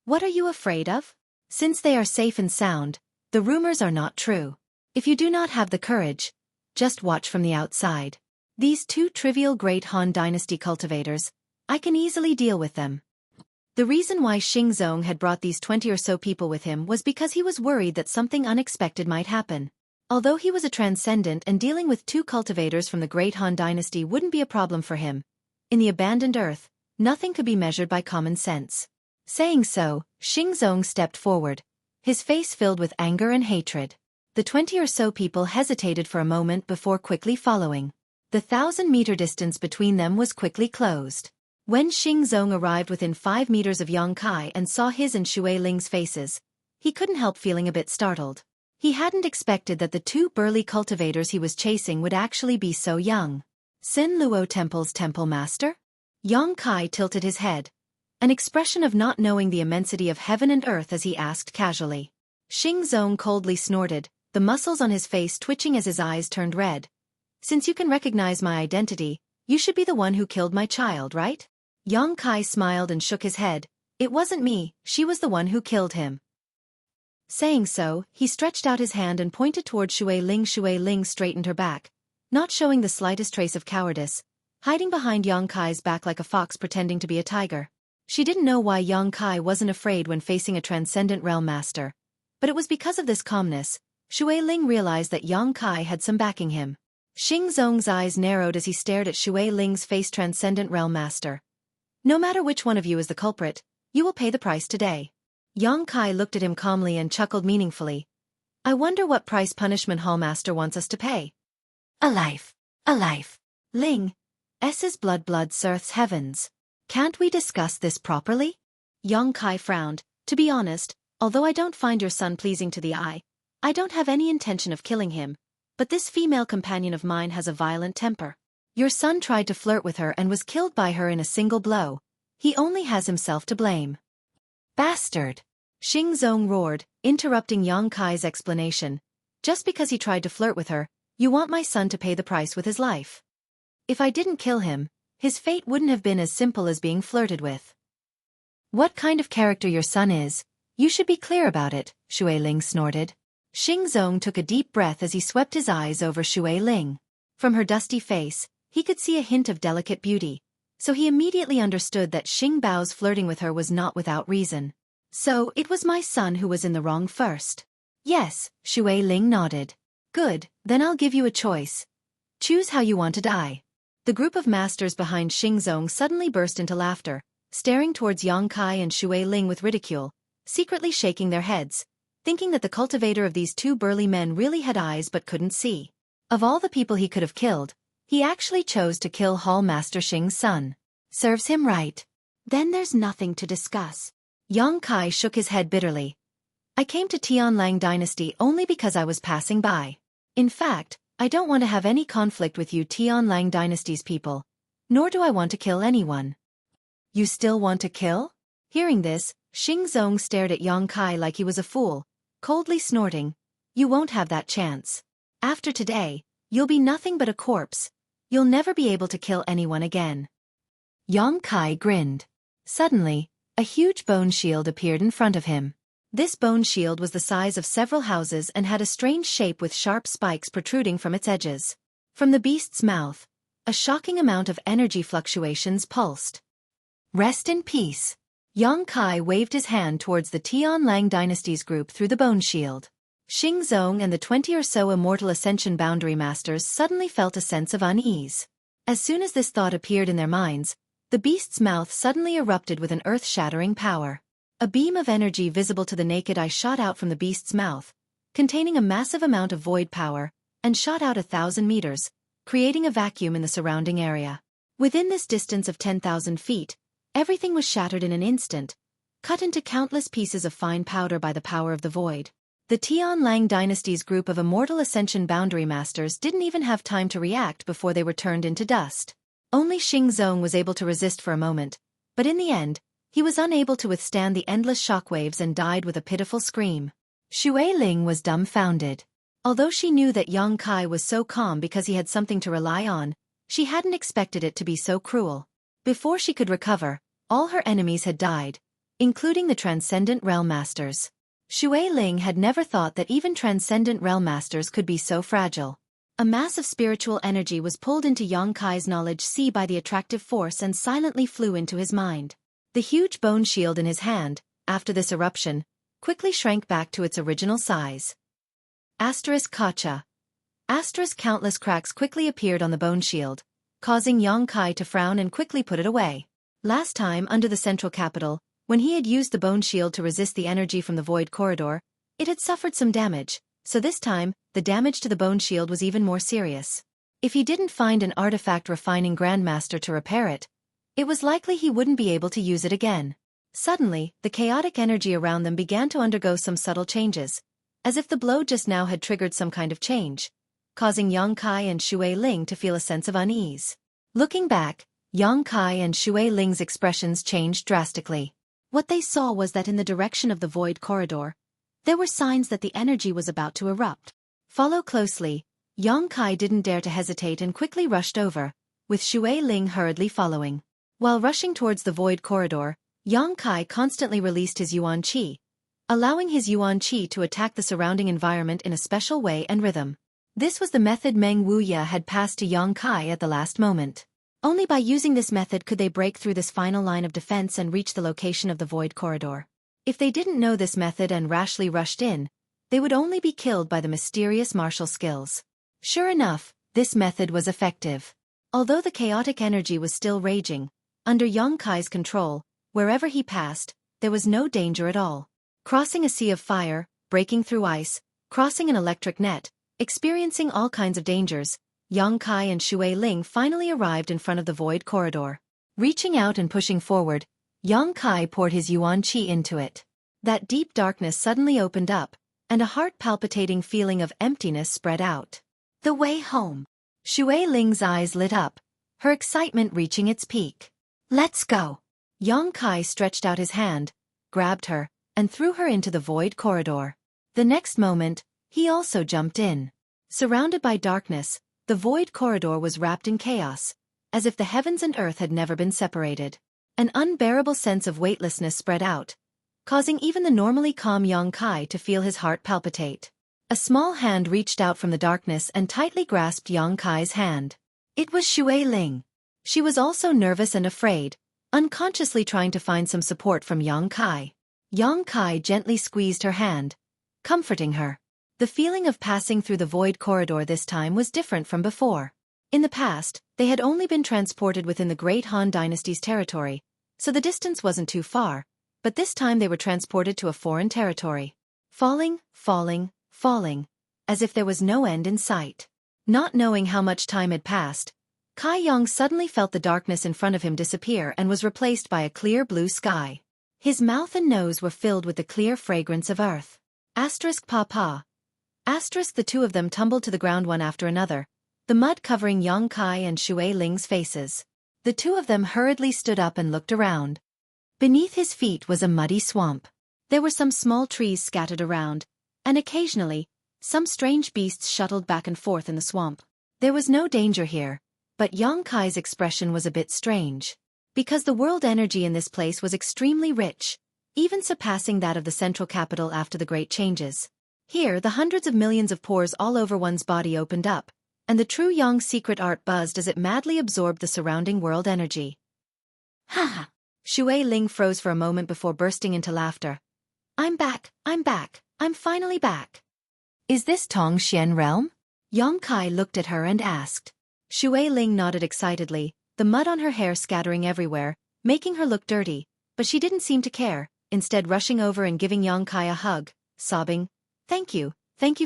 What are you afraid of? Since they are safe and sound, the rumors are not true. If you do not have the courage, just watch from the outside. These two trivial Great Han Dynasty cultivators, I can easily deal with them. The reason why Xing Zong had brought these 20 or so people with him was because he was worried that something unexpected might happen. Although he was a transcendent and dealing with two cultivators from the Great Han Dynasty wouldn't be a problem for him, in the abandoned earth, nothing could be measured by common sense. Saying so, Xing Zong stepped forward, his face filled with anger and hatred. The 20 or so people hesitated for a moment before quickly following. The 1,000-meter distance between them was quickly closed. When Xing Zong arrived within 5 meters of Yang Kai and saw his and Xueqi Ling's faces, he couldn't help feeling a bit startled. He hadn't expected that the two burly cultivators he was chasing would actually be so young. Sin Luo Temple's temple master? Yang Kai tilted his head, an expression of not knowing the immensity of heaven and earth as he asked casually. Xing Zong coldly snorted, the muscles on his face twitching as his eyes turned red. Since you can recognize my identity, you should be the one who killed my child, right? Yang Kai smiled and shook his head. It wasn't me, she was the one who killed him. Saying so, he stretched out his hand and pointed toward Xue Ling. Xue Ling straightened her back, not showing the slightest trace of cowardice, hiding behind Yang Kai's back like a fox pretending to be a tiger. She didn't know why Yang Kai wasn't afraid when facing a transcendent realm master, but it was because of this calmness. Xue Ling realized that Yang Kai had some backing him. Xing Zong's eyes narrowed as he stared at Xue Ling's face. Transcendent realm master. No matter which one of you is the culprit, you will pay the price today. Yang Kai looked at him calmly and chuckled meaningfully. I wonder what price Punishment Hall Master wants us to pay. A life. A life. Ling. S's blood Sirth's heavens. Can't we discuss this properly? Yang Kai frowned. To be honest, although I don't find your son pleasing to the eye, I don't have any intention of killing him, but this female companion of mine has a violent temper. Your son tried to flirt with her and was killed by her in a single blow. He only has himself to blame. Bastard! Xing Zong roared, interrupting Yang Kai's explanation. Just because he tried to flirt with her, you want my son to pay the price with his life. If I didn't kill him, his fate wouldn't have been as simple as being flirted with. What kind of character your son is, you should be clear about it, Xue Ling snorted. Xing Zong took a deep breath as he swept his eyes over Xue Ling. From her dusty face, he could see a hint of delicate beauty, so he immediately understood that Xing Bao's flirting with her was not without reason. So, it was my son who was in the wrong first. Yes, Xue Ling nodded. Good, then I'll give you a choice. Choose how you want to die. The group of masters behind Xing Zong suddenly burst into laughter, staring towards Yang Kai and Xue Ling with ridicule, secretly shaking their heads, thinking that the cultivator of these two burly men really had eyes but couldn't see. Of all the people he could have killed, he actually chose to kill Hall Master Xing's son. Serves him right. Then there's nothing to discuss. Yang Kai shook his head bitterly. I came to Tianlang Dynasty only because I was passing by. In fact, I don't want to have any conflict with you Tianlang Dynasty's people. Nor do I want to kill anyone. You still want to kill? Hearing this, Xing Zong stared at Yang Kai like he was a fool, coldly snorting. You won't have that chance. After today, you'll be nothing but a corpse. You'll never be able to kill anyone again. Yang Kai grinned. Suddenly, a huge bone shield appeared in front of him. This bone shield was the size of several houses and had a strange shape with sharp spikes protruding from its edges. From the beast's mouth, a shocking amount of energy fluctuations pulsed. Rest in peace. Yang Kai waved his hand towards the Tianlang Dynasty's group through the bone shield. Xing Zong and the 20 or so Immortal Ascension Boundary Masters suddenly felt a sense of unease. As soon as this thought appeared in their minds, the beast's mouth suddenly erupted with an earth-shattering power. A beam of energy visible to the naked eye shot out from the beast's mouth, containing a massive amount of void power, and shot out 1,000 meters, creating a vacuum in the surrounding area. Within this distance of 10,000 feet, everything was shattered in an instant, cut into countless pieces of fine powder by the power of the void. The Tianlang Dynasty's group of Immortal Ascension Boundary Masters didn't even have time to react before they were turned into dust. Only Xing Zong was able to resist for a moment, but in the end, he was unable to withstand the endless shockwaves and died with a pitiful scream. Xue Ling was dumbfounded. Although she knew that Yang Kai was so calm because he had something to rely on, she hadn't expected it to be so cruel. Before she could recover, all her enemies had died, including the Transcendent Realm Masters. Xue Ling had never thought that even Transcendent Realm Masters could be so fragile. A mass of spiritual energy was pulled into Yang Kai's knowledge sea by the attractive force and silently flew into his mind. The huge bone shield in his hand, after this eruption, quickly shrank back to its original size. Kacha. Countless cracks quickly appeared on the bone shield, causing Yang Kai to frown and quickly put it away. Last time under the central capital, when he had used the bone shield to resist the energy from the void corridor, it had suffered some damage, so this time, the damage to the bone shield was even more serious. If he didn't find an artifact refining grandmaster to repair it, it was likely he wouldn't be able to use it again. Suddenly, the chaotic energy around them began to undergo some subtle changes, as if the blow just now had triggered some kind of change, causing Yang Kai and Xue Ling to feel a sense of unease. Looking back, Yang Kai and Xue Ling's expressions changed drastically. What they saw was that in the direction of the void corridor, there were signs that the energy was about to erupt. Follow closely. Yang Kai didn't dare to hesitate and quickly rushed over, with Xue Ling hurriedly following. While rushing towards the void corridor, Yang Kai constantly released his Yuan Qi, allowing his Yuan Qi to attack the surrounding environment in a special way and rhythm. This was the method Meng Wuya had passed to Yang Kai at the last moment. Only by using this method could they break through this final line of defense and reach the location of the void corridor. If they didn't know this method and rashly rushed in, they would only be killed by the mysterious martial skills. Sure enough, this method was effective. Although the chaotic energy was still raging, under Yang Kai's control, wherever he passed, there was no danger at all. Crossing a sea of fire, breaking through ice, crossing an electric net, experiencing all kinds of dangers, Yang Kai and Xue Ling finally arrived in front of the void corridor. Reaching out and pushing forward, Yang Kai poured his Yuan Qi into it. That deep darkness suddenly opened up, and a heart-palpitating feeling of emptiness spread out. The way home. Xue Ling's eyes lit up, her excitement reaching its peak. Let's go. Yang Kai stretched out his hand, grabbed her, and threw her into the void corridor. The next moment, he also jumped in. Surrounded by darkness, the void corridor was wrapped in chaos, as if the heavens and earth had never been separated. An unbearable sense of weightlessness spread out, causing even the normally calm Yang Kai to feel his heart palpitate. A small hand reached out from the darkness and tightly grasped Yang Kai's hand. It was Xue Ling. She was also nervous and afraid, unconsciously trying to find some support from Yang Kai. Yang Kai gently squeezed her hand, comforting her. The feeling of passing through the void corridor this time was different from before. In the past, they had only been transported within the Great Han Dynasty's territory, so the distance wasn't too far, but this time they were transported to a foreign territory. Falling, falling, falling, as if there was no end in sight. Not knowing how much time had passed, Kai Yang suddenly felt the darkness in front of him disappear and was replaced by a clear blue sky. His mouth and nose were filled with the clear fragrance of earth. Papa. The two of them tumbled to the ground one after another, the mud covering Yang Kai and Xue Ling's faces. The two of them hurriedly stood up and looked around. Beneath his feet was a muddy swamp. There were some small trees scattered around, and occasionally, some strange beasts shuttled back and forth in the swamp. There was no danger here, but Yang Kai's expression was a bit strange. Because the world energy in this place was extremely rich, even surpassing that of the central capital after the great changes. Here the hundreds of millions of pores all over one's body opened up, and the true Yang secret art buzzed as it madly absorbed the surrounding world energy. Ha ha! Xue Ling froze for a moment before bursting into laughter. I'm back, I'm finally back. Is this Tongxian realm? Yang Kai looked at her and asked. Xue Ling nodded excitedly, the mud on her hair scattering everywhere, making her look dirty, but she didn't seem to care, instead rushing over and giving Yang Kai a hug, sobbing, Thank you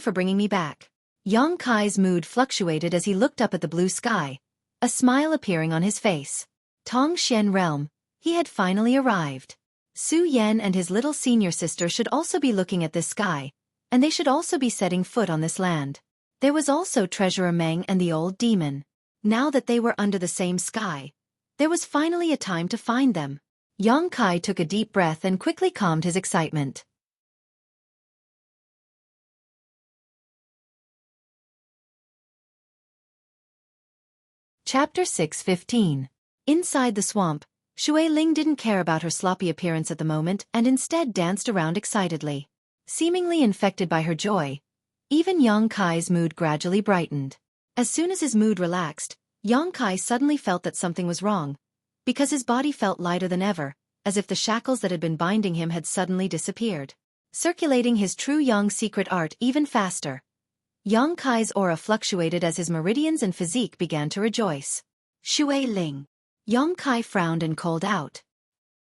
for bringing me back. Yang Kai's mood fluctuated as he looked up at the blue sky, a smile appearing on his face. Tongxian realm, he had finally arrived. Su Yan and his little senior sister should also be looking at this sky, and they should also be setting foot on this land. There was also Treasurer Meng and the old demon. Now that they were under the same sky, there was finally a time to find them. Yang Kai took a deep breath and quickly calmed his excitement. Chapter 6:15. Inside the swamp, Xue Ling didn't care about her sloppy appearance at the moment and instead danced around excitedly. Seemingly infected by her joy, even Yang Kai's mood gradually brightened. As soon as his mood relaxed, Yang Kai suddenly felt that something was wrong, because his body felt lighter than ever, as if the shackles that had been binding him had suddenly disappeared. Circulating his true Yang secret art even faster, Yang Kai's aura fluctuated as his meridians and physique began to rejoice. Xue Ling. Yang Kai frowned and called out.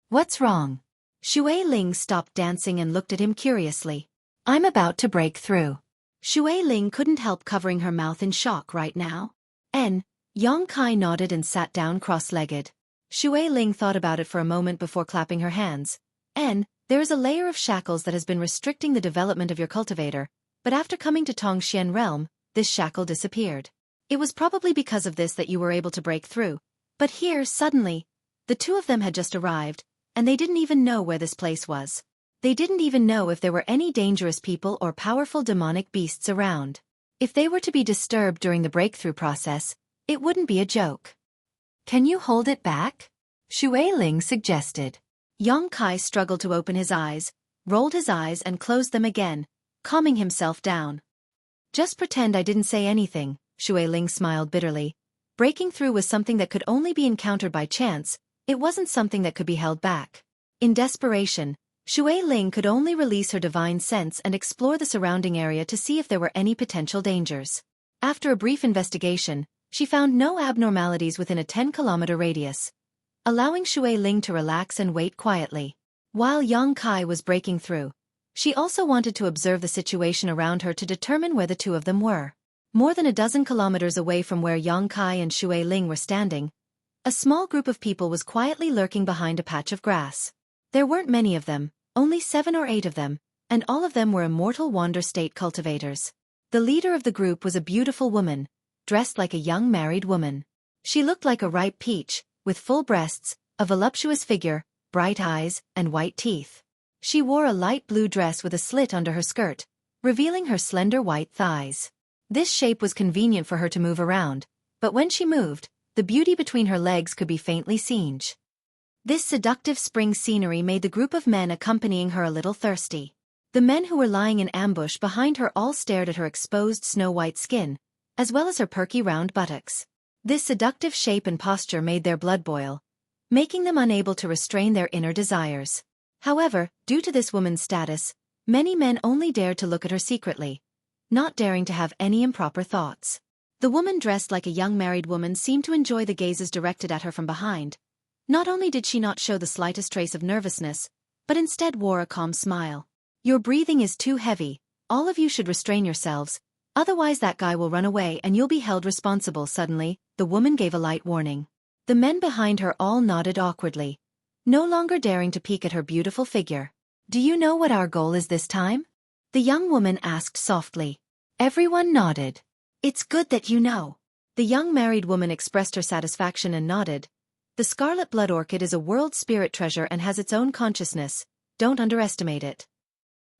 What's wrong? Xue Ling stopped dancing and looked at him curiously. I'm about to break through. Xue Ling couldn't help covering her mouth in shock right now. Yang Kai nodded and sat down cross-legged. Xue Ling thought about it for a moment before clapping her hands. There is a layer of shackles that has been restricting the development of your cultivator, but after coming to Tongxian realm, this shackle disappeared. It was probably because of this that you were able to break through. But here, suddenly, the two of them had just arrived, and they didn't even know where this place was. They didn't even know if there were any dangerous people or powerful demonic beasts around. If they were to be disturbed during the breakthrough process, it wouldn't be a joke. Can you hold it back? Xueqi suggested. Yang Kai struggled to open his eyes, rolled his eyes and closed them again, calming himself down. Just pretend I didn't say anything, Xueqi smiled bitterly. Breaking through was something that could only be encountered by chance, it wasn't something that could be held back. In desperation, Xueqi could only release her divine sense and explore the surrounding area to see if there were any potential dangers. After a brief investigation, she found no abnormalities within a 10-kilometer radius, allowing Xueqi to relax and wait quietly. While Yang Kai was breaking through, she also wanted to observe the situation around her to determine where the two of them were. More than a dozen kilometers away from where Yang Kai and Xueqi were standing, a small group of people was quietly lurking behind a patch of grass. There weren't many of them, only 7 or 8 of them, and all of them were immortal Wander State cultivators. The leader of the group was a beautiful woman, dressed like a young married woman. She looked like a ripe peach, with full breasts, a voluptuous figure, bright eyes, and white teeth. She wore a light blue dress with a slit under her skirt, revealing her slender white thighs. This shape was convenient for her to move around, but when she moved, the beauty between her legs could be faintly seen. This seductive spring scenery made the group of men accompanying her a little thirsty. The men who were lying in ambush behind her all stared at her exposed snow-white skin, as well as her perky round buttocks. This seductive shape and posture made their blood boil, making them unable to restrain their inner desires. However, due to this woman's status, many men only dared to look at her secretly, not daring to have any improper thoughts. The woman dressed like a young married woman seemed to enjoy the gazes directed at her from behind. Not only did she not show the slightest trace of nervousness, but instead wore a calm smile. Your breathing is too heavy, all of you should restrain yourselves, otherwise that guy will run away and you'll be held responsible. Suddenly, the woman gave a light warning. The men behind her all nodded awkwardly, no longer daring to peek at her beautiful figure. Do you know what our goal is this time? The young woman asked softly. Everyone nodded. It's good that you know. The young married woman expressed her satisfaction and nodded. The scarlet blood orchid is a world spirit treasure and has its own consciousness, don't underestimate it.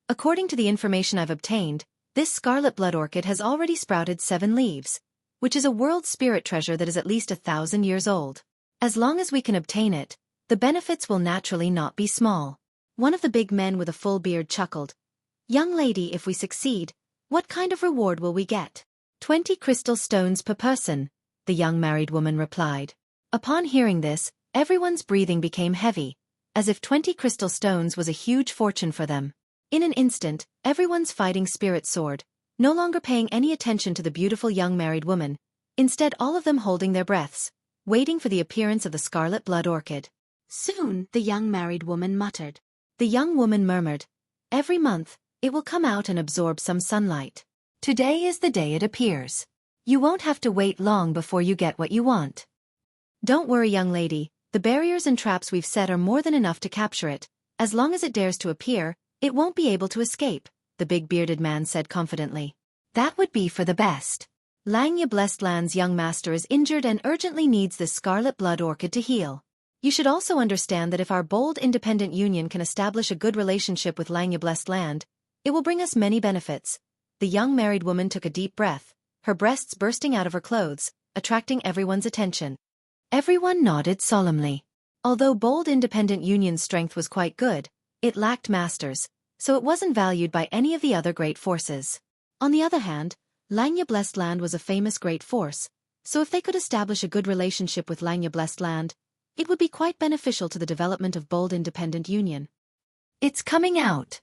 According to the information I've obtained, this scarlet blood orchid has already sprouted 7 leaves, which is a world spirit treasure that is at least 1,000 years old. As long as we can obtain it, the benefits will naturally not be small. One of the big men with a full beard chuckled. Young lady, if we succeed, what kind of reward will we get? 20 crystal stones per person, the young married woman replied. Upon hearing this, everyone's breathing became heavy, as if 20 crystal stones was a huge fortune for them. In an instant, everyone's fighting spirit soared, no longer paying any attention to the beautiful young married woman, instead all of them holding their breaths, waiting for the appearance of the scarlet blood orchid. Soon, the young married woman muttered. The young woman murmured, every month, it will come out and absorb some sunlight. Today is the day it appears. You won't have to wait long before you get what you want. Don't worry, young lady, the barriers and traps we've set are more than enough to capture it. As long as it dares to appear, it won't be able to escape, the big bearded man said confidently. That would be for the best. Langya Blessed Land's young master is injured and urgently needs this scarlet blood orchid to heal. You should also understand that if our bold independent union can establish a good relationship with Langya Blessed Land, it will bring us many benefits. The young married woman took a deep breath, her breasts bursting out of her clothes, attracting everyone's attention. Everyone nodded solemnly. Although bold independent union's strength was quite good, it lacked masters, so it wasn't valued by any of the other great forces. On the other hand, Langya Blessed Land was a famous great force, so if they could establish a good relationship with Langya Blessed Land, it would be quite beneficial to the development of bold independent union. It's coming out.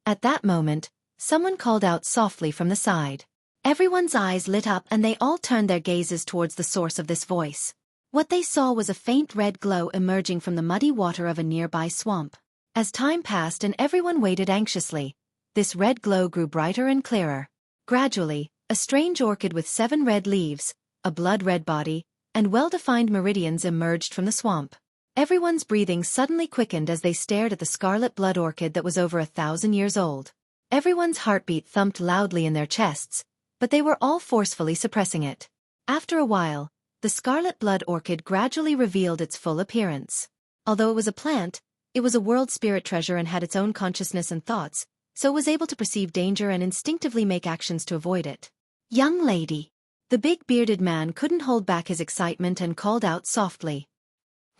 At that moment, someone called out softly from the side. Everyone's eyes lit up and they all turned their gazes towards the source of this voice. What they saw was a faint red glow emerging from the muddy water of a nearby swamp. As time passed and everyone waited anxiously, this red glow grew brighter and clearer. Gradually, a strange orchid with 7 red leaves, a blood-red body, and well-defined meridians emerged from the swamp. Everyone's breathing suddenly quickened as they stared at the scarlet blood orchid that was over 1,000 years old. Everyone's heartbeat thumped loudly in their chests, but they were all forcefully suppressing it. After a while, the scarlet blood orchid gradually revealed its full appearance. Although it was a plant, it was a world spirit treasure and had its own consciousness and thoughts, so it was able to perceive danger and instinctively make actions to avoid it. "Young lady." The big bearded man couldn't hold back his excitement and called out softly.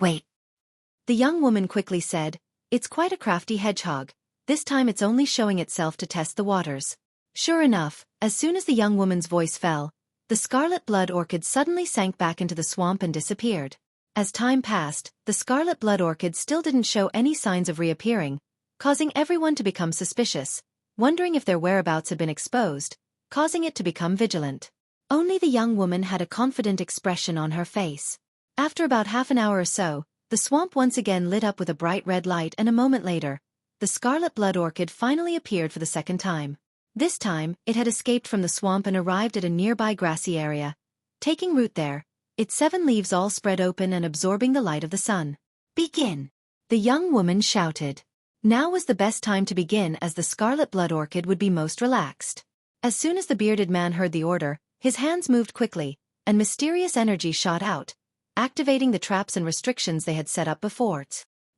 "Wait." The young woman quickly said, "It's quite a crafty hedgehog. This time it's only showing itself to test the waters." Sure enough, as soon as the young woman's voice fell, the scarlet blood orchid suddenly sank back into the swamp and disappeared. As time passed, the scarlet blood orchid still didn't show any signs of reappearing, causing everyone to become suspicious, wondering if their whereabouts had been exposed, causing it to become vigilant. Only the young woman had a confident expression on her face. After about half an hour or so, the swamp once again lit up with a bright red light, and a moment later, the scarlet blood orchid finally appeared for the second time. This time, it had escaped from the swamp and arrived at a nearby grassy area. Taking root there, its 7 leaves all spread open and absorbing the light of the sun. "Begin!" the young woman shouted. Now was the best time to begin, as the scarlet blood orchid would be most relaxed. As soon as the bearded man heard the order, his hands moved quickly, and mysterious energy shot out, activating the traps and restrictions they had set up before.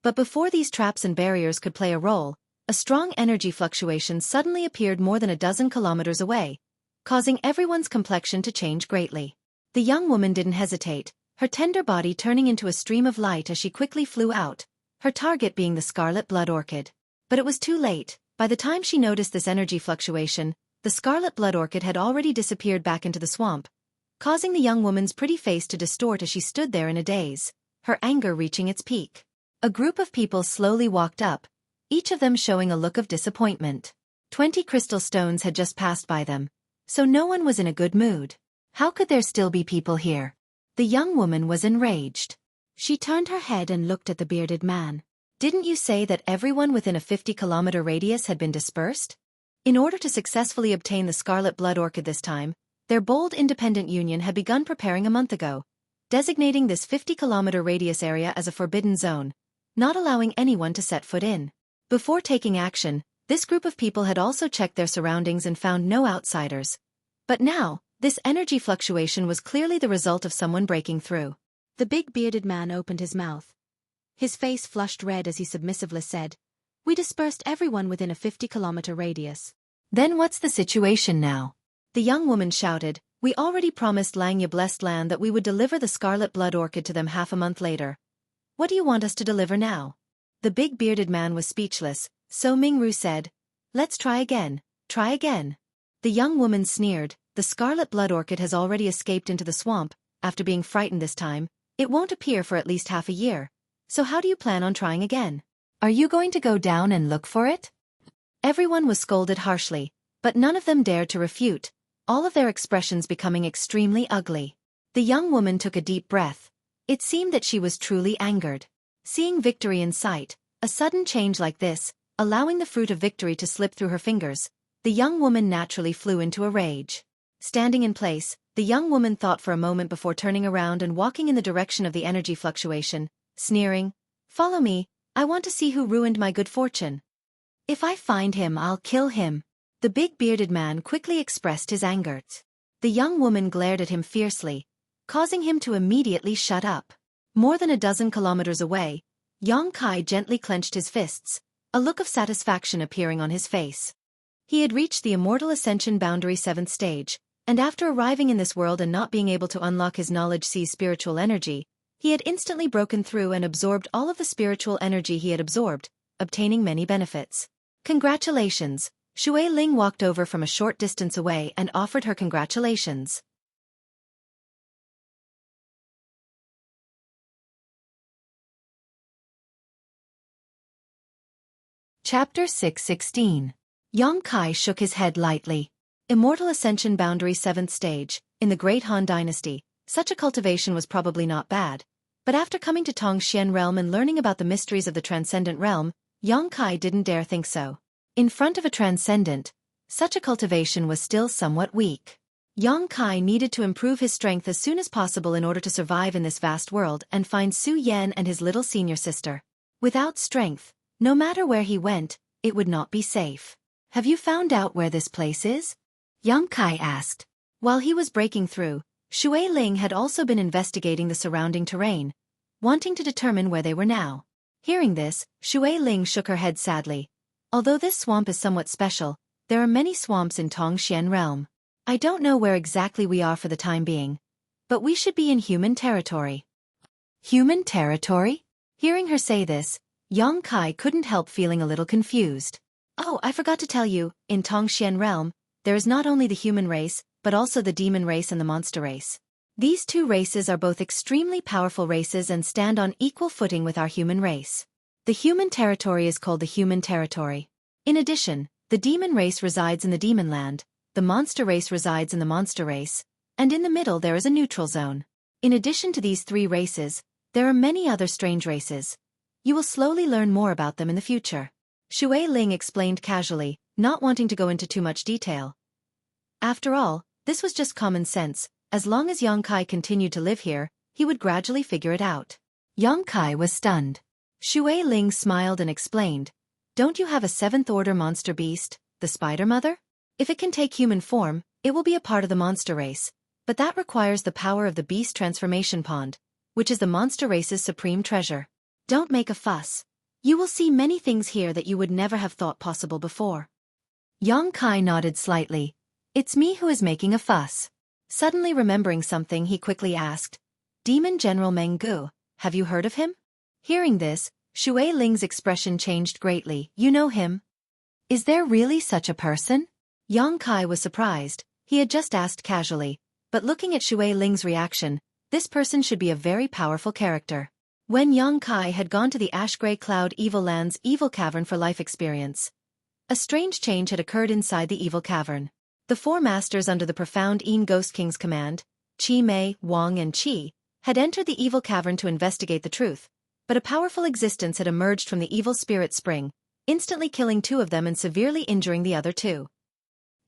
But before these traps and barriers could play a role, a strong energy fluctuation suddenly appeared more than a dozen kilometers away, causing everyone's complexion to change greatly. The young woman didn't hesitate, her tender body turning into a stream of light as she quickly flew out, her target being the scarlet blood orchid. But it was too late. By the time she noticed this energy fluctuation, the scarlet blood orchid had already disappeared back into the swamp, causing the young woman's pretty face to distort as she stood there in a daze, her anger reaching its peak. A group of people slowly walked up, each of them showing a look of disappointment. 20 crystal stones had just passed by them, so no one was in a good mood. How could there still be people here? The young woman was enraged. She turned her head and looked at the bearded man. "Didn't you say that everyone within a 50-kilometer radius had been dispersed?" In order to successfully obtain the scarlet blood orchid this time, their bold independent union had begun preparing a month ago, designating this 50-kilometer radius area as a forbidden zone, not allowing anyone to set foot in. Before taking action, this group of people had also checked their surroundings and found no outsiders. But now, this energy fluctuation was clearly the result of someone breaking through. The big bearded man opened his mouth. His face flushed red as he submissively said, "We dispersed everyone within a 50-kilometer radius." "Then what's the situation now?" The young woman shouted, "We already promised Langya Blessed Land that we would deliver the scarlet blood orchid to them half a month later. What do you want us to deliver now?" The big bearded man was speechless, so Mingru said, "Let's try again, try again." The young woman sneered, "The scarlet blood orchid has already escaped into the swamp. After being frightened this time, it won't appear for at least half a year. So how do you plan on trying again? Are you going to go down and look for it?" Everyone was scolded harshly, but none of them dared to refute, all of their expressions becoming extremely ugly. The young woman took a deep breath. It seemed that she was truly angered. Seeing victory in sight, a sudden change like this, allowing the fruit of victory to slip through her fingers, the young woman naturally flew into a rage. Standing in place, the young woman thought for a moment before turning around and walking in the direction of the energy fluctuation, sneering, "Follow me, I want to see who ruined my good fortune. If I find him, I'll kill him." The big bearded man quickly expressed his anger. The young woman glared at him fiercely, causing him to immediately shut up. More than a dozen kilometers away, Yang Kai gently clenched his fists, a look of satisfaction appearing on his face. He had reached the immortal ascension boundary 7th stage, and after arriving in this world and not being able to unlock his knowledge C's spiritual energy, he had instantly broken through and absorbed all of the spiritual energy he had absorbed, obtaining many benefits. "Congratulations." Xue Ling walked over from a short distance away and offered her congratulations. Chapter 616. Yang Kai shook his head lightly. Immortal Ascension Boundary 7th Stage. In the Great Han Dynasty, such a cultivation was probably not bad. But after coming to Tongxian Realm and learning about the mysteries of the Transcendent Realm, Yang Kai didn't dare think so. In front of a Transcendent, such a cultivation was still somewhat weak. Yang Kai needed to improve his strength as soon as possible in order to survive in this vast world and find Su Yan and his little senior sister. Without strength, no matter where he went, it would not be safe. Have you found out where this place is? Young Kai asked. While he was breaking through, Xueqi had also been investigating the surrounding terrain, wanting to determine where they were now. Hearing this, Xueqi shook her head sadly. Although this swamp is somewhat special, there are many swamps in Tongxian realm. I don't know where exactly we are for the time being, but we should be in human territory. Human territory? Hearing her say this, Young Kai couldn't help feeling a little confused. Oh, I forgot to tell you, in Tongxian realm, there is not only the human race, but also the demon race and the monster race. These two races are both extremely powerful races and stand on equal footing with our human race. The human territory is called the human territory. In addition, the demon race resides in the demon land, the monster race resides in the monster race, and in the middle there is a neutral zone. In addition to these three races, there are many other strange races. You will slowly learn more about them in the future. Xueqi explained casually, not wanting to go into too much detail. After all, this was just common sense. As long as Young Kai continued to live here, he would gradually figure it out. Young Kai was stunned. Xueqi smiled and explained, "Don't you have a seventh-order monster beast, the Spider Mother? If it can take human form, it will be a part of the monster race, but that requires the power of the beast transformation pond, which is the monster race's supreme treasure. Don't make a fuss. You will see many things here that you would never have thought possible before." Young Kai nodded slightly. It's me who is making a fuss. Suddenly remembering something, he quickly asked, "Demon General Meng Gu, have you heard of him?" Hearing this, Xueqi's expression changed greatly. You know him? Is there really such a person? Young Kai was surprised. He had just asked casually, but looking at Xueqi's reaction, this person should be a very powerful character. When Young Kai had gone to the Ash-Grey Cloud Evil Land's Evil Cavern for life experience, a strange change had occurred inside the Evil Cavern. The four masters under the profound Een Ghost King's command, Qi Mei, Wang and Qi, had entered the Evil Cavern to investigate the truth, but a powerful existence had emerged from the evil spirit spring, instantly killing two of them and severely injuring the other two.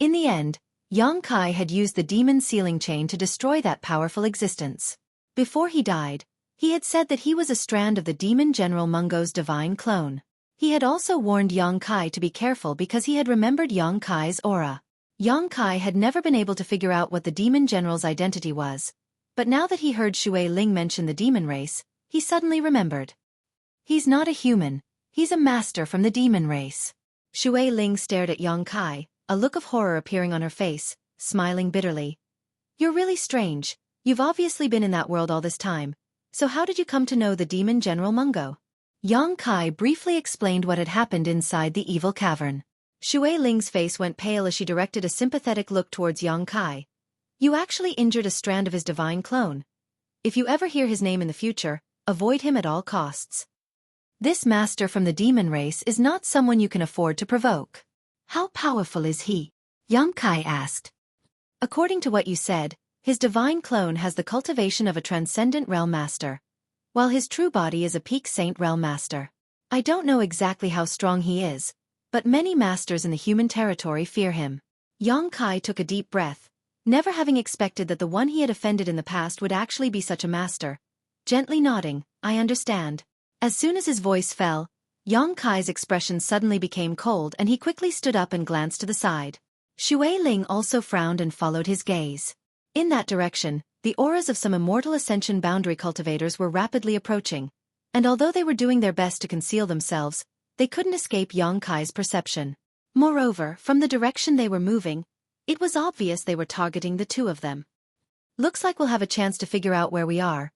In the end, Young Kai had used the demon sealing chain to destroy that powerful existence. Before he died, he had said that he was a strand of the demon General Mungo's divine clone. He had also warned Young Kai to be careful because he had remembered Young Kai's aura. Young Kai had never been able to figure out what the demon general's identity was, but now that he heard Xueqi mention the demon race, he suddenly remembered. He's not a human, he's a master from the demon race. Xueqi stared at Young Kai, a look of horror appearing on her face, smiling bitterly. You're really strange, you've obviously been in that world all this time, so how did you come to know the demon General Mungo? Young Kai briefly explained what had happened inside the evil cavern. Xueqi's face went pale as she directed a sympathetic look towards Young Kai. You actually injured a strand of his divine clone. If you ever hear his name in the future, avoid him at all costs. This master from the demon race is not someone you can afford to provoke. How powerful is he? Young Kai asked. According to what you said, his divine clone has the cultivation of a transcendent realm master, while his true body is a peak saint realm master. I don't know exactly how strong he is, but many masters in the human territory fear him. Young Kai took a deep breath, never having expected that the one he had offended in the past would actually be such a master. Gently nodding, I understand. As soon as his voice fell, Young Kai's expression suddenly became cold and he quickly stood up and glanced to the side. Xueqi also frowned and followed his gaze. In that direction, the auras of some immortal ascension boundary cultivators were rapidly approaching, and although they were doing their best to conceal themselves, they couldn't escape Young Kai's perception. Moreover, from the direction they were moving, it was obvious they were targeting the two of them. Looks like we'll have a chance to figure out where we are.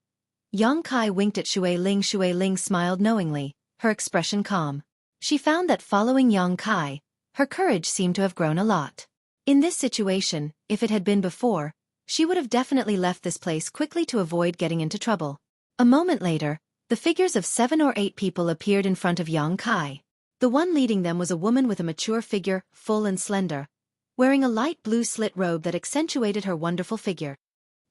Young Kai winked at Xueqi. Xueqi smiled knowingly, her expression calm. She found that following Young Kai, her courage seemed to have grown a lot. In this situation, if it had been before, she would have definitely left this place quickly to avoid getting into trouble. A moment later, the figures of 7 or 8 people appeared in front of Young Kai. The one leading them was a woman with a mature figure, full and slender, wearing a light blue slit robe that accentuated her wonderful figure.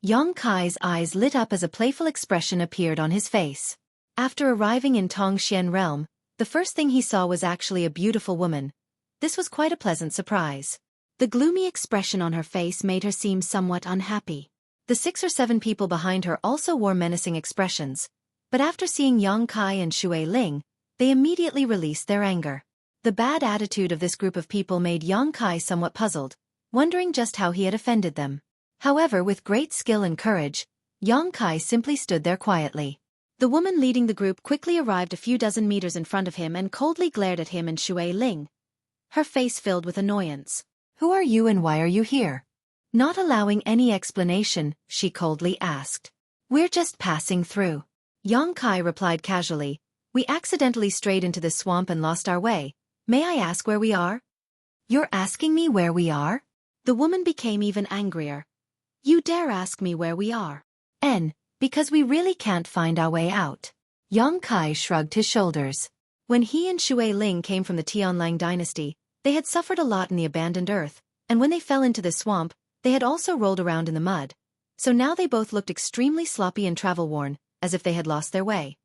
Young Kai's eyes lit up as a playful expression appeared on his face. After arriving in Tongxian realm, the first thing he saw was actually a beautiful woman. This was quite a pleasant surprise. The gloomy expression on her face made her seem somewhat unhappy. The 6 or 7 people behind her also wore menacing expressions, but after seeing Young Kai and Xueqi, they immediately released their anger. The bad attitude of this group of people made Yang Kai somewhat puzzled, wondering just how he had offended them. However, with great skill and courage, Yang Kai simply stood there quietly. The woman leading the group quickly arrived a few dozen meters in front of him and coldly glared at him and Xueqi, her face filled with annoyance. Who are you and why are you here? Not allowing any explanation, she coldly asked. We're just passing through. Yang Kai replied casually. We accidentally strayed into this swamp and lost our way. May I ask where we are? You're asking me where we are? The woman became even angrier. You dare ask me where we are? Because we really can't find our way out. Yang Kai shrugged his shoulders. When he and Xueqi came from the Tianlang dynasty, they had suffered a lot in the abandoned earth, and when they fell into this swamp, they had also rolled around in the mud. So now they both looked extremely sloppy and travel-worn, as if they had lost their way.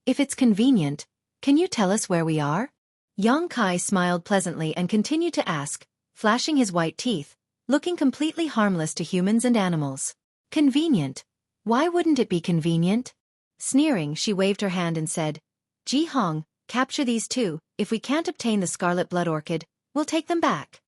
If it's convenient, can you tell us where we are? Yang Kai smiled pleasantly and continued to ask, flashing his white teeth, looking completely harmless to humans and animals. Convenient? Why wouldn't it be convenient? Sneering, she waved her hand and said, Ji Hong, capture these two. If we can't obtain the scarlet blood orchid, we'll take them back.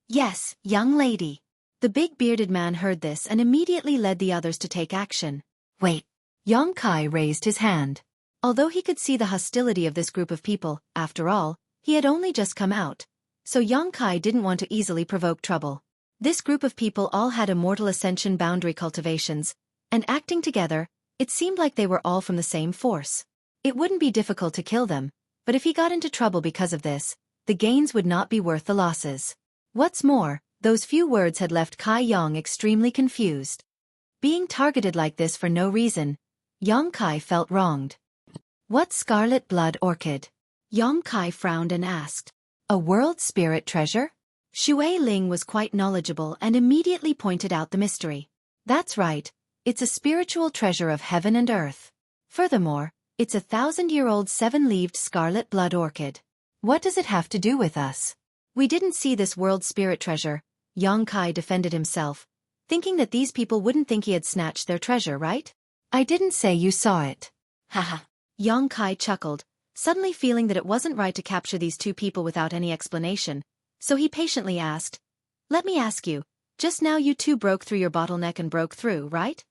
Yes, young lady. The big bearded man heard this and immediately led the others to take action. Wait. Yang Kai raised his hand. Although he could see the hostility of this group of people, after all, he had only just come out. So Yang Kai didn't want to easily provoke trouble. This group of people all had immortal ascension boundary cultivations, and acting together, it seemed like they were all from the same force. It wouldn't be difficult to kill them, but if he got into trouble because of this, the gains would not be worth the losses. What's more, those few words had left Kai Yang extremely confused. Being targeted like this for no reason, Yang Kai felt wronged. What scarlet blood orchid? Yang Kai frowned and asked. A world spirit treasure? Xueqi was quite knowledgeable and immediately pointed out the mystery. That's right. It's a spiritual treasure of heaven and earth. Furthermore, it's a 1,000-year-old 7-leaved scarlet blood orchid. What does it have to do with us? We didn't see this world spirit treasure, Yang Kai defended himself, thinking that these people wouldn't think he had snatched their treasure, right? I didn't say you saw it. Haha. Yang Kai chuckled, suddenly feeling that it wasn't right to capture these two people without any explanation, so he patiently asked, Let me ask you, just now you two broke through your bottleneck and broke through, right?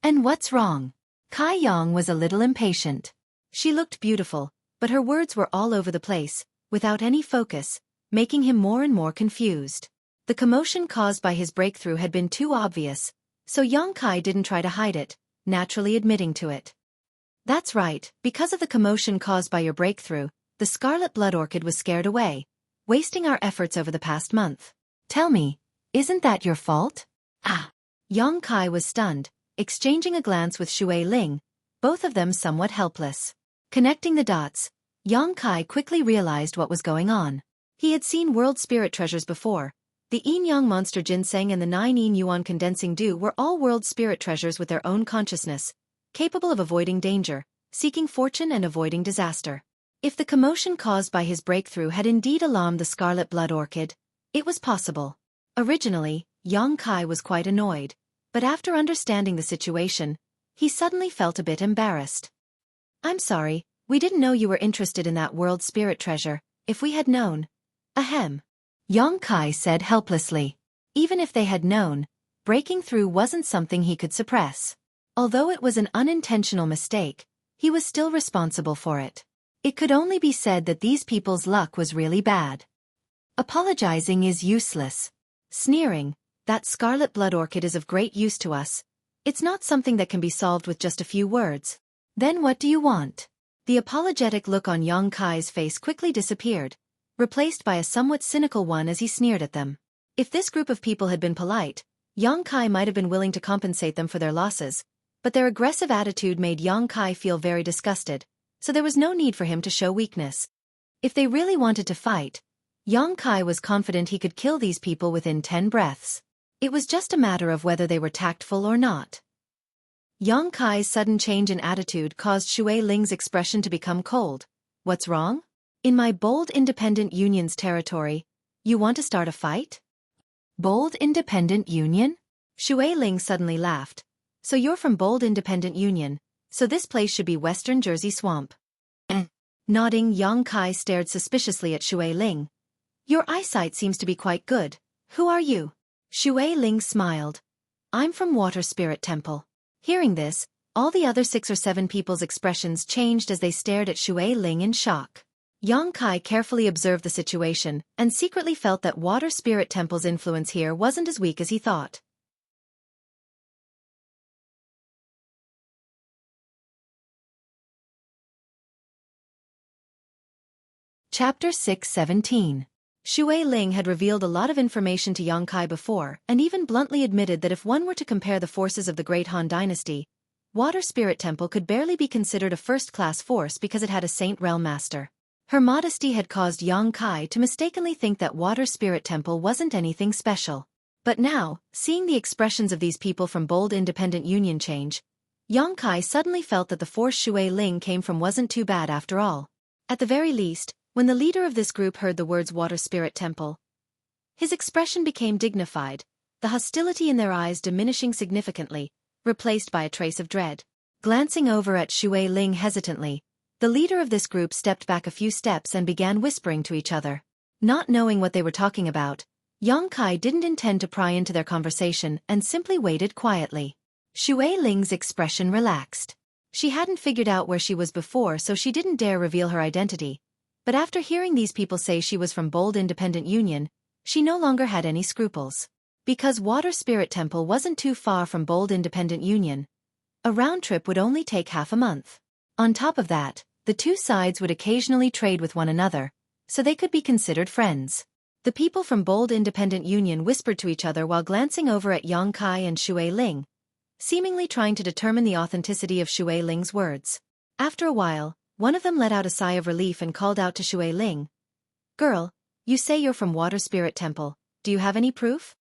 And what's wrong? Kai Yang was a little impatient. She looked beautiful, but her words were all over the place, without any focus, making him more and more confused. The commotion caused by his breakthrough had been too obvious, so Yang Kai didn't try to hide it, naturally admitting to it. That's right, because of the commotion caused by your breakthrough, the scarlet blood orchid was scared away, wasting our efforts over the past month. Tell me, isn't that your fault? Yang Kai was stunned, exchanging a glance with Xueqi, both of them somewhat helpless. Connecting the dots, Yang Kai quickly realized what was going on. He had seen world spirit treasures before. The Yin Yang monster ginseng and the 9 Yin Yuan condensing dew were all world spirit treasures with their own consciousness, capable of avoiding danger, seeking fortune and avoiding disaster. If the commotion caused by his breakthrough had indeed alarmed the scarlet blood orchid, it was possible. Originally, Yang Kai was quite annoyed, but after understanding the situation, he suddenly felt a bit embarrassed. I'm sorry, we didn't know you were interested in that world spirit treasure. If we had known. Ahem. Yang Kai said helplessly. Even if they had known, breaking through wasn't something he could suppress. Although it was an unintentional mistake, he was still responsible for it. It could only be said that these people's luck was really bad. Apologizing is useless. Sneering, that scarlet blood orchid is of great use to us. It's not something that can be solved with just a few words. Then what do you want? The apologetic look on Yang Kai's face quickly disappeared, replaced by a somewhat cynical one as he sneered at them. If this group of people had been polite, Yang Kai might have been willing to compensate them for their losses, but their aggressive attitude made Yang Kai feel very disgusted, so there was no need for him to show weakness. If they really wanted to fight, Yang Kai was confident he could kill these people within 10 breaths. It was just a matter of whether they were tactful or not. Yang Kai's sudden change in attitude caused Xueqi's expression to become cold. What's wrong? In my bold independent union's territory, you want to start a fight? Bold independent union? Xueqi suddenly laughed. So you're from bold independent union, so this place should be Western Jersey Swamp. Nodding, Yang Kai stared suspiciously at Xueqi. Your eyesight seems to be quite good. Who are you? Xueqi smiled. I'm from Water Spirit Temple. Hearing this, all the other 6 or 7 people's expressions changed as they stared at Xueqi in shock. Yang Kai carefully observed the situation and secretly felt that Water Spirit Temple's influence here wasn't as weak as he thought. Chapter 6:17. Xueqi had revealed a lot of information to Yang Kai before and even bluntly admitted that if one were to compare the forces of the Great Han Dynasty, Water Spirit Temple could barely be considered a first-class force because it had a Saint Realm Master. Her modesty had caused Yang Kai to mistakenly think that Water Spirit Temple wasn't anything special. But now, seeing the expressions of these people from Bold Independent Union change, Yang Kai suddenly felt that the force Xueqi came from wasn't too bad after all. At the very least, when the leader of this group heard the words Water Spirit Temple, his expression became dignified, the hostility in their eyes diminishing significantly, replaced by a trace of dread. Glancing over at Xueqi hesitantly, the leader of this group stepped back a few steps and began whispering to each other. Not knowing what they were talking about, Yang Kai didn't intend to pry into their conversation and simply waited quietly. Xueqi's expression relaxed. She hadn't figured out where she was before, so she didn't dare reveal her identity. But after hearing these people say she was from Bold Independent Union, she no longer had any scruples. Because Water Spirit Temple wasn't too far from Bold Independent Union, a round trip would only take half a month. On top of that, the two sides would occasionally trade with one another, so they could be considered friends. The people from Bold Independent Union whispered to each other while glancing over at Yang Kai and Xueqi, seemingly trying to determine the authenticity of Xueqi's words. After a while, one of them let out a sigh of relief and called out to Xueqi. Girl, you say you're from Water Spirit Temple. Do you have any proof?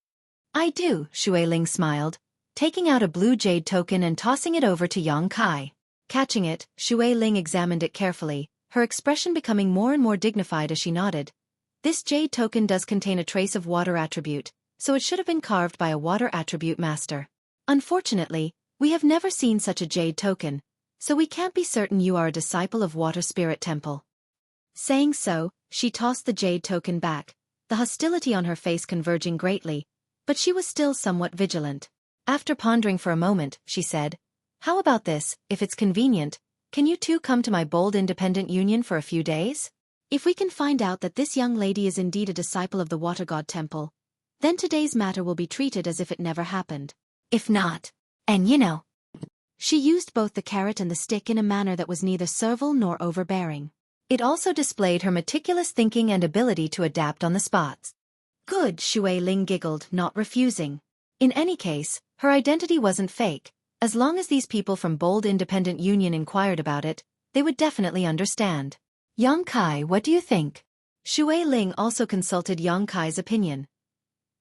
I do, Xueqi smiled, taking out a blue jade token and tossing it over to Yang Kai. Catching it, Xueqi examined it carefully, her expression becoming more and more dignified as she nodded. This jade token does contain a trace of water attribute, so it should have been carved by a water attribute master. Unfortunately, we have never seen such a jade token, so we can't be certain you are a disciple of Water Spirit Temple. Saying so, she tossed the jade token back, the hostility on her face converging greatly, but she was still somewhat vigilant. After pondering for a moment, she said, How about this, if it's convenient, can you two come to my Bold Independent Union for a few days? If we can find out that this young lady is indeed a disciple of the Water God Temple, then today's matter will be treated as if it never happened. If not, and she used both the carrot and the stick in a manner that was neither servile nor overbearing. It also displayed her meticulous thinking and ability to adapt on the spot. Good, Xueqi giggled, not refusing. In any case, her identity wasn't fake. As long as these people from Bold Independent Union inquired about it, they would definitely understand. Yang Kai, what do you think? Xueqi also consulted Yang Kai's opinion.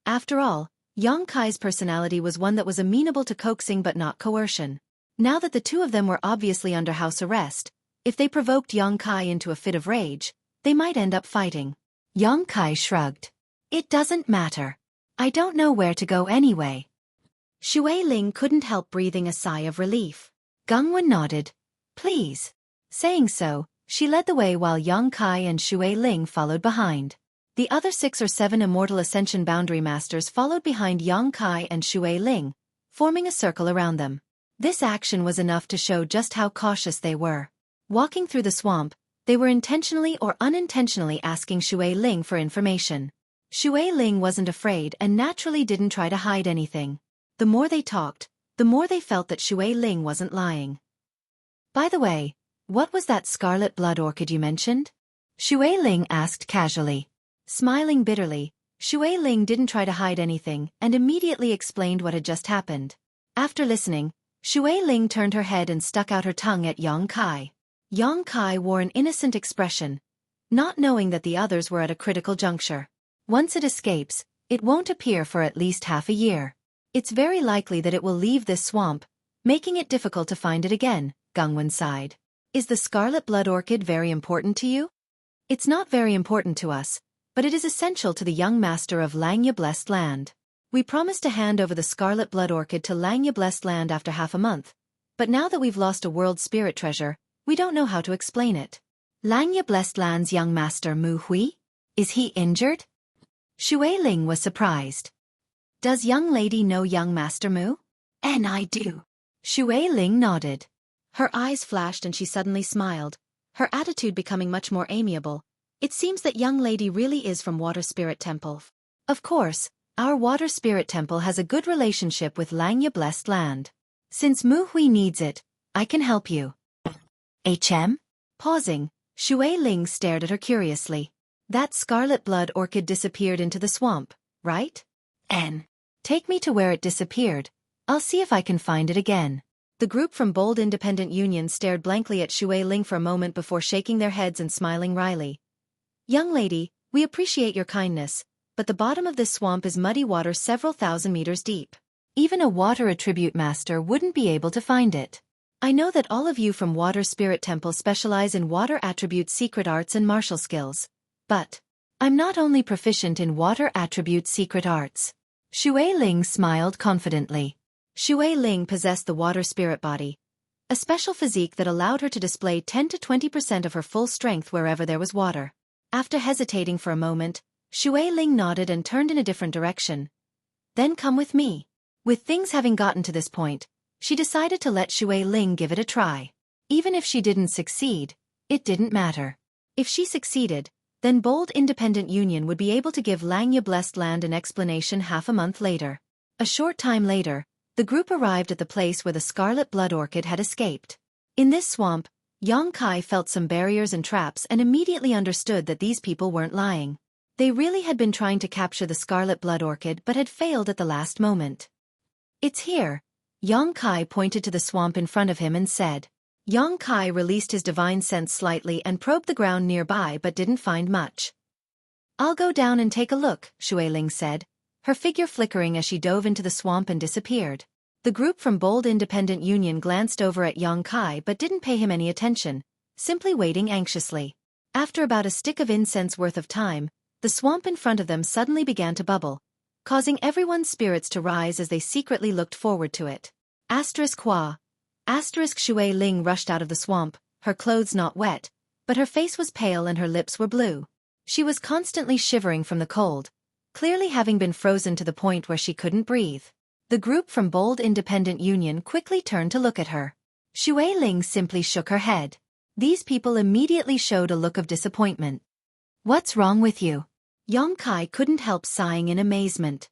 After all, Yang Kai's personality was one that was amenable to coaxing but not coercion. Now that the two of them were obviously under house arrest, if they provoked Yang Kai into a fit of rage, they might end up fighting. Yang Kai shrugged. It doesn't matter. I don't know where to go anyway. Xueqi couldn't help breathing a sigh of relief. Gangwen nodded. Please. Saying so, she led the way while Yang Kai and Xueqi followed behind. The other 6 or 7 Immortal Ascension Boundary Masters followed behind Yang Kai and Xueqi, forming a circle around them. This action was enough to show just how cautious they were. Walking through the swamp, they were intentionally or unintentionally asking Xueqi for information. Xueqi wasn't afraid and naturally didn't try to hide anything. The more they talked, the more they felt that Xueqi wasn't lying. By the way, what was that scarlet blood orchid you mentioned? Xueqi asked casually. Smiling bitterly, Xueqi didn't try to hide anything and immediately explained what had just happened. After listening, Xueqi turned her head and stuck out her tongue at Yang Kai. Yang Kai wore an innocent expression, not knowing that the others were at a critical juncture. Once it escapes, it won't appear for at least half a year. It's very likely that it will leave this swamp, making it difficult to find it again, Gangwen sighed. Is the scarlet blood orchid very important to you? It's not very important to us, but it is essential to the young master of Langya Blessed Land. We promised to hand over the scarlet blood orchid to Langya Blessed Land after half a month, but now that we've lost a world spirit treasure, we don't know how to explain it. Langya Blessed Land's young master Mu Hui? Is he injured? Xueling was surprised. Does young lady know young master Mu? And I do. Xueling nodded. Her eyes flashed and she suddenly smiled, her attitude becoming much more amiable. It seems that young lady really is from Water Spirit Temple. Of course, our Water Spirit Temple has a good relationship with Langya Blessed Land. Since Mu Hui needs it, I can help you. HM? Pausing, Xueling stared at her curiously. That scarlet blood orchid disappeared into the swamp, right? N. Take me to where it disappeared. I'll see if I can find it again. The group from Bold Independent Union stared blankly at Xueling for a moment before shaking their heads and smiling wryly. Young lady, we appreciate your kindness, but the bottom of this swamp is muddy water several thousand meters deep. Even a water attribute master wouldn't be able to find it. I know that all of you from Water Spirit Temple specialize in water attribute secret arts and martial skills. But I'm not only proficient in water attribute secret arts. Xueling smiled confidently. Xueling possessed the water spirit body, a special physique that allowed her to display 10 to 20% of her full strength wherever there was water. After hesitating for a moment, Xueling nodded and turned in a different direction. Then come with me. With things having gotten to this point, she decided to let Xueling give it a try. Even if she didn't succeed, it didn't matter. If she succeeded, then Bold Independent Union would be able to give Langya Blessed Land an explanation half a month later. A short time later, the group arrived at the place where the scarlet blood orchid had escaped. In this swamp, Xueqi felt some barriers and traps and immediately understood that these people weren't lying. They really had been trying to capture the scarlet blood orchid but had failed at the last moment. It's here. Xueqi pointed to the swamp in front of him and said. Xueqi released his divine sense slightly and probed the ground nearby but didn't find much. I'll go down and take a look, Xueling said, her figure flickering as she dove into the swamp and disappeared. The group from Bold Independent Union glanced over at Xueqi but didn't pay him any attention, simply waiting anxiously. After about a stick of incense worth of time, the swamp in front of them suddenly began to bubble, causing everyone's spirits to rise as they secretly looked forward to it. Qua. Xueling rushed out of the swamp, her clothes not wet, but her face was pale and her lips were blue. She was constantly shivering from the cold, clearly having been frozen to the point where she couldn't breathe. The group from Bold Independent Union quickly turned to look at her. Xueling simply shook her head. These people immediately showed a look of disappointment. What's wrong with you? Xueqi couldn't help sighing in amazement.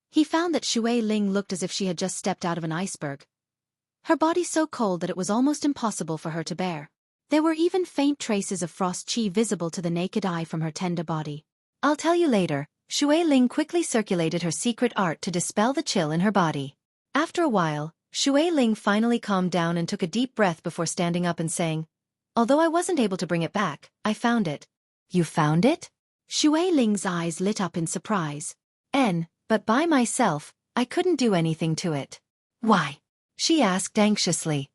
He found that Xueling looked as if she had just stepped out of an iceberg. Her body so cold that it was almost impossible for her to bear. There were even faint traces of frost chi visible to the naked eye from her tender body. I'll tell you later. Xueling quickly circulated her secret art to dispel the chill in her body. After a while, Xueling finally calmed down and took a deep breath before standing up and saying, although I wasn't able to bring it back, I found it. You found it? Xueling's eyes lit up in surprise. But by myself, I couldn't do anything to it. Why? She asked anxiously.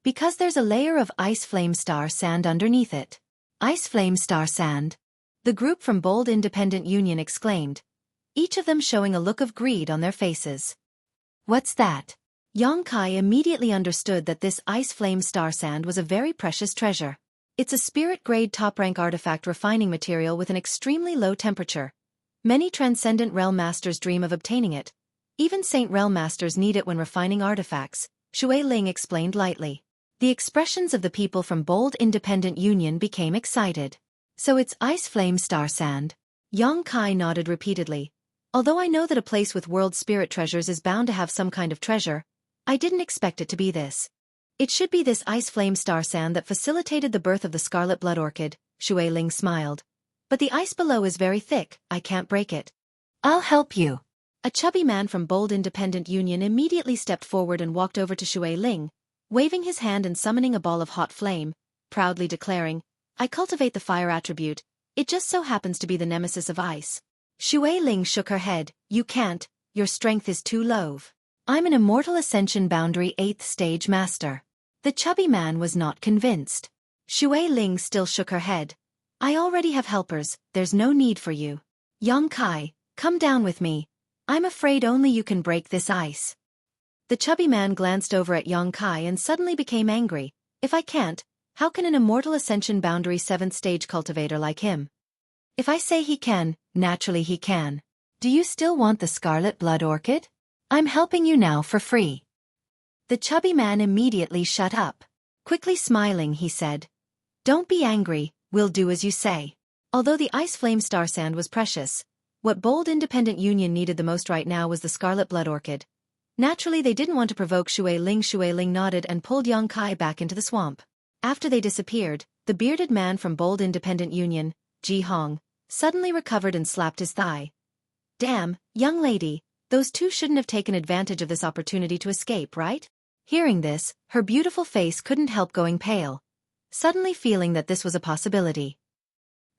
Because there's a layer of ice flame star sand underneath it. Ice flame star sand? The group from Bold Independent Union exclaimed, each of them showing a look of greed on their faces. What's that? Xueqi immediately understood that this ice flame star sand was a very precious treasure. It's a spirit-grade top-rank artifact refining material with an extremely low temperature. Many Transcendent Realm Masters dream of obtaining it. Even Saint Realm Masters need it when refining artifacts, Xueling explained lightly. The expressions of the people from Bold Independent Union became excited. So it's ice flame star sand? Xueqi nodded repeatedly. Although I know that a place with world spirit treasures is bound to have some kind of treasure, I didn't expect it to be this. It should be this ice flame star sand that facilitated the birth of the scarlet blood orchid, Xueling smiled. But the ice below is very thick, I can't break it. I'll help you. A chubby man from Bold Independent Union immediately stepped forward and walked over to Xueling, waving his hand and summoning a ball of hot flame, proudly declaring, I cultivate the fire attribute, it just so happens to be the nemesis of ice. Xueling shook her head, you can't, your strength is too low. I'm an Immortal Ascension Boundary 8th Stage Master. The chubby man was not convinced. Xueling still shook her head. I already have helpers, there's no need for you. Xueqi, come down with me. I'm afraid only you can break this ice. The chubby man glanced over at Xueqi and suddenly became angry. If I can't, How can an immortal Ascension Boundary 7th stage cultivator like him? If I say he can, naturally he can. Do you still want the Scarlet Blood Orchid? I'm helping you now for free. The chubby man immediately shut up. Quickly smiling, he said, Don't be angry, we'll do as you say. Although the Ice Flame Star Sand was precious, what Bold Independent Union needed the most right now was the Scarlet Blood Orchid. Naturally they didn't want to provoke Xueling. Xueling nodded and pulled Yang Kai back into the swamp. After they disappeared, the bearded man from Bold Independent Union, Ji Hong, suddenly recovered and slapped his thigh. Damn, young lady, those two shouldn't have taken advantage of this opportunity to escape, right? Hearing this, her beautiful face couldn't help going pale, suddenly feeling that this was a possibility.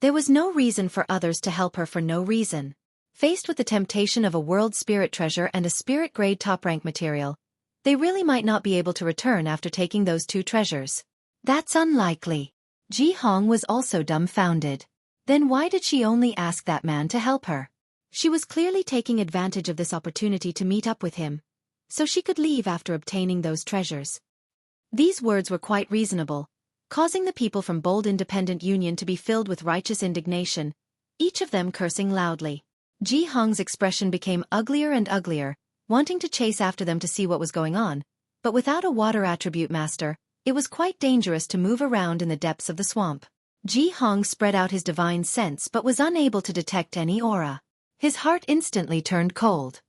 There was no reason for others to help her for no reason. Faced with the temptation of a world spirit treasure and a spirit-grade top-rank material, they really might not be able to return after taking those two treasures. That's unlikely. Ji Hong was also dumbfounded. Then why did she only ask that man to help her? She was clearly taking advantage of this opportunity to meet up with him, so she could leave after obtaining those treasures. These words were quite reasonable, causing the people from Bold Independent Union to be filled with righteous indignation, each of them cursing loudly. Ji Hong's expression became uglier and uglier, wanting to chase after them to see what was going on, but without a water attribute master, it was quite dangerous to move around in the depths of the swamp. Ji Hong spread out his divine sense but was unable to detect any aura. His heart instantly turned cold.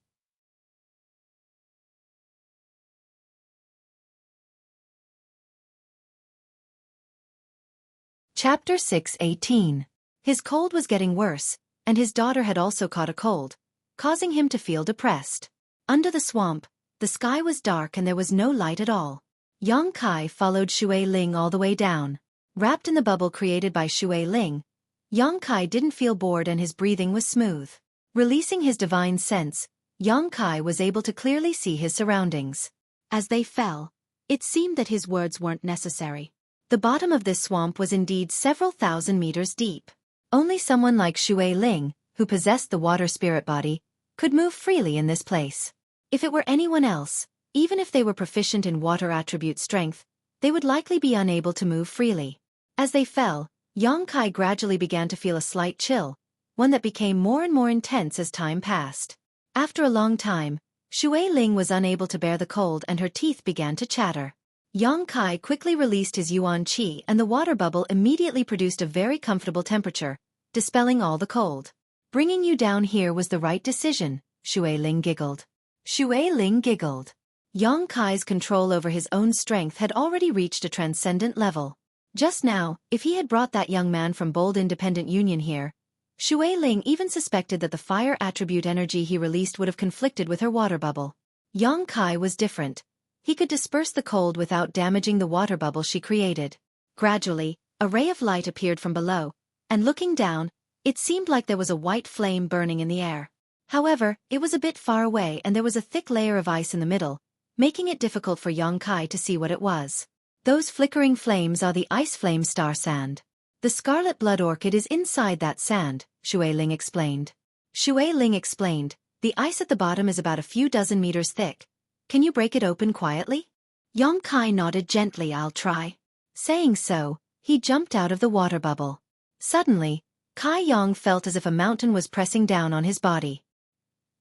Chapter 6:18. His cold was getting worse, and his daughter had also caught a cold, causing him to feel depressed. Under the swamp, the sky was dark and there was no light at all. Yang Kai followed Xueling all the way down. Wrapped in the bubble created by Xueling, Yang Kai didn't feel bored and his breathing was smooth. Releasing his divine sense, Yang Kai was able to clearly see his surroundings. As they fell, it seemed that his words weren't necessary. The bottom of this swamp was indeed several thousand meters deep. Only someone like Xueling, who possessed the water spirit body, could move freely in this place. If it were anyone else, even if they were proficient in water attribute strength, they would likely be unable to move freely. As they fell, Yang Kai gradually began to feel a slight chill, one that became more and more intense as time passed. After a long time, Xueling was unable to bear the cold and her teeth began to chatter. Yang Kai quickly released his yuan qi and the water bubble immediately produced a very comfortable temperature, dispelling all the cold. Bringing you down here was the right decision, Xueling giggled. Xueling giggled. Yang Kai's control over his own strength had already reached a transcendent level. Just now, if he had brought that young man from Bold Independent Union here, Xueling even suspected that the fire attribute energy he released would have conflicted with her water bubble. Yang Kai was different. He could disperse the cold without damaging the water bubble she created. Gradually, a ray of light appeared from below, and looking down, it seemed like there was a white flame burning in the air. However, it was a bit far away and there was a thick layer of ice in the middle, making it difficult for Yang Kai to see what it was. Those flickering flames are the Ice Flame Star Sand. The Scarlet Blood Orchid is inside that sand, Xueling explained. Xueling explained, the ice at the bottom is about a few dozen meters thick. Can you break it open quietly? Yang Kai nodded gently. I'll try. Saying so, he jumped out of the water bubble. Suddenly, Kai Yang felt as if a mountain was pressing down on his body.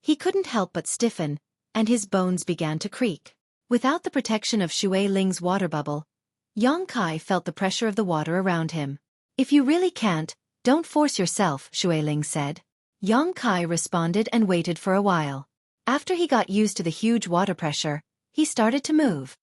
He couldn't help but stiffen, and his bones began to creak. Without the protection of Xueling's water bubble, Yang Kai felt the pressure of the water around him. If you really can't, don't force yourself, Xueling said. Yang Kai responded and waited for a while. After he got used to the huge water pressure, he started to move.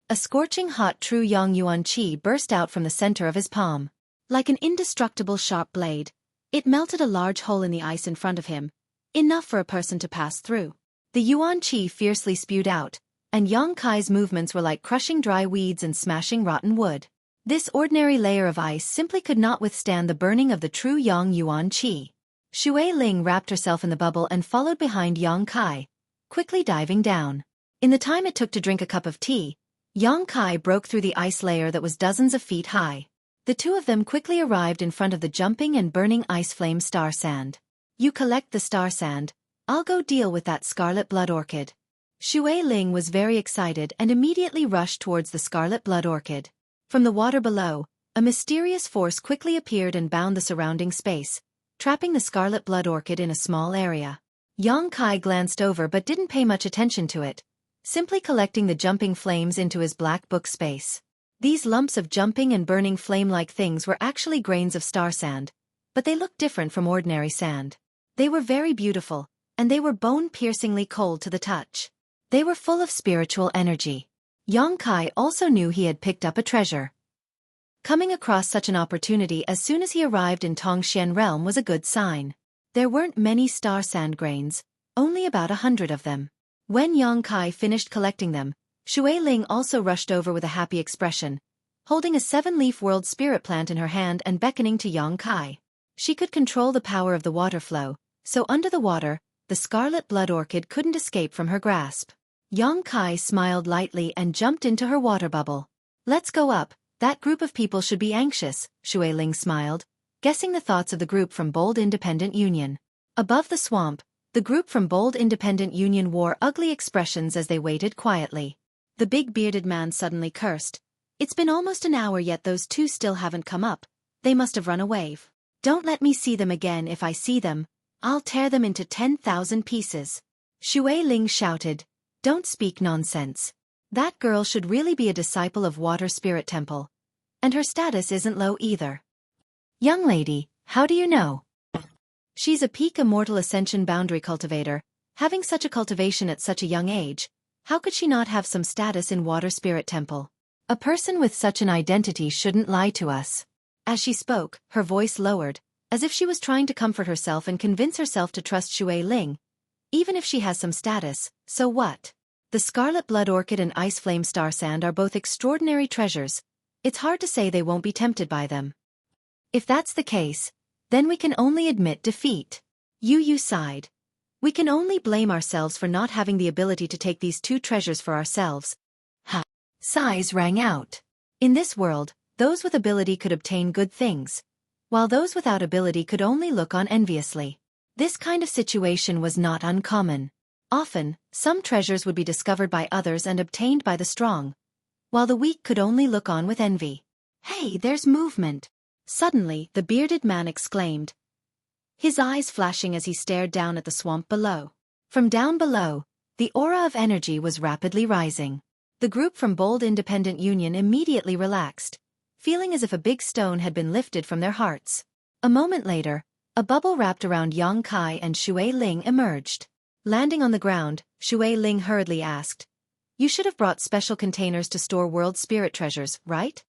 A scorching hot true Yang Yuan Qi burst out from the center of his palm. Like an indestructible sharp blade, it melted a large hole in the ice in front of him, enough for a person to pass through. The Yuan Qi fiercely spewed out, and Yang Kai's movements were like crushing dry weeds and smashing rotten wood. This ordinary layer of ice simply could not withstand the burning of the true Yang Yuan Qi. Xueling wrapped herself in the bubble and followed behind Yang Kai, quickly diving down. In the time it took to drink a cup of tea, Yang Kai broke through the ice layer that was dozens of feet high. The two of them quickly arrived in front of the jumping and burning ice flame star sand. You collect the star sand, I'll go deal with that Scarlet Blood Orchid. Xueling was very excited and immediately rushed towards the Scarlet Blood Orchid. From the water below, A mysterious force quickly appeared and bound the surrounding space, trapping the scarlet blood orchid in a small area. Yang Kai glanced over but didn't pay much attention to it, simply collecting the jumping flames into his black book space. These lumps of jumping and burning flame-like things were actually grains of star sand, but they looked different from ordinary sand. They were very beautiful, and they were bone-piercingly cold to the touch. They were full of spiritual energy. Yang Kai also knew he had picked up a treasure. Coming across such an opportunity as soon as he arrived in Tongxian realm was a good sign. There weren't many star sand grains, only about 100 of them. When Yang Kai finished collecting them, Xueqi also rushed over with a happy expression, holding a 7-leaf world spirit plant in her hand and beckoning to Yang Kai. She could control the power of the water flow, so under the water, the scarlet blood orchid couldn't escape from her grasp. Yang Kai smiled lightly and jumped into her water bubble. Let's go up, that group of people should be anxious, Xueqi smiled, guessing the thoughts of the group from Bold Independent Union. Above the swamp, the group from Bold Independent Union wore ugly expressions as they waited quietly. The big bearded man suddenly cursed. It's been almost an hour yet those two still haven't come up. They must have run away. Don't let me see them again. If I see them, I'll tear them into 10,000 pieces. Xueqi shouted. Don't speak nonsense. That girl should really be a disciple of Water Spirit Temple. And her status isn't low either. Young lady, how do you know? She's a peak immortal ascension boundary cultivator. Having such a cultivation at such a young age, how could she not have some status in Water Spirit Temple? A person with such an identity shouldn't lie to us. As she spoke, her voice lowered, as if she was trying to comfort herself and convince herself to trust Xueqi. Even if she has some status, so what? The scarlet blood orchid and ice flame star sand are both extraordinary treasures. It's hard to say they won't be tempted by them. If that's the case, then we can only admit defeat. Yu sighed. We can only blame ourselves for not having the ability to take these two treasures for ourselves. Ha! Sighs rang out. In this world, those with ability could obtain good things, while those without ability could only look on enviously. This kind of situation was not uncommon. Often, some treasures would be discovered by others and obtained by the strong, while the weak could only look on with envy. Hey, there's movement! Suddenly, the bearded man exclaimed, his eyes flashing as he stared down at the swamp below. From down below, the aura of energy was rapidly rising. The group from Bold Independent Union immediately relaxed, feeling as if a big stone had been lifted from their hearts. A moment later, a bubble wrapped around Yang Kai and Xueqi emerged. Landing on the ground, Xueqi hurriedly asked, You should have brought special containers to store world spirit treasures, right?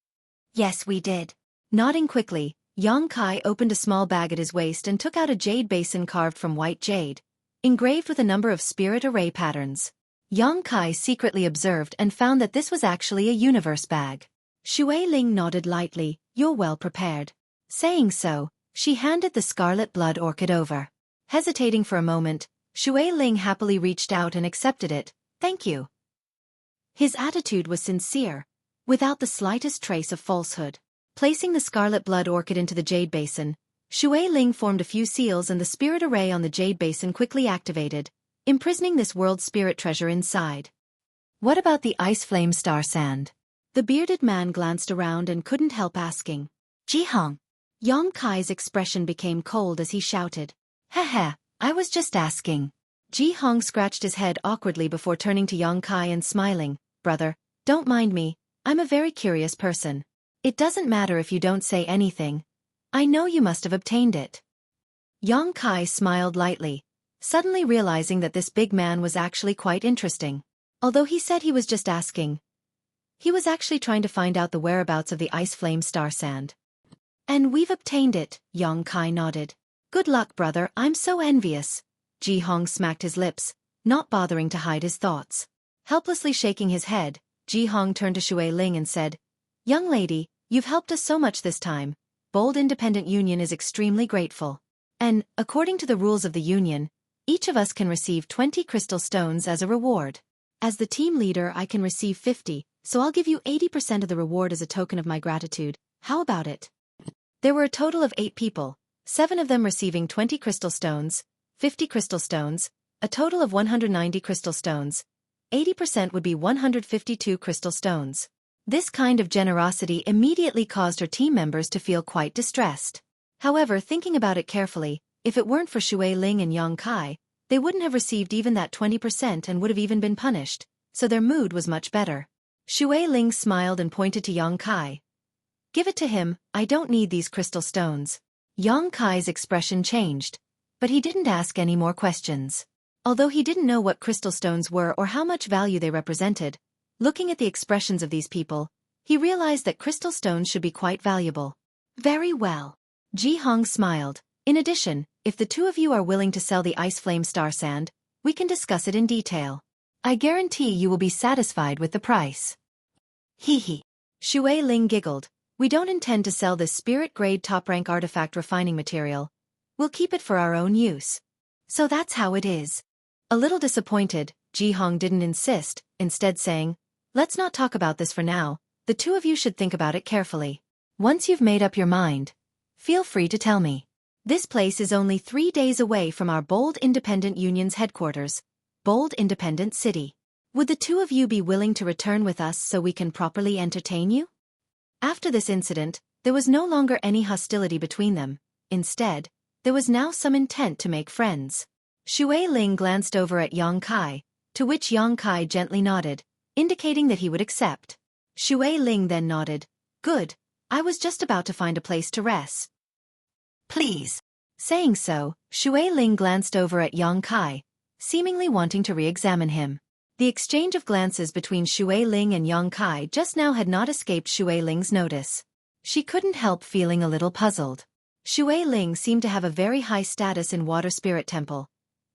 Yes, we did. Nodding quickly, Yang Kai opened a small bag at his waist and took out a jade basin carved from white jade, engraved with a number of spirit array patterns. Yang Kai secretly observed and found that this was actually a universe bag. Xueqi nodded lightly, You're well prepared. Saying so, she handed the scarlet blood orchid over. Hesitating for a moment, Xueqi happily reached out and accepted it. Thank you. His attitude was sincere, without the slightest trace of falsehood. Placing the scarlet blood orchid into the jade basin, Xueqi formed a few seals and the spirit array on the jade basin quickly activated, imprisoning this world spirit treasure inside. What about the ice flame star sand? The bearded man glanced around and couldn't help asking. Jihong. Yang Kai's expression became cold as he shouted. Heh, I was just asking. Jihong scratched his head awkwardly before turning to Yang Kai and smiling. Brother, don't mind me, I'm a very curious person. It doesn't matter if you don't say anything. I know you must have obtained it. Yang Kai smiled lightly, suddenly realizing that this big man was actually quite interesting. Although he said he was just asking, he was actually trying to find out the whereabouts of the ice flame star sand. And we've obtained it, Yang Kai nodded. Good luck, brother, I'm so envious. Jihong smacked his lips, not bothering to hide his thoughts. Helplessly shaking his head, Jihong turned to Xueqi and said, Young lady, you've helped us so much this time. Bold Independent Union is extremely grateful. And, according to the rules of the Union, each of us can receive 20 crystal stones as a reward. As the team leader I can receive 50, so I'll give you 80% of the reward as a token of my gratitude. How about it? There were a total of 8 people, 7 of them receiving 20 crystal stones, 50 crystal stones, a total of 190 crystal stones. 80% would be 152 crystal stones. This kind of generosity immediately caused her team members to feel quite distressed. However, thinking about it carefully, if it weren't for Xueqi and Yang Kai, they wouldn't have received even that 20% and would have even been punished, so their mood was much better. Xueqi smiled and pointed to Yang Kai. "Give it to him, I don't need these crystal stones." Yang Kai's expression changed, but he didn't ask any more questions. Although he didn't know what crystal stones were or how much value they represented, looking at the expressions of these people, he realized that crystal stones should be quite valuable. "Very well." Ji Hong smiled. "In addition, if the two of you are willing to sell the Ice Flame Star Sand, we can discuss it in detail. I guarantee you will be satisfied with the price." "Hee hee." Xueqi giggled. "We don't intend to sell this spirit-grade top-rank artifact refining material. We'll keep it for our own use." "So that's how it is." A little disappointed, Ji Hong didn't insist, instead saying, "Let's not talk about this for now. The two of you should think about it carefully. Once you've made up your mind, feel free to tell me. This place is only 3 days away from our Bold Independent Union's headquarters, Bold Independent City. Would the two of you be willing to return with us so we can properly entertain you?" After this incident, there was no longer any hostility between them. Instead, there was now some intent to make friends. Xueqi glanced over at Yang Kai, to which Yang Kai gently nodded, indicating that he would accept. Xueqi then nodded. "Good, I was just about to find a place to rest. Please." Saying so, Xueqi glanced over at Yang Kai, seemingly wanting to re-examine him. The exchange of glances between Xueqi and Yang Kai just now had not escaped Xueqing's notice. She couldn't help feeling a little puzzled. Xueqi seemed to have a very high status in Water Spirit Temple.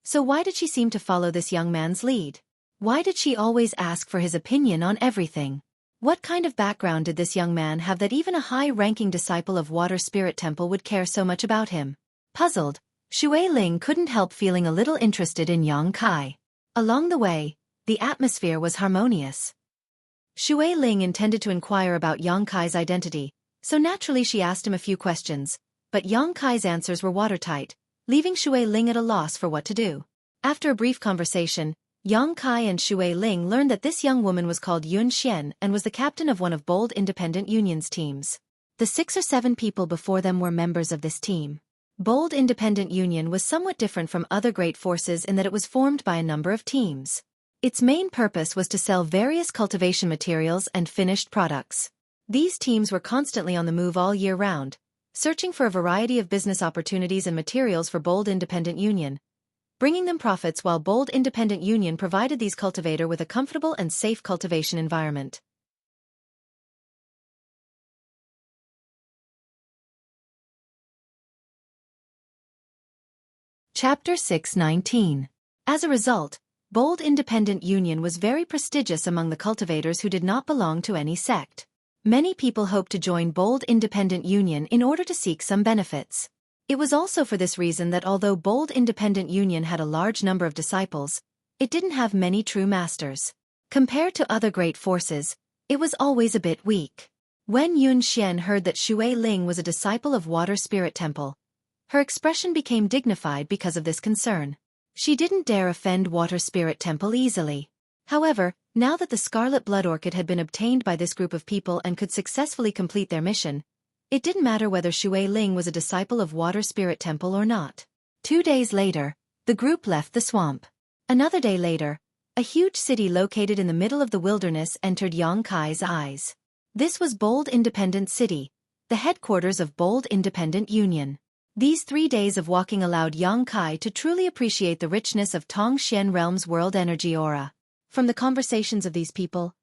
So why did she seem to follow this young man's lead? Why did she always ask for his opinion on everything? What kind of background did this young man have that even a high-ranking disciple of Water Spirit Temple would care so much about him? Puzzled, Xueqi couldn't help feeling a little interested in Yang Kai. Along the way, the atmosphere was harmonious. Xueqi intended to inquire about Yang Kai's identity, so naturally she asked him a few questions, but Yang Kai's answers were watertight, leaving Xueqi at a loss for what to do. After a brief conversation, Yang Kai and Xueqi learned that this young woman was called Yun Xian and was the captain of one of Bold Independent Union's teams. The 6 or 7 people before them were members of this team. Bold Independent Union was somewhat different from other great forces in that it was formed by a number of teams. Its main purpose was to sell various cultivation materials and finished products. These teams were constantly on the move all year round, searching for a variety of business opportunities and materials for Bold Independent Union, bringing them profits while Bold Independent Union provided these cultivators with a comfortable and safe cultivation environment. Chapter 619. As a result, Bold Independent Union was very prestigious among the cultivators who did not belong to any sect. Many people hoped to join Bold Independent Union in order to seek some benefits. It was also for this reason that although Bold Independent Union had a large number of disciples, it didn't have many true masters. Compared to other great forces, it was always a bit weak. When Yun Xian heard that Xueqi was a disciple of Water Spirit Temple, her expression became dignified because of this concern. She didn't dare offend Water Spirit Temple easily. However, now that the Scarlet Blood Orchid had been obtained by this group of people and could successfully complete their mission, it didn't matter whether Xueqi was a disciple of Water Spirit Temple or not. 2 days later, the group left the swamp. Another day later, a huge city located in the middle of the wilderness entered Yang Kai's eyes. This was Bold Independent City, the headquarters of Bold Independent Union. These 3 days of walking allowed Yang Kai to truly appreciate the richness of Tongxian Realm's world energy aura. From the conversations of these people,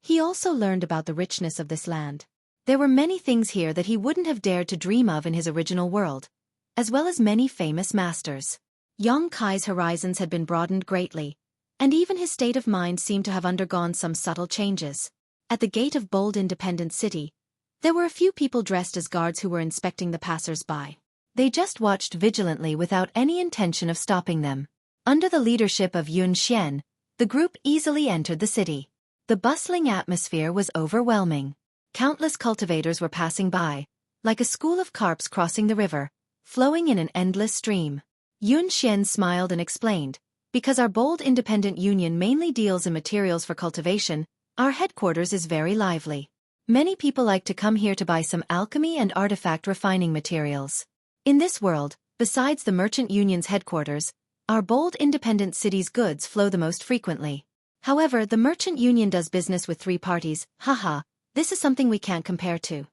he also learned about the richness of this land. There were many things here that he wouldn't have dared to dream of in his original world, as well as many famous masters. Yang Kai's horizons had been broadened greatly, and even his state of mind seemed to have undergone some subtle changes. At the gate of Bold Independent City, there were a few people dressed as guards who were inspecting the passers-by. They just watched vigilantly without any intention of stopping them. Under the leadership of Yun Xian, the group easily entered the city. The bustling atmosphere was overwhelming. Countless cultivators were passing by, like a school of carps crossing the river, flowing in an endless stream. Yun Xian smiled and explained, because our Bold Independent Union mainly deals in materials for cultivation, Our headquarters is very lively. Many people like to come here to buy some alchemy and artifact refining materials. In this world, besides the Merchant Union's headquarters, our bold independent city's goods flow the most frequently. However, the Merchant Union does business with 3 parties. Haha, this is something we can't compare to.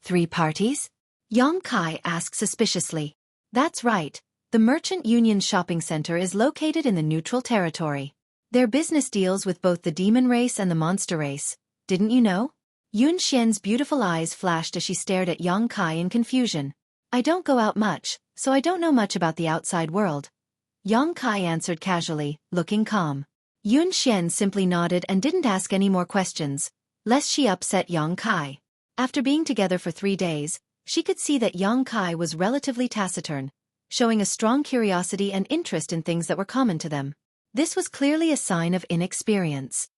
3 parties? Yang Kai asked suspiciously. That's right. The Merchant Union shopping center is located in the neutral territory. Their business deals with both the demon race and the monster race. Didn't you know? Yun Xian's beautiful eyes flashed as she stared at Yang Kai in confusion. I don't go out much, so I don't know much about the outside world. Yang Kai answered casually, looking calm. Yun Xian simply nodded and didn't ask any more questions, lest she upset Yang Kai. After being together for 3 days, she could see that Yang Kai was relatively taciturn, showing a strong curiosity and interest in things that were common to them. This was clearly a sign of inexperience.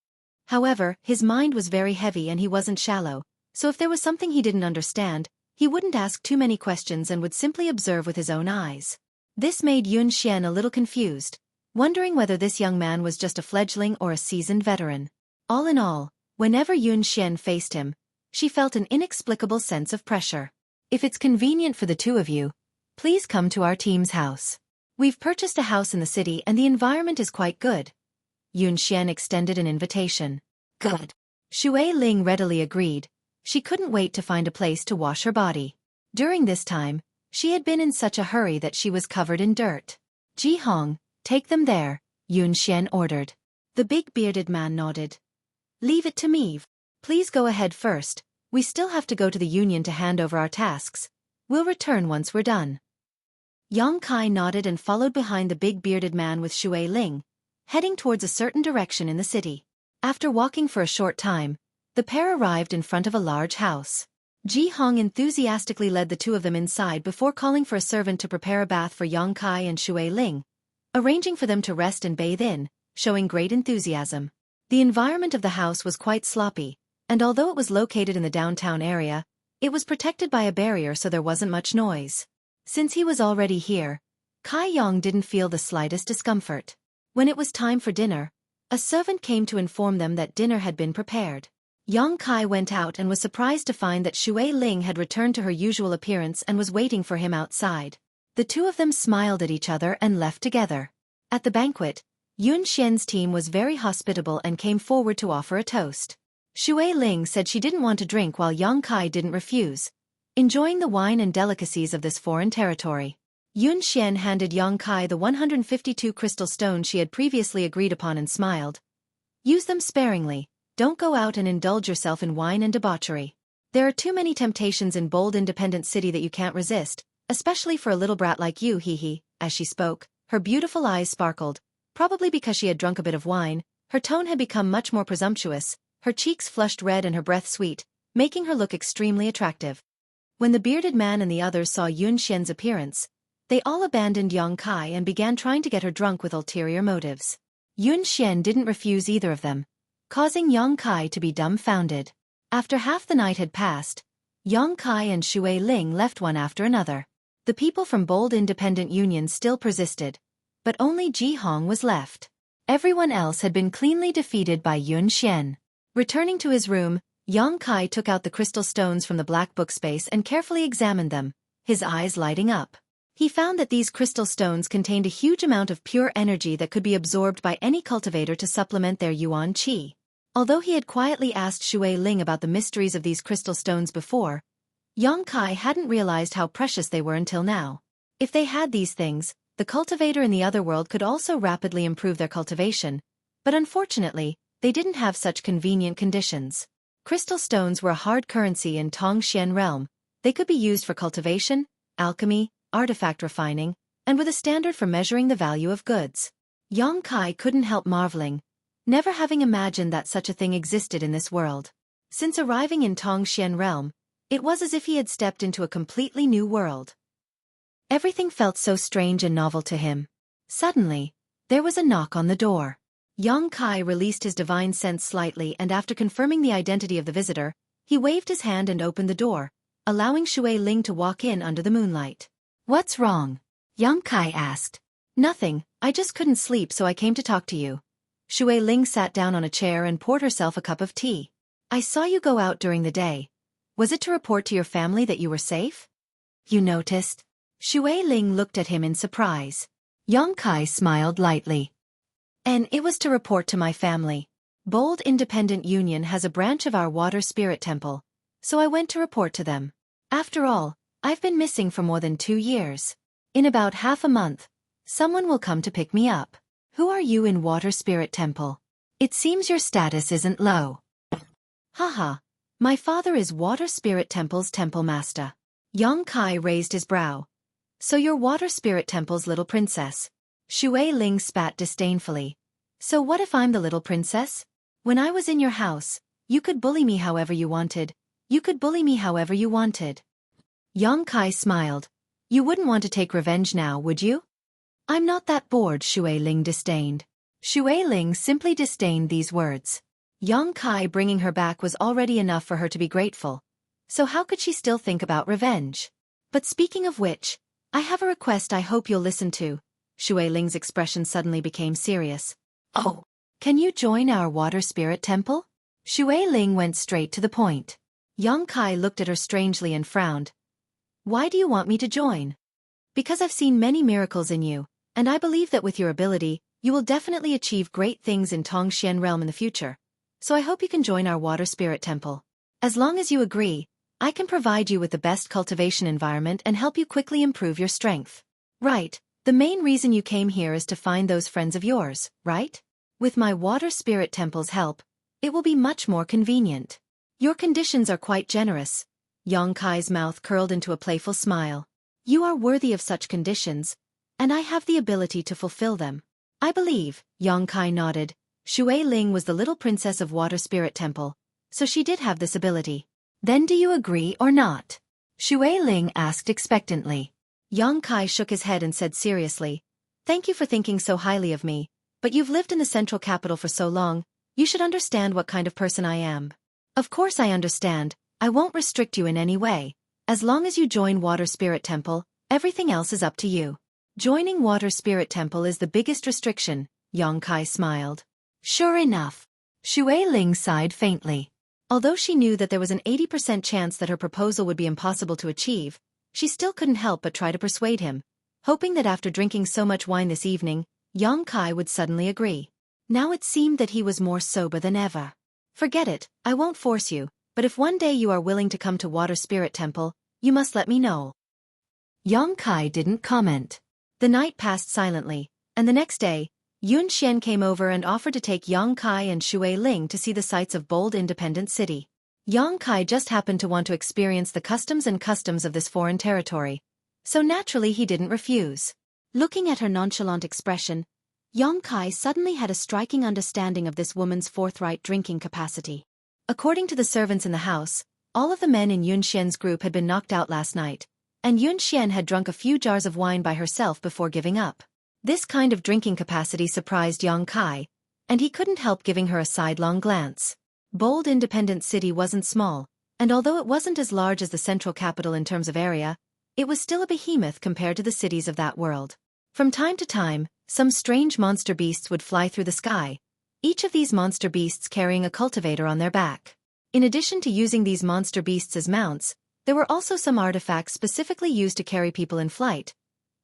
However, his mind was very heavy and he wasn't shallow, so if there was something he didn't understand, he wouldn't ask too many questions and would simply observe with his own eyes. This made Yun Xian a little confused, wondering whether this young man was just a fledgling or a seasoned veteran. All in all, whenever Yun Xian faced him, she felt an inexplicable sense of pressure. If it's convenient for the 2 of you, please come to our team's house. We've purchased a house in the city and the environment is quite good. Yun Xian extended an invitation. Good. Xueqi readily agreed. She couldn't wait to find a place to wash her body. During this time, she had been in such a hurry that she was covered in dirt. Ji Hong, take them there, Yun Xian ordered. The big bearded man nodded. Leave it to me. Please go ahead first. We still have to go to the union to hand over our tasks. We'll return once we're done. Yang Kai nodded and followed behind the big bearded man with Xueqi, heading towards a certain direction in the city. After walking for a short time, the pair arrived in front of a large house. Ji Hong enthusiastically led the 2 of them inside before calling for a servant to prepare a bath for Yang Kai and Xueqi, arranging for them to rest and bathe in, showing great enthusiasm. The environment of the house was quite sloppy, and although it was located in the downtown area, it was protected by a barrier so there wasn't much noise. Since he was already here, Kai Yang didn't feel the slightest discomfort. When it was time for dinner, a servant came to inform them that dinner had been prepared. Yang Kai went out and was surprised to find that Xueqi had returned to her usual appearance and was waiting for him outside. The 2 of them smiled at each other and left together. At the banquet, Yun Xian's team was very hospitable and came forward to offer a toast. Xueqi said she didn't want to drink while Yang Kai didn't refuse, enjoying the wine and delicacies of this foreign territory. Yun Xian handed Yang Kai the 152 crystal stones she had previously agreed upon and smiled. Use them sparingly, don't go out and indulge yourself in wine and debauchery. There are too many temptations in bold independent city that you can't resist, especially for a little brat like you, hee. As she spoke, her beautiful eyes sparkled, probably because she had drunk a bit of wine. Her tone had become much more presumptuous, her cheeks flushed red and her breath sweet, making her look extremely attractive. When the bearded man and the others saw Yun Xian's appearance, they all abandoned Yang Kai and began trying to get her drunk with ulterior motives. Yun Xian didn't refuse either of them, causing Yang Kai to be dumbfounded. After half the night had passed, Yang Kai and Xueqi left one after another. The people from bold independent union still persisted, but only Ji Hong was left. Everyone else had been cleanly defeated by Yun Xian. Returning to his room, Yang Kai took out the crystal stones from the black book space and carefully examined them, his eyes lighting up. He found that these crystal stones contained a huge amount of pure energy that could be absorbed by any cultivator to supplement their yuan qi. Although he had quietly asked Xueqi about the mysteries of these crystal stones before, Yang Kai hadn't realized how precious they were until now. If they had these things, the cultivator in the other world could also rapidly improve their cultivation, but unfortunately, they didn't have such convenient conditions. Crystal stones were a hard currency in Tongxian realm. They could be used for cultivation, alchemy, artifact refining, and with a standard for measuring the value of goods. Yang Kai couldn't help marveling, never having imagined that such a thing existed in this world. Since arriving in Tongxian realm, it was as if he had stepped into a completely new world. Everything felt so strange and novel to him. Suddenly, there was a knock on the door. Yang Kai released his divine sense slightly and after confirming the identity of the visitor, he waved his hand and opened the door, allowing Xueqi to walk in under the moonlight. What's wrong? Yang Kai asked. Nothing, I just couldn't sleep so I came to talk to you. Xue Ling sat down on a chair and poured herself a cup of tea. I saw you go out during the day. Was it to report to your family that you were safe? You noticed? Xue Ling looked at him in surprise. Yang Kai smiled lightly. And it was to report to my family. Bold Independent Union has a branch of our water spirit temple, so I went to report to them. After all, I've been missing for more than 2 years. In about half a month, someone will come to pick me up. Who are you in Water Spirit Temple? It seems your status isn't low. Haha, my father is Water Spirit Temple's temple master. Yang Kai raised his brow. So you're Water Spirit Temple's little princess. Xue Ling spat disdainfully. So what if I'm the little princess? When I was in your house, you could bully me however you wanted. You could bully me however you wanted. Yang Kai smiled. You wouldn't want to take revenge now, would you? I'm not that bored, Xue Ling disdained. Xue Ling simply disdained these words. Yang Kai bringing her back was already enough for her to be grateful. So how could she still think about revenge? But speaking of which, I have a request I hope you'll listen to. Xue Ling's expression suddenly became serious. Oh, can you join our water spirit temple? Xue Ling went straight to the point. Yang Kai looked at her strangely and frowned. Why do you want me to join? Because I've seen many miracles in you, and I believe that with your ability, you will definitely achieve great things in Tongxian realm in the future. So I hope you can join our water spirit temple. As long as you agree, I can provide you with the best cultivation environment and help you quickly improve your strength. Right, the main reason you came here is to find those friends of yours, right? With my water spirit temple's help, it will be much more convenient. Your conditions are quite generous. Yang Kai's mouth curled into a playful smile. You are worthy of such conditions, and I have the ability to fulfill them. I believe, Yang Kai nodded. Xue Ling was the little princess of Water Spirit Temple, so she did have this ability. Then do you agree or not? Xue Ling asked expectantly. Yang Kai shook his head and said seriously, Thank you for thinking so highly of me, but you've lived in the central capital for so long, you should understand what kind of person I am. Of course I understand, I won't restrict you in any way. As long as you join Water Spirit Temple, everything else is up to you. Joining Water Spirit Temple is the biggest restriction, Yang Kai smiled. Sure enough. Xue Ling sighed faintly. Although she knew that there was an 80% chance that her proposal would be impossible to achieve, she still couldn't help but try to persuade him, hoping that after drinking so much wine this evening, Yang Kai would suddenly agree. Now it seemed that he was more sober than ever. Forget it, I won't force you, but if one day you are willing to come to Water Spirit Temple, you must let me know. Yang Kai didn't comment. The night passed silently, and the next day, Yun Xian came over and offered to take Yang Kai and Xue Ling to see the sights of Bold Independent City. Yang Kai just happened to want to experience the customs of this foreign territory, so naturally he didn't refuse. Looking at her nonchalant expression, Yang Kai suddenly had a striking understanding of this woman's forthright drinking capacity. According to the servants in the house, all of the men in Yun Xian's group had been knocked out last night, and Yun Xian had drunk a few jars of wine by herself before giving up. This kind of drinking capacity surprised Yang Kai, and he couldn't help giving her a sidelong glance. Bold Independent City wasn't small, and although it wasn't as large as the central capital in terms of area, it was still a behemoth compared to the cities of that world. From time to time, some strange monster beasts would fly through the sky, each of these monster beasts carrying a cultivator on their back. In addition to using these monster beasts as mounts, there were also some artifacts specifically used to carry people in flight,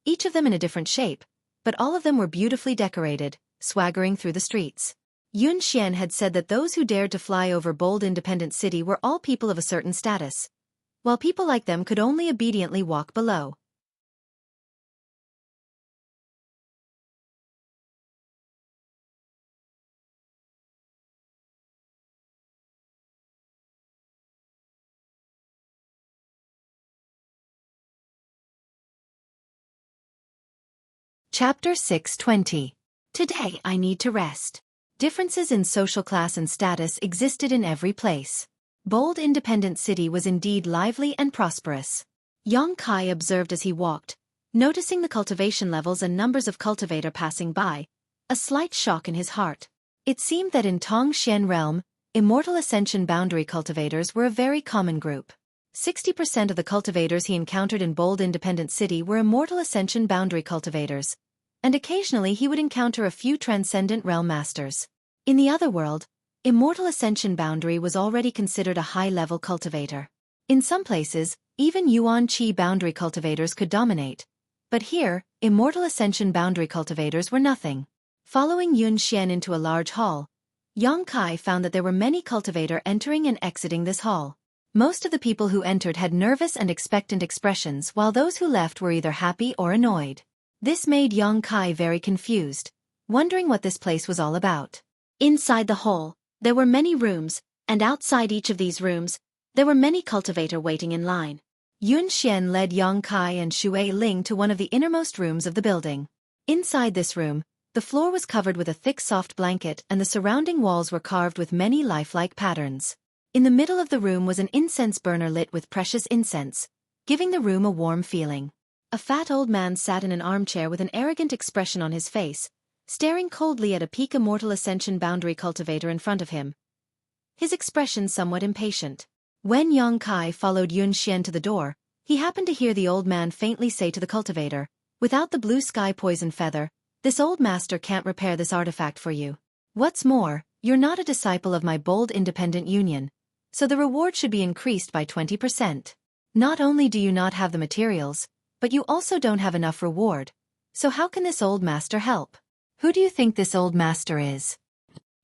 each of them in a different shape, but all of them were beautifully decorated, swaggering through the streets. Yun Xian had said that those who dared to fly over Bold Independent City were all people of a certain status, while people like them could only obediently walk below. Chapter 620. Today I need to rest. Differences in social class and status existed in every place. Bold Independent City was indeed lively and prosperous. Yang Kai observed as he walked, noticing the cultivation levels and numbers of cultivator passing by, a slight shock in his heart. It seemed that in Tongxian realm, immortal ascension boundary cultivators were a very common group. 60% of the cultivators he encountered in Bold Independent City were immortal ascension boundary cultivators, and occasionally he would encounter a few transcendent realm masters. In the other world, Immortal Ascension Boundary was already considered a high-level cultivator. In some places, even Yuan Qi boundary cultivators could dominate. But here, Immortal Ascension boundary cultivators were nothing. Following Yun Xian into a large hall, Yang Kai found that there were many cultivators entering and exiting this hall. Most of the people who entered had nervous and expectant expressions, while those who left were either happy or annoyed. This made Yang Kai very confused, wondering what this place was all about. Inside the hall, there were many rooms, and outside each of these rooms, there were many cultivators waiting in line. Yun Xian led Yang Kai and Xue Ling to one of the innermost rooms of the building. Inside this room, the floor was covered with a thick soft blanket and the surrounding walls were carved with many lifelike patterns. In the middle of the room was an incense burner lit with precious incense, giving the room a warm feeling. A fat old man sat in an armchair with an arrogant expression on his face, staring coldly at a peak Immortal Ascension boundary cultivator in front of him. His expression somewhat impatient. When Yang Kai followed Yun Xian to the door, he happened to hear the old man faintly say to the cultivator, "Without the blue sky poison feather, this old master can't repair this artifact for you. What's more, you're not a disciple of my bold independent union, so the reward should be increased by 20%. Not only do you not have the materials, but you also don't have enough reward. So how can this old master help? Who do you think this old master is?"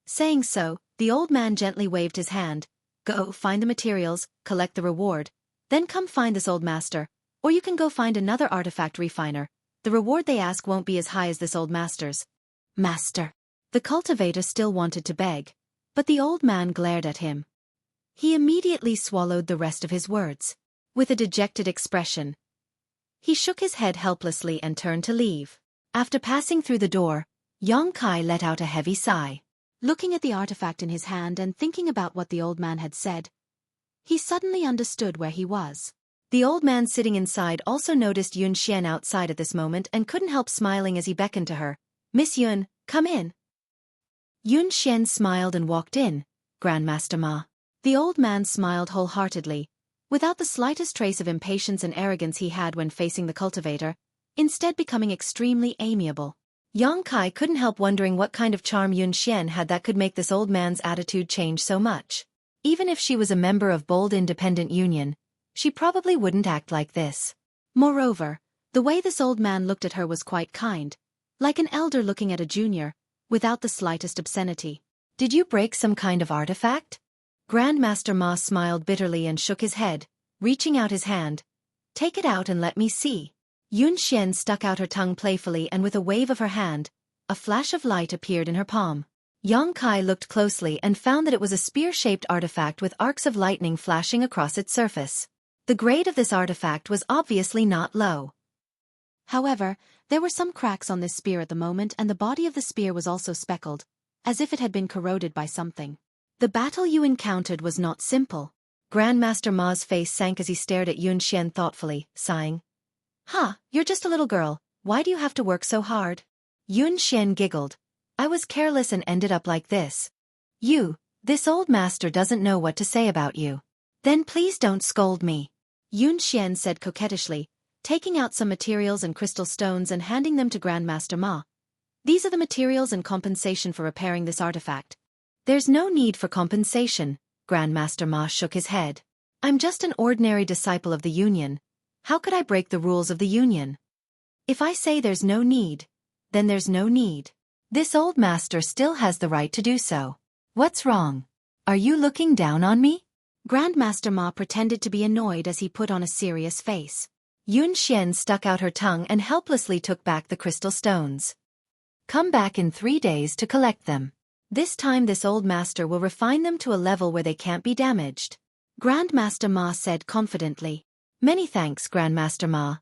Saying so, the old man gently waved his hand. "Go find the materials, collect the reward, then come find this old master, or you can go find another artifact refiner. The reward they ask won't be as high as this old master's." "Master." The cultivator still wanted to beg, but the old man glared at him. He immediately swallowed the rest of his words. With a dejected expression, he shook his head helplessly and turned to leave. After passing through the door, Yang Kai let out a heavy sigh. Looking at the artifact in his hand and thinking about what the old man had said, he suddenly understood where he was. The old man sitting inside also noticed Yun Xian outside at this moment and couldn't help smiling as he beckoned to her. "Miss Yun, come in." Yun Xian smiled and walked in. "Grandmaster Ma." The old man smiled wholeheartedly, without the slightest trace of impatience and arrogance he had when facing the cultivator, instead becoming extremely amiable. Yang Kai couldn't help wondering what kind of charm Yun Xian had that could make this old man's attitude change so much. Even if she was a member of Bold Independent Union, she probably wouldn't act like this. Moreover, the way this old man looked at her was quite kind, like an elder looking at a junior, without the slightest obscenity. "Did you break some kind of artifact?" Grandmaster Ma smiled bitterly and shook his head, reaching out his hand. "Take it out and let me see." Yun Xian stuck out her tongue playfully and with a wave of her hand, a flash of light appeared in her palm. Yang Kai looked closely and found that it was a spear-shaped artifact with arcs of lightning flashing across its surface. The grade of this artifact was obviously not low. However, there were some cracks on this spear at the moment and the body of the spear was also speckled, as if it had been corroded by something. "The battle you encountered was not simple." Grandmaster Ma's face sank as he stared at Yun Xian thoughtfully, sighing. You're just a little girl, why do you have to work so hard?" Yun Xian giggled. "I was careless and ended up like this." This old master doesn't know what to say about you." "Then please don't scold me," Yun Xian said coquettishly, taking out some materials and crystal stones and handing them to Grandmaster Ma. "These are the materials and compensation for repairing this artifact." "There's no need for compensation," Grandmaster Ma shook his head. "I'm just an ordinary disciple of the Union. How could I break the rules of the Union? If I say there's no need, then there's no need. This old master still has the right to do so. What's wrong? Are you looking down on me?" Grandmaster Ma pretended to be annoyed as he put on a serious face. Yun Xian stuck out her tongue and helplessly took back the crystal stones. "Come back in 3 days to collect them. This time this old master will refine them to a level where they can't be damaged," Grandmaster Ma said confidently. "Many thanks, Grandmaster Ma."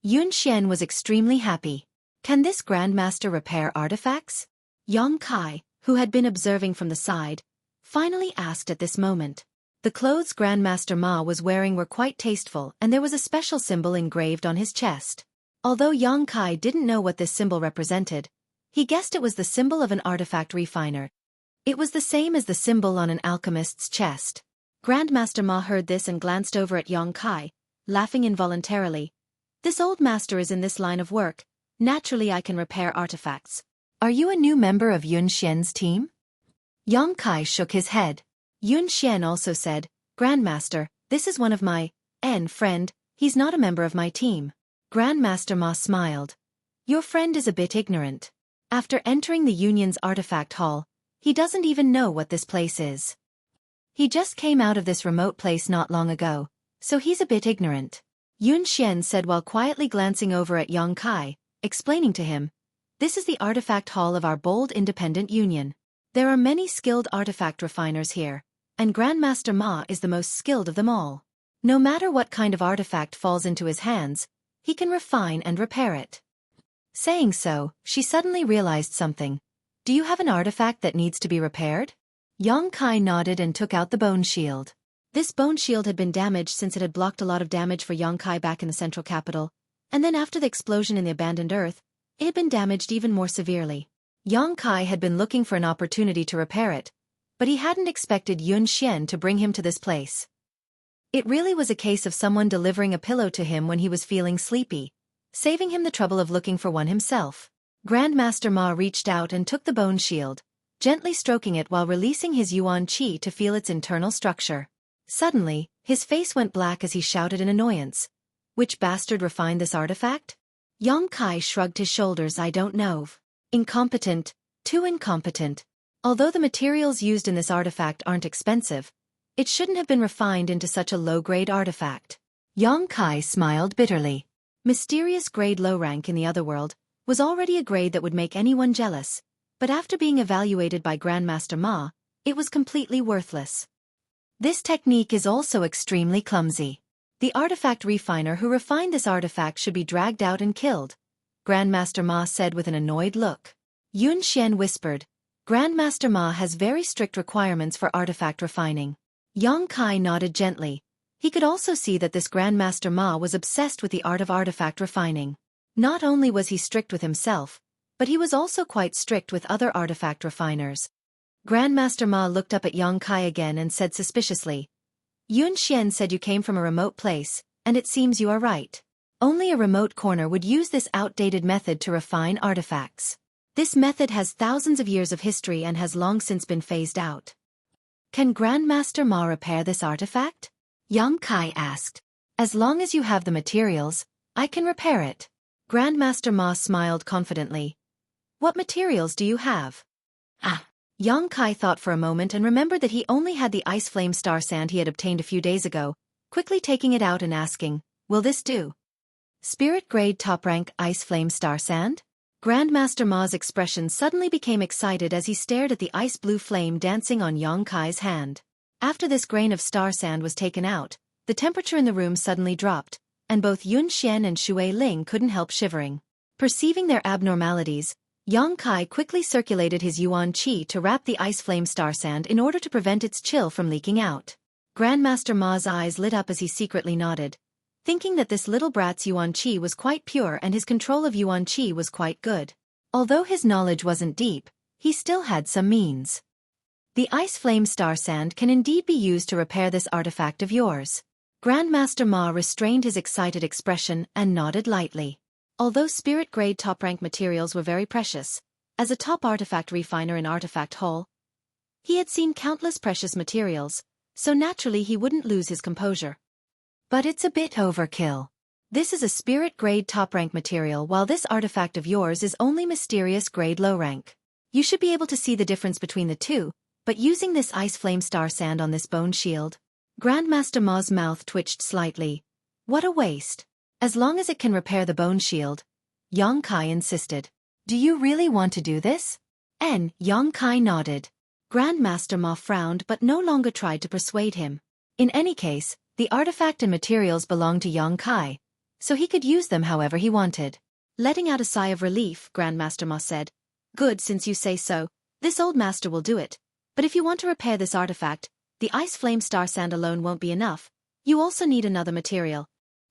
Yun Xian was extremely happy. Can this Grandmaster repair artifacts? Yang Kai, who had been observing from the side, finally asked at this moment. The clothes Grandmaster Ma was wearing were quite tasteful and there was a special symbol engraved on his chest. Although Yang Kai didn't know what this symbol represented, he guessed it was the symbol of an artifact refiner. It was the same as the symbol on an alchemist's chest. Grandmaster Ma heard this and glanced over at Yang Kai, laughing involuntarily. "This old master is in this line of work. Naturally I can repair artifacts." "Are you a new member of Yun Xian's team?" Yang Kai shook his head. Yun Xian also said, Grandmaster, this is one of my friend, he's not a member of my team. Grandmaster Ma smiled. Your friend is a bit ignorant. After entering the Union's artifact hall, he doesn't even know what this place is. He just came out of this remote place not long ago, so he's a bit ignorant. Yun Xian said while quietly glancing over at Yang Kai, explaining to him, this is the artifact hall of our bold independent union. There are many skilled artifact refiners here, and Grandmaster Ma is the most skilled of them all. No matter what kind of artifact falls into his hands, he can refine and repair it. Saying so, she suddenly realized something. Do you have an artifact that needs to be repaired? Yang Kai nodded and took out the bone shield. This bone shield had been damaged since it had blocked a lot of damage for Yang Kai back in the central capital, and then after the explosion in the abandoned Earth, it had been damaged even more severely. Yang Kai had been looking for an opportunity to repair it, but he hadn't expected Yun Xian to bring him to this place. It really was a case of someone delivering a pillow to him when he was feeling sleepy, saving him the trouble of looking for one himself. Grandmaster Ma reached out and took the bone shield, gently stroking it while releasing his yuan qi to feel its internal structure. Suddenly, his face went black as he shouted in annoyance. Which bastard refined this artifact? Yang Kai shrugged his shoulders. I don't know. Incompetent, too incompetent. Although the materials used in this artifact aren't expensive, it shouldn't have been refined into such a low-grade artifact. Yang Kai smiled bitterly. Mysterious grade low rank in the other world was already a grade that would make anyone jealous, but after being evaluated by Grandmaster Ma, it was completely worthless. This technique is also extremely clumsy. The artifact refiner who refined this artifact should be dragged out and killed, Grandmaster Ma said with an annoyed look. Yun Xian whispered, Grandmaster Ma has very strict requirements for artifact refining. Yang Kai nodded gently. He could also see that this Grandmaster Ma was obsessed with the art of artifact refining. Not only was he strict with himself, but he was also quite strict with other artifact refiners. Grandmaster Ma looked up at Yang Kai again and said suspiciously, Yun Xian said you came from a remote place, and it seems you are right. Only a remote corner would use this outdated method to refine artifacts. This method has thousands of years of history and has long since been phased out. Can Grandmaster Ma repair this artifact? Yang Kai asked. As long as you have the materials, I can repair it. Grandmaster Ma smiled confidently. What materials do you have? Yang Kai thought for a moment and remembered that he only had the ice flame star sand he had obtained a few days ago, quickly taking it out and asking, will this do? Spirit grade top rank ice flame star sand? Grandmaster Ma's expression suddenly became excited as he stared at the ice blue flame dancing on Yang Kai's hand. After this grain of star sand was taken out, the temperature in the room suddenly dropped, and both Yun Xian and Xueqi couldn't help shivering. Perceiving their abnormalities, Yang Kai quickly circulated his yuan qi to wrap the ice flame star sand in order to prevent its chill from leaking out. Grandmaster Ma's eyes lit up as he secretly nodded, thinking that this little brat's yuan qi was quite pure and his control of yuan qi was quite good. Although his knowledge wasn't deep, he still had some means. The ice flame star sand can indeed be used to repair this artifact of yours. Grandmaster Ma restrained his excited expression and nodded lightly. Although spirit-grade top-rank materials were very precious, as a top artifact refiner in Artifact Hall, he had seen countless precious materials, so naturally he wouldn't lose his composure. But it's a bit overkill. This is a spirit-grade top-rank material while this artifact of yours is only mysterious-grade low-rank. You should be able to see the difference between the two, but using this ice flame star sand on this bone shield, Grandmaster Ma's mouth twitched slightly. What a waste. As long as it can repair the bone shield, Yang Kai insisted. Do you really want to do this? Yang Kai nodded. Grandmaster Ma frowned but no longer tried to persuade him. In any case, the artifact and materials belonged to Yang Kai, so he could use them however he wanted. Letting out a sigh of relief, Grandmaster Ma said, Good, since you say so, this old master will do it. But if you want to repair this artifact, the ice flame star sand alone won't be enough. You also need another material.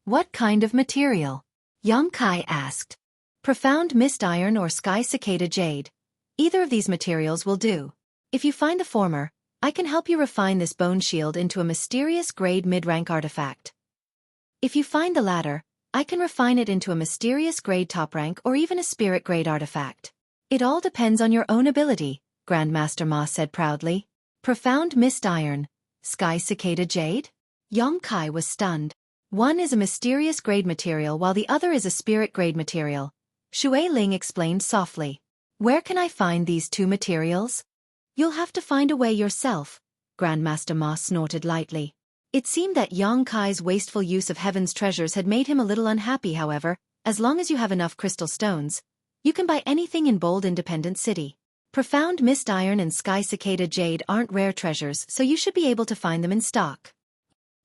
What kind of material? Yang Kai asked. Profound mist iron or sky cicada jade. Either of these materials will do. If you find the former, I can help you refine this bone shield into a mysterious grade mid-rank artifact. If you find the latter, I can refine it into a mysterious grade top rank or even a spirit grade artifact. It all depends on your own ability, Grandmaster Ma said proudly. Profound mist iron. Sky cicada jade? Yang Kai was stunned. One is a mysterious grade material while the other is a spirit grade material. Xueqi explained softly. Where can I find these two materials? You'll have to find a way yourself, Grandmaster Ma snorted lightly. It seemed that Yang Kai's wasteful use of heaven's treasures had made him a little unhappy. However, as long as you have enough crystal stones, you can buy anything in Bold Independent City. Profound mist iron and sky cicada jade aren't rare treasures, so you should be able to find them in stock.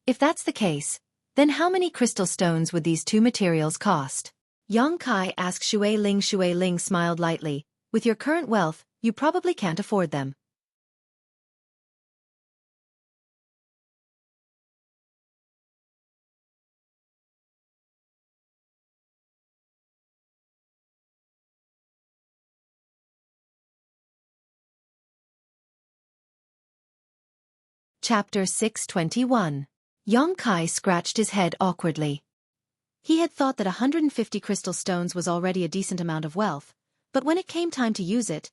If that's the case, then how many crystal stones would these two materials cost? Yang Kai asked Xueqi. Xueqi smiled lightly. With your current wealth, you probably can't afford them. Chapter 621. Yang Kai scratched his head awkwardly. He had thought that 150 crystal stones was already a decent amount of wealth, but when it came time to use it,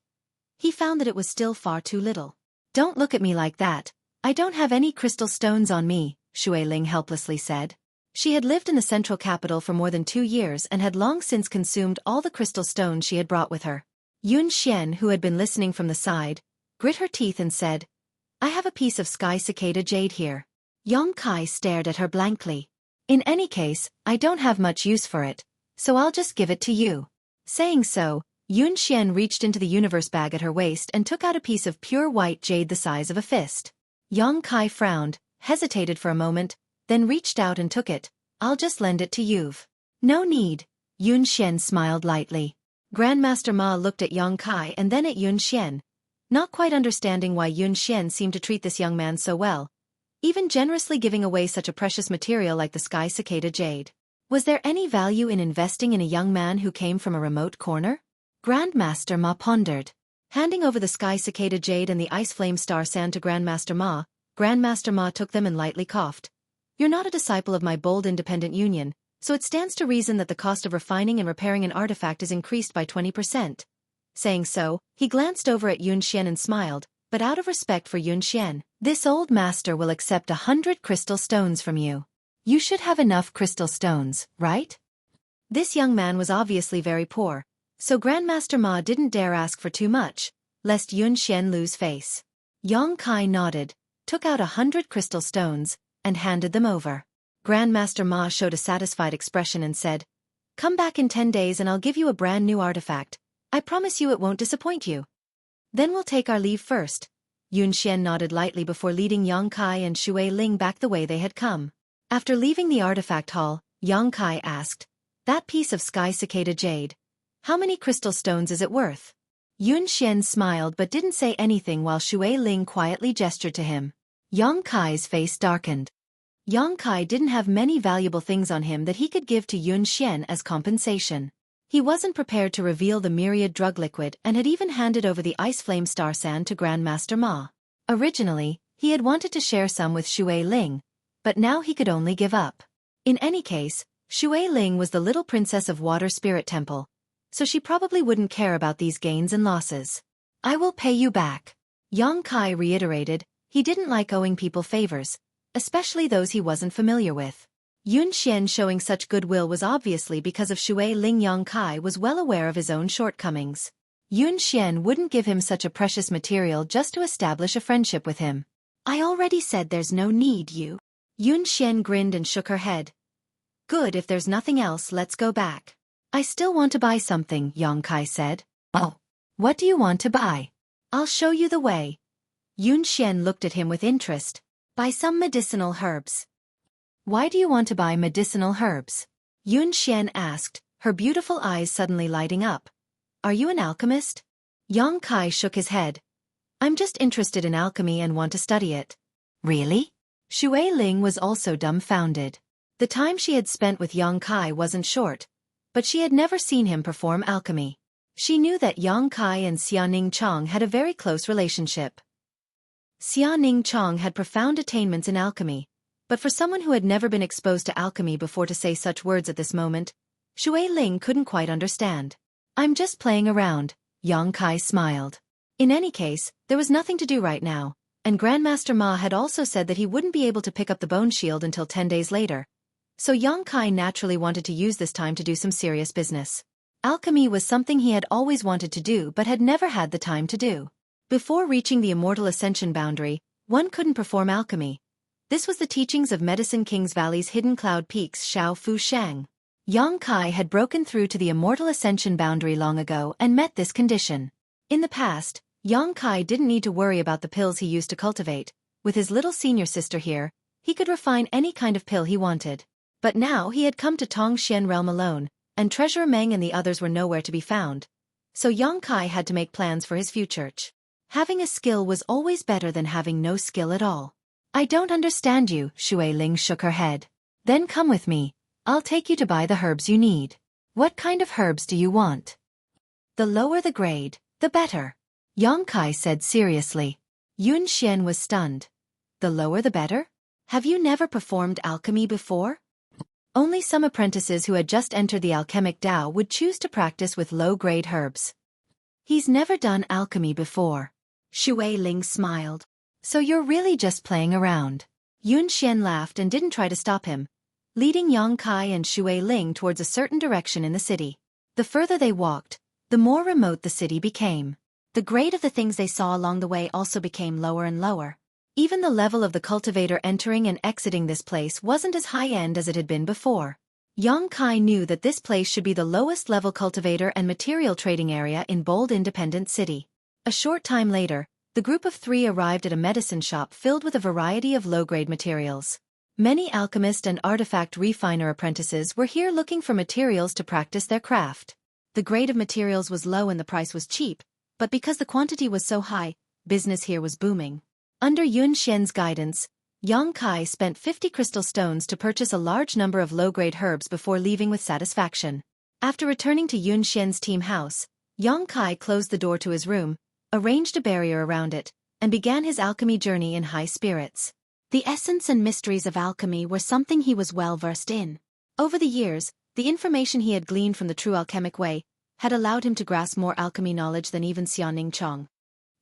he found that it was still far too little. Don't look at me like that. I don't have any crystal stones on me, Xueqi helplessly said. She had lived in the central capital for more than 2 years and had long since consumed all the crystal stones she had brought with her. Yun Xian, who had been listening from the side, grit her teeth and said, I have a piece of sky cicada jade here. Yang Kai stared at her blankly. In any case, I don't have much use for it, so I'll just give it to you. Saying so, Yun Xian reached into the universe bag at her waist and took out a piece of pure white jade the size of a fist. Yang Kai frowned, hesitated for a moment, then reached out and took it. I'll just lend it to you. No need. Yun Xian smiled lightly. Grandmaster Ma looked at Yang Kai and then at Yun Xian, not quite understanding why Yun Xian seemed to treat this young man so well, even generously giving away such a precious material like the sky cicada jade. Was there any value in investing in a young man who came from a remote corner? Grandmaster Ma pondered. Handing over the sky cicada jade and the ice flame star sand to Grandmaster Ma took them and lightly coughed. You're not a disciple of my Bold Independent Union, so it stands to reason that the cost of refining and repairing an artifact is increased by 20%. Saying so, he glanced over at Yun Xian and smiled, but out of respect for Yun Xian, this old master will accept 100 crystal stones from you. You should have enough crystal stones, right? This young man was obviously very poor, so Grandmaster Ma didn't dare ask for too much, lest Yun Xian lose face. Yang Kai nodded, took out 100 crystal stones, and handed them over. Grandmaster Ma showed a satisfied expression and said, Come back in 10 days and I'll give you a brand new artifact. I promise you it won't disappoint you. Then we'll take our leave first. Yun Xian nodded lightly before leading Yang Kai and Xueqi back the way they had come. After leaving the artifact hall, Yang Kai asked, That piece of sky cicada jade, how many crystal stones is it worth? Yun Xian smiled but didn't say anything while Xueqi quietly gestured to him. Yang Kai's face darkened. Yang Kai didn't have many valuable things on him that he could give to Yun Xian as compensation. He wasn't prepared to reveal the myriad drug liquid and had even handed over the ice flame star sand to Grandmaster Ma. Originally, he had wanted to share some with Xueqi, but now he could only give up. In any case, Xueqi was the little princess of Water Spirit Temple, so she probably wouldn't care about these gains and losses. I will pay you back. Yang Kai reiterated. He didn't like owing people favors, especially those he wasn't familiar with. Yun Xian showing such goodwill was obviously because of Xueqi. Yang Kai was well aware of his own shortcomings. Yun Xian wouldn't give him such a precious material just to establish a friendship with him. I already said there's no need you. Yun Xian grinned and shook her head. Good, if there's nothing else, let's go back. I still want to buy something, Yang Kai said. Oh, what do you want to buy? I'll show you the way. Yun Xian looked at him with interest. Buy some medicinal herbs. Why do you want to buy medicinal herbs? Yun Xian asked, her beautiful eyes suddenly lighting up. Are you an alchemist? Yang Kai shook his head. I'm just interested in alchemy and want to study it. Really? Xueqi was also dumbfounded. The time she had spent with Yang Kai wasn't short, but she had never seen him perform alchemy. She knew that Yang Kai and Xianing Chong had a very close relationship. Xianing Chong had profound attainments in alchemy, but for someone who had never been exposed to alchemy before to say such words at this moment, Xueqi couldn't quite understand. I'm just playing around, Yang Kai smiled. In any case, there was nothing to do right now, and Grandmaster Ma had also said that he wouldn't be able to pick up the bone shield until 10 days later. So Yang Kai naturally wanted to use this time to do some serious business. Alchemy was something he had always wanted to do but had never had the time to do. Before reaching the immortal ascension boundary, one couldn't perform alchemy. This was the teachings of Medicine King's Valley's hidden cloud peaks Xiao Fu Shang. Yang Kai had broken through to the immortal ascension boundary long ago and met this condition. In the past, Yang Kai didn't need to worry about the pills he used to cultivate. With his little senior sister here, he could refine any kind of pill he wanted. But now he had come to Tongxian realm alone, and Treasurer Meng and the others were nowhere to be found. So Yang Kai had to make plans for his future. Having a skill was always better than having no skill at all. I don't understand you, Xueqi shook her head. Then come with me. I'll take you to buy the herbs you need. What kind of herbs do you want? The lower the grade, the better. Yang Kai said seriously. Yun Xian was stunned. The lower the better? Have you never performed alchemy before? Only some apprentices who had just entered the alchemic Dao would choose to practice with low-grade herbs. He's never done alchemy before. Xueqi smiled. So you're really just playing around. Yun Xian laughed and didn't try to stop him, leading Yang Kai and Xueqi towards a certain direction in the city. The further they walked, the more remote the city became. The grade of the things they saw along the way also became lower and lower. Even the level of the cultivator entering and exiting this place wasn't as high-end as it had been before. Yang Kai knew that this place should be the lowest-level cultivator and material trading area in Bold Independent City. A short time later, the group of 3 arrived at a medicine shop filled with a variety of low-grade materials. Many alchemist and artifact refiner apprentices were here looking for materials to practice their craft. The grade of materials was low and the price was cheap, but because the quantity was so high, business here was booming. Under Yun Xian's guidance, Yang Kai spent 50 crystal stones to purchase a large number of low-grade herbs before leaving with satisfaction. After returning to Yun Xian's team house, Yang Kai closed the door to his room, arranged a barrier around it, and began his alchemy journey in high spirits. The essence and mysteries of alchemy were something he was well versed in. Over the years, the information he had gleaned from the true alchemic way had allowed him to grasp more alchemy knowledge than even Xiaoning Chong.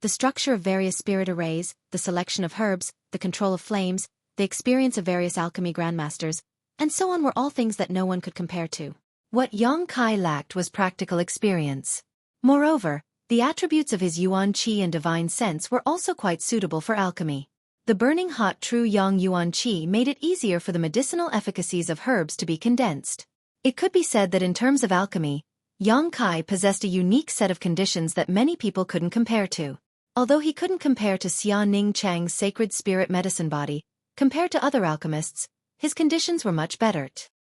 The structure of various spirit arrays, the selection of herbs, the control of flames, the experience of various alchemy grandmasters, and so on were all things that no one could compare to. What Yang Kai lacked was practical experience. Moreover, the attributes of his Yuan Qi and divine sense were also quite suitable for alchemy. The burning hot true Yang Yuan Qi made it easier for the medicinal efficacies of herbs to be condensed. It could be said that in terms of alchemy, Yang Kai possessed a unique set of conditions that many people couldn't compare to. Although he couldn't compare to Xia Ning Chang's sacred spirit medicine body, compared to other alchemists, his conditions were much better.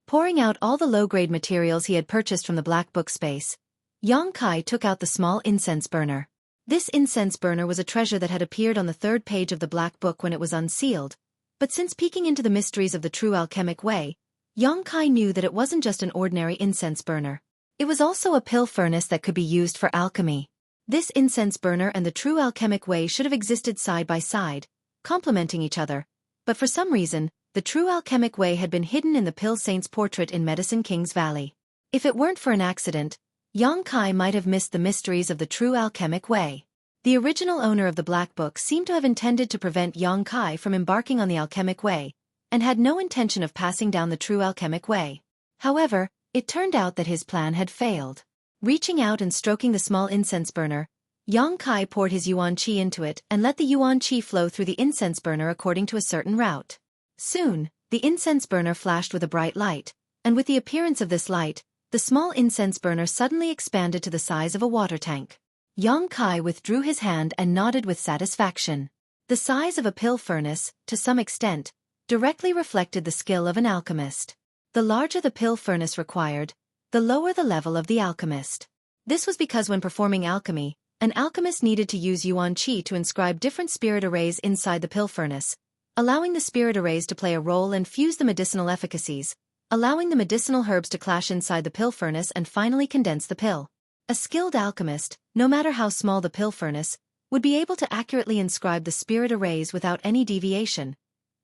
Pouring out all the low-grade materials he had purchased from the Black Book space, Yang Kai took out the small incense burner. This incense burner was a treasure that had appeared on the 3rd page of the Black Book when it was unsealed, but since peeking into the mysteries of the true alchemic way, Yang Kai knew that it wasn't just an ordinary incense burner. It was also a pill furnace that could be used for alchemy. This incense burner and the true alchemic way should have existed side by side, complementing each other, but for some reason, the true alchemic way had been hidden in the Pill Saint's portrait in Medicine King's Valley. If it weren't for an accident, Yang Kai might have missed the mysteries of the true alchemic way. The original owner of the Black Book seemed to have intended to prevent Yang Kai from embarking on the alchemic way, and had no intention of passing down the true alchemic way. However, it turned out that his plan had failed. Reaching out and stroking the small incense burner, Yang Kai poured his Yuan Qi into it and let the Yuan Qi flow through the incense burner according to a certain route. Soon, the incense burner flashed with a bright light, and with the appearance of this light, the small incense burner suddenly expanded to the size of a water tank. Yang Kai withdrew his hand and nodded with satisfaction. The size of a pill furnace, to some extent, directly reflected the skill of an alchemist. The larger the pill furnace required, the lower the level of the alchemist. This was because when performing alchemy, an alchemist needed to use Yuan Qi to inscribe different spirit arrays inside the pill furnace, allowing the spirit arrays to play a role and fuse the medicinal efficacies, allowing the medicinal herbs to clash inside the pill furnace and finally condense the pill. A skilled alchemist, no matter how small the pill furnace, would be able to accurately inscribe the spirit arrays without any deviation,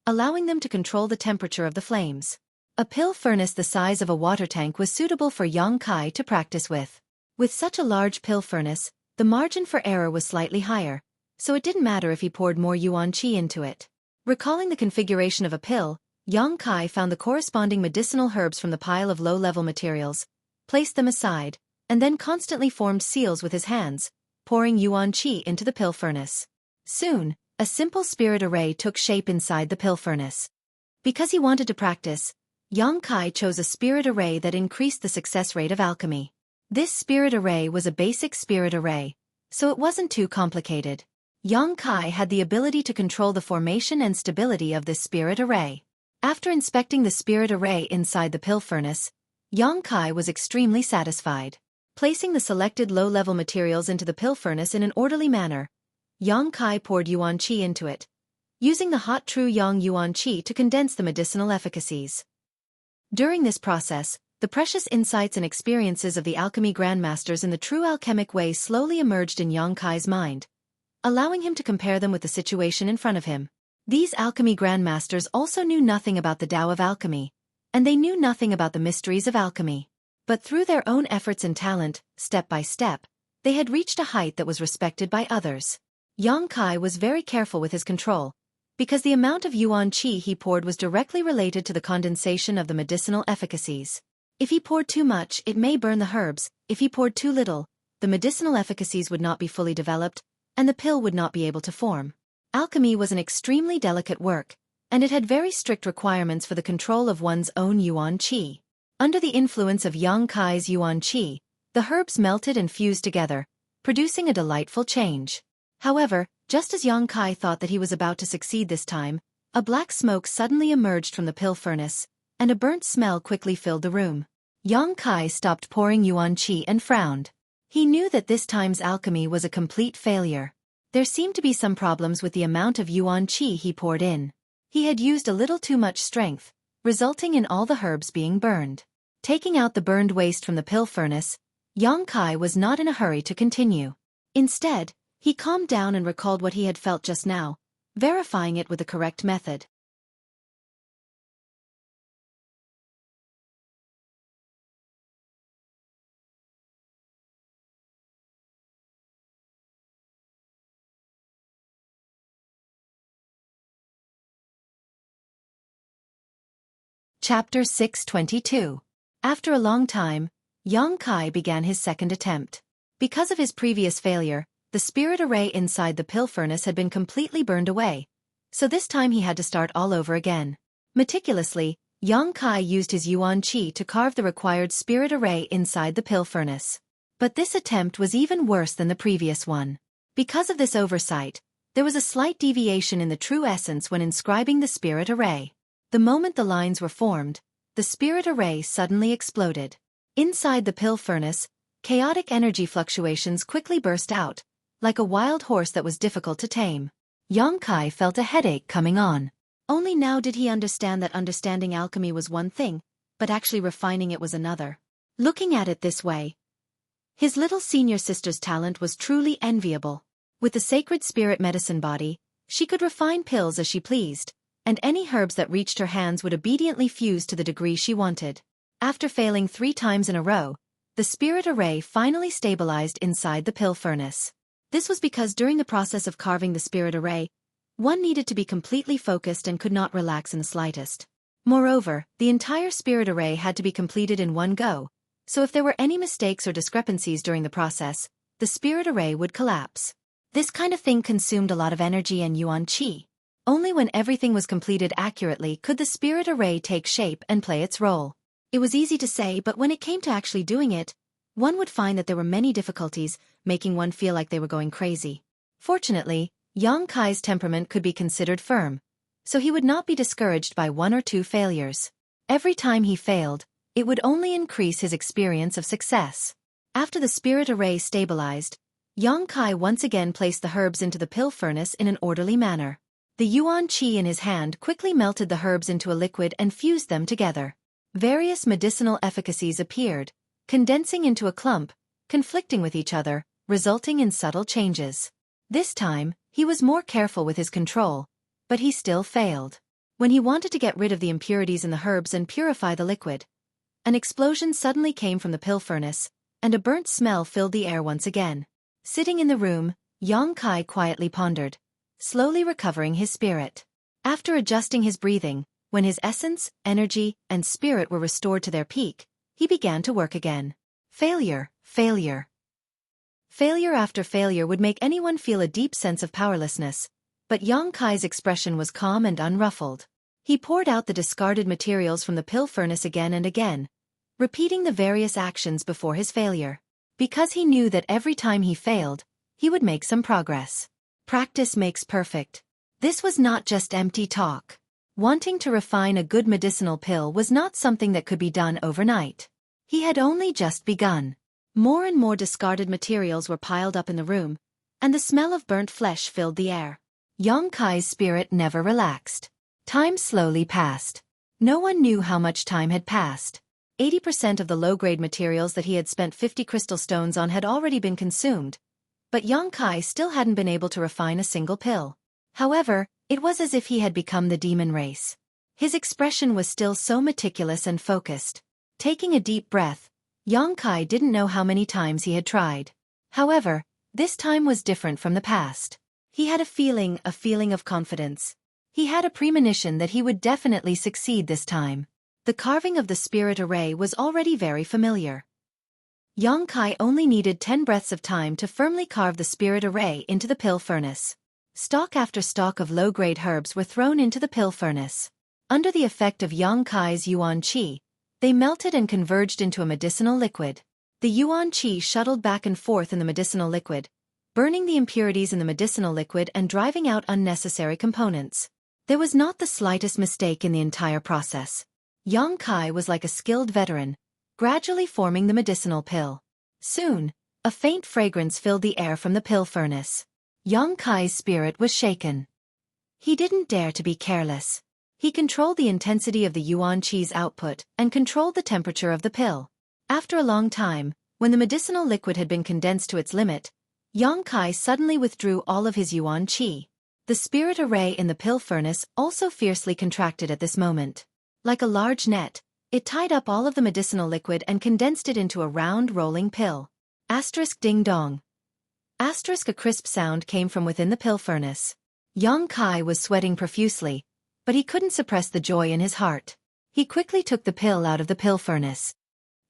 allowing them to control the temperature of the flames. A pill furnace the size of a water tank was suitable for Yang Kai to practice with. With such a large pill furnace, The margin for error was slightly higher, so it didn't matter if he poured more yuan qi into it. Recalling the configuration of a pill, Yang Kai found the corresponding medicinal herbs from the pile of low-level materials, placed them aside, and then constantly formed seals with his hands, pouring yuan qi into the pill furnace. Soon, a simple spirit array took shape inside the pill furnace. Because he wanted to practice, Yang Kai chose a spirit array that increased the success rate of alchemy. This spirit array was a basic spirit array, so it wasn't too complicated. Yang Kai had the ability to control the formation and stability of this spirit array. After inspecting the spirit array inside the pill furnace, Yang Kai was extremely satisfied. Placing the selected low-level materials into the pill furnace in an orderly manner, Yang Kai poured yuan qi into it, using the hot true yang yuan qi to condense the medicinal efficacies. During this process, the precious insights and experiences of the alchemy grandmasters in the true alchemic way slowly emerged in Yang Kai's mind, allowing him to compare them with the situation in front of him. These alchemy grandmasters also knew nothing about the Tao of alchemy, and they knew nothing about the mysteries of alchemy. But through their own efforts and talent, step by step, they had reached a height that was respected by others. Yang Kai was very careful with his control, because the amount of yuan qi he poured was directly related to the condensation of the medicinal efficacies. If he poured too much, it may burn the herbs. If he poured too little, the medicinal efficacies would not be fully developed, and the pill would not be able to form. Alchemy was an extremely delicate work, and it had very strict requirements for the control of one's own yuan qi. Under the influence of Yang Kai's yuan qi, the herbs melted and fused together, producing a delightful change. However, just as Yang Kai thought that he was about to succeed this time, a black smoke suddenly emerged from the pill furnace, and a burnt smell quickly filled the room. Yang Kai stopped pouring yuan qi and frowned. He knew that this time's alchemy was a complete failure. There seemed to be some problems with the amount of yuan qi he poured in. He had used a little too much strength, resulting in all the herbs being burned. Taking out the burned waste from the pill furnace, Yang Kai was not in a hurry to continue. Instead, he calmed down and recalled what he had felt just now, verifying it with the correct method. Chapter 622. After a long time, Yang Kai began his second attempt. Because of his previous failure, the spirit array inside the pill furnace had been completely burned away, so this time he had to start all over again. Meticulously, Yang Kai used his yuan qi to carve the required spirit array inside the pill furnace. But this attempt was even worse than the previous one. Because of this oversight, there was a slight deviation in the true essence when inscribing the spirit array. The moment the lines were formed, the spirit array suddenly exploded. Inside the pill furnace, chaotic energy fluctuations quickly burst out, like a wild horse that was difficult to tame. Yang Kai felt a headache coming on. Only now did he understand that understanding alchemy was one thing, but actually refining it was another. Looking at it this way, his little senior sister's talent was truly enviable. With the sacred spirit medicine body, she could refine pills as she pleased, and any herbs that reached her hands would obediently fuse to the degree she wanted. After failing 3 times in a row, the spirit array finally stabilized inside the pill furnace. This was because during the process of carving the spirit array, one needed to be completely focused and could not relax in the slightest. Moreover, the entire spirit array had to be completed in one go, so if there were any mistakes or discrepancies during the process, the spirit array would collapse. This kind of thing consumed a lot of energy and yuan qi. Only when everything was completed accurately could the spirit array take shape and play its role. It was easy to say, but when it came to actually doing it, one would find that there were many difficulties, making one feel like they were going crazy. Fortunately, Yang Kai's temperament could be considered firm, so he would not be discouraged by 1 or 2 failures. Every time he failed, it would only increase his experience of success. After the spirit array stabilized, Yang Kai once again placed the herbs into the pill furnace in an orderly manner. The yuan qi in his hand quickly melted the herbs into a liquid and fused them together. Various medicinal efficacies appeared, condensing into a clump, conflicting with each other, resulting in subtle changes. This time, he was more careful with his control, but he still failed. When he wanted to get rid of the impurities in the herbs and purify the liquid, an explosion suddenly came from the pill furnace, and a burnt smell filled the air once again. Sitting in the room, Yang Kai quietly pondered, slowly recovering his spirit. After adjusting his breathing, when his essence, energy, and spirit were restored to their peak, he began to work again. Failure, failure. Failure after failure would make anyone feel a deep sense of powerlessness, but Yang Kai's expression was calm and unruffled. He poured out the discarded materials from the pill furnace again and again, repeating the various actions before his failure. Because he knew that every time he failed, he would make some progress. Practice makes perfect. This was not just empty talk. Wanting to refine a good medicinal pill was not something that could be done overnight. He had only just begun. More and more discarded materials were piled up in the room, and the smell of burnt flesh filled the air. Yang Kai's spirit never relaxed. Time slowly passed. No one knew how much time had passed. 80% of the low-grade materials that he had spent 50 crystal stones on had already been consumed, but Yang Kai still hadn't been able to refine a single pill. However, it was as if he had become the demon race. His expression was still so meticulous and focused. Taking a deep breath, Yang Kai didn't know how many times he had tried. However, this time was different from the past. He had a feeling of confidence. He had a premonition that he would definitely succeed this time. The carving of the spirit array was already very familiar. Yang Kai only needed 10 breaths of time to firmly carve the spirit array into the pill furnace. Stalk after stalk of low-grade herbs were thrown into the pill furnace. Under the effect of Yang Kai's yuan qi, they melted and converged into a medicinal liquid. The yuan qi shuttled back and forth in the medicinal liquid, burning the impurities in the medicinal liquid and driving out unnecessary components. There was not the slightest mistake in the entire process. Yang Kai was like a skilled veteran, gradually forming the medicinal pill. Soon, a faint fragrance filled the air from the pill furnace. Yang Kai's spirit was shaken. He didn't dare to be careless. He controlled the intensity of the yuan qi's output and controlled the temperature of the pill. After a long time, when the medicinal liquid had been condensed to its limit, Yang Kai suddenly withdrew all of his yuan qi. The spirit array in the pill furnace also fiercely contracted at this moment. Like a large net, it tied up all of the medicinal liquid and condensed it into a round rolling pill. Asterisk ding dong. Asterisk a crisp sound came from within the pill furnace. Yang Kai was sweating profusely, but he couldn't suppress the joy in his heart. He quickly took the pill out of the pill furnace.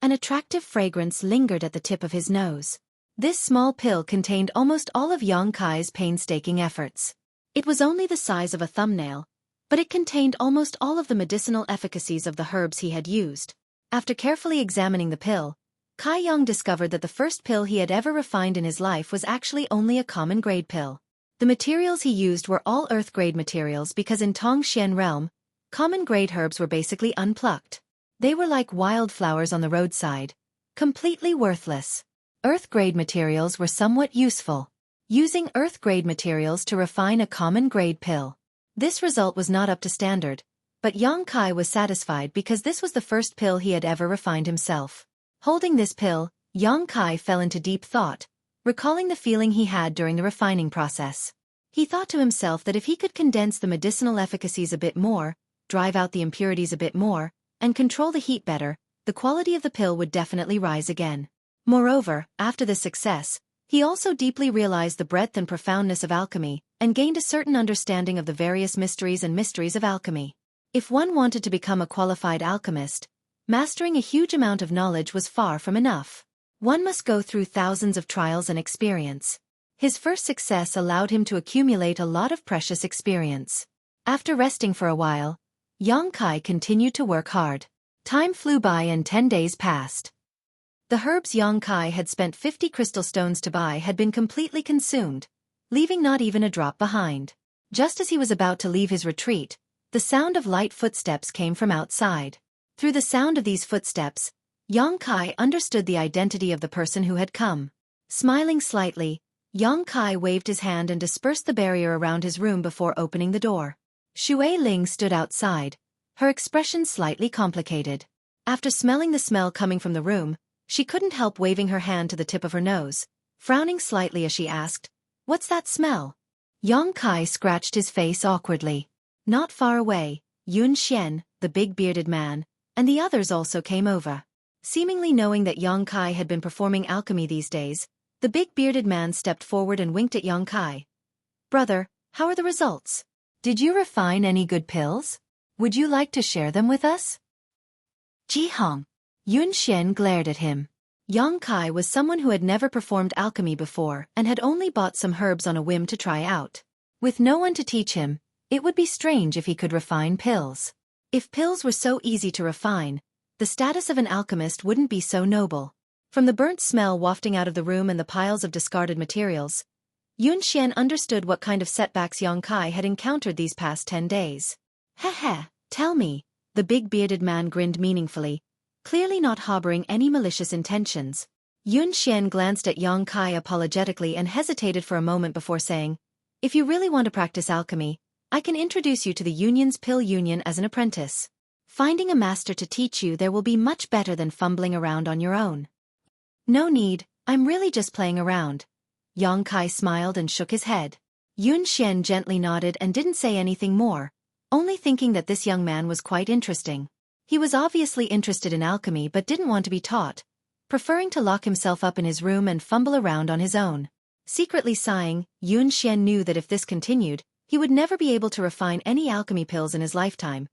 An attractive fragrance lingered at the tip of his nose. This small pill contained almost all of Yang Kai's painstaking efforts. It was only the size of a thumbnail, but it contained almost all of the medicinal efficacies of the herbs he had used. After carefully examining the pill, Kai Yang discovered that the first pill he had ever refined in his life was actually only a common grade pill. The materials he used were all earth grade materials because in Tongxian realm, common grade herbs were basically unplucked. They were like wildflowers on the roadside, completely worthless. Earth grade materials were somewhat useful. Using earth grade materials to refine a common grade pill. This result was not up to standard, but Yang Kai was satisfied because this was the first pill he had ever refined himself. Holding this pill, Yang Kai fell into deep thought, recalling the feeling he had during the refining process. He thought to himself that if he could condense the medicinal efficacies a bit more, drive out the impurities a bit more, and control the heat better, the quality of the pill would definitely rise again. Moreover, after this success, he also deeply realized the breadth and profoundness of alchemy, and gained a certain understanding of the various mysteries of alchemy. If one wanted to become a qualified alchemist, mastering a huge amount of knowledge was far from enough. One must go through thousands of trials and experience. His first success allowed him to accumulate a lot of precious experience. After resting for a while, Yang Kai continued to work hard. Time flew by and 10 days passed. The herbs Yang Kai had spent 50 crystal stones to buy had been completely consumed, leaving not even a drop behind. Just as he was about to leave his retreat, the sound of light footsteps came from outside. Through the sound of these footsteps, Yang Kai understood the identity of the person who had come. Smiling slightly, Yang Kai waved his hand and dispersed the barrier around his room before opening the door. Xueqi stood outside, her expression slightly complicated. After smelling the smell coming from the room, she couldn't help waving her hand to the tip of her nose, frowning slightly as she asked, "What's that smell?" Yang Kai scratched his face awkwardly. Not far away, Yun Xian, the big bearded man, and the others also came over. Seemingly knowing that Yang Kai had been performing alchemy these days, The big bearded man stepped forward and winked at young Kai. Brother, how are the results? Did you refine any good pills? Would you like to share them with us? Jihong. Yun Xian glared at him. Young Kai was someone who had never performed alchemy before and had only bought some herbs on a whim to try out. With no one to teach him, it would be strange if he could refine pills. If pills were so easy to refine, the status of an alchemist wouldn't be so noble. From the burnt smell wafting out of the room and the piles of discarded materials, Yun Xian understood what kind of setbacks Young Kai had encountered these past 10 days. Heh, tell me, the big bearded man grinned meaningfully, clearly not harboring any malicious intentions. Yun Xian glanced at Young Kai apologetically and hesitated for a moment before saying, if you really want to practice alchemy, I can introduce you to the Union's Pill Union as an apprentice. Finding a master to teach you there will be much better than fumbling around on your own. No need, I'm really just playing around. Young Kai smiled and shook his head. Yun Xian gently nodded and didn't say anything more, only thinking that this young man was quite interesting. He was obviously interested in alchemy but didn't want to be taught, preferring to lock himself up in his room and fumble around on his own. Secretly sighing, Yun Xian knew that if this continued, he would never be able to refine any alchemy pills in his lifetime.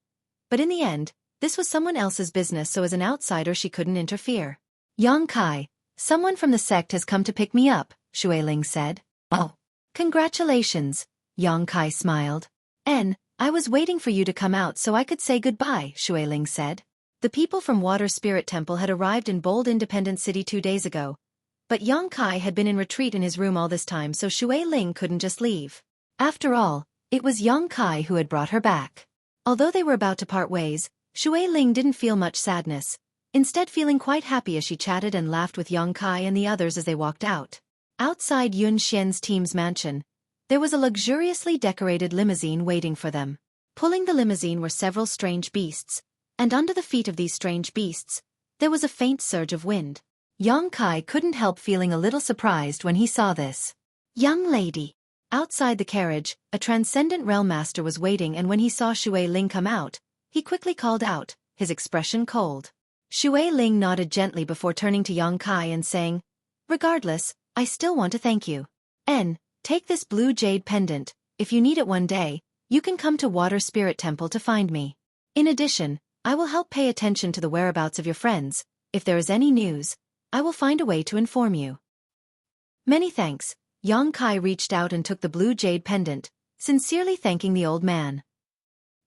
But in the end, this was someone else's business, so as an outsider she couldn't interfere. Young Kai, someone from the sect has come to pick me up, Xueqi said. Oh. Congratulations, Young Kai smiled. I was waiting for you to come out so I could say goodbye, Xueqi said. The people from Water Spirit Temple had arrived in bold Independent City 2 days ago, but Young Kai had been in retreat in his room all this time, so Xueqi couldn't just leave. After all, it was Young Kai who had brought her back. Although they were about to part ways, Xueqi didn't feel much sadness, instead feeling quite happy as she chatted and laughed with Young Kai and the others as they walked out. Outside Yun Xian's team's mansion, there was a luxuriously decorated limousine waiting for them. Pulling the limousine were several strange beasts, and under the feet of these strange beasts, there was a faint surge of wind. Young Kai couldn't help feeling a little surprised when he saw this. Young lady. Outside the carriage, a transcendent realm master was waiting, and when he saw Xueqi come out, he quickly called out, his expression cold. Xueqi nodded gently before turning to Young Kai and saying, regardless, I still want to thank you. Take this blue jade pendant. If you need it one day, you can come to Water Spirit Temple to find me. In addition, I will help pay attention to the whereabouts of your friends. If there is any news, I will find a way to inform you. Many thanks. Young Kai reached out and took the blue jade pendant, sincerely thanking the old man.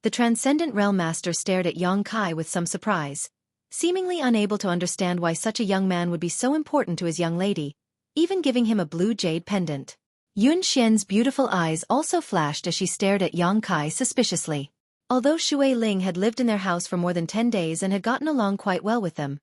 The Transcendent Realm Master stared at Young Kai with some surprise, seemingly unable to understand why such a young man would be so important to his young lady, even giving him a blue jade pendant. Yun Xian's beautiful eyes also flashed as she stared at Young Kai suspiciously. Although Xueqi had lived in their house for more than 10 days and had gotten along quite well with them,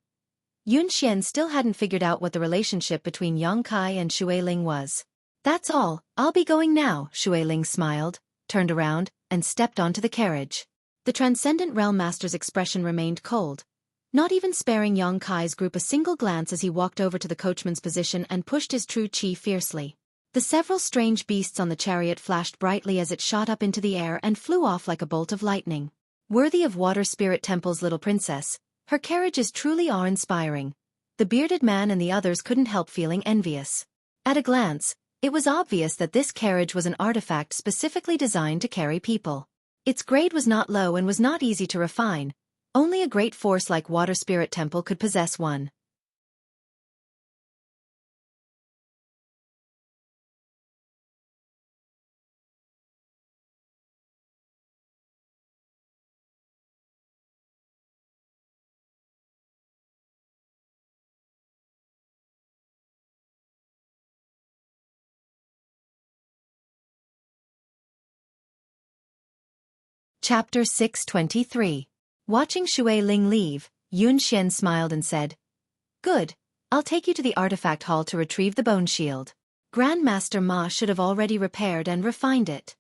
Yun Xian still hadn't figured out what the relationship between Young Kai and Xueqi was. That's all, I'll be going now, Xueqi smiled, turned around, and stepped onto the carriage. The Transcendent Realm Master's expression remained cold, not even sparing Young Kai's group a single glance as he walked over to the coachman's position and pushed his true chi fiercely. The several strange beasts on the chariot flashed brightly as it shot up into the air and flew off like a bolt of lightning. Worthy of Water Spirit Temple's little princess, her carriage is truly awe-inspiring. The bearded man and the others couldn't help feeling envious. At a glance, it was obvious that this carriage was an artifact specifically designed to carry people. Its grade was not low and was not easy to refine. Only a great force like Water Spirit Temple could possess one. Chapter 623. Watching Xueqi leave, Yun Xian smiled and said, Good, I'll take you to the artifact hall to retrieve the bone shield. Grandmaster Ma should have already repaired and refined it.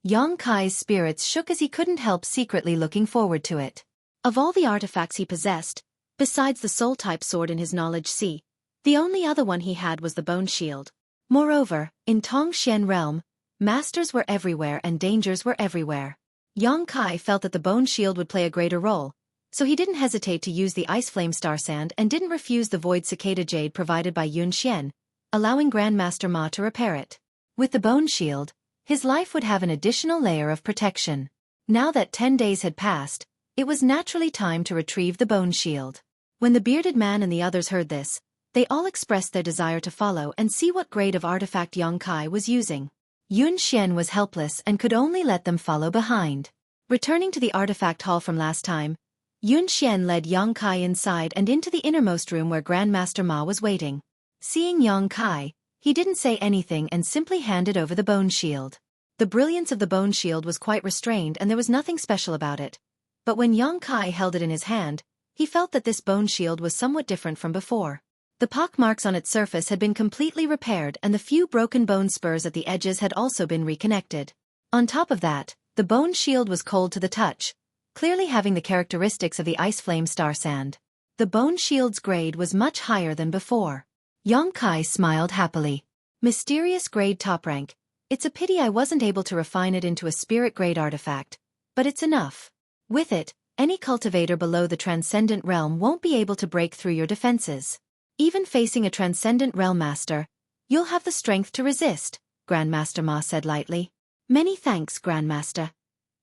Young Kai's spirits shook as he couldn't help secretly looking forward to it. Of all the artifacts he possessed, besides the soul-type sword in his knowledge sea, the only other one he had was the bone shield. Moreover, in Tongxian realm, masters were everywhere and dangers were everywhere. Young Kai felt that the bone shield would play a greater role, so he didn't hesitated to use the ice flame star sand and didn't refuse the void cicada jade provided by Yun Xian, allowing Grandmaster Ma to repair it. With the bone shield, his life would have an additional layer of protection. Now that 10 days had passed, it was naturally time to retrieve the bone shield. When the bearded man and the others heard this, they all expressed their desire to follow and see what grade of artifact Yang Kai was using. Yun Xian was helpless and could only let them follow behind. Returning to the artifact hall from last time, Yun Xian led Yang Kai inside and into the innermost room where Grandmaster Ma was waiting. Seeing Yang Kai, he didn't say anything and simply handed over the bone shield. The brilliance of the bone shield was quite restrained and there was nothing special about it. But when Yang Kai held it in his hand, he felt that this bone shield was somewhat different from before. The pockmarks on its surface had been completely repaired and the few broken bone spurs at the edges had also been reconnected. On top of that, the bone shield was cold to the touch, clearly having the characteristics of the ice flame star sand. The bone shield's grade was much higher than before. Yang Kai smiled happily. Mysterious grade top rank. It's a pity I wasn't able to refine it into a spirit grade artifact, but it's enough. With it, any cultivator below the transcendent realm won't be able to break through your defenses. Even facing a transcendent realm master, you'll have the strength to resist, Grandmaster Ma said lightly. Many thanks, Grandmaster.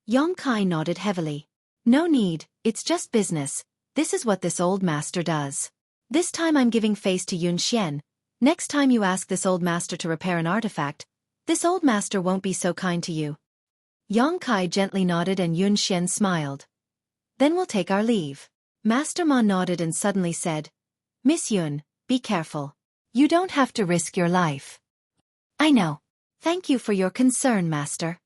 Yang Kai nodded heavily. No need, it's just business. This is what this old master does. This time I'm giving face to Yun Xian. Next time you ask this old master to repair an artifact, this old master won't be so kind to you. Yang Kai gently nodded and Yun Xian smiled. Then we'll take our leave. Master Ma nodded and suddenly said, Miss Yun, be careful. You don't have to risk your life. I know. Thank you for your concern, Master.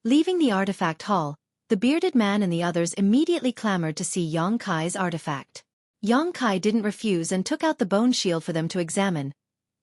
Leaving the artifact hall, the bearded man and the others immediately clamored to see Yang Kai's artifact. Yang Kai didn't refuse and took out the bone shield for them to examine,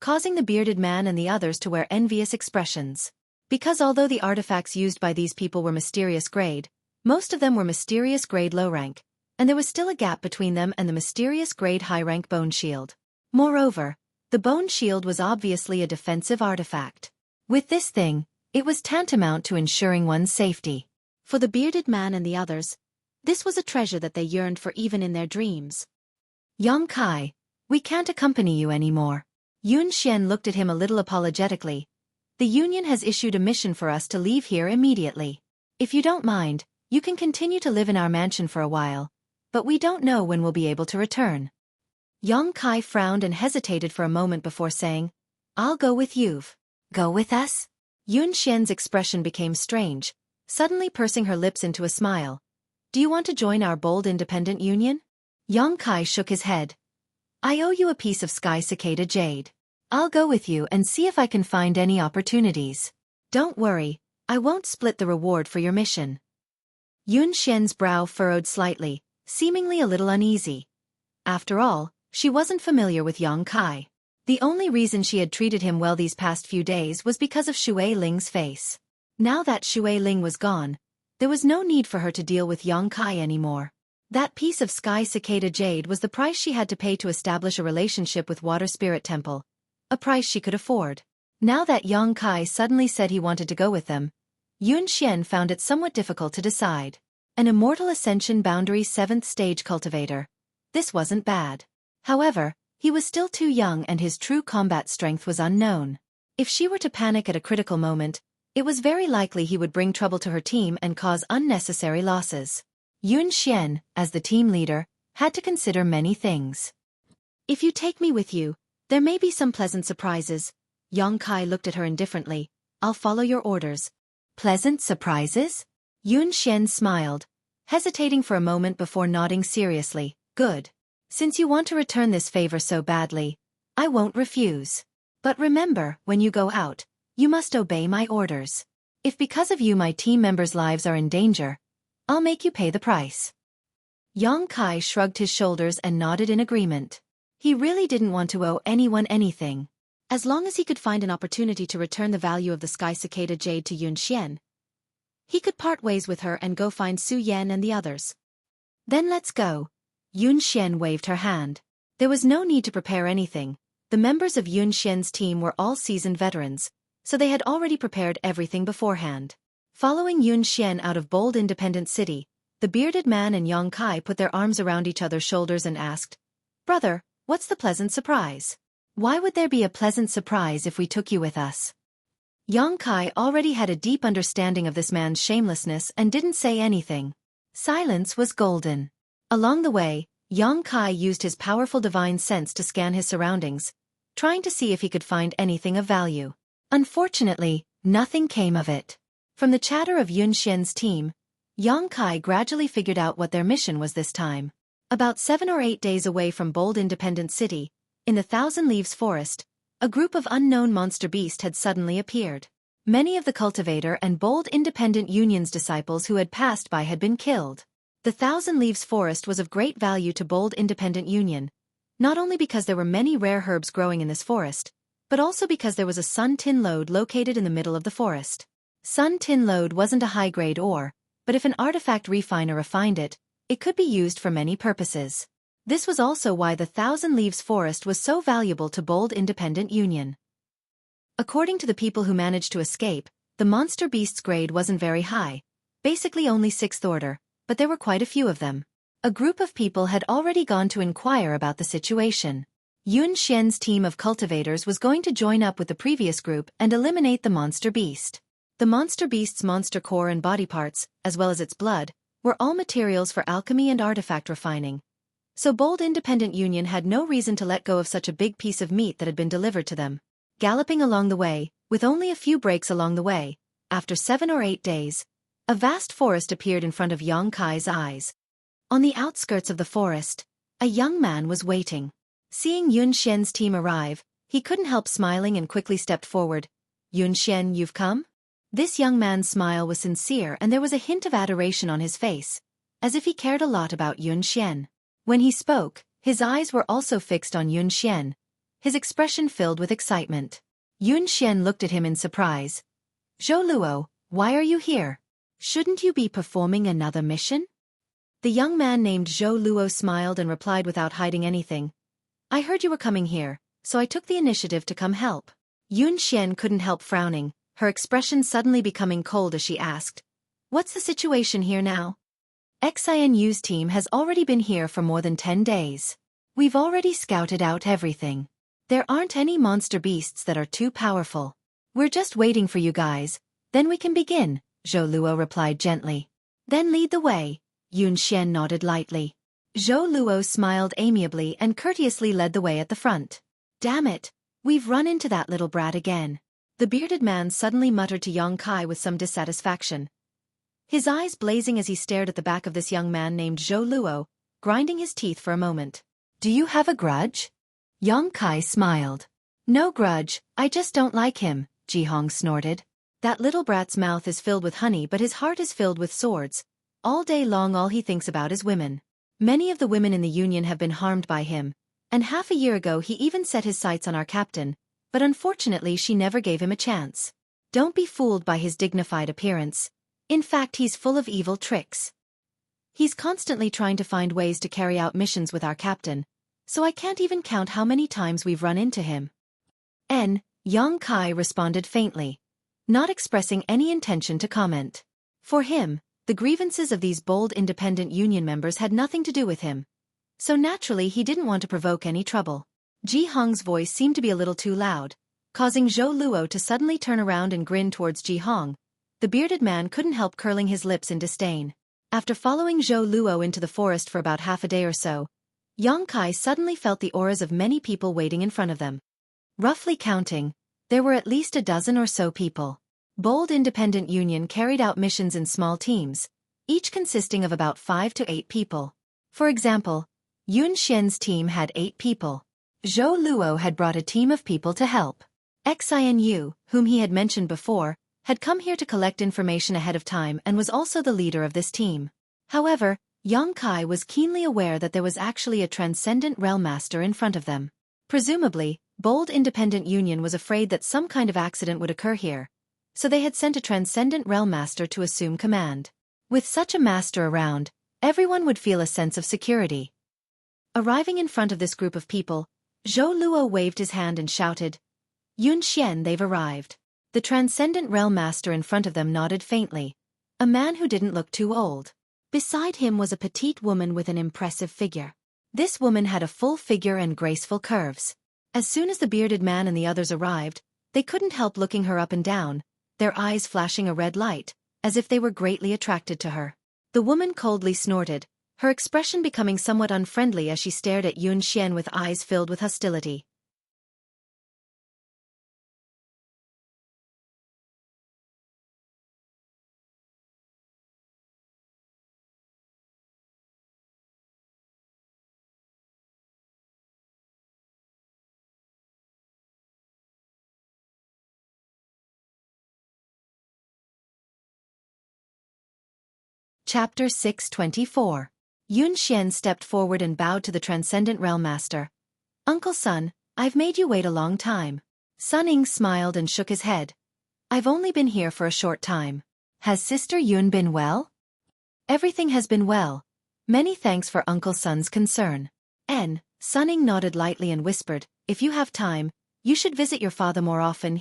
causing the bearded man and the others to wear envious expressions. Because although the artifacts used by these people were mysterious grade, most of them were mysterious grade low rank, and there was still a gap between them and the mysterious grade high-rank bone shield. Moreover, the bone shield was obviously a defensive artifact. With this thing, it was tantamount to ensuring one's safety. For the bearded man and the others, this was a treasure that they yearned for even in their dreams. Yang Kai, we can't accompany you anymore. Yun Xian looked at him a little apologetically. The Union has issued a mission for us to leave here immediately. If you don't mind, you can continue to live in our mansion for a while, but we don't know when we'll be able to return. Yang Kai frowned and hesitated for a moment before saying, I'll go with you. Go with us? Yun Xian's expression became strange, suddenly pursing her lips into a smile. Do you want to join our bold independent union? Yang Kai shook his head. I owe you a piece of sky cicada jade. I'll go with you and see if I can find any opportunities. Don't worry, I won't split the reward for your mission. Yun Xian's brow furrowed slightly, seemingly a little uneasy. After all, she wasn't familiar with Yang Kai. The only reason she had treated him well these past few days was because of Xue Ling's face. Now that Xue Ling was gone, there was no need for her to deal with Yang Kai anymore. That piece of sky cicada jade was the price she had to pay to establish a relationship with Water Spirit Temple, a price she could afford. Now that Yang Kai suddenly said he wanted to go with them, Yun Xian found it somewhat difficult to decide. An Immortal Ascension Boundary 7th Stage Cultivator. This wasn't bad. However, he was still too young and his true combat strength was unknown. If she were to panic at a critical moment, it was very likely he would bring trouble to her team and cause unnecessary losses. Yun Xian, as the team leader, had to consider many things. If you take me with you, there may be some pleasant surprises. Yang Kai looked at her indifferently. I'll follow your orders. Pleasant surprises? Yun Xian smiled, hesitating for a moment before nodding seriously. Good. Since you want to return this favor so badly, I won't refuse. But remember, when you go out, you must obey my orders. If because of you my team members' lives are in danger, I'll make you pay the price. Yang Kai shrugged his shoulders and nodded in agreement. He really didn't want to owe anyone anything. As long as he could find an opportunity to return the value of the sky cicada jade to Yun Xian, he could part ways with her and go find Su Yan and the others. Then let's go. Yun Xian waved her hand. There was no need to prepare anything. The members of Yun Xian's team were all seasoned veterans, so they had already prepared everything beforehand. Following Yun Xian out of bold independent city, the bearded man and Yang Kai put their arms around each other's shoulders and asked, Brother, what's the pleasant surprise? Why would there be a pleasant surprise if we took you with us? Yang Kai already had a deep understanding of this man's shamelessness and didn't say anything. Silence was golden. Along the way, Yang Kai used his powerful divine sense to scan his surroundings, trying to see if he could find anything of value. Unfortunately, nothing came of it. From the chatter of Yun Xian's team, Yang Kai gradually figured out what their mission was this time. About 7 or 8 days away from Bold Independent City, in the Thousand Leaves Forest, a group of unknown monster beasts had suddenly appeared. Many of the Cultivator and Bold Independent Union's disciples who had passed by had been killed. The Thousand Leaves Forest was of great value to Bold Independent Union, not only because there were many rare herbs growing in this forest, but also because there was a Sun Tin Lode located in the middle of the forest. Sun Tin Lode wasn't a high-grade ore, but if an artifact refiner refined it, it could be used for many purposes. This was also why the Thousand Leaves Forest was so valuable to Bold Independent Union. According to the people who managed to escape, the monster beast's grade wasn't very high, basically only 6th order, but there were quite a few of them. A group of people had already gone to inquire about the situation. Yun Xian's team of cultivators was going to join up with the previous group and eliminate the monster beast. The monster beast's monster core and body parts, as well as its blood, were all materials for alchemy and artifact refining. So Bold Independent Union had no reason to let go of such a big piece of meat that had been delivered to them. Galloping along the way, with only a few breaks along the way, after 7 or 8 days, a vast forest appeared in front of Yang Kai's eyes. On the outskirts of the forest, a young man was waiting. Seeing Yun Xian's team arrive, he couldn't help smiling and quickly stepped forward. "Yun Xian, you've come?" This young man's smile was sincere and there was a hint of adoration on his face, as if he cared a lot about Yun Xian. When he spoke, his eyes were also fixed on Yun Xian, his expression filled with excitement. Yun Xian looked at him in surprise. "Zhou Luo, why are you here? Shouldn't you be performing another mission?" The young man named Zhou Luo smiled and replied without hiding anything. "I heard you were coming here, so I took the initiative to come help." Yun Xian couldn't help frowning, her expression suddenly becoming cold as she asked, "What's the situation here now?" "XINU's team has already been here for more than 10 days. We've already scouted out everything. There aren't any monster beasts that are too powerful. We're just waiting for you guys, then we can begin," Zhou Luo replied gently. "Then lead the way." Yun Xian nodded lightly. Zhou Luo smiled amiably and courteously led the way at the front. "Damn it, we've run into that little brat again." The bearded man suddenly muttered to Yang Kai with some dissatisfaction, his eyes blazing as he stared at the back of this young man named Zhou Luo, grinding his teeth for a moment. "Do you have a grudge?" Yang Kai smiled. "No grudge, I just don't like him," Jihong snorted. "That little brat's mouth is filled with honey but his heart is filled with swords. All day long all he thinks about is women. Many of the women in the Union have been harmed by him, and half a year ago he even set his sights on our captain, but unfortunately she never gave him a chance. Don't be fooled by his dignified appearance. In fact, he's full of evil tricks. He's constantly trying to find ways to carry out missions with our captain, so I can't even count how many times we've run into him." Yang Kai responded faintly, not expressing any intention to comment. For him, the grievances of these Bold Independent Union members had nothing to do with him, so naturally he didn't want to provoke any trouble. Ji Hong's voice seemed to be a little too loud, causing Zhou Luo to suddenly turn around and grin towards Ji Hong. The bearded man couldn't help curling his lips in disdain. After following Zhou Luo into the forest for about half a day or so, Yang Kai suddenly felt the auras of many people waiting in front of them. Roughly counting, there were at least a dozen or so people. Bold Independent Union carried out missions in small teams, each consisting of about 5 to 8 people. For example, Yun Xian's team had 8 people. Zhou Luo had brought a team of people to help. XINU, whom he had mentioned before, had come here to collect information ahead of time and was also the leader of this team. However, Yang Kai was keenly aware that there was actually a transcendent realm master in front of them. Presumably, Bold Independent Union was afraid that some kind of accident would occur here, so they had sent a transcendent realm master to assume command. With such a master around, everyone would feel a sense of security. Arriving in front of this group of people, Zhou Luo waved his hand and shouted, "Yun Xian, they've arrived." The transcendent realm master in front of them nodded faintly, a man who didn't look too old. Beside him was a petite woman with an impressive figure. This woman had a full figure and graceful curves. As soon as the bearded man and the others arrived, they couldn't help looking her up and down, their eyes flashing a red light, as if they were greatly attracted to her. The woman coldly snorted, her expression becoming somewhat unfriendly as she stared at Yun Xian with eyes filled with hostility. Chapter 624. Yun Xian stepped forward and bowed to the Transcendent Realm Master. Uncle Sun, I've made you wait a long time. Sun Ying smiled and shook his head. I've only been here for a short time. Has Sister Yun been well? Everything has been well. Many thanks for Uncle Sun's concern. Sun Ying nodded lightly and whispered, if you have time, you should visit your father more often.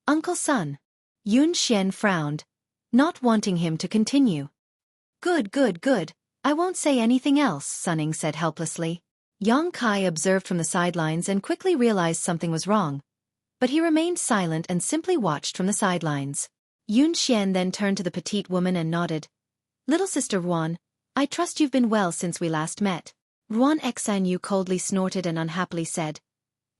Uncle Sun. Yun Xian frowned, not wanting him to continue. Good. I won't say anything else, Sun Ying said helplessly. Yang Kai observed from the sidelines and quickly realized something was wrong. But he remained silent and simply watched from the sidelines. Yun Xian then turned to the petite woman and nodded. Little sister Ruan, I trust you've been well since we last met. Ruan Xanyu coldly snorted and unhappily said,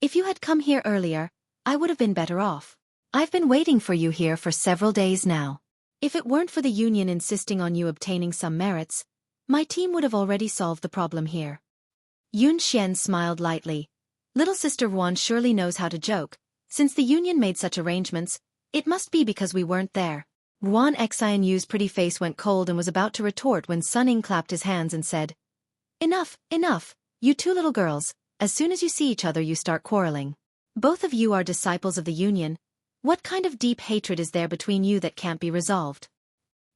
if you had come here earlier, I would have been better off. I've been waiting for you here for several days now. If it weren't for the union insisting on you obtaining some merits, my team would have already solved the problem here. Yun Xian smiled lightly. Little sister Ruan surely knows how to joke. Since the union made such arrangements, it must be because we weren't there. Ruan Xianyu's pretty face went cold and was about to retort when Sun Ying clapped his hands and said, Enough, you two little girls, as soon as you see each other you start quarreling. Both of you are disciples of the union. What kind of deep hatred is there between you that can't be resolved?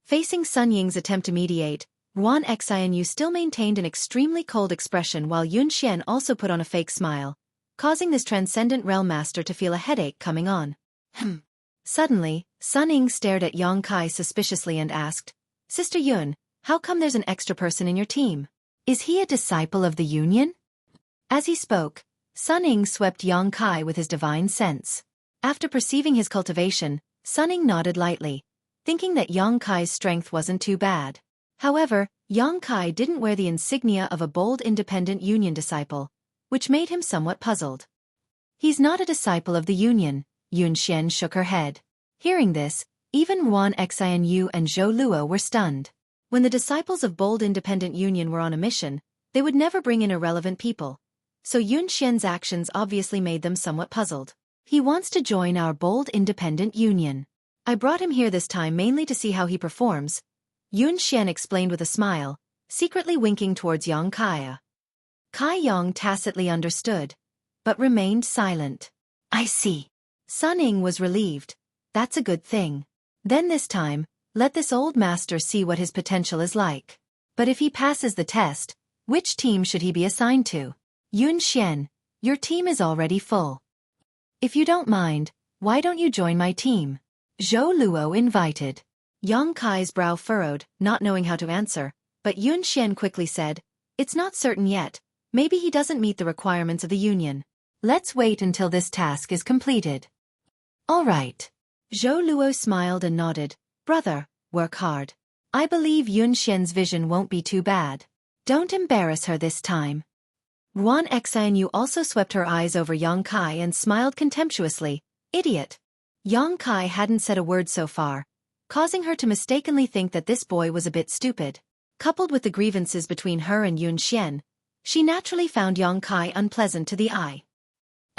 Facing Sun Ying's attempt to mediate, Ruan Xianyu still maintained an extremely cold expression while Yun Xian also put on a fake smile, causing this Transcendent Realm Master to feel a headache coming on. Suddenly, Sun Ying stared at Yang Kai suspiciously and asked, Sister Yun, how come there's an extra person in your team? Is he a disciple of the union? As he spoke, Sun Ying swept Yang Kai with his divine sense. After perceiving his cultivation, Sun Ying nodded lightly, thinking that Yang Kai's strength wasn't too bad. However, Yang Kai didn't wear the insignia of a bold independent union disciple, which made him somewhat puzzled. He's not a disciple of the union, Yun Xian shook her head. Hearing this, even Ruan Xianyu and Zhou Luo were stunned. When the disciples of bold independent union were on a mission, they would never bring in irrelevant people. So Yun Xian's actions obviously made them somewhat puzzled. He wants to join our bold independent union. I brought him here this time mainly to see how he performs, Yun Xian explained with a smile, secretly winking towards Yang Kai. Kai Yang tacitly understood, but remained silent. I see. Sun Ying was relieved. That's a good thing. Then this time, let this old master see what his potential is like. But if he passes the test, which team should he be assigned to? Yun Xian, your team is already full. If you don't mind, why don't you join my team? Zhou Luo invited. Yang Kai's brow furrowed, not knowing how to answer, but Yun Xian quickly said, it's not certain yet, maybe he doesn't meet the requirements of the union. Let's wait until this task is completed. All right. Zhou Luo smiled and nodded, brother, work hard. I believe Yun Xian's vision won't be too bad. Don't embarrass her this time. Ruan Xianyu also swept her eyes over Yang Kai and smiled contemptuously. Idiot. Yang Kai hadn't said a word so far, causing her to mistakenly think that this boy was a bit stupid. Coupled with the grievances between her and Yun Xian, she naturally found Yang Kai unpleasant to the eye.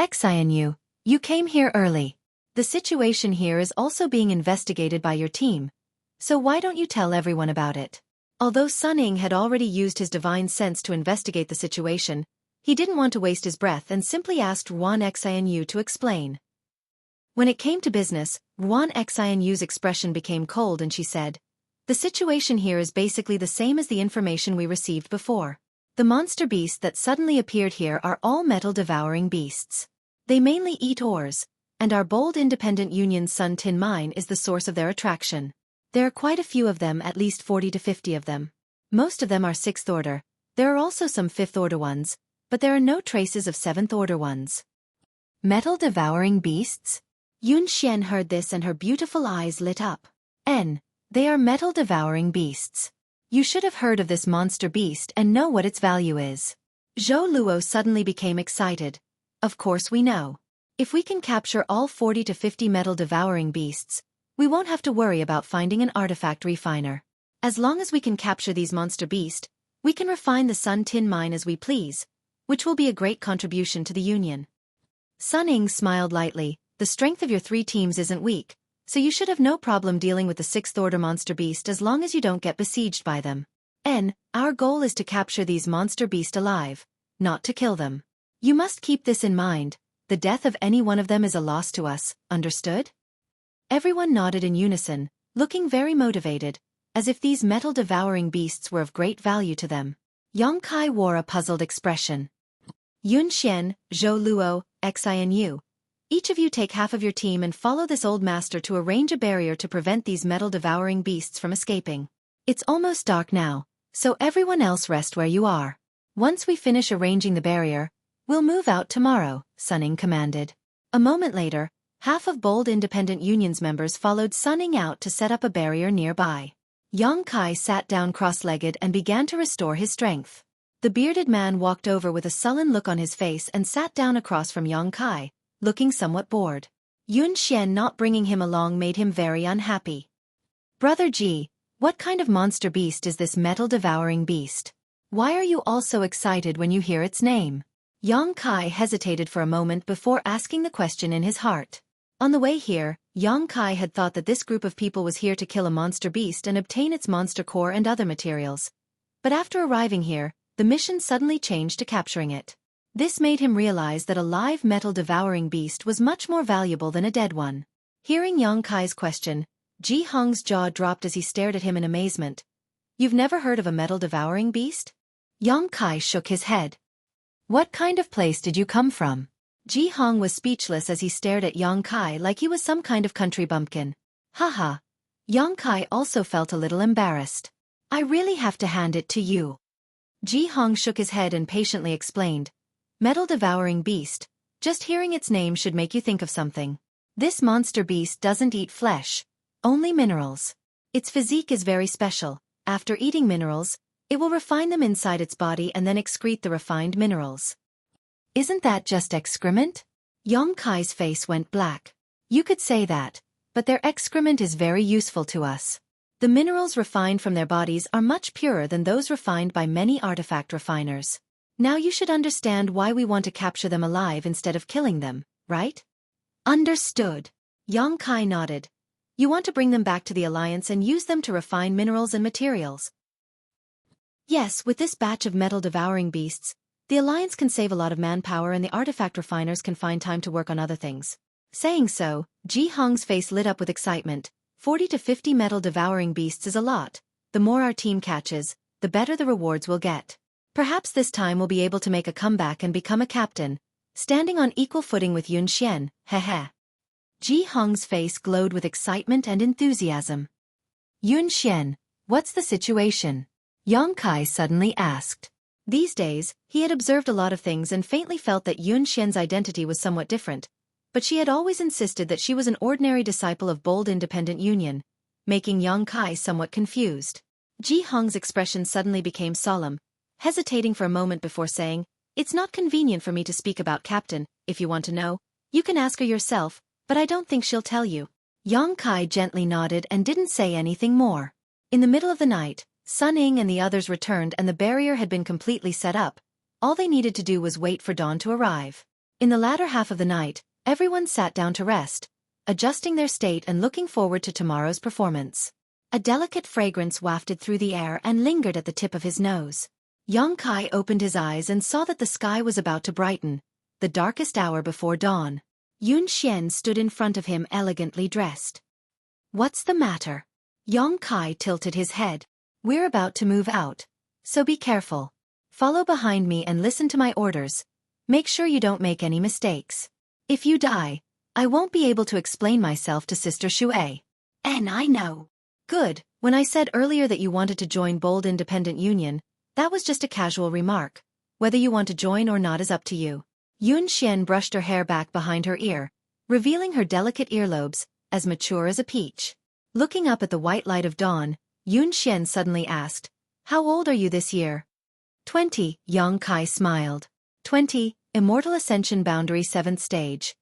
Xianyu, you came here early. The situation here is also being investigated by your team, so why don't you tell everyone about it? Although Sun Ying had already used his divine sense to investigate the situation, he didn't want to waste his breath and simply asked Ruan Xianyu to explain. When it came to business, Ruan Xianyu's expression became cold and she said, the situation here is basically the same as the information we received before. The monster beasts that suddenly appeared here are all metal-devouring beasts. They mainly eat ores, and our bold independent Union's Sun Tin Mine is the source of their attraction. There are quite a few of them, at least 40 to 50 of them. Most of them are 6th order, there are also some 5th order ones, but there are no traces of 7th order ones. Metal-devouring beasts? Yun Xian heard this and her beautiful eyes lit up. They are metal-devouring beasts. You should have heard of this monster beast and know what its value is. Zhou Luo suddenly became excited. Of course we know. If we can capture all 40 to 50 metal-devouring beasts, we won't have to worry about finding an artifact refiner. As long as we can capture these monster beasts, we can refine the Sun Tin mine as we please, which will be a great contribution to the Union. Sun Ying smiled lightly. The strength of your 3 teams isn't weak, so you should have no problem dealing with the 6th Order monster beast as long as you don't get besieged by them. Our goal is to capture these monster beasts alive, not to kill them. You must keep this in mind. The death of any one of them is a loss to us, understood? Everyone nodded in unison, looking very motivated, as if these metal-devouring beasts were of great value to them. Yang Kai wore a puzzled expression. Yun Xian, Zhou Luo, Xianu. Each of you take half of your team and follow this old master to arrange a barrier to prevent these metal-devouring beasts from escaping. It's almost dark now, so everyone else rest where you are. Once we finish arranging the barrier, we'll move out tomorrow, Sun Ying commanded. A moment later, half of Bold Independent Union's members followed Sun Ying out to set up a barrier nearby. Yang Kai sat down cross-legged and began to restore his strength. The bearded man walked over with a sullen look on his face and sat down across from Yang Kai, looking somewhat bored. Yun Xian not bringing him along made him very unhappy. Brother Ji, what kind of monster beast is this metal-devouring beast? Why are you all so excited when you hear its name? Yang Kai hesitated for a moment before asking the question in his heart. On the way here, Yang Kai had thought that this group of people was here to kill a monster beast and obtain its monster core and other materials. But after arriving here, the mission suddenly changed to capturing it. This made him realize that a live metal-devouring beast was much more valuable than a dead one. Hearing Yang Kai's question, Ji Hong's jaw dropped as he stared at him in amazement. You've never heard of a metal-devouring beast? Yang Kai shook his head. What kind of place did you come from? Ji Hong was speechless as he stared at Yang Kai like he was some kind of country bumpkin. Haha. Yang Kai also felt a little embarrassed. I really have to hand it to you. Ji Hong shook his head and patiently explained. Metal-devouring beast, just hearing its name should make you think of something. This monster beast doesn't eat flesh, only minerals. Its physique is very special. After eating minerals, it will refine them inside its body and then excrete the refined minerals. Isn't that just excrement? Yang Kai's face went black. You could say that, but their excrement is very useful to us. The minerals refined from their bodies are much purer than those refined by many artifact refiners. Now you should understand why we want to capture them alive instead of killing them, right? Understood. Yang Kai nodded. You want to bring them back to the Alliance and use them to refine minerals and materials. Yes, with this batch of metal-devouring beasts, the Alliance can save a lot of manpower and the artifact refiners can find time to work on other things. Saying so, Ji Hong's face lit up with excitement. 40 to 50 metal-devouring beasts is a lot. The more our team catches, the better the rewards we'll get. Perhaps this time we'll be able to make a comeback and become a captain, standing on equal footing with Yun Xian, heh. Ji Hong's face glowed with excitement and enthusiasm. Yun Xian, what's the situation? Yang Kai suddenly asked. These days, he had observed a lot of things and faintly felt that Yun Xian's identity was somewhat different, but she had always insisted that she was an ordinary disciple of Bold Independent Union, making Yang Kai somewhat confused. Ji Hong's expression suddenly became solemn, hesitating for a moment before saying, It's not convenient for me to speak about Captain. If you want to know, you can ask her yourself, but I don't think she'll tell you. Yang Kai gently nodded and didn't say anything more. In the middle of the night, Sun Ying and the others returned and the barrier had been completely set up. All they needed to do was wait for dawn to arrive. In the latter half of the night, everyone sat down to rest, adjusting their state and looking forward to tomorrow's performance. A delicate fragrance wafted through the air and lingered at the tip of his nose. Yang Kai opened his eyes and saw that the sky was about to brighten, the darkest hour before dawn. Yun Xian stood in front of him elegantly dressed. What's the matter? Yang Kai tilted his head. We're about to move out, so be careful. Follow behind me and listen to my orders. Make sure you don't make any mistakes. If you die, I won't be able to explain myself to Sister Xueqi. And I know. Good, when I said earlier that you wanted to join Bold Independent Union, that was just a casual remark. Whether you want to join or not is up to you. Yun Xian brushed her hair back behind her ear, revealing her delicate earlobes, as mature as a peach. Looking up at the white light of dawn, Yun Xian suddenly asked, "How old are you this year?" 20, Yang Kai smiled. 20, Immortal Ascension Boundary 7th Stage.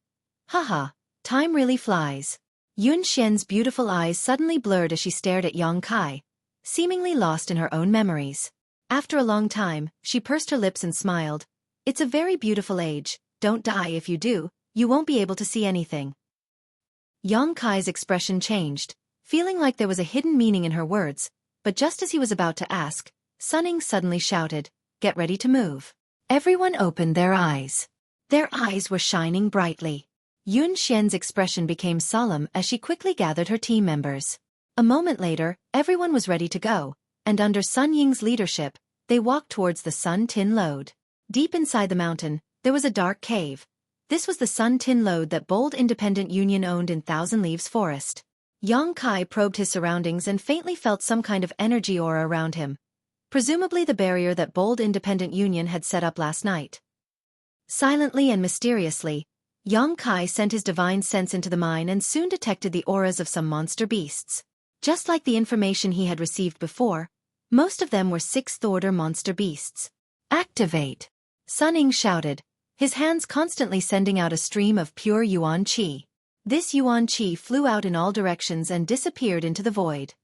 Haha, time really flies. Yun Xian's beautiful eyes suddenly blurred as she stared at Yang Kai, seemingly lost in her own memories. After a long time, she pursed her lips and smiled. It's a very beautiful age, don't die if you do, you won't be able to see anything. Yang Kai's expression changed, feeling like there was a hidden meaning in her words, but just as he was about to ask, Sunning suddenly shouted, "Get ready to move." Everyone opened their eyes. Their eyes were shining brightly. Yun Xian's expression became solemn as she quickly gathered her team members. A moment later, everyone was ready to go, and under Sun Ying's leadership, they walked towards the Sun Tin Lode. Deep inside the mountain, there was a dark cave. This was the Sun Tin Lode that Bold Independent Union owned in Thousand Leaves Forest. Yang Kai probed his surroundings and faintly felt some kind of energy aura around him, presumably the barrier that Bold Independent Union had set up last night. Silently and mysteriously, Yang Kai sent his divine sense into the mine and soon detected the auras of some monster beasts. Just like the information he had received before, most of them were 6th-order monster beasts. "Activate!" Sun Ying shouted, his hands constantly sending out a stream of pure Yuan Qi. This Yuan Qi flew out in all directions and disappeared into the void.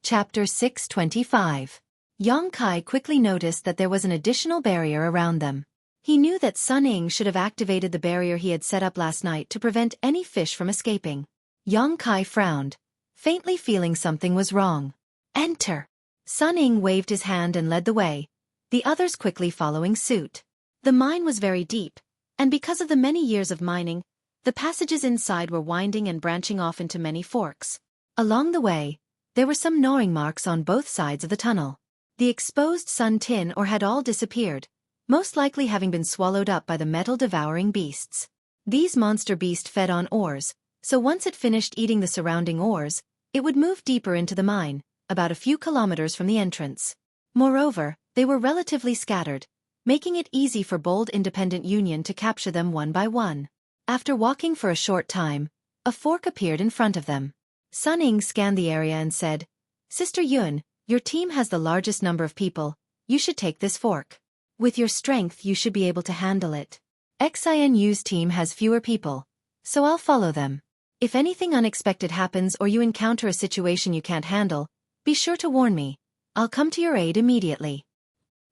Chapter 625. Yang Kai quickly noticed that there was an additional barrier around them. He knew that Sun Ying should have activated the barrier he had set up last night to prevent any fish from escaping. Yang Kai frowned, faintly feeling something was wrong. "Enter!" Sun Ying waved his hand and led the way, the others quickly following suit. The mine was very deep, and because of the many years of mining, the passages inside were winding and branching off into many forks. Along the way, there were some gnawing marks on both sides of the tunnel. The exposed sun tin ore had all disappeared, most likely having been swallowed up by the metal-devouring beasts. These monster beasts fed on ores, so once it finished eating the surrounding ores, it would move deeper into the mine, about a few kilometers from the entrance. Moreover, they were relatively scattered, making it easy for Bold Independent Union to capture them one by one. After walking for a short time, a fork appeared in front of them. Sun Ying scanned the area and said, "Sister Yun, your team has the largest number of people, you should take this fork. With your strength you should be able to handle it. Xinu's team has fewer people, so I'll follow them. If anything unexpected happens or you encounter a situation you can't handle, be sure to warn me. I'll come to your aid immediately."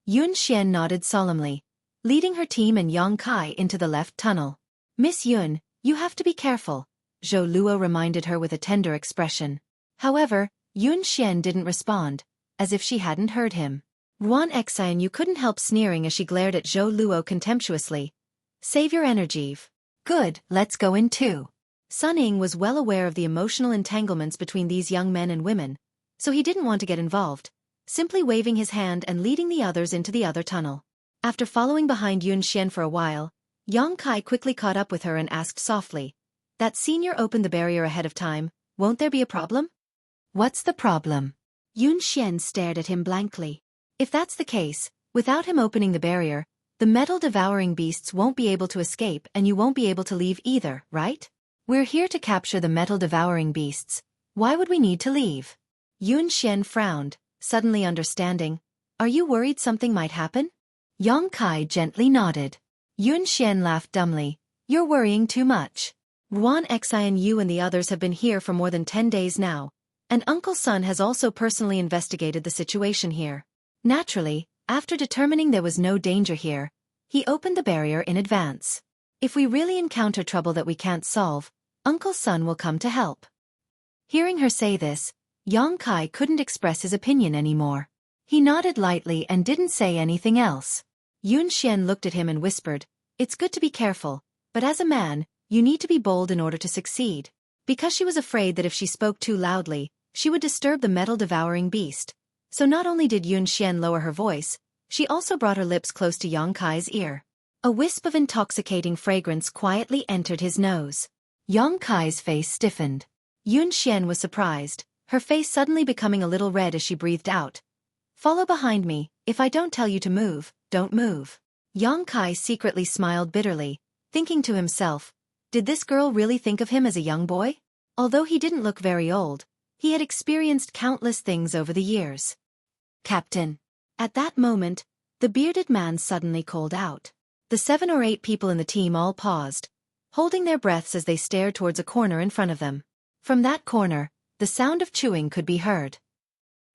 Yun Xian nodded solemnly, leading her team and Yang Kai into the left tunnel. "Miss Yun, you have to be careful," Zhou Luo reminded her with a tender expression. However, Yun Xian didn't respond, as if she hadn't heard him. Ruan Xianu couldn't help sneering as she glared at Zhou Luo contemptuously. "Save your energy. Good, let's go in too." Sun Ying was well aware of the emotional entanglements between these young men and women, so he didn't want to get involved, simply waving his hand and leading the others into the other tunnel. After following behind Yun Xian for a while, Yang Kai quickly caught up with her and asked softly, "That senior opened the barrier ahead of time, won't there be a problem?" "What's the problem?" Yun Xian stared at him blankly. "If that's the case, without him opening the barrier, the metal-devouring beasts won't be able to escape and you won't be able to leave either, right? We're here to capture the metal-devouring beasts. Why would we need to leave?" Yun Xian frowned, suddenly understanding. "Are you worried something might happen?" Yang Kai gently nodded. Yun Xian laughed dumbly. "You're worrying too much. Ruan Xianu and the others have been here for more than 10 days now, and Uncle Sun has also personally investigated the situation here. Naturally, after determining there was no danger here, he opened the barrier in advance. If we really encounter trouble that we can't solve, Uncle Sun will come to help." Hearing her say this, Yang Kai couldn't express his opinion anymore. He nodded lightly and didn't say anything else. Yun Xian looked at him and whispered, "It's good to be careful, but as a man, you need to be bold in order to succeed." Because she was afraid that if she spoke too loudly, she would disturb the metal-devouring beast, So not only did Yun Xian lower her voice, she also brought her lips close to Yang Kai's ear. A wisp of intoxicating fragrance quietly entered his nose. Yang Kai's face stiffened. Yun Xian was surprised, her face suddenly becoming a little red as she breathed out. "Follow behind me, if I don't tell you to move, don't move." Yang Kai secretly smiled bitterly, thinking to himself, did this girl really think of him as a young boy? Although he didn't look very old, he had experienced countless things over the years. "Captain." At that moment, the bearded man suddenly called out. The 7 or 8 people in the team all paused, holding their breaths as they stared towards a corner in front of them. From that corner, the sound of chewing could be heard.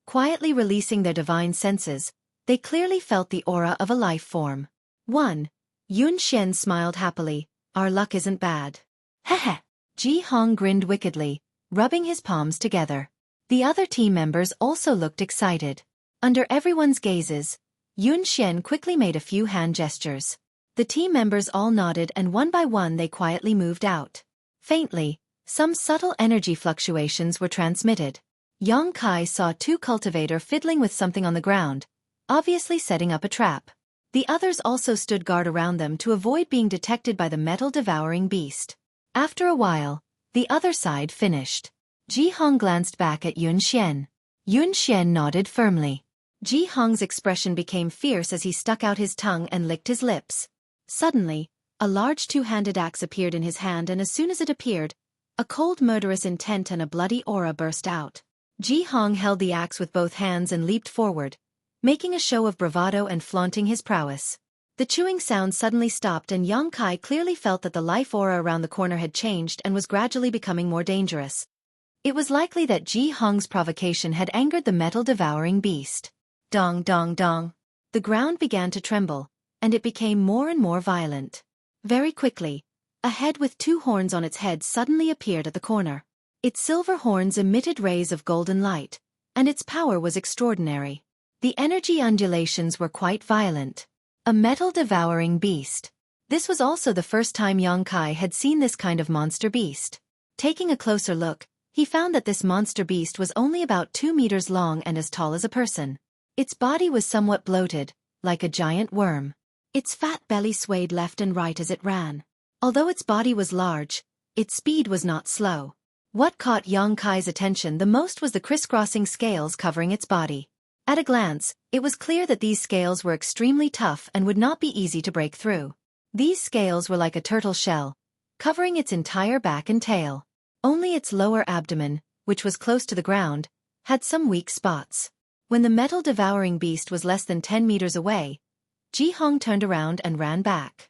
Quietly releasing their divine senses, they clearly felt the aura of a life form. 1. Yun Xian smiled happily. "Our luck isn't bad." "Heh." Ji Hong grinned wickedly, rubbing his palms together. The other team members also looked excited. Under everyone's gazes, Yun Xian quickly made a few hand gestures. The team members all nodded and one by one they quietly moved out. Faintly, some subtle energy fluctuations were transmitted. Yang Kai saw 2 cultivator fiddling with something on the ground, obviously setting up a trap. The others also stood guard around them to avoid being detected by the metal-devouring beast. After a while, the other side finished. Ji Hong glanced back at Yun Xian. Yun Xian nodded firmly. Ji Hong's expression became fierce as he stuck out his tongue and licked his lips. Suddenly, a large 2-handed axe appeared in his hand, and as soon as it appeared, a cold murderous intent and a bloody aura burst out. Ji Hong held the axe with both hands and leaped forward, making a show of bravado and flaunting his prowess. The chewing sound suddenly stopped and Yang Kai clearly felt that the life aura around the corner had changed and was gradually becoming more dangerous. It was likely that Ji Hong's provocation had angered the metal-devouring beast. Dong dong dong. The ground began to tremble, and it became more and more violent. Very quickly, a head with 2 horns on its head suddenly appeared at the corner. Its silver horns emitted rays of golden light, and its power was extraordinary. The energy undulations were quite violent. A metal-devouring beast. This was also the first time Yang Kai had seen this kind of monster beast. Taking a closer look, he found that this monster beast was only about 2 meters long and as tall as a person. Its body was somewhat bloated, like a giant worm. Its fat belly swayed left and right as it ran. Although its body was large, its speed was not slow. What caught Yang Kai's attention the most was the crisscrossing scales covering its body. At a glance, it was clear that these scales were extremely tough and would not be easy to break through. These scales were like a turtle shell, covering its entire back and tail. Only its lower abdomen, which was close to the ground, had some weak spots. When the metal-devouring beast was less than 10 meters away, Ji Hong turned around and ran back.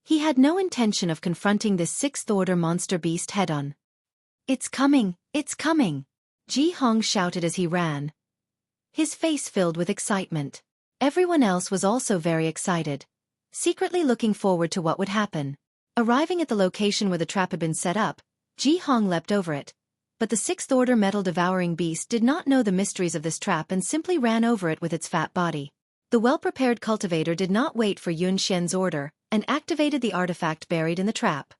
He had no intention of confronting this 6th-order monster beast head-on. "It's coming, it's coming!" Ji Hong shouted as he ran, his face filled with excitement. Everyone else was also very excited, secretly looking forward to what would happen. Arriving at the location where the trap had been set up, Ji Hong leapt over it, but the 6th-order metal-devouring beast did not know the mysteries of this trap and simply ran over it with its fat body. The well-prepared cultivator did not wait for Yun Xian's order and activated the artifact buried in the trap.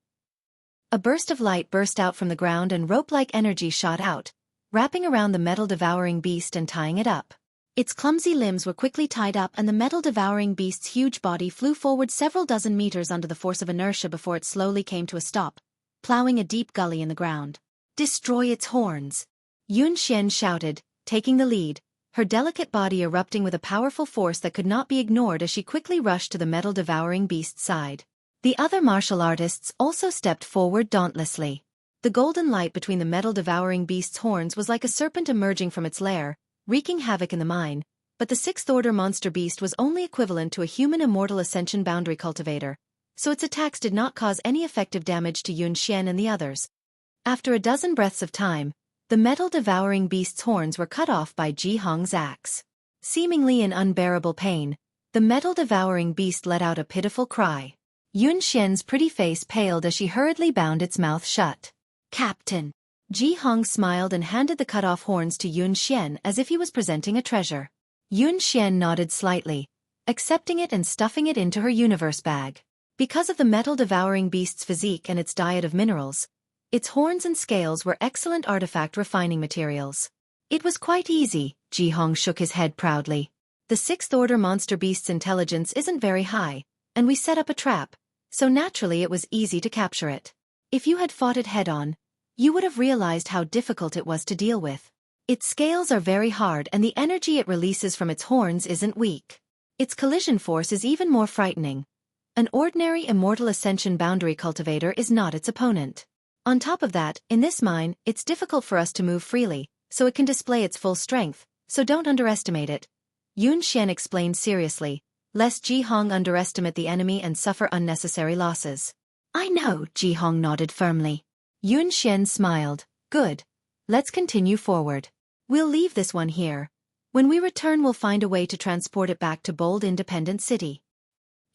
A burst of light burst out from the ground and rope-like energy shot out, wrapping around the metal-devouring beast and tying it up. Its clumsy limbs were quickly tied up and the metal-devouring beast's huge body flew forward several dozen meters under the force of inertia before it slowly came to a stop, plowing a deep gully in the ground. "Destroy its horns!" Yun Xian shouted, taking the lead, her delicate body erupting with a powerful force that could not be ignored as she quickly rushed to the metal-devouring beast's side. The other martial artists also stepped forward dauntlessly. The golden light between the metal-devouring beast's horns was like a serpent emerging from its lair, wreaking havoc in the mine, but the 6th-order monster beast was only equivalent to a human immortal ascension boundary cultivator, so its attacks did not cause any effective damage to Yun Xian and the others. After a dozen breaths of time, the metal-devouring beast's horns were cut off by Ji Hong's axe. Seemingly in unbearable pain, the metal-devouring beast let out a pitiful cry. Yun Xian's pretty face paled as she hurriedly bound its mouth shut. "Captain!" Ji Hong smiled and handed the cut-off horns to Yun Xian as if he was presenting a treasure. Yun Xian nodded slightly, accepting it and stuffing it into her universe bag. Because of the metal-devouring beast's physique and its diet of minerals, its horns and scales were excellent artifact refining materials. It was quite easy, Ji-hong shook his head proudly. The sixth-order monster beast's intelligence isn't very high, and we set up a trap, so naturally it was easy to capture it. If you had fought it head-on, you would have realized how difficult it was to deal with. Its scales are very hard and the energy it releases from its horns isn't weak. Its collision force is even more frightening. An ordinary immortal ascension boundary cultivator is not its opponent. On top of that, in this mine, it's difficult for us to move freely, so it can display its full strength, so don't underestimate it. Yun Xian explained seriously, lest Ji-hong underestimate the enemy and suffer unnecessary losses. I know, Ji-hong nodded firmly. Yun Xian smiled. Good. Let's continue forward. We'll leave this one here. When we return we'll find a way to transport it back to Bold Independent City.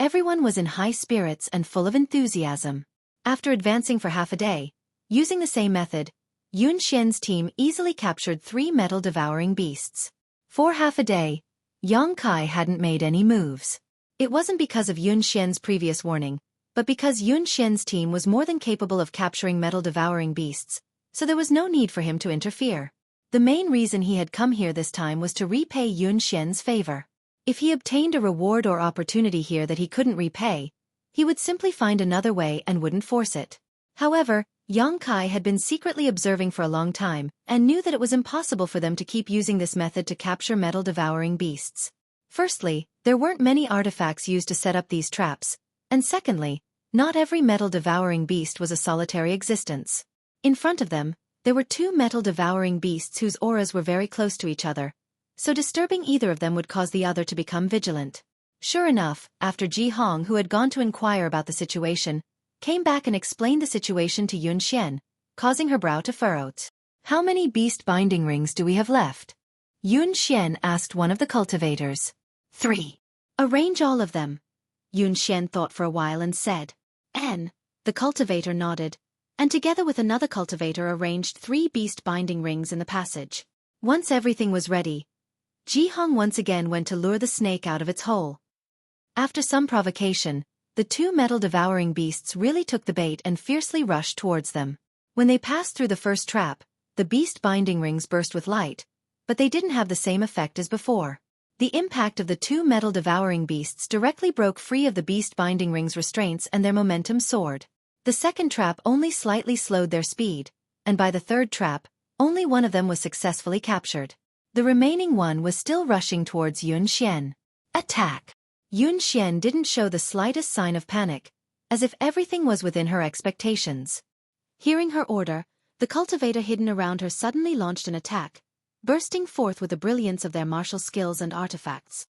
Everyone was in high spirits and full of enthusiasm. After advancing for half a day, using the same method, Yun Xian's team easily captured 3 metal-devouring beasts. For half a day, Yang Kai hadn't made any moves. It wasn't because of Yun Xian's previous warning, but because Yun Xian's team was more than capable of capturing metal-devouring beasts, so there was no need for him to interfere. The main reason he had come here this time was to repay Yun Xian's favor. If he obtained a reward or opportunity here that he couldn't repay, he would simply find another way and wouldn't force it. However, Yang Kai had been secretly observing for a long time and knew that it was impossible for them to keep using this method to capture metal-devouring beasts. Firstly, there weren't many artifacts used to set up these traps, and secondly, not every metal-devouring beast was a solitary existence. In front of them, there were 2 metal-devouring beasts whose auras were very close to each other, so disturbing either of them would cause the other to become vigilant. Sure enough, after Ji-hong, who had gone to inquire about the situation, came back and explained the situation to Yun Xian, causing her brow to furrow. How many beast binding rings do we have left? Yun Xian asked one of the cultivators. 3. Arrange all of them. Yun Xian thought for a while and said. N. The cultivator nodded, and together with another cultivator arranged 3 beast binding rings in the passage. Once everything was ready, Ji-hong once again went to lure the snake out of its hole. After some provocation, the 2 metal-devouring beasts really took the bait and fiercely rushed towards them. When they passed through the first trap, the beast binding rings burst with light, but they didn't have the same effect as before. The impact of the 2 metal-devouring beasts directly broke free of the beast binding rings' restraints and their momentum soared. The second trap only slightly slowed their speed, and by the third trap, only one of them was successfully captured. The remaining one was still rushing towards Yun Xian. Attack! Yun Xian didn't show the slightest sign of panic, as if everything was within her expectations. Hearing her order, the cultivator hidden around her suddenly launched an attack, bursting forth with the brilliance of their martial skills and artifacts.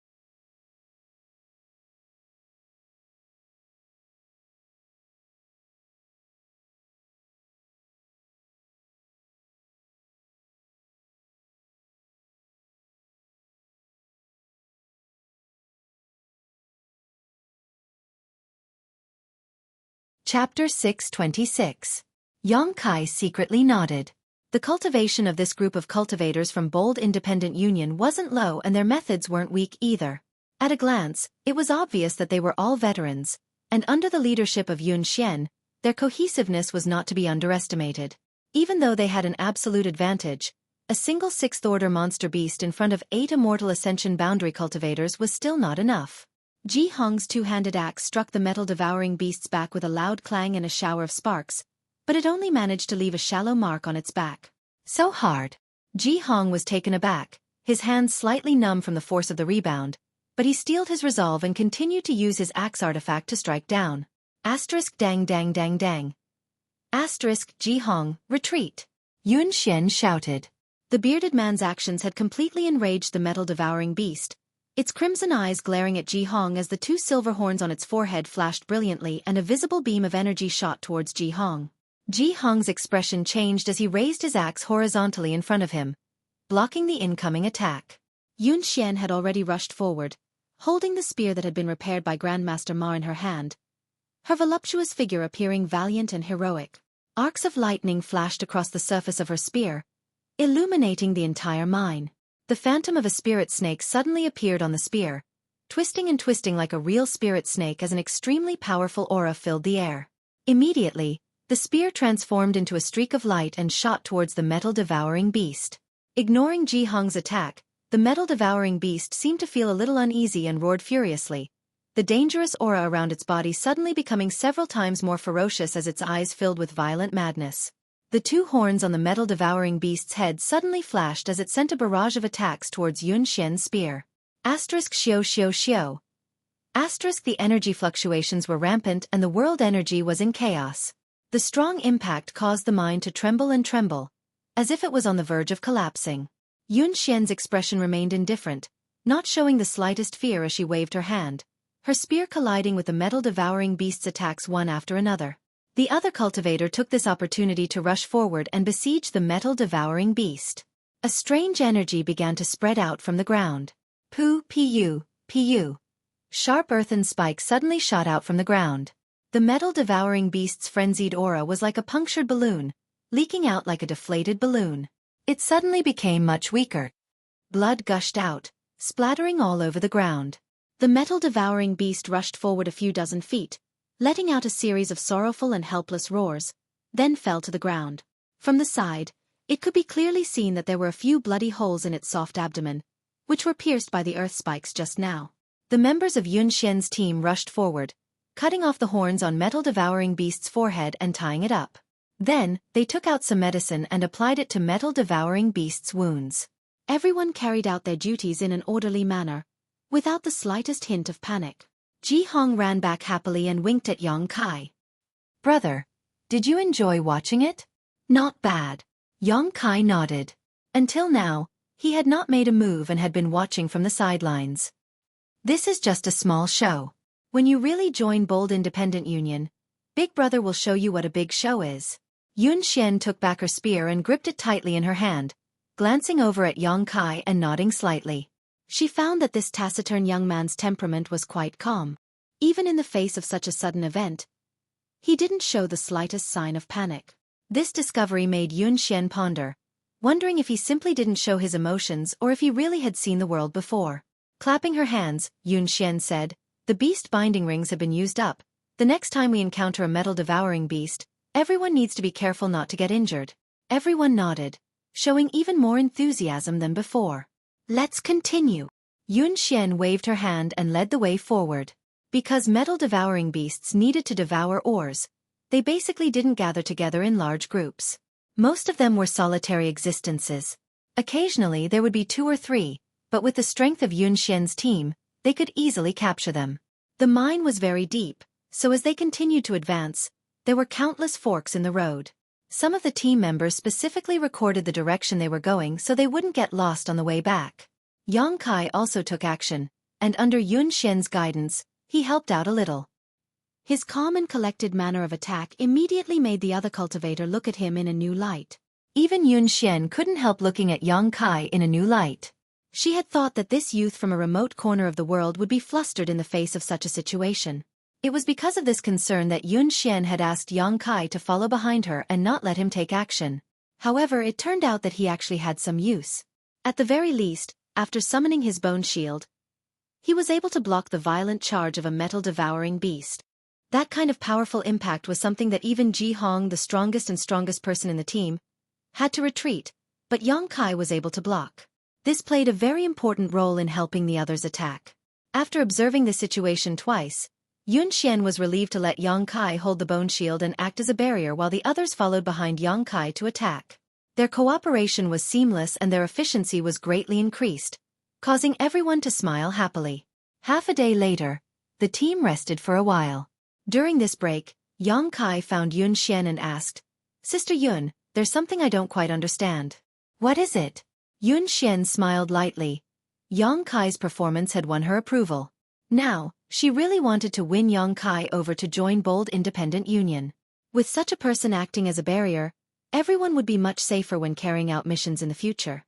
Chapter 626. Yang Kai secretly nodded. The cultivation of this group of cultivators from Bold Independent Union wasn't low and their methods weren't weak either. At a glance, it was obvious that they were all veterans, and under the leadership of Yun Xian, their cohesiveness was not to be underestimated. Even though they had an absolute advantage, a single 6th-order monster beast in front of 8 immortal ascension boundary cultivators was still not enough. Ji-hong's 2-handed axe struck the metal-devouring beast's back with a loud clang and a shower of sparks, but it only managed to leave a shallow mark on its back. So hard. Ji-hong was taken aback, his hands slightly numb from the force of the rebound, but he steeled his resolve and continued to use his axe artifact to strike down. Dang dang dang dang. Ji-hong, retreat. Yun Xian shouted. The bearded man's actions had completely enraged the metal-devouring beast, its crimson eyes glaring at Ji-hong as the 2 silver horns on its forehead flashed brilliantly and a visible beam of energy shot towards Ji-hong. Ji-hong's expression changed as he raised his axe horizontally in front of him, blocking the incoming attack. Yun Xian had already rushed forward, holding the spear that had been repaired by Grandmaster Ma in her hand, her voluptuous figure appearing valiant and heroic. Arcs of lightning flashed across the surface of her spear, illuminating the entire mine. The phantom of a spirit snake suddenly appeared on the spear, twisting and twisting like a real spirit snake as an extremely powerful aura filled the air. Immediately, the spear transformed into a streak of light and shot towards the metal-devouring beast. Ignoring Ji-hong's attack, The metal-devouring beast seemed to feel a little uneasy and roared furiously, the dangerous aura around its body suddenly becoming several times more ferocious as its eyes filled with violent madness. The two horns on the metal-devouring beast's head suddenly flashed as it sent a barrage of attacks towards Yun Xian's spear. *Xiao. The energy fluctuations were rampant and the world energy was in chaos. The strong impact caused the mine to tremble and tremble, as if it was on the verge of collapsing. Yun Xian's expression remained indifferent, not showing the slightest fear as she waved her hand, her spear colliding with the metal-devouring beast's attacks one after another. The other cultivator took this opportunity to rush forward and besiege the metal-devouring beast. A strange energy began to spread out from the ground. Pu. Sharp earthen spikes suddenly shot out from the ground. The metal-devouring beast's frenzied aura was like a punctured balloon, leaking out like a deflated balloon. It suddenly became much weaker. Blood gushed out, splattering all over the ground. The metal-devouring beast rushed forward a few dozen feet, letting out a series of sorrowful and helpless roars, then fell to the ground. From the side, it could be clearly seen that there were a few bloody holes in its soft abdomen, which were pierced by the earth spikes just now. The members of Yun Xian's team rushed forward, cutting off the horns on metal-devouring beast's forehead and tying it up. Then, they took out some medicine and applied it to metal-devouring beast's wounds. Everyone carried out their duties in an orderly manner, without the slightest hint of panic. Ji Hong ran back happily and winked at Yang Kai. Brother, did you enjoy watching it? Not bad. Yang Kai nodded. Until now, he had not made a move and had been watching from the sidelines. This is just a small show. When you really join Bold Independent Union, Big Brother will show you what a big show is. Yun Xian took back her spear and gripped it tightly in her hand, glancing over at Yang Kai and nodding slightly. She found that this taciturn young man's temperament was quite calm. Even in the face of such a sudden event, he didn't show the slightest sign of panic. This discovery made Yun Xian ponder, wondering if he simply didn't show his emotions or if he really had seen the world before. Clapping her hands, Yun Xian said, "The beast binding rings have been used up. The next time we encounter a metal-devouring beast, everyone needs to be careful not to get injured." Everyone nodded, showing even more enthusiasm than before. "Let's continue." Yun Xian waved her hand and led the way forward. Because metal-devouring beasts needed to devour ores, they basically didn't gather together in large groups. Most of them were solitary existences. Occasionally there would be 2 or 3, but with the strength of Yun Xian's team, they could easily capture them. The mine was very deep, so as they continued to advance, there were countless forks in the road. Some of the team members specifically recorded the direction they were going so they wouldn't get lost on the way back. Yang Kai also took action, and under Yun Xian's guidance, he helped out a little. His calm and collected manner of attack immediately made the other cultivator look at him in a new light. Even Yun Xian couldn't help looking at Yang Kai in a new light. She had thought that this youth from a remote corner of the world would be flustered in the face of such a situation. It was because of this concern that Yun Xian had asked Yang Kai to follow behind her and not let him take action. However, it turned out that he actually had some use. At the very least, after summoning his bone shield, he was able to block the violent charge of a metal-devouring beast. That kind of powerful impact was something that even Ji Hong, the strongest person in the team, had to retreat, but Yang Kai was able to block. This played a very important role in helping the others attack. After observing the situation twice, Yun Xian was relieved to let Yang Kai hold the bone shield and act as a barrier while the others followed behind Yang Kai to attack. Their cooperation was seamless and their efficiency was greatly increased, causing everyone to smile happily. Half a day later, the team rested for a while. During this break, Yang Kai found Yun Xian and asked, "Sister Yun, there's something I don't quite understand." "What is it?" Yun Xian smiled lightly. Yang Kai's performance had won her approval. Now, she really wanted to win Yang Kai over to join Bold Independent Union. With such a person acting as a barrier, everyone would be much safer when carrying out missions in the future.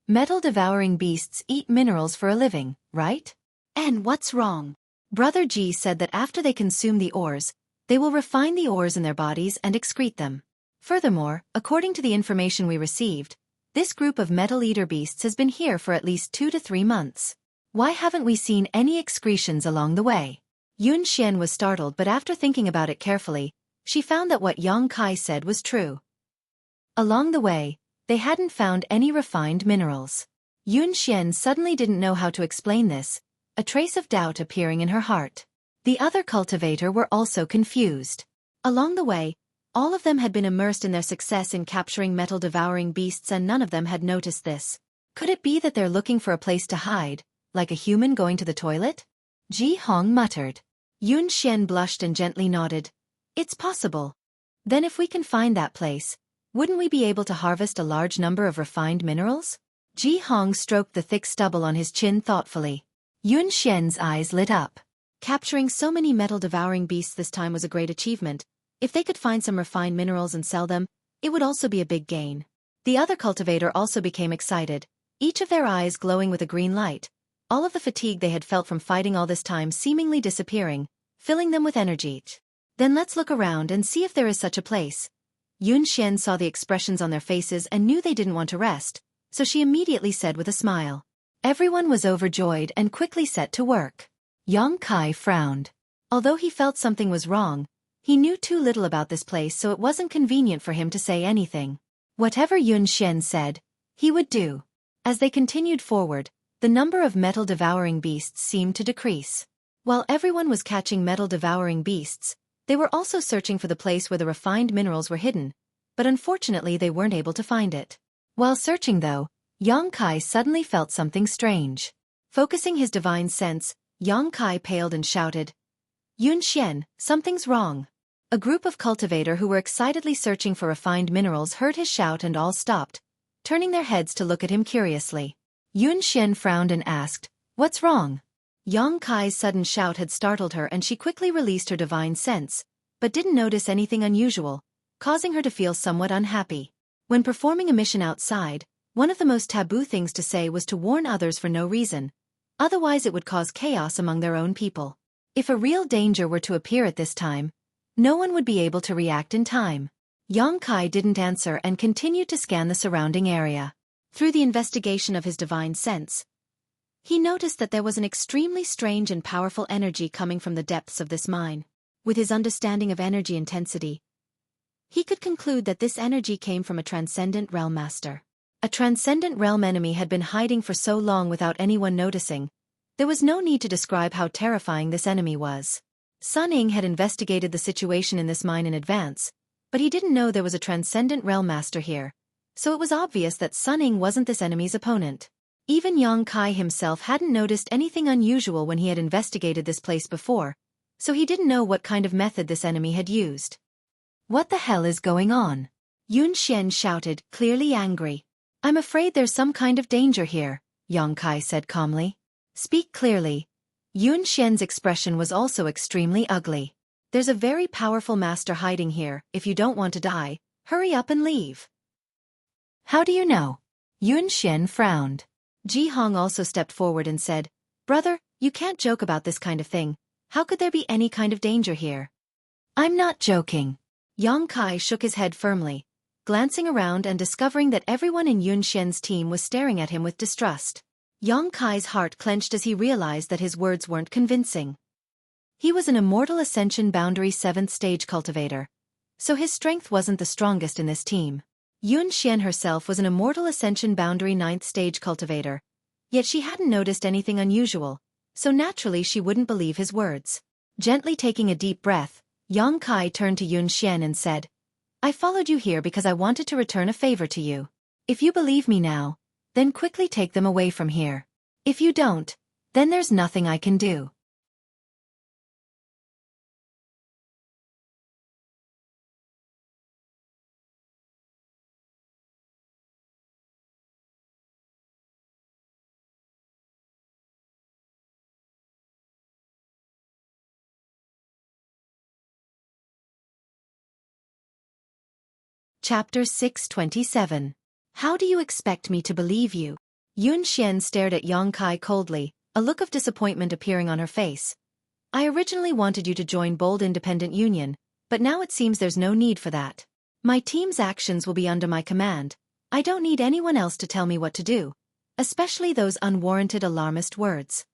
Metal-devouring beasts eat minerals for a living, right? And what's wrong? Brother Ji said that after they consume the ores, they will refine the ores in their bodies and excrete them. Furthermore, according to the information we received, this group of metal-eater beasts has been here for at least 2 to 3 months. Why haven't we seen any excretions along the way? Yun Xian was startled, but after thinking about it carefully, she found that what Yang Kai said was true. Along the way, they hadn't found any refined minerals. Yun Xian suddenly didn't know how to explain this, a trace of doubt appearing in her heart. The other cultivator were also confused. Along the way, all of them had been immersed in their success in capturing metal-devouring beasts and none of them had noticed this. Could it be that they're looking for a place to hide, like a human going to the toilet? Ji Hong muttered. Yun Xian blushed and gently nodded. It's possible. Then if we can find that place, wouldn't we be able to harvest a large number of refined minerals? Ji Hong stroked the thick stubble on his chin thoughtfully. Yun Xian's eyes lit up. Capturing so many metal-devouring beasts this time was a great achievement. If they could find some refined minerals and sell them, it would also be a big gain. The other cultivator also became excited, each of their eyes glowing with a green light, all of the fatigue they had felt from fighting all this time seemingly disappearing, filling them with energy. Then let's look around and see if there is such a place. Yun Xian saw the expressions on their faces and knew they didn't want to rest, so she immediately said with a smile. Everyone was overjoyed and quickly set to work. Yang Kai frowned. Although he felt something was wrong, he knew too little about this place so it wasn't convenient for him to say anything. Whatever Yun Xian said, he would do. As they continued forward, the number of metal-devouring beasts seemed to decrease. While everyone was catching metal-devouring beasts, they were also searching for the place where the refined minerals were hidden, but unfortunately they weren't able to find it. While searching though, Yang Kai suddenly felt something strange. Focusing his divine sense, Yang Kai paled and shouted, Yun Xian, something's wrong. A group of cultivator who were excitedly searching for refined minerals heard his shout and all stopped, turning their heads to look at him curiously. Yun Xian frowned and asked, What's wrong? Yang Kai's sudden shout had startled her and she quickly released her divine sense, but didn't notice anything unusual, causing her to feel somewhat unhappy. When performing a mission outside, one of the most taboo things to say was to warn others for no reason, otherwise it would cause chaos among their own people. If a real danger were to appear at this time, no one would be able to react in time. Yang Kai didn't answer and continued to scan the surrounding area. Through the investigation of his divine sense, he noticed that there was an extremely strange and powerful energy coming from the depths of this mine. With his understanding of energy intensity, he could conclude that this energy came from a transcendent realm master. A transcendent realm enemy had been hiding for so long without anyone noticing. There was no need to describe how terrifying this enemy was. Sun Ying had investigated the situation in this mine in advance, but he didn't know there was a transcendent realm master here, so it was obvious that Sun Ying wasn't this enemy's opponent. Even Yang Kai himself hadn't noticed anything unusual when he had investigated this place before, so he didn't know what kind of method this enemy had used. What the hell is going on? Yun Xian shouted, clearly angry. I'm afraid there's some kind of danger here, Yang Kai said calmly. Speak clearly. Yun Xian's expression was also extremely ugly. There's a very powerful master hiding here. If you don't want to die, hurry up and leave. How do you know? Yun Xian frowned. Ji Hong also stepped forward and said, Brother, you can't joke about this kind of thing. How could there be any kind of danger here? I'm not joking. Yang Kai shook his head firmly, glancing around and discovering that everyone in Yun Xian's team was staring at him with distrust. Yang Kai's heart clenched as he realized that his words weren't convincing. He was an Immortal Ascension Boundary 7th stage cultivator, so his strength wasn't the strongest in this team. Yun Xian herself was an Immortal Ascension Boundary 9th stage cultivator, yet she hadn't noticed anything unusual, so naturally she wouldn't believe his words. Gently taking a deep breath, Yang Kai turned to Yun Xian and said, I followed you here because I wanted to return a favor to you. If you believe me now, then quickly take them away from here. If you don't, then there's nothing I can do. Chapter 627. How do you expect me to believe you? Yun Xian stared at Yang Kai coldly, a look of disappointment appearing on her face. I originally wanted you to join Bold Independent Union, but now it seems there's no need for that. My team's actions will be under my command. I don't need anyone else to tell me what to do, especially those unwarranted alarmist words.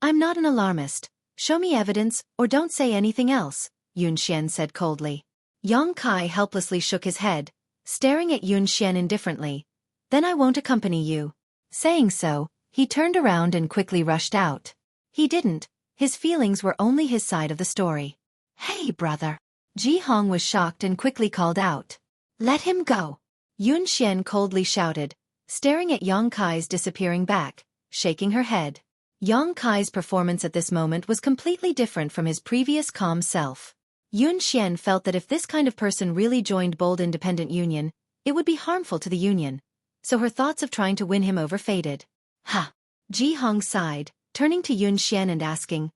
I'm not an alarmist. Show me evidence, or don't say anything else, Yun Xian said coldly. Yang Kai helplessly shook his head, staring at Yun Xian indifferently. Then I won't accompany you. Saying so, he turned around and quickly rushed out. He didn't. His feelings were only his side of the story. "Hey, brother!" Ji Hong was shocked and quickly called out. "Let him go!" Yun Xian coldly shouted, staring at Yang Kai's disappearing back, shaking her head. Yang Kai's performance at this moment was completely different from his previous calm self. Yun Xian felt that if this kind of person really joined Bold Independent Union, it would be harmful to the union, so her thoughts of trying to win him over faded. "Ha!" Ji Hong sighed, turning to Yun Xian and asking,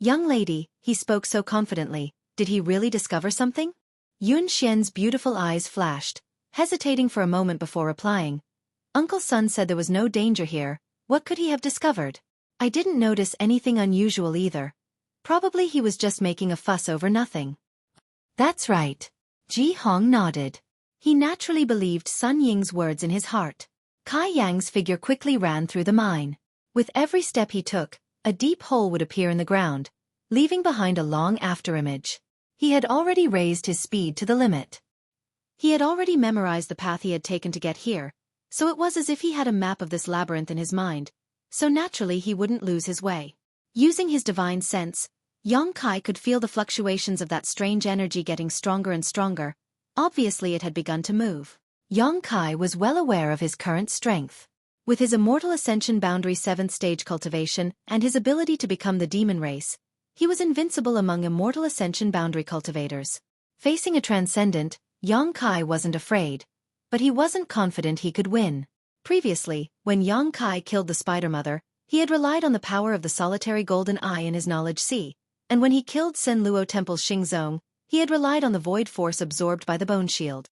"Young lady," he spoke so confidently, "did he really discover something?" Yun Xian's beautiful eyes flashed, hesitating for a moment before replying. "Uncle Sun said there was no danger here. What could he have discovered? I didn't notice anything unusual either. Probably he was just making a fuss over nothing." "That's right." Ji Hong nodded. He naturally believed Sun Ying's words in his heart. Kai Yang's figure quickly ran through the mine. With every step he took, a deep hole would appear in the ground, leaving behind a long afterimage. He had already raised his speed to the limit. He had already memorized the path he had taken to get here, so it was as if he had a map of this labyrinth in his mind, so naturally he wouldn't lose his way. Using his divine sense, Yang Kai could feel the fluctuations of that strange energy getting stronger and stronger. Obviously it had begun to move. Yang Kai was well aware of his current strength. With his Immortal Ascension Boundary 7th stage cultivation and his ability to become the demon race, he was invincible among Immortal Ascension Boundary cultivators. Facing a transcendent, Yang Kai wasn't afraid, but he wasn't confident he could win. Previously, when Yang Kai killed the Spider Mother, he had relied on the power of the solitary golden eye in his knowledge sea, and when he killed Sen Luo Temple's Xingzong, he had relied on the void force absorbed by the bone shield.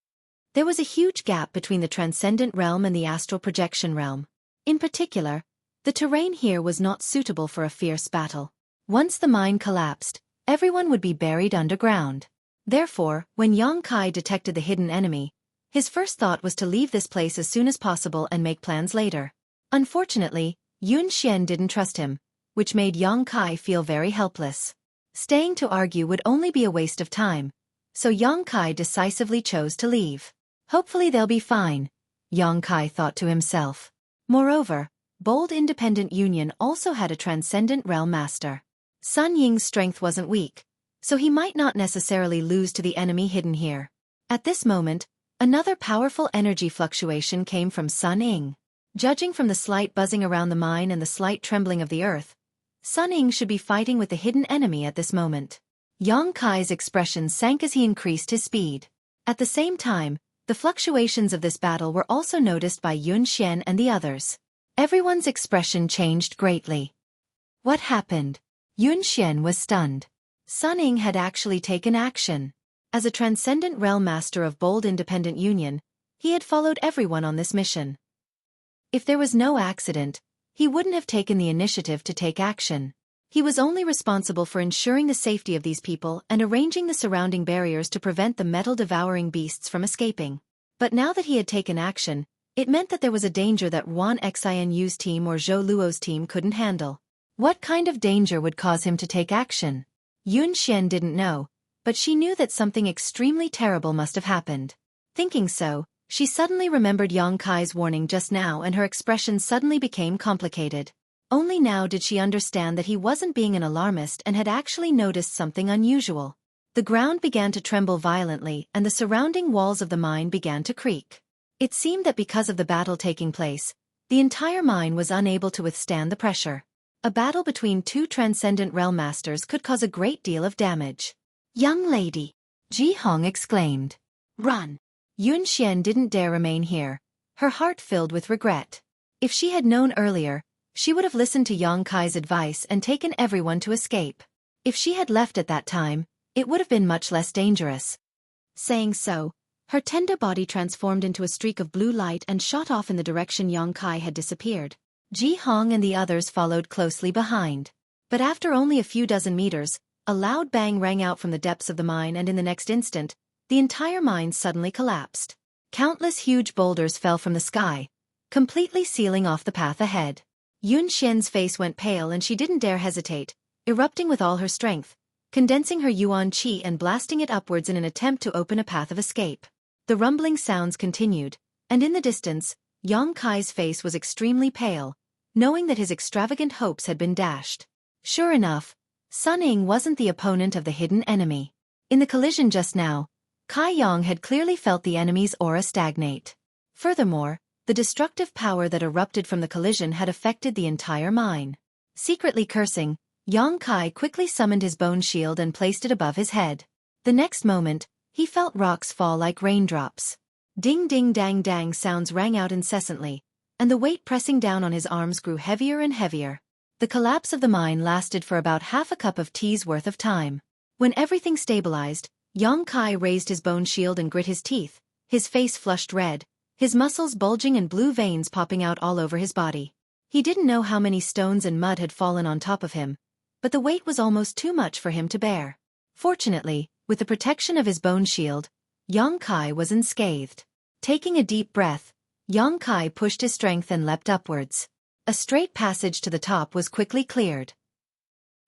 There was a huge gap between the transcendent realm and the astral projection realm. In particular, the terrain here was not suitable for a fierce battle. Once the mine collapsed, everyone would be buried underground. Therefore, when Yang Kai detected the hidden enemy, his first thought was to leave this place as soon as possible and make plans later. Unfortunately, Yun Xian didn't trust him, which made Yang Kai feel very helpless. Staying to argue would only be a waste of time, so Yang Kai decisively chose to leave. Hopefully they'll be fine, Yang Kai thought to himself. Moreover, Bold Independent Union also had a transcendent realm master. Sun Ying's strength wasn't weak, so he might not necessarily lose to the enemy hidden here. At this moment, another powerful energy fluctuation came from Sun Ying. Judging from the slight buzzing around the mine and the slight trembling of the earth, Sun Ying should be fighting with the hidden enemy at this moment. Yang Kai's expression sank as he increased his speed. At the same time, the fluctuations of this battle were also noticed by Yun Xian and the others. Everyone's expression changed greatly. What happened? Yun Xian was stunned. Sun Ying had actually taken action. As a transcendent realm master of Bold Independent Union, he had followed everyone on this mission. If there was no accident, he wouldn't have taken the initiative to take action. He was only responsible for ensuring the safety of these people and arranging the surrounding barriers to prevent the metal-devouring beasts from escaping. But now that he had taken action, it meant that there was a danger that Wan Xinyu's team or Zhou Luo's team couldn't handle. What kind of danger would cause him to take action? Yun Xian didn't know, but she knew that something extremely terrible must have happened. Thinking so, she suddenly remembered Yang Kai's warning just now and her expression suddenly became complicated. Only now did she understand that he wasn't being an alarmist and had actually noticed something unusual. The ground began to tremble violently and the surrounding walls of the mine began to creak. It seemed that because of the battle taking place, the entire mine was unable to withstand the pressure. A battle between two transcendent realm masters could cause a great deal of damage. "Young lady!" Ji Hong exclaimed. "Run!" Yun Xian didn't dare remain here, her heart filled with regret. If she had known earlier, she would have listened to Yang Kai's advice and taken everyone to escape. If she had left at that time, it would have been much less dangerous. Saying so, her tender body transformed into a streak of blue light and shot off in the direction Yang Kai had disappeared. Ji Hong and the others followed closely behind. But after only a few dozen meters, a loud bang rang out from the depths of the mine and in the next instant, the entire mine suddenly collapsed. Countless huge boulders fell from the sky, completely sealing off the path ahead. Yun Xian's face went pale and she didn't dare hesitate, erupting with all her strength, condensing her yuan qi and blasting it upwards in an attempt to open a path of escape. The rumbling sounds continued, and in the distance, Yang Kai's face was extremely pale, knowing that his extravagant hopes had been dashed. Sure enough, Sun Ying wasn't the opponent of the hidden enemy. In the collision just now, Kai Yang had clearly felt the enemy's aura stagnate. Furthermore, the destructive power that erupted from the collision had affected the entire mine. Secretly cursing, Yang Kai quickly summoned his bone shield and placed it above his head. The next moment, he felt rocks fall like raindrops. Ding ding dang dang sounds rang out incessantly, and the weight pressing down on his arms grew heavier and heavier. The collapse of the mine lasted for about half a cup of tea's worth of time. When everything stabilized, Yang Kai raised his bone shield and grit his teeth, his face flushed red, his muscles bulging and blue veins popping out all over his body. He didn't know how many stones and mud had fallen on top of him, but the weight was almost too much for him to bear. Fortunately, with the protection of his bone shield, Yang Kai was unscathed. Taking a deep breath, Yang Kai pushed his strength and leapt upwards. A straight passage to the top was quickly cleared.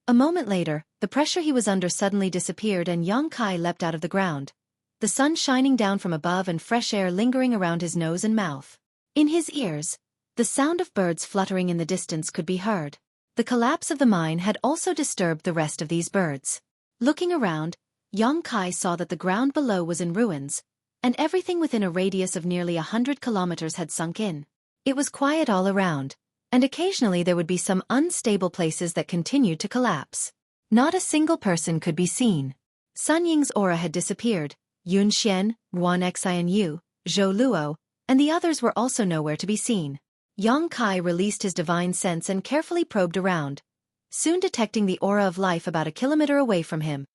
A moment later, the pressure he was under suddenly disappeared and Yang Kai leapt out of the ground, the sun shining down from above and fresh air lingering around his nose and mouth. In his ears, the sound of birds fluttering in the distance could be heard. The collapse of the mine had also disturbed the rest of these birds. Looking around, Yang Kai saw that the ground below was in ruins, and everything within a radius of nearly 100 kilometers had sunk in. It was quiet all around, and occasionally there would be some unstable places that continued to collapse. Not a single person could be seen. Sun Ying's aura had disappeared. Yun Xian, Ruan Xianyu, Zhou Luo, and the others were also nowhere to be seen. Yang Kai released his divine sense and carefully probed around, soon detecting the aura of life about a kilometer away from him.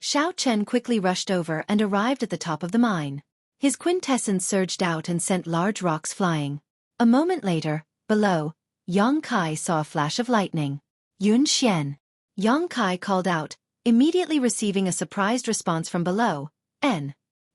Xiao Chen quickly rushed over and arrived at the top of the mine. His quintessence surged out and sent large rocks flying. A moment later, below, Yang Kai saw a flash of lightning. Yun Xian. Yang Kai called out, immediately receiving a surprised response from below.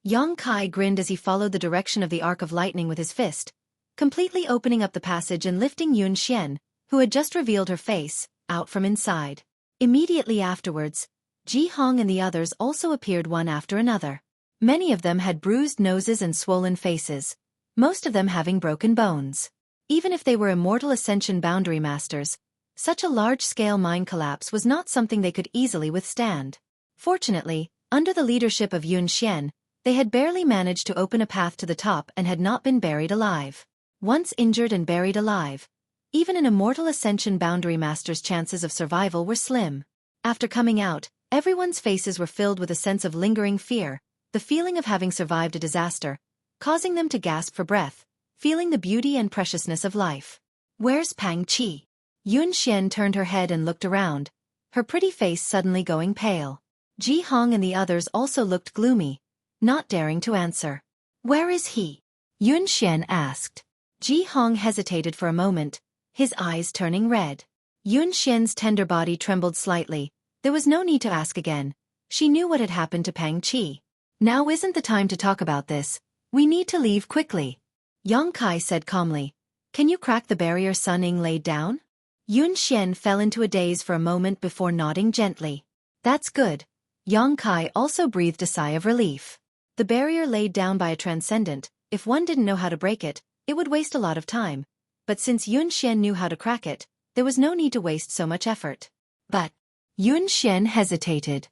Yang Kai grinned as he followed the direction of the arc of lightning with his fist, completely opening up the passage and lifting Yun Xian, who had just revealed her face, out from inside. Immediately afterwards, Ji Hong and the others also appeared one after another. Many of them had bruised noses and swollen faces, most of them having broken bones. Even if they were immortal Ascension Boundary Masters, such a large-scale mine collapse was not something they could easily withstand. Fortunately, under the leadership of Yun Xian, they had barely managed to open a path to the top and had not been buried alive. Once injured and buried alive, even an immortal Ascension Boundary Master's chances of survival were slim. After coming out, everyone's faces were filled with a sense of lingering fear, the feeling of having survived a disaster, causing them to gasp for breath, feeling the beauty and preciousness of life. Where's Pang Qi? Yun Xian turned her head and looked around, her pretty face suddenly going pale. Ji Hong and the others also looked gloomy, not daring to answer. Where is he? Yun Xian asked. Ji Hong hesitated for a moment, his eyes turning red. Yun Xian's tender body trembled slightly. There was no need to ask again. She knew what had happened to Pang Qi. Now isn't the time to talk about this. We need to leave quickly. Yang Kai said calmly. Can you crack the barrier Sun Ying laid down? Yun Xian fell into a daze for a moment before nodding gently. That's good. Yang Kai also breathed a sigh of relief. The barrier laid down by a transcendent, if one didn't know how to break it, it would waste a lot of time. But since Yun Xian knew how to crack it, there was no need to waste so much effort. But Yun Xian hesitated.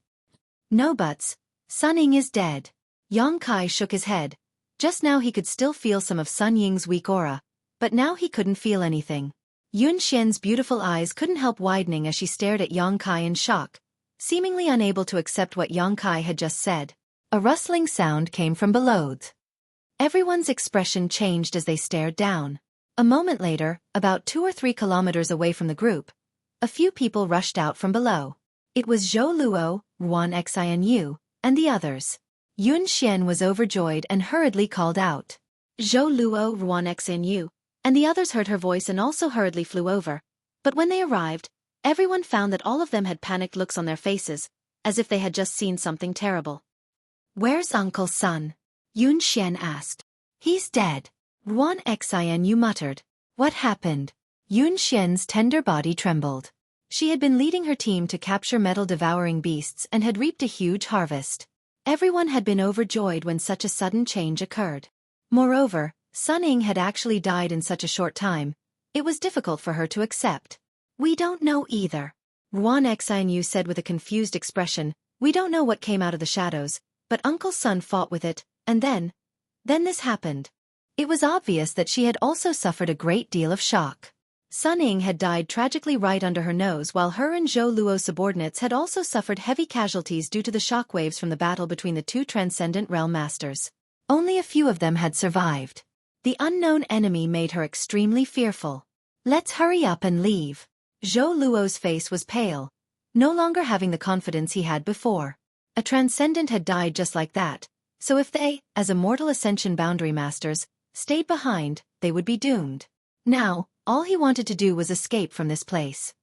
No buts. Sun Ying is dead. Yang Kai shook his head. Just now he could still feel some of Sun Ying's weak aura, but now he couldn't feel anything. Yun Xian's beautiful eyes couldn't help widening as she stared at Yang Kai in shock, seemingly unable to accept what Yang Kai had just said. A rustling sound came from below. Everyone's expression changed as they stared down. A moment later, about 2 or 3 kilometers away from the group, a few people rushed out from below. It was Zhou Luo, Ruan Xianyu, and the others. Yun Xian was overjoyed and hurriedly called out. Zhou Luo, Ruan Xianyu, and the others heard her voice and also hurriedly flew over. But when they arrived, everyone found that all of them had panicked looks on their faces, as if they had just seen something terrible. Where's Uncle Sun? Yun Xian asked. He's dead. Ruan Xianyu muttered. What happened? Yun Xian's tender body trembled. She had been leading her team to capture metal-devouring beasts and had reaped a huge harvest. Everyone had been overjoyed when such a sudden change occurred. Moreover, Sun Ying had actually died in such a short time. It was difficult for her to accept. We don't know either. Ruan Xianyu said with a confused expression. We don't know what came out of the shadows, but Uncle Sun fought with it, and then this happened. It was obvious that she had also suffered a great deal of shock. Sun Ying had died tragically right under her nose, while her and Zhou Luo's subordinates had also suffered heavy casualties due to the shockwaves from the battle between the two transcendent realm masters. Only a few of them had survived. The unknown enemy made her extremely fearful. Let's hurry up and leave. Zhou Luo's face was pale, no longer having the confidence he had before. A transcendent had died just like that, so if they, as immortal ascension boundary masters, stayed behind, they would be doomed. Now, all he wanted to do was escape from this place.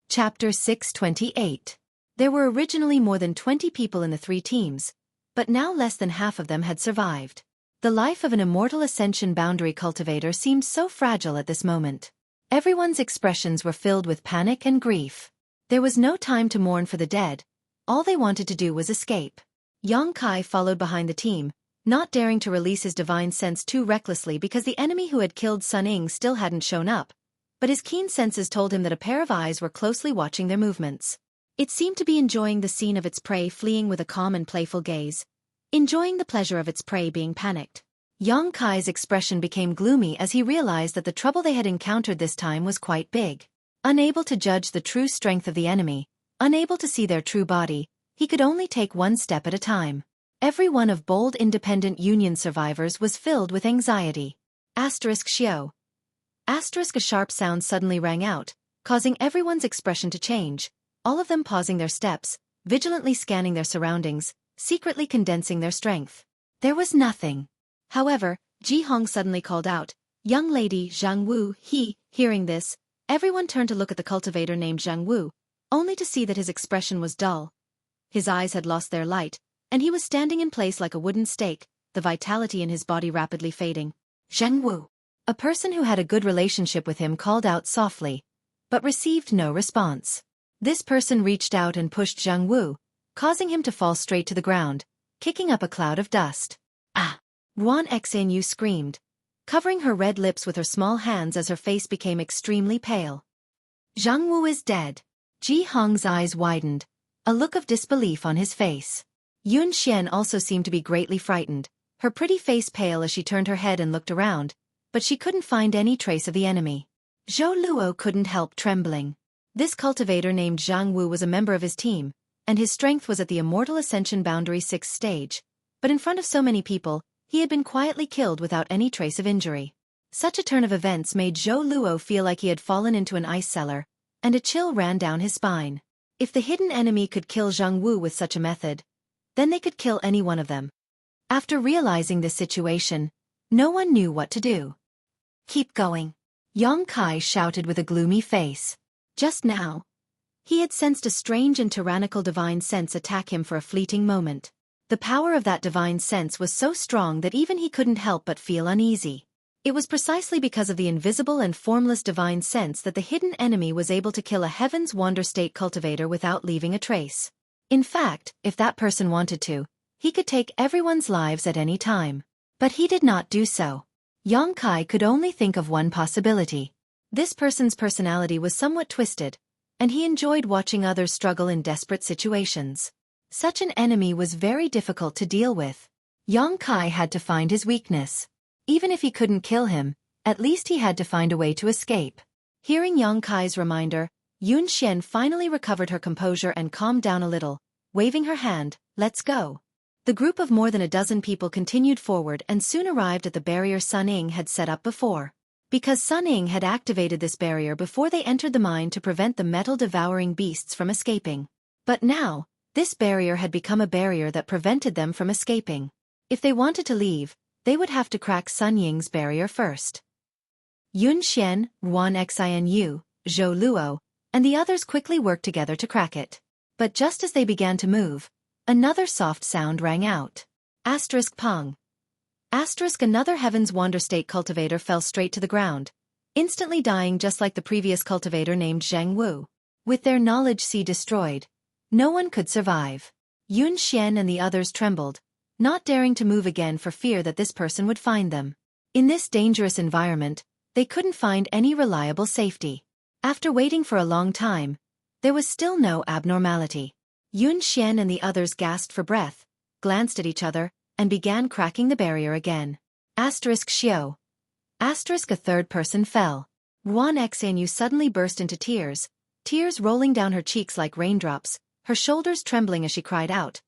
Chapter 628. There were originally more than 20 people in the three teams, but now less than half of them had survived. The life of an immortal ascension boundary cultivator seemed so fragile at this moment. Everyone's expressions were filled with panic and grief. There was no time to mourn for the dead. All they wanted to do was escape. Yang Kai followed behind the team, not daring to release his divine sense too recklessly because the enemy who had killed Sun Ying still hadn't shown up, but his keen senses told him that a pair of eyes were closely watching their movements. It seemed to be enjoying the scene of its prey fleeing with a calm and playful gaze, enjoying the pleasure of its prey being panicked. Yang Kai's expression became gloomy as he realized that the trouble they had encountered this time was quite big. Unable to judge the true strength of the enemy, unable to see their true body, he could only take one step at a time. Every one of bold independent union survivors was filled with anxiety. Xiao. A sharp sound suddenly rang out, causing everyone's expression to change, all of them pausing their steps, vigilantly scanning their surroundings, secretly condensing their strength. There was nothing. However, Ji Hong suddenly called out, "Young lady Zhang Wu." Hearing this, everyone turned to look at the cultivator named Zhang Wu, only to see that his expression was dull. His eyes had lost their light, and he was standing in place like a wooden stake, the vitality in his body rapidly fading. Zhang Wu. A person who had a good relationship with him called out softly, but received no response. This person reached out and pushed Zhang Wu, causing him to fall straight to the ground, kicking up a cloud of dust. Ah! Ruan Xianyu screamed, covering her red lips with her small hands as her face became extremely pale. Zhang Wu is dead. Ji Hong's eyes widened, a look of disbelief on his face. Yun Xian also seemed to be greatly frightened, her pretty face pale as she turned her head and looked around, but she couldn't find any trace of the enemy. Zhou Luo couldn't help trembling. This cultivator named Zhang Wu was a member of his team, and his strength was at the Immortal Ascension Boundary 6th stage, but in front of so many people, he had been quietly killed without any trace of injury. Such a turn of events made Zhou Luo feel like he had fallen into an ice cellar, and a chill ran down his spine. If the hidden enemy could kill Zhang Wu with such a method, then they could kill any one of them. After realizing this situation, no one knew what to do. Keep going. Yang Kai shouted with a gloomy face. Just now, he had sensed a strange and tyrannical divine sense attack him for a fleeting moment. The power of that divine sense was so strong that even he couldn't help but feel uneasy. It was precisely because of the invisible and formless divine sense that the hidden enemy was able to kill a Heaven's Wander State cultivator without leaving a trace. In fact, if that person wanted to, he could take everyone's lives at any time. But he did not do so. Yang Kai could only think of one possibility. This person's personality was somewhat twisted, and he enjoyed watching others struggle in desperate situations. Such an enemy was very difficult to deal with. Yang Kai had to find his weakness. Even if he couldn't kill him, at least he had to find a way to escape. Hearing Yang Kai's reminder, Yun Xian finally recovered her composure and calmed down a little, waving her hand, "Let's go." The group of more than a dozen people continued forward and soon arrived at the barrier Sun Ying had set up before. Because Sun Ying had activated this barrier before they entered the mine to prevent the metal-devouring beasts from escaping. But now, this barrier had become a barrier that prevented them from escaping. If they wanted to leave, they would have to crack Sun Ying's barrier first. Yun Xian, Ruan Xianyu, Zhou Luo, and the others quickly worked together to crack it. But just as they began to move, Another soft sound rang out. Asterisk pong. Asterisk another Heaven's Wander State cultivator fell straight to the ground, instantly dying just like the previous cultivator named Zheng Wu. With their knowledge sea destroyed, no one could survive. Yun Xian and the others trembled, not daring to move again for fear that this person would find them. In this dangerous environment, they couldn't find any reliable safety. After waiting for a long time, there was still no abnormality. Yun Xian and the others gasped for breath, glanced at each other, and began cracking the barrier again. Asterisk Xiao. Asterisk a third person fell. Ruan Xanyu suddenly burst into tears, tears rolling down her cheeks like raindrops, her shoulders trembling as she cried out.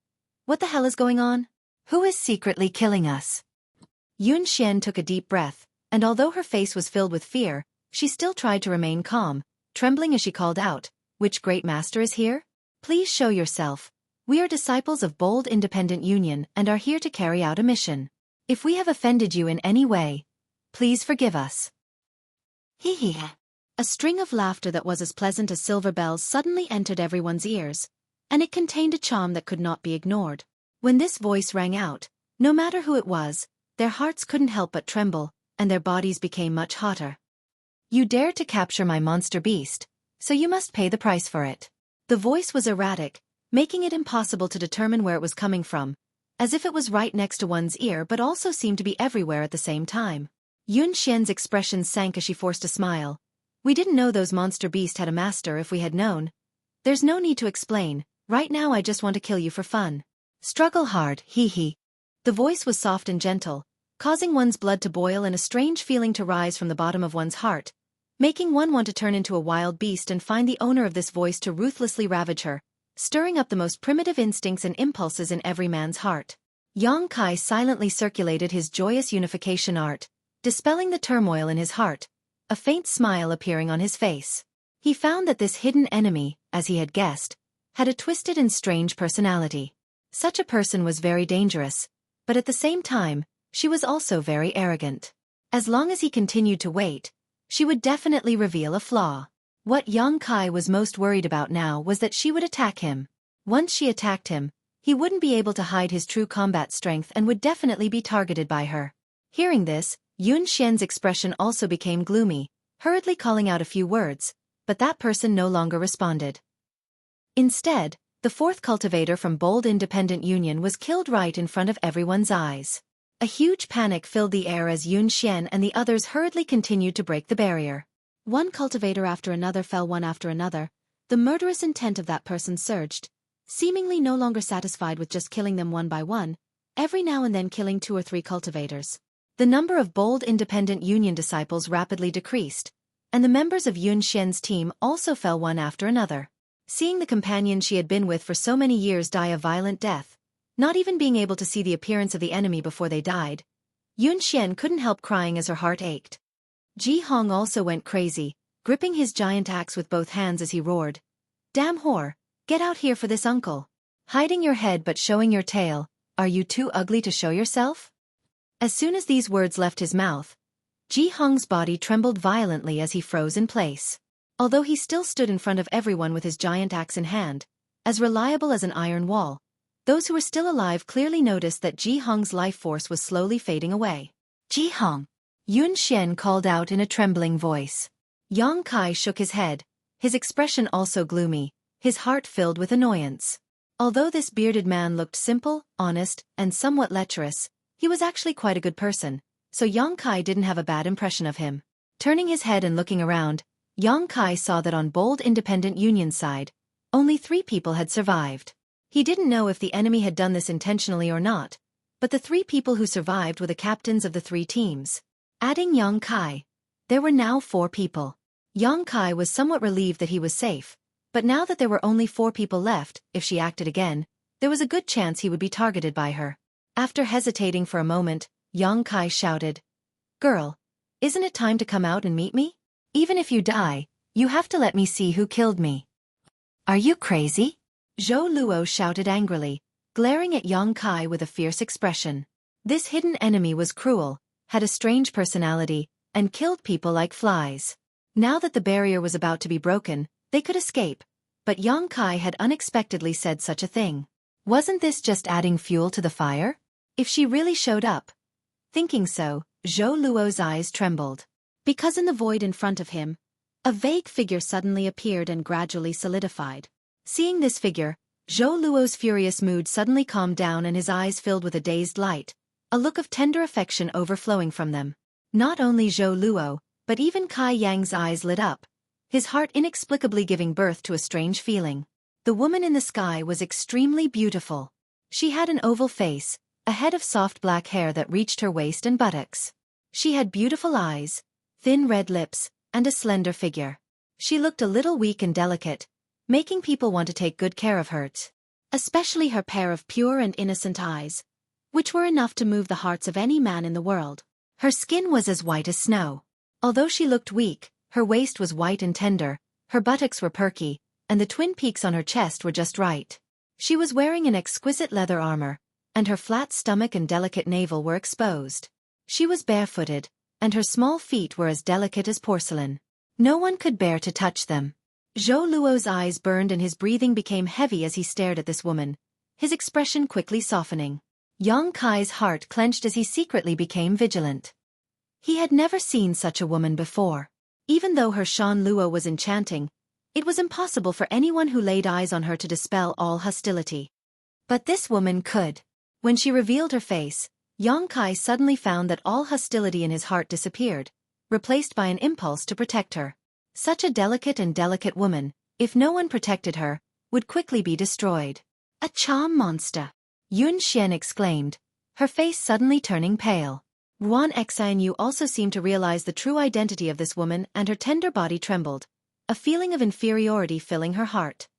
What the hell is going on? Who is secretly killing us? Yun Xian took a deep breath, and although her face was filled with fear, she still tried to remain calm, trembling as she called out, Which great master is here? Please show yourself. We are disciples of Bold Independent Union and are here to carry out a mission. If we have offended you in any way, please forgive us. Hee hee. A string of laughter that was as pleasant as silver bells suddenly entered everyone's ears, and it contained a charm that could not be ignored. When this voice rang out, no matter who it was, their hearts couldn't help but tremble, and their bodies became much hotter. You dared to capture my monster beast, so you must pay the price for it. The voice was erratic, making it impossible to determine where it was coming from, as if it was right next to one's ear but also seemed to be everywhere at the same time. Yun Xian's expression sank as she forced a smile. We didn't know those monster beasts had a master. If we had known. There's no need to explain, right now I just want to kill you for fun. Struggle hard, hee hee. The voice was soft and gentle, causing one's blood to boil and a strange feeling to rise from the bottom of one's heart, making one want to turn into a wild beast and find the owner of this voice to ruthlessly ravage her, stirring up the most primitive instincts and impulses in every man's heart. Yang Kai silently circulated his joyous unification art, dispelling the turmoil in his heart, a faint smile appearing on his face. He found that this hidden enemy, as he had guessed, had a twisted and strange personality. Such a person was very dangerous, but at the same time, she was also very arrogant. As long as he continued to wait, she would definitely reveal a flaw. What Yang Kai was most worried about now was that she would attack him. Once she attacked him, he wouldn't be able to hide his true combat strength and would definitely be targeted by her. Hearing this, Yun Xian's expression also became gloomy, hurriedly calling out a few words, but that person no longer responded. Instead, the fourth cultivator from Bold Independent Union was killed right in front of everyone's eyes. A huge panic filled the air as Yun Xian and the others hurriedly continued to break the barrier. One cultivator after another fell one after another. The murderous intent of that person surged, seemingly no longer satisfied with just killing them one by one, every now and then killing 2 or 3 cultivators. The number of Bold Independent Union disciples rapidly decreased, and the members of Yun Xian's team also fell one after another. Seeing the companion she had been with for so many years die a violent death, not even being able to see the appearance of the enemy before they died, Yun Xian couldn't help crying as her heart ached. Ji Hong also went crazy, gripping his giant axe with both hands as he roared. Damn whore, get out here for this uncle. Hiding your head but showing your tail, are you too ugly to show yourself? As soon as these words left his mouth, Ji Hong's body trembled violently as he froze in place. Although he still stood in front of everyone with his giant axe in hand, as reliable as an iron wall, those who were still alive clearly noticed that Ji Hong's life force was slowly fading away. Ji Hong, Yun Xian called out in a trembling voice. Yang Kai shook his head, his expression also gloomy, his heart filled with annoyance. Although this bearded man looked simple, honest, and somewhat lecherous, he was actually quite a good person, so Yang Kai didn't have a bad impression of him. Turning his head and looking around, Yang Kai saw that on Bold Independent Union's side, only 3 people had survived. He didn't know if the enemy had done this intentionally or not, but the 3 people who survived were the captains of the 3 teams. Adding Yang Kai, there were now 4 people. Yang Kai was somewhat relieved that he was safe, but now that there were only 4 people left, if she acted again, there was a good chance he would be targeted by her. After hesitating for a moment, Yang Kai shouted, Girl, isn't it time to come out and meet me? Even if you die, you have to let me see who killed me. Are you crazy? Zhou Luo shouted angrily, glaring at Yang Kai with a fierce expression. This hidden enemy was cruel, had a strange personality, and killed people like flies. Now that the barrier was about to be broken, they could escape, but Yang Kai had unexpectedly said such a thing. Wasn't this just adding fuel to the fire? If she really showed up? Thinking so, Zhou Luo's eyes trembled. Because in the void in front of him, a vague figure suddenly appeared and gradually solidified. Seeing this figure, Zhou Luo's furious mood suddenly calmed down and his eyes filled with a dazed light, a look of tender affection overflowing from them. Not only Zhou Luo, but even Kai Yang's eyes lit up, his heart inexplicably giving birth to a strange feeling. The woman in the sky was extremely beautiful. She had an oval face, a head of soft black hair that reached her waist and buttocks. She had beautiful eyes, thin red lips, and a slender figure. She looked a little weak and delicate, making people want to take good care of her. Especially her pair of pure and innocent eyes, which were enough to move the hearts of any man in the world. Her skin was as white as snow. Although she looked weak, her waist was white and tender, her buttocks were perky, and the twin peaks on her chest were just right. She was wearing an exquisite leather armor, and her flat stomach and delicate navel were exposed. She was barefooted, and her small feet were as delicate as porcelain. No one could bear to touch them. Zhou Luo's eyes burned and his breathing became heavy as he stared at this woman, his expression quickly softening. Yang Kai's heart clenched as he secretly became vigilant. He had never seen such a woman before. Even though her Shan Luo was enchanting, it was impossible for anyone who laid eyes on her to dispel all hostility. But this woman could. When she revealed her face, Yang Kai suddenly found that all hostility in his heart disappeared, replaced by an impulse to protect her. Such a delicate woman, if no one protected her, would quickly be destroyed. A charm monster, Yun Xian exclaimed, her face suddenly turning pale. Ruan Xianyu also seemed to realize the true identity of this woman and her tender body trembled, a feeling of inferiority filling her heart.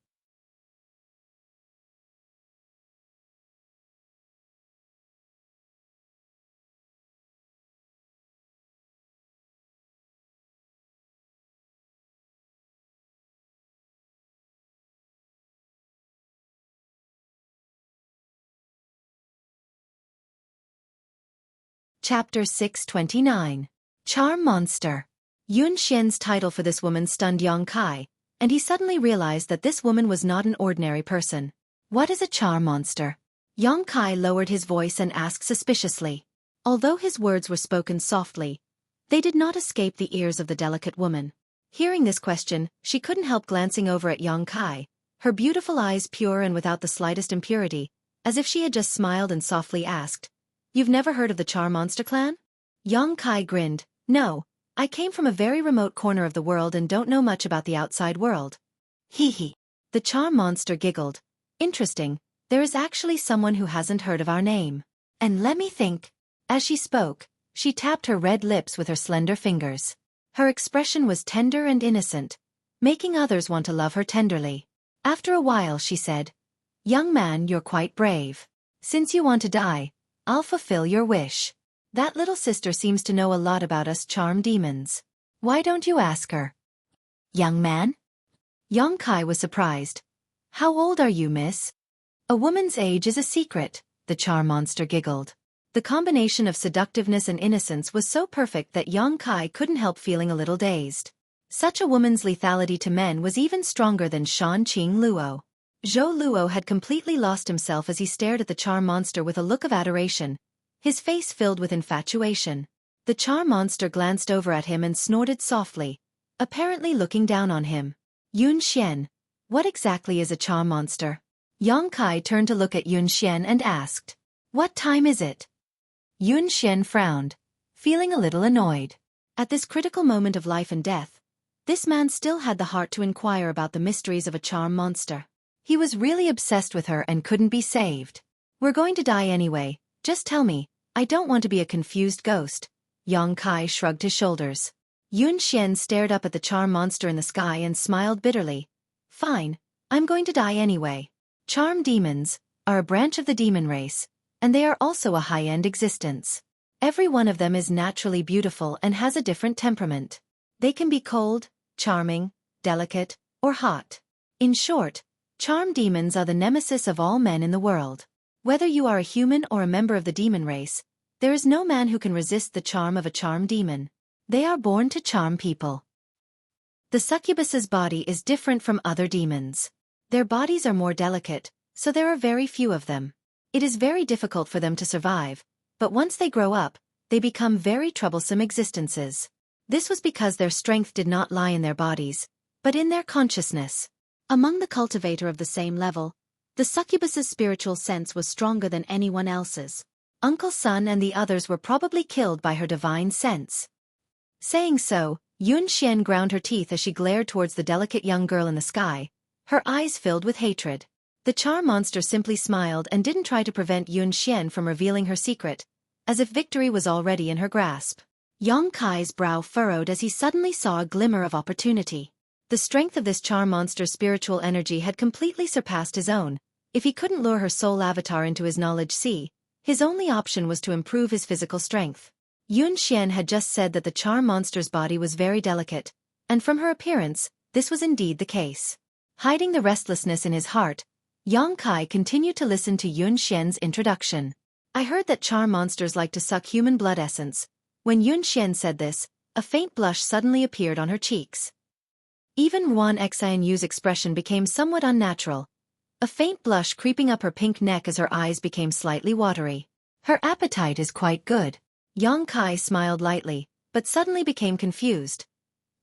Chapter 629. Charm Monster. Yun Xian's title for this woman stunned Yang Kai, and he suddenly realized that this woman was not an ordinary person. What is a charm monster? Yang Kai lowered his voice and asked suspiciously. Although his words were spoken softly, they did not escape the ears of the delicate woman. Hearing this question, she couldn't help glancing over at Yang Kai, her beautiful eyes pure and without the slightest impurity, as if she had just smiled and softly asked, "You've never heard of the Charm Monster clan?" Yang Kai grinned. "No, I came from a very remote corner of the world and don't know much about the outside world." "Hee hee." The Charm Monster giggled. "Interesting, there is actually someone who hasn't heard of our name. And let me think." As she spoke, she tapped her red lips with her slender fingers. Her expression was tender and innocent, making others want to love her tenderly. After a while she said, "Young man, you're quite brave. Since you want to die, I'll fulfill your wish. That little sister seems to know a lot about us charm demons. Why don't you ask her?" "Young man?" Yang Kai was surprised. "How old are you, miss?" "A woman's age is a secret," the charm monster giggled. The combination of seductiveness and innocence was so perfect that Yang Kai couldn't help feeling a little dazed. Such a woman's lethality to men was even stronger than Shan Qing Luo. Zhou Luo had completely lost himself as he stared at the charm monster with a look of adoration, his face filled with infatuation. The charm monster glanced over at him and snorted softly, apparently looking down on him. "Yun Xian, what exactly is a charm monster?" Yang Kai turned to look at Yun Xian and asked, "What time is it?" Yun Xian frowned, feeling a little annoyed. At this critical moment of life and death, this man still had the heart to inquire about the mysteries of a charm monster. He was really obsessed with her and couldn't be saved. "We're going to die anyway, just tell me, I don't want to be a confused ghost." Yang Kai shrugged his shoulders. Yun Xian stared up at the charm monster in the sky and smiled bitterly. "Fine, I'm going to die anyway. Charm demons are a branch of the demon race, and they are also a high-end existence. Every one of them is naturally beautiful and has a different temperament. They can be cold, charming, delicate, or hot. In short, charm demons are the nemesis of all men in the world. Whether you are a human or a member of the demon race, there is no man who can resist the charm of a charm demon. They are born to charm people. The succubus's body is different from other demons. Their bodies are more delicate, so there are very few of them. It is very difficult for them to survive, but once they grow up, they become very troublesome existences. This was because their strength did not lie in their bodies, but in their consciousness. Among the cultivator of the same level, the succubus's spiritual sense was stronger than anyone else's. Uncle Sun and the others were probably killed by her divine sense. Saying so, Yun Xian ground her teeth as she glared towards the delicate young girl in the sky, her eyes filled with hatred. The charm monster simply smiled and didn't try to prevent Yun Xian from revealing her secret, as if victory was already in her grasp. Yang Kai's brow furrowed as he suddenly saw a glimmer of opportunity. The strength of this charm monster's spiritual energy had completely surpassed his own. If he couldn't lure her soul avatar into his knowledge sea, his only option was to improve his physical strength. Yun Xian had just said that the charm monster's body was very delicate, and from her appearance, this was indeed the case. Hiding the restlessness in his heart, Yang Kai continued to listen to Yun Xian's introduction. I heard that charm monsters like to suck human blood essence. When Yun Xian said this, a faint blush suddenly appeared on her cheeks. Even Ruan Xianyu's expression became somewhat unnatural, a faint blush creeping up her pink neck as her eyes became slightly watery. Her appetite is quite good. Yang Kai smiled lightly, but suddenly became confused.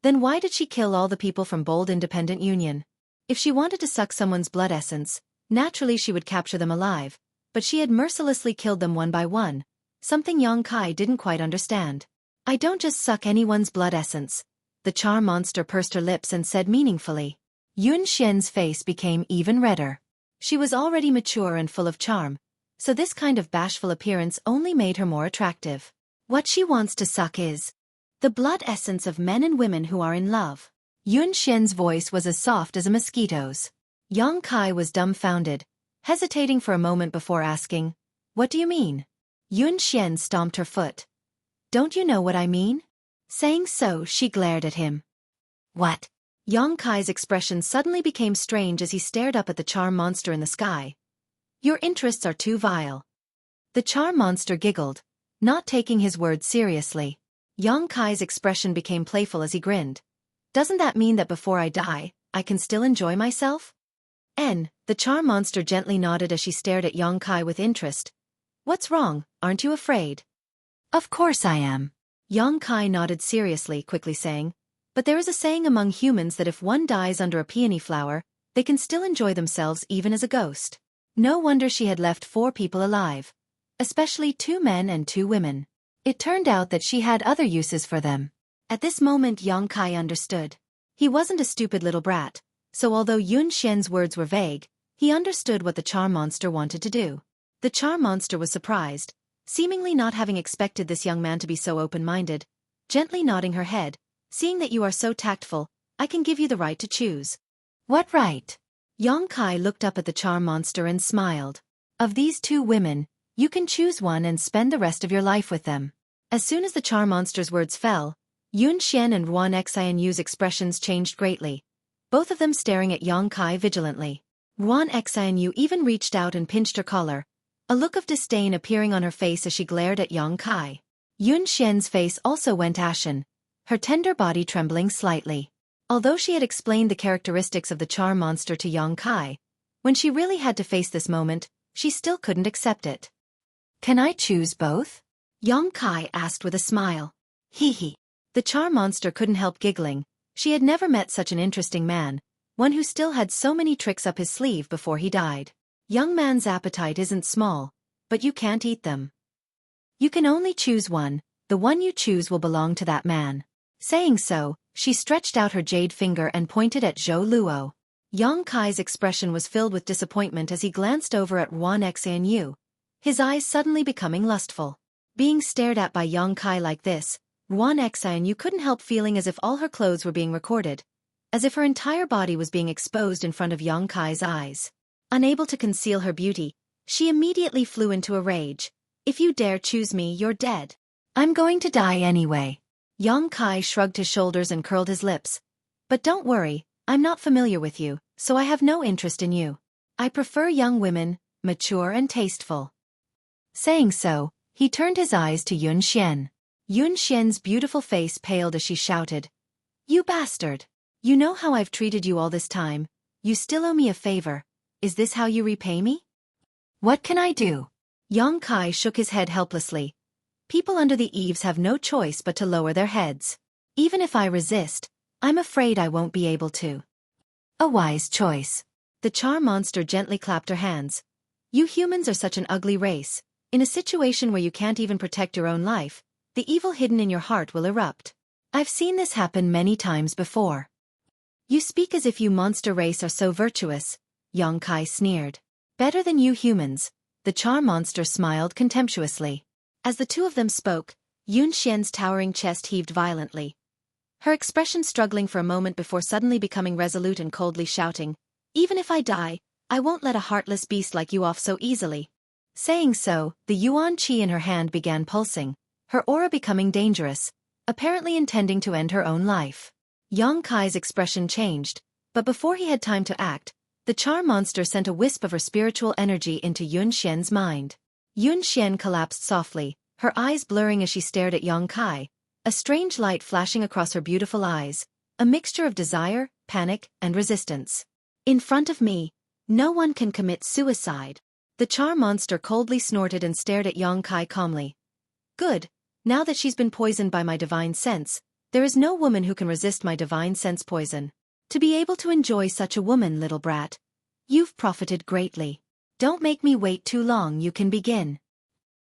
Then why did she kill all the people from Bold Independent Union? If she wanted to suck someone's blood essence, naturally she would capture them alive, but she had mercilessly killed them one by one, something Yang Kai didn't quite understand. I don't just suck anyone's blood essence. The charm monster pursed her lips and said meaningfully. Yun Xian's face became even redder. She was already mature and full of charm, so this kind of bashful appearance only made her more attractive. What she wants to suck is the blood essence of men and women who are in love. Yun Xian's voice was as soft as a mosquito's. Yang Kai was dumbfounded, hesitating for a moment before asking, "What do you mean?" Yun Xian stomped her foot. "Don't you know what I mean?" Saying so, she glared at him. "What?" Yang Kai's expression suddenly became strange as he stared up at the charm monster in the sky. "Your interests are too vile." The charm monster giggled, not taking his words seriously. Yang Kai's expression became playful as he grinned. "Doesn't that mean that before I die, I can still enjoy myself?" The charm monster gently nodded as she stared at Yang Kai with interest. "What's wrong, aren't you afraid?" "Of course I am." Yang Kai nodded seriously, quickly saying, "But there is a saying among humans that if one dies under a peony flower, they can still enjoy themselves even as a ghost." No wonder she had left 4 people alive, especially 2 men and 2 women. It turned out that she had other uses for them. At this moment Yang Kai understood. He wasn't a stupid little brat, so although Yun Xian's words were vague, he understood what the charm monster wanted to do. The charm monster was surprised, seemingly not having expected this young man to be so open-minded, gently nodding her head. "Seeing that you are so tactful, I can give you the right to choose." "What right?" Yang Kai looked up at the charm monster and smiled. "Of these 2 women, you can choose one and spend the rest of your life with them." As soon as the charm monster's words fell, Yun Xian and Ruan Xianyu's expressions changed greatly, both of them staring at Yang Kai vigilantly. Ruan Xianyu even reached out and pinched her collar, a look of disdain appearing on her face as she glared at Yang Kai. Yun Xian's face also went ashen, her tender body trembling slightly. Although she had explained the characteristics of the charm monster to Yang Kai, when she really had to face this moment, she still couldn't accept it. "Can I choose both?" Yang Kai asked with a smile. "Hee hee." The charm monster couldn't help giggling. She had never met such an interesting man, one who still had so many tricks up his sleeve before he died. Young man's appetite isn't small, but you can't eat them. You can only choose one, the one you choose will belong to that man. Saying so, she stretched out her jade finger and pointed at Zhou Luo. Yang Kai's expression was filled with disappointment as he glanced over at Ruan Xianyu, his eyes suddenly becoming lustful. Being stared at by Yang Kai like this, Ruan Xianyu couldn't help feeling as if all her clothes were being recorded, as if her entire body was being exposed in front of Yang Kai's eyes. Unable to conceal her beauty, she immediately flew into a rage. "If you dare choose me, you're dead. I'm going to die anyway." Yang Kai shrugged his shoulders and curled his lips. "But don't worry, I'm not familiar with you, so I have no interest in you. I prefer young women, mature and tasteful." Saying so, he turned his eyes to Yun Xian. Yun Xian's beautiful face paled as she shouted, "You bastard! You know how I've treated you all this time. You still owe me a favor. is this how you repay me? What can I do? Yang Kai shook his head helplessly. People under the eaves have no choice but to lower their heads. Even if I resist, I'm afraid I won't be able to. A wise choice. The charm monster gently clapped her hands. You humans are such an ugly race. In a situation where you can't even protect your own life, the evil hidden in your heart will erupt. I've seen this happen many times before. You speak as if you monster race are so virtuous, Yang Kai sneered. Better than you humans, the charm monster smiled contemptuously. As the two of them spoke, Yun Xian's towering chest heaved violently. Her expression struggling for a moment before suddenly becoming resolute and coldly shouting, "Even if I die, I won't let a heartless beast like you off so easily." Saying so, the yuan qi in her hand began pulsing, her aura becoming dangerous, apparently intending to end her own life. Yang Kai's expression changed, but before he had time to act, the charm monster sent a wisp of her spiritual energy into Yun Xian's mind. Yun Xian collapsed softly, her eyes blurring as she stared at Yang Kai, a strange light flashing across her beautiful eyes, a mixture of desire, panic, and resistance. In front of me, no one can commit suicide. The charm monster coldly snorted and stared at Yang Kai calmly. Good, now that she's been poisoned by my divine sense, there is no woman who can resist my divine sense poison. To be able to enjoy such a woman, little brat. You've profited greatly. Don't make me wait too long, you can begin.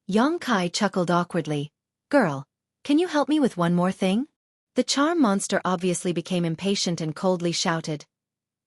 Yang Kai chuckled awkwardly. Girl, can you help me with one more thing? The charm monster obviously became impatient and coldly shouted.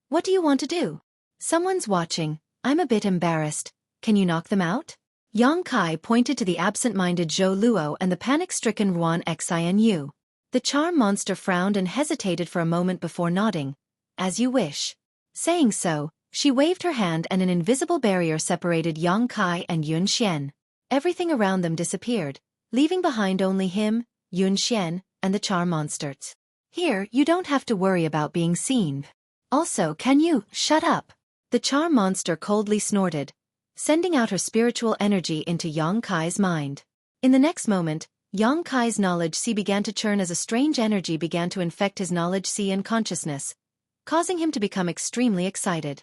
What do you want to do? Someone's watching, I'm a bit embarrassed. Can you knock them out? Yang Kai pointed to the absent-minded Zhou Luo and the panic-stricken Ruan Xinu. The charm monster frowned and hesitated for a moment before nodding. As you wish. Saying so, she waved her hand and an invisible barrier separated Yang Kai and Yun Xian. Everything around them disappeared, leaving behind only him, Yun Xian, and the charm monsters. Here, you don't have to worry about being seen. Also, can you shut up? The charm monster coldly snorted, sending out her spiritual energy into Yang Kai's mind. In the next moment, Yang Kai's knowledge sea began to churn as a strange energy began to infect his knowledge sea and consciousness, causing him to become extremely excited.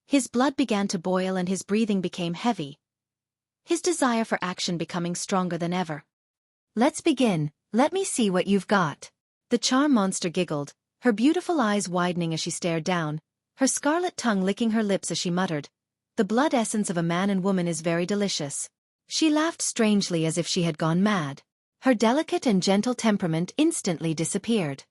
His blood began to boil and his breathing became heavy, his desire for action becoming stronger than ever. Let's begin, let me see what you've got. The charm monster giggled, her beautiful eyes widening as she stared down, her scarlet tongue licking her lips as she muttered, "The blood essence of a man and woman is very delicious." She laughed strangely as if she had gone mad. Her delicate and gentle temperament instantly disappeared.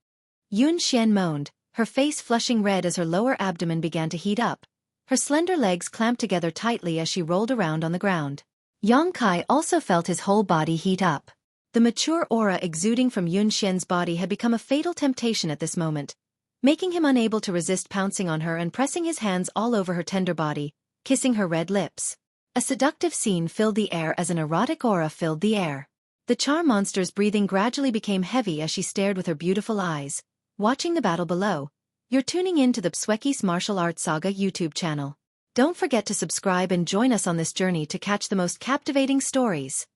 Yun Xian moaned, her face flushing red as her lower abdomen began to heat up, her slender legs clamped together tightly as she rolled around on the ground. Yang Kai also felt his whole body heat up. The mature aura exuding from Yun Xian's body had become a fatal temptation at this moment, making him unable to resist pouncing on her and pressing his hands all over her tender body, kissing her red lips. A seductive scene filled the air as an erotic aura filled the air. The charm monster's breathing gradually became heavy as she stared with her beautiful eyes, watching the battle below. You're tuning in to the Xueqi's Martial Arts Saga YouTube channel. Don't forget to subscribe and join us on this journey to catch the most captivating stories.